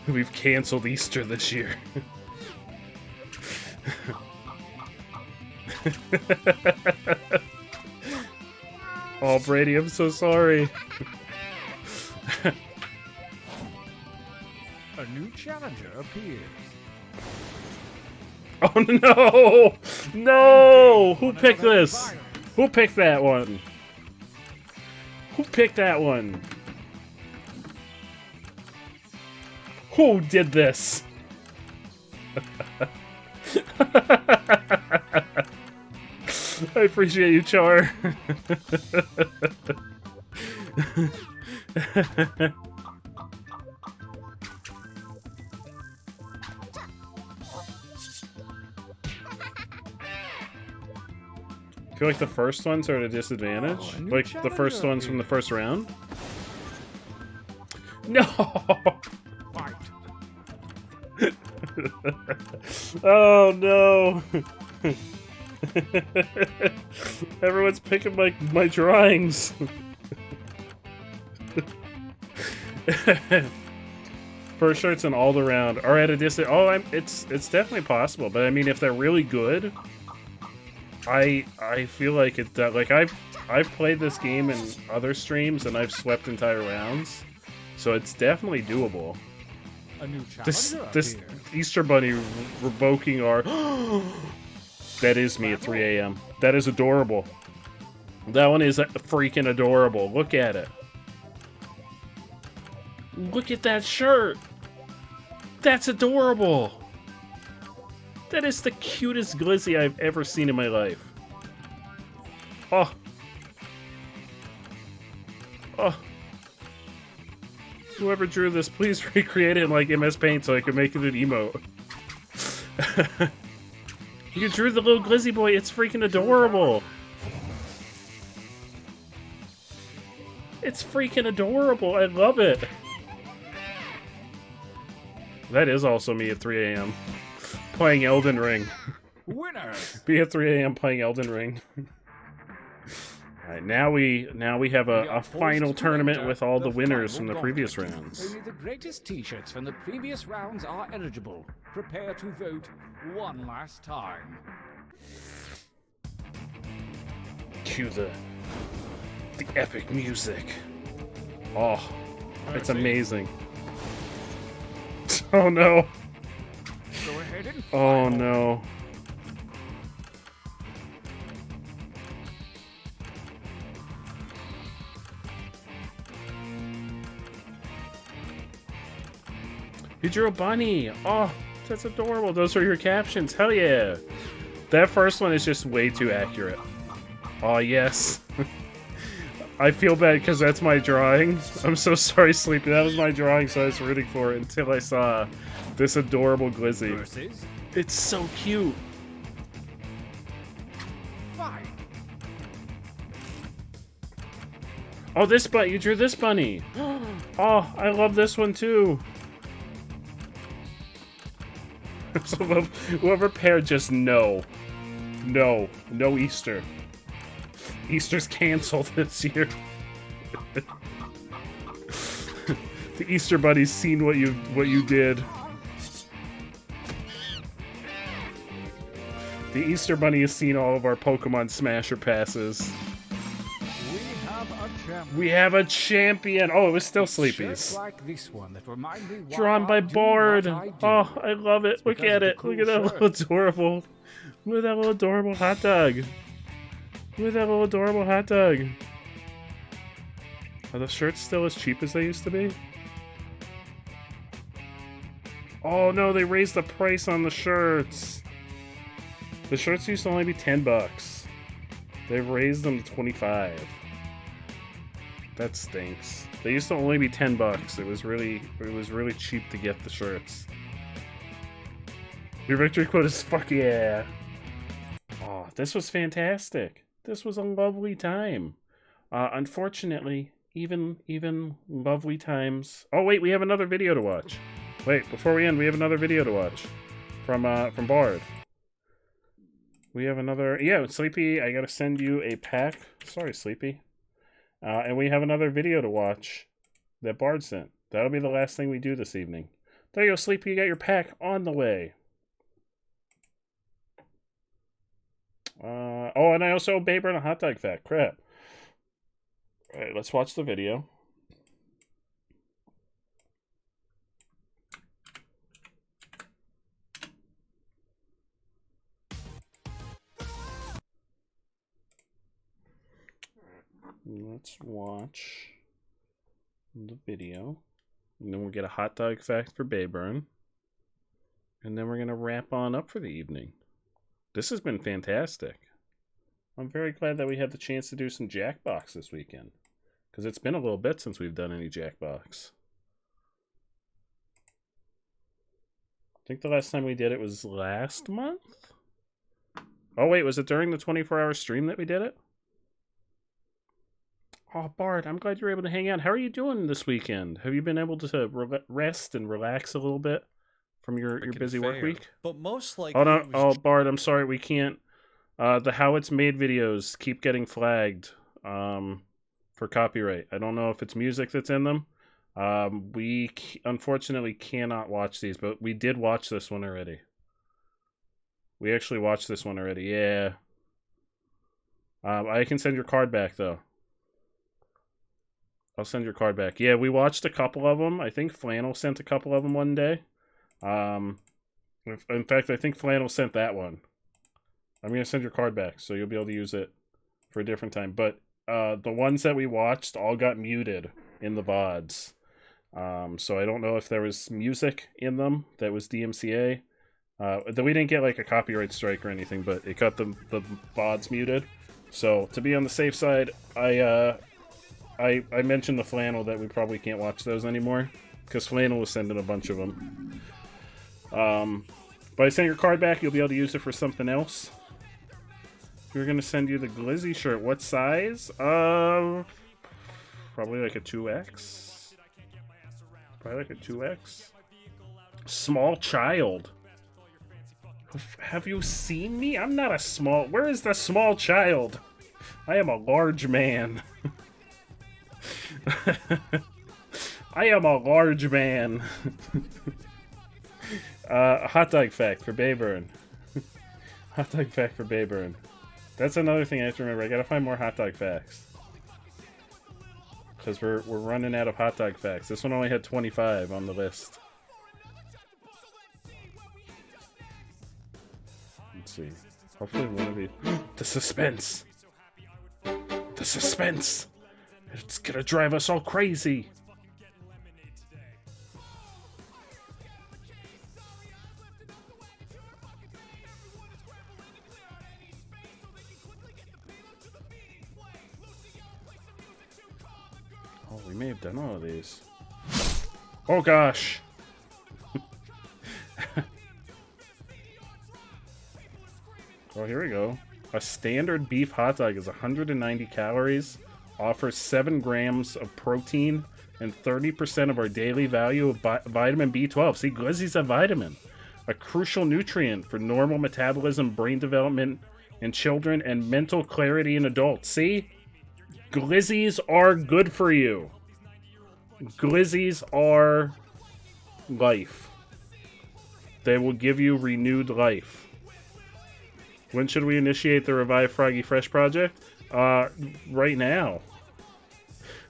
We've canceled Easter this year. Oh, Brady, I'm so sorry. A new challenger appears. Oh no! No! Who picked this? Who picked that one? Who picked that one? Who did this? I appreciate you, Char. I feel like the first ones are at a disadvantage. Like the first ones from the first round. No! Oh no! Everyone's picking my drawings. First shirts and all around are at a distance. Oh, it's definitely possible, but I mean, if they're really good, I feel like it. Like I've played this game in other streams and I've swept entire rounds, so it's definitely doable. A new This challenger Easter Bunny revoking our. That is me at 3 a.m. That is adorable. That one is freaking adorable. Look at it. Look at that shirt. That's adorable. That is the cutest glizzy I've ever seen in my life. Oh. Oh. Whoever drew this, please recreate it in like MS Paint so I can make it an emote. You drew the little glizzy boy. It's freaking adorable. It's freaking adorable. I love it. That is also me at 3 a.m. playing Elden Ring. Winners! Be at 3 a.m. playing Elden Ring. Alright, now we have a final tournament with all the winners from the previous rounds. Only the greatest t-shirts from the previous rounds are eligible. Prepare to vote one last time. Cue the epic music. Oh, it's amazing. Oh no. Go ahead and oh no. You drew a bunny. Oh, that's adorable. Those are your captions. Hell yeah. That first one is just way too accurate. Oh, yes. I feel bad because that's my drawing. I'm so sorry, Sleepy. That was my drawing, so I was rooting for it until I saw this adorable glizzy. Versus? It's so cute. Fine. Oh, this bunny. You drew this bunny. Oh, I love this one too. So whoever paired just no Easter. Easter's canceled this year. The Easter Bunny's seen what you did. The Easter Bunny has seen all of our Pokemon Smasher passes. We have a champion. Oh, it was still Sleepy's. Like this one that remind me drawn by Bard. Oh, I love it. Look at it. Look at that little adorable. Look at that little adorable hot dog. Look at that little adorable hot dog. Are the shirts still as cheap as they used to be? Oh no, they raised the price on the shirts. The shirts used to only be $10. They've raised them to $25. That stinks. They used to only be $10. It was really cheap to get the shirts. Your victory quote is fuck yeah. Oh, this was fantastic. This was a lovely time. Unfortunately, even lovely times. Oh wait, we have another video to watch. Wait, before we end, we have another video to watch from Bard. We have another. Yeah, Sleepy, I gotta send you a pack. Sorry, Sleepy. And we have another video to watch that Bard sent. That'll be the last thing we do this evening. There you go, Sleepy. You got your pack on the way. Oh, and I also owe Baber and a hot dog fact. Crap. All right, let's watch the video. Let's watch the video. And then we'll get a hot dog fact for Bayburn. And then we're going to wrap on up for the evening. This has been fantastic. I'm very glad that we had the chance to do some Jackbox this weekend. Because it's been a little bit since we've done any Jackbox. I think the last time we did it was last month? Oh wait, was it during the 24-hour stream that we did it? Oh, Bard, I'm glad you're able to hang out. How are you doing this weekend? Have you been able to rest and relax a little bit from your busy work week? But most likely... Oh, no. Oh, Bard, I'm sorry. We can't... the How It's Made videos keep getting flagged for copyright. I don't know if it's music that's in them. We unfortunately cannot watch these, but we did watch this one already. We actually watched this one already, yeah. I can send your card back, though. I'll send your card back. Yeah, we watched a couple of them. I think Flannel sent a couple of them one day. In fact, I think Flannel sent that one. I'm going to send your card back, so you'll be able to use it for a different time. But the ones that we watched all got muted in the VODs. So I don't know if there was music in them that was DMCA. That we didn't get like a copyright strike or anything, but it got the VODs muted. So to be on the safe side, I I mentioned the flannel that we probably can't watch those anymore because flannel was sending a bunch of them. But I send your card back, you'll be able to use it for something else. We're gonna send you the Glizzy shirt. What size? Probably like a 2X. Probably like a 2X. Small child. Have you seen me? I'm not a small... Where is the small child? I am a large man. I am a large man. Hot dog fact for Bayburn. Hot dog fact for Bayburn. That's another thing I have to remember. I gotta find more hot dog facts. Because we're running out of hot dog facts. This one only had 25 on the list. Let's see. Hopefully one of these... The suspense! The suspense! It's gonna drive us all crazy! Oh, we may have done all of these. Oh gosh! Oh, here we go. A standard beef hot dog is 190 calories, offers 7 grams of protein, and 30% of our daily value of vitamin B12. See, Glizzy's a vitamin. A crucial nutrient for normal metabolism, brain development in children, and mental clarity in adults. See? Glizzies are good for you. Glizzies are life. They will give you renewed life. When should we initiate the Revive Froggy Fresh project? Right now.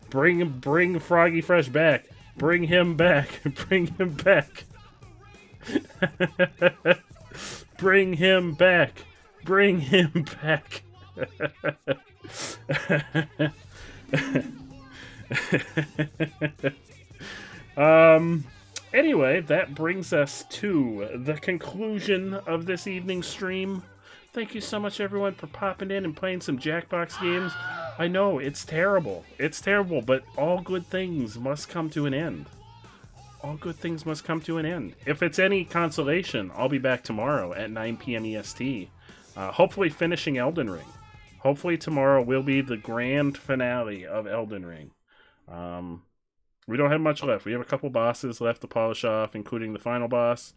Bring Froggy Fresh back. Bring him back. Bring him back. Bring him back. Bring him back. Anyway, that brings us to the conclusion of this evening's stream. Thank you so much, everyone, for popping in and playing some Jackbox games. I know, it's terrible. It's terrible, but all good things must come to an end. All good things must come to an end. If it's any consolation, I'll be back tomorrow at 9 p.m. EST. Hopefully finishing Elden Ring. Hopefully tomorrow will be the grand finale of Elden Ring. We don't have much left. We have a couple bosses left to polish off, including the final boss.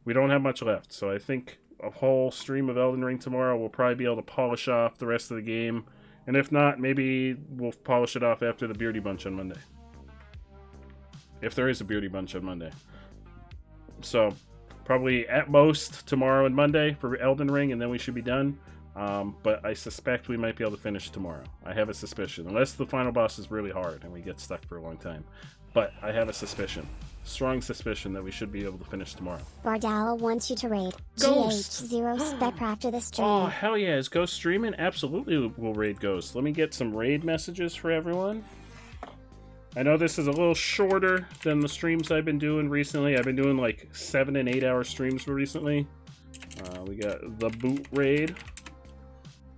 We don't have much left, so I think a whole stream of Elden Ring tomorrow we'll probably be able to polish off the rest of the game. And if not, maybe we'll polish it off after the Beardy Bunch on Monday. If there is a Beardy Bunch on Monday. So, probably at most tomorrow and Monday for Elden Ring, and then we should be done. But I suspect we might be able to finish tomorrow. I have a suspicion. Unless the final boss is really hard and we get stuck for a long time. But I have a suspicion. Strong suspicion that we should be able to finish tomorrow. Bardal wants you to raid Ghost! GH0 Spec after the stream. Oh, hell yeah. Is Ghost streaming? Absolutely we'll raid Ghost. Let me get some raid messages for everyone. I know this is a little shorter than the streams I've been doing recently. I've been doing like 7 and 8 hour streams recently. We got the boot raid.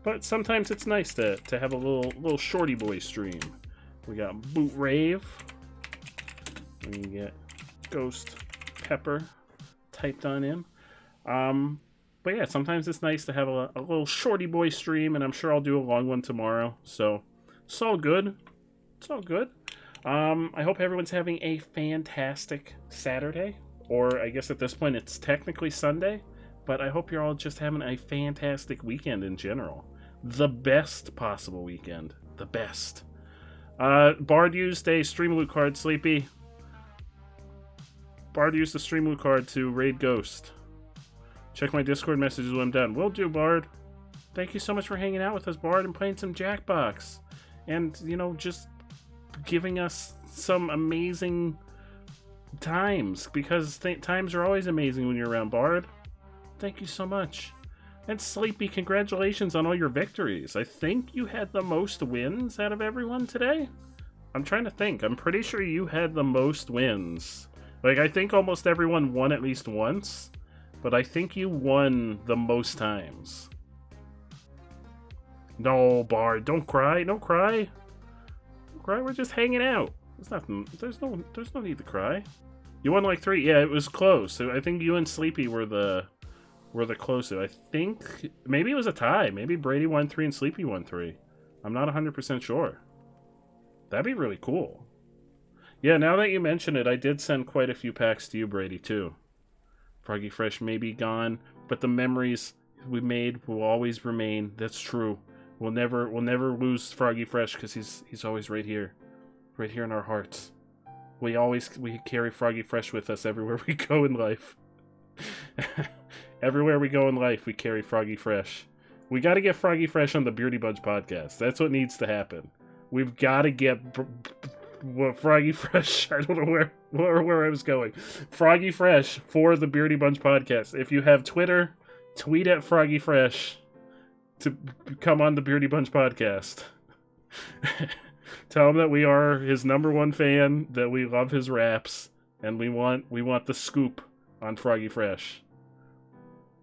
But sometimes it's nice to have a little shorty boy stream. We got boot rave. We get Ghost Pepper typed on in. But yeah, sometimes it's nice to have a little shorty boy stream, and I'm sure I'll do a long one tomorrow. So it's all good. It's all good. I hope everyone's having a fantastic Saturday. Or I guess at this point it's technically Sunday. But I hope you're all just having a fantastic weekend in general. The best possible weekend. The best. Bard used a stream loot card, Sleepy. Bard used the stream loot card to raid Ghost. Check my Discord messages when I'm done. Will do, Bard. Thank you so much for hanging out with us, Bard, and playing some Jackbox. And, you know, just giving us some amazing times. Because times are always amazing when you're around, Bard. Thank you so much. And Sleepy, congratulations on all your victories. I think you had the most wins out of everyone today. I'm trying to think. I'm pretty sure you had the most wins. Like, I think almost everyone won at least once, but I think you won the most times. No, Bard, don't cry. Don't cry. Don't cry. We're just hanging out. There's nothing. There's no need to cry. You won like 3. Yeah, it was close. So I think you and Sleepy were the closest. I think maybe it was a tie. Maybe Brady won 3 and Sleepy won 3. I'm not 100% sure. That'd be really cool. Yeah, now that you mention it, I did send quite a few packs to you, Brady, too. Froggy Fresh may be gone, but the memories we made will always remain. That's true. We'll never lose Froggy Fresh because he's always right here in our hearts. We carry Froggy Fresh with us everywhere we go in life. Everywhere we go in life, we carry Froggy Fresh. We got to get Froggy Fresh on the Beardy Bunch podcast. That's what needs to happen. We've got to get Froggy Fresh. I don't know where I was going. Froggy Fresh for the Beardy Bunch podcast. If you have Twitter, tweet at Froggy Fresh to come on the Beardy Bunch podcast. Tell him that we are his #1 fan, that we love his raps, and we want the scoop on Froggy Fresh.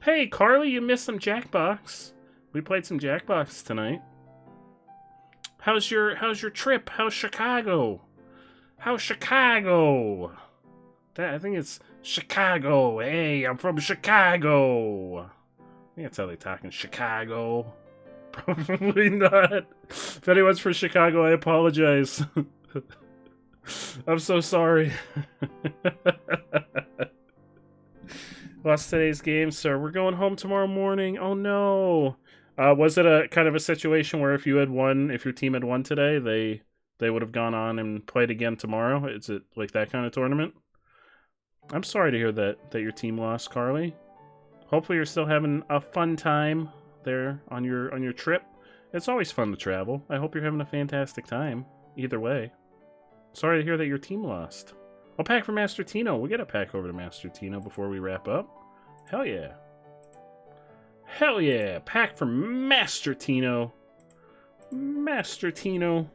Hey, Carly, you missed some Jackbox. We played some Jackbox tonight. How's your trip? How's Chicago? How's Chicago? I think it's Chicago. Hey, I'm from Chicago. I think that's how they talk in Chicago. Probably not. If anyone's from Chicago, I apologize. I'm so sorry. Lost today's game, sir. We're going home tomorrow morning. Oh no. Was it a kind of a situation where if your team had won today, they would have gone on and played again tomorrow? Is it like that kind of tournament? I'm sorry to hear that your team lost, Carly. Hopefully you're still having a fun time there on your trip. It's always fun to travel. I hope you're having a fantastic time. Either way. Sorry to hear that your team lost. A pack for Master Tino. We'll get a pack over to Master Tino before we wrap up. Hell yeah. Hell yeah. Pack for Master Tino. Master Tino.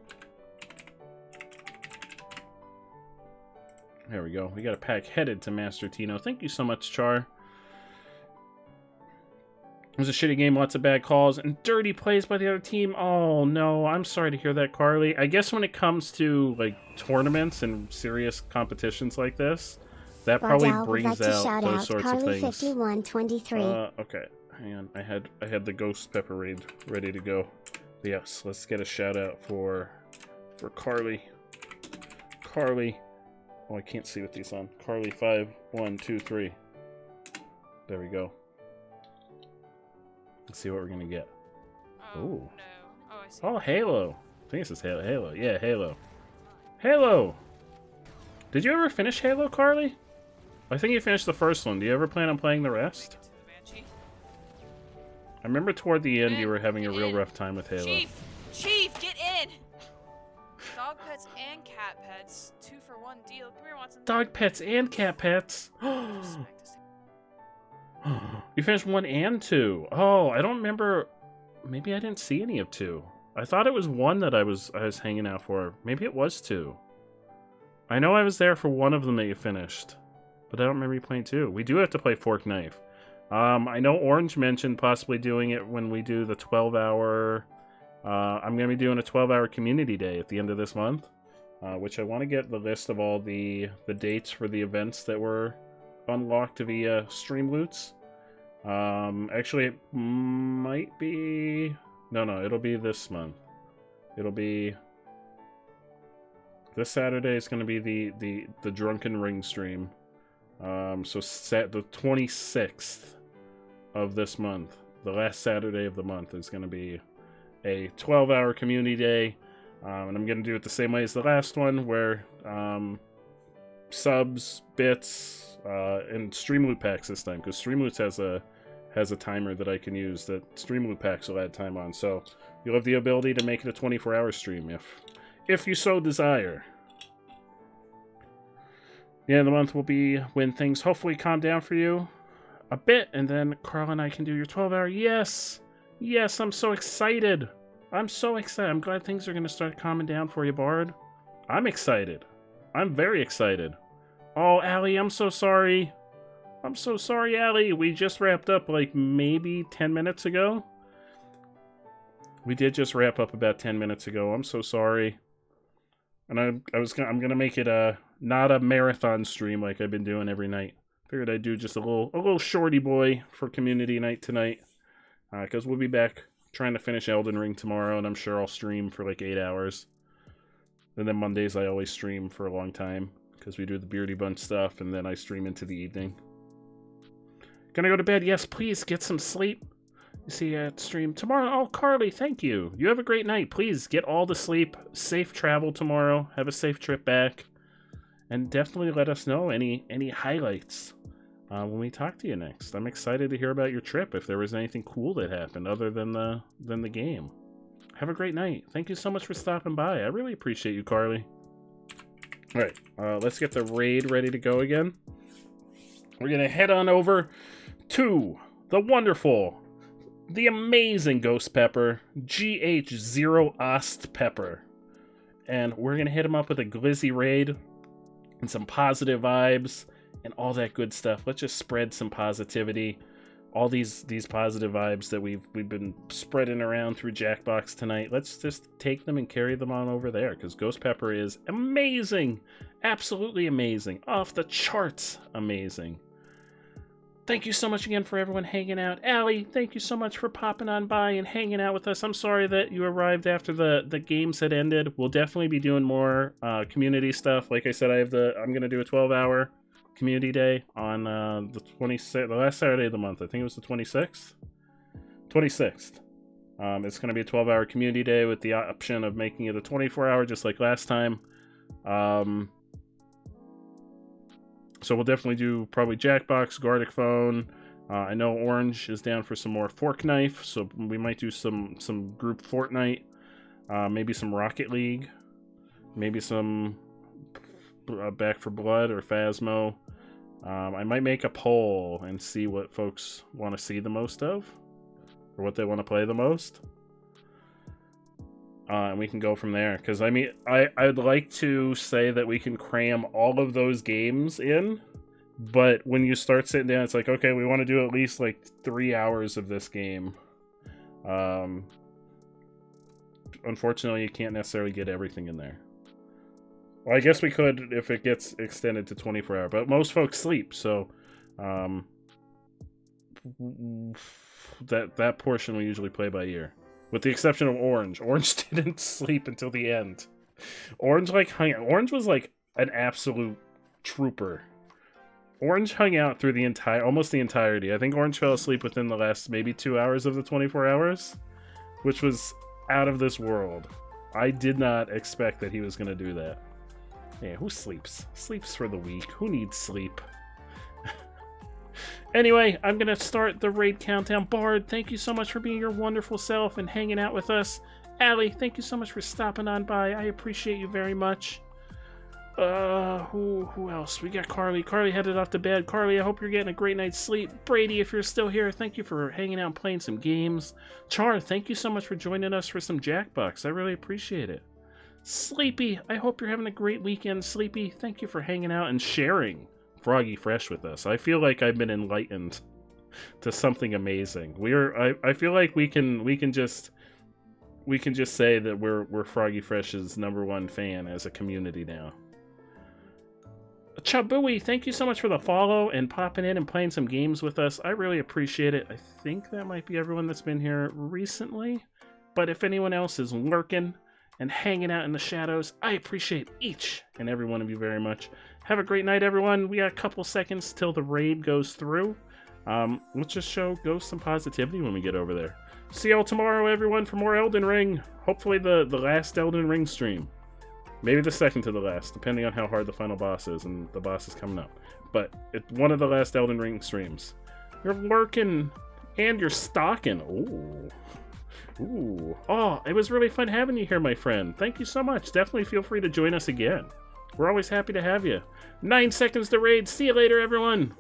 There we go. We got a pack headed to Master Tino. Thank you so much, Char. It was a shitty game, lots of bad calls, and dirty plays by the other team. Oh, no. I'm sorry to hear that, Carly. I guess when it comes to, like, tournaments and serious competitions like this, that probably brings out those sorts of things. 5123. Okay. Hang on. I had the Ghost Pepperade ready to go. But yes, let's get a shout-out for Carly. Carly. Oh, I can't see with these on. Carly 5123. There we go. Let's see what we're gonna get. Oh, ooh. No. Oh, I see. Oh, Halo. I think this is Halo. Halo. Yeah, Halo. Halo! Did you ever finish Halo, Carly? I think you finished the first one. Do you ever plan on playing the rest? I remember toward the end you were having a real rough time with Halo. Chief, get in! Dog pets and cat pets. 2-for-1 deal. Come here, Watson. Dog pets and cat pets. You finished 1 and 2. Oh, I don't remember. Maybe I didn't see any of 2. I thought it was 1 that I was hanging out for. Maybe it was 2. I know I was there for 1 of them that you finished, but I don't remember you playing 2. We do have to play Fork Knife. I know Orange mentioned possibly doing it when we do the 12-hour. I'm going to be doing a 12-hour community day at the end of this month, which I want to get the list of all the dates for the events that were unlocked via stream loots. Actually, it might be... No, it'll be this month. It'll be... This Saturday is going to be the Drunken Ring stream. So set the 26th of this month, the last Saturday of the month, is going to be a 12-hour community day. And I'm going to do it the same way as the last one, where subs, bits, and Streamloot packs this time, because Streamloots has a timer that I can use that Streamloot packs will add time on. So you'll have the ability to make it a 24-hour stream if you so desire. The end of the month will be when things hopefully calm down for you a bit, and then Carl and I can do your 12-hour. Yes! Yes, I'm so excited! I'm so excited. I'm glad things are going to start calming down for you, Bard. I'm excited. I'm very excited. Oh, Allie, I'm so sorry. I'm so sorry, Allie. We just wrapped up like maybe 10 minutes ago. We did just wrap up about 10 minutes ago. I'm so sorry. And I'm gonna make it not a marathon stream like I've been doing every night. Figured I'd do just a little shorty boy for community night tonight. Because we'll be back trying to finish Elden Ring tomorrow, and I'm sure I'll stream for like 8 hours. And then Mondays I always stream for a long time because we do the Beardy Bunch stuff, and then I stream into the evening. Gonna go to bed? Yes, please get some sleep. You see at stream tomorrow. Oh, Carly, thank you. You have a great night. Please get all the sleep. Safe travel tomorrow. Have a safe trip back. And definitely let us know any highlights when we talk to you next. I'm excited to hear about your trip, if there was anything cool that happened other than the game. Have a great night. Thank you so much for stopping by. I really appreciate you, Carly. All right, let's get the raid ready to go again. We're going to head on over to the wonderful, the amazing Ghost Pepper, GH0 Ost Pepper. And we're going to hit him up with a glizzy raid and some positive vibes and all that good stuff. Let's just spread some positivity. All these positive vibes that we've been spreading around through Jackbox tonight. Let's just take them and carry them on over there, because Ghost Pepper is amazing. Absolutely amazing. Off the charts amazing. Thank you so much again for everyone hanging out. Allie, thank you so much for popping on by and hanging out with us. I'm sorry that you arrived after the games had ended. We'll definitely be doing more community stuff. Like I said, I'm going to do a 12-hour community day on the 26th, the last Saturday of the month. I think it was the 26th. 26th. It's going to be a 12-hour community day with the option of making it a 24-hour, just like last time. So we'll definitely do probably Jackbox, Gardic Phone. I know Orange is down for some more Fork Knife, so we might do some group Fortnite. Maybe some Rocket League. Maybe some Back for Blood or Phasmo. I might make a poll and see what folks want to see the most of, or what they want to play the most. And we can go from there, because I mean, I'd like to say that we can cram all of those games in, but when you start sitting down, it's like, okay, we want to do at least like 3 hours of this game. Unfortunately, you can't necessarily get everything in there. Well, I guess we could if it gets extended to 24 hours, but most folks sleep, so that portion we usually play by ear. With the exception of Orange. Orange didn't sleep until the end. Orange was like an absolute trooper. Orange hung out through almost the entirety. I think Orange fell asleep within the last maybe 2 hours of the 24 hours, which was out of this world. I did not expect that he was going to do that. Yeah, who sleeps? Sleeps for the weak. Who needs sleep? Anyway, I'm going to start the raid countdown. Bard, thank you so much for being your wonderful self and hanging out with us. Allie, thank you so much for stopping on by. I appreciate you very much. Who else? We got Carly. Carly headed off to bed. Carly, I hope you're getting a great night's sleep. Brady, if you're still here, thank you for hanging out and playing some games. Char, thank you so much for joining us for some Jackbox. I really appreciate it. Sleepy, I hope you're having a great weekend. Sleepy, thank you for hanging out and sharing Froggy Fresh with us. I feel like I've been enlightened to something amazing. I feel like we can just say that we're Froggy Fresh's #1 fan as a community now. Chabooey, thank you so much for the follow and popping in and playing some games with us. I really appreciate it. I think that might be everyone that's been here recently, but if anyone else is lurking and hanging out in the shadows, I appreciate each and every one of you very much. Have a great night, everyone. We got a couple seconds till the raid goes through. Let's just show Ghost some positivity when we get over there. See y'all tomorrow, everyone, for more Elden Ring. Hopefully the last Elden Ring stream. Maybe the second to the last, depending on how hard the final boss is, and the boss is coming up. But it's one of the last Elden Ring streams. You're lurking, and you're stalking. Ooh. Ooh. Oh, it was really fun having you here, my friend. Thank you so much. Definitely feel free to join us again. We're always happy to have you. 9 seconds to raid. See you later, everyone.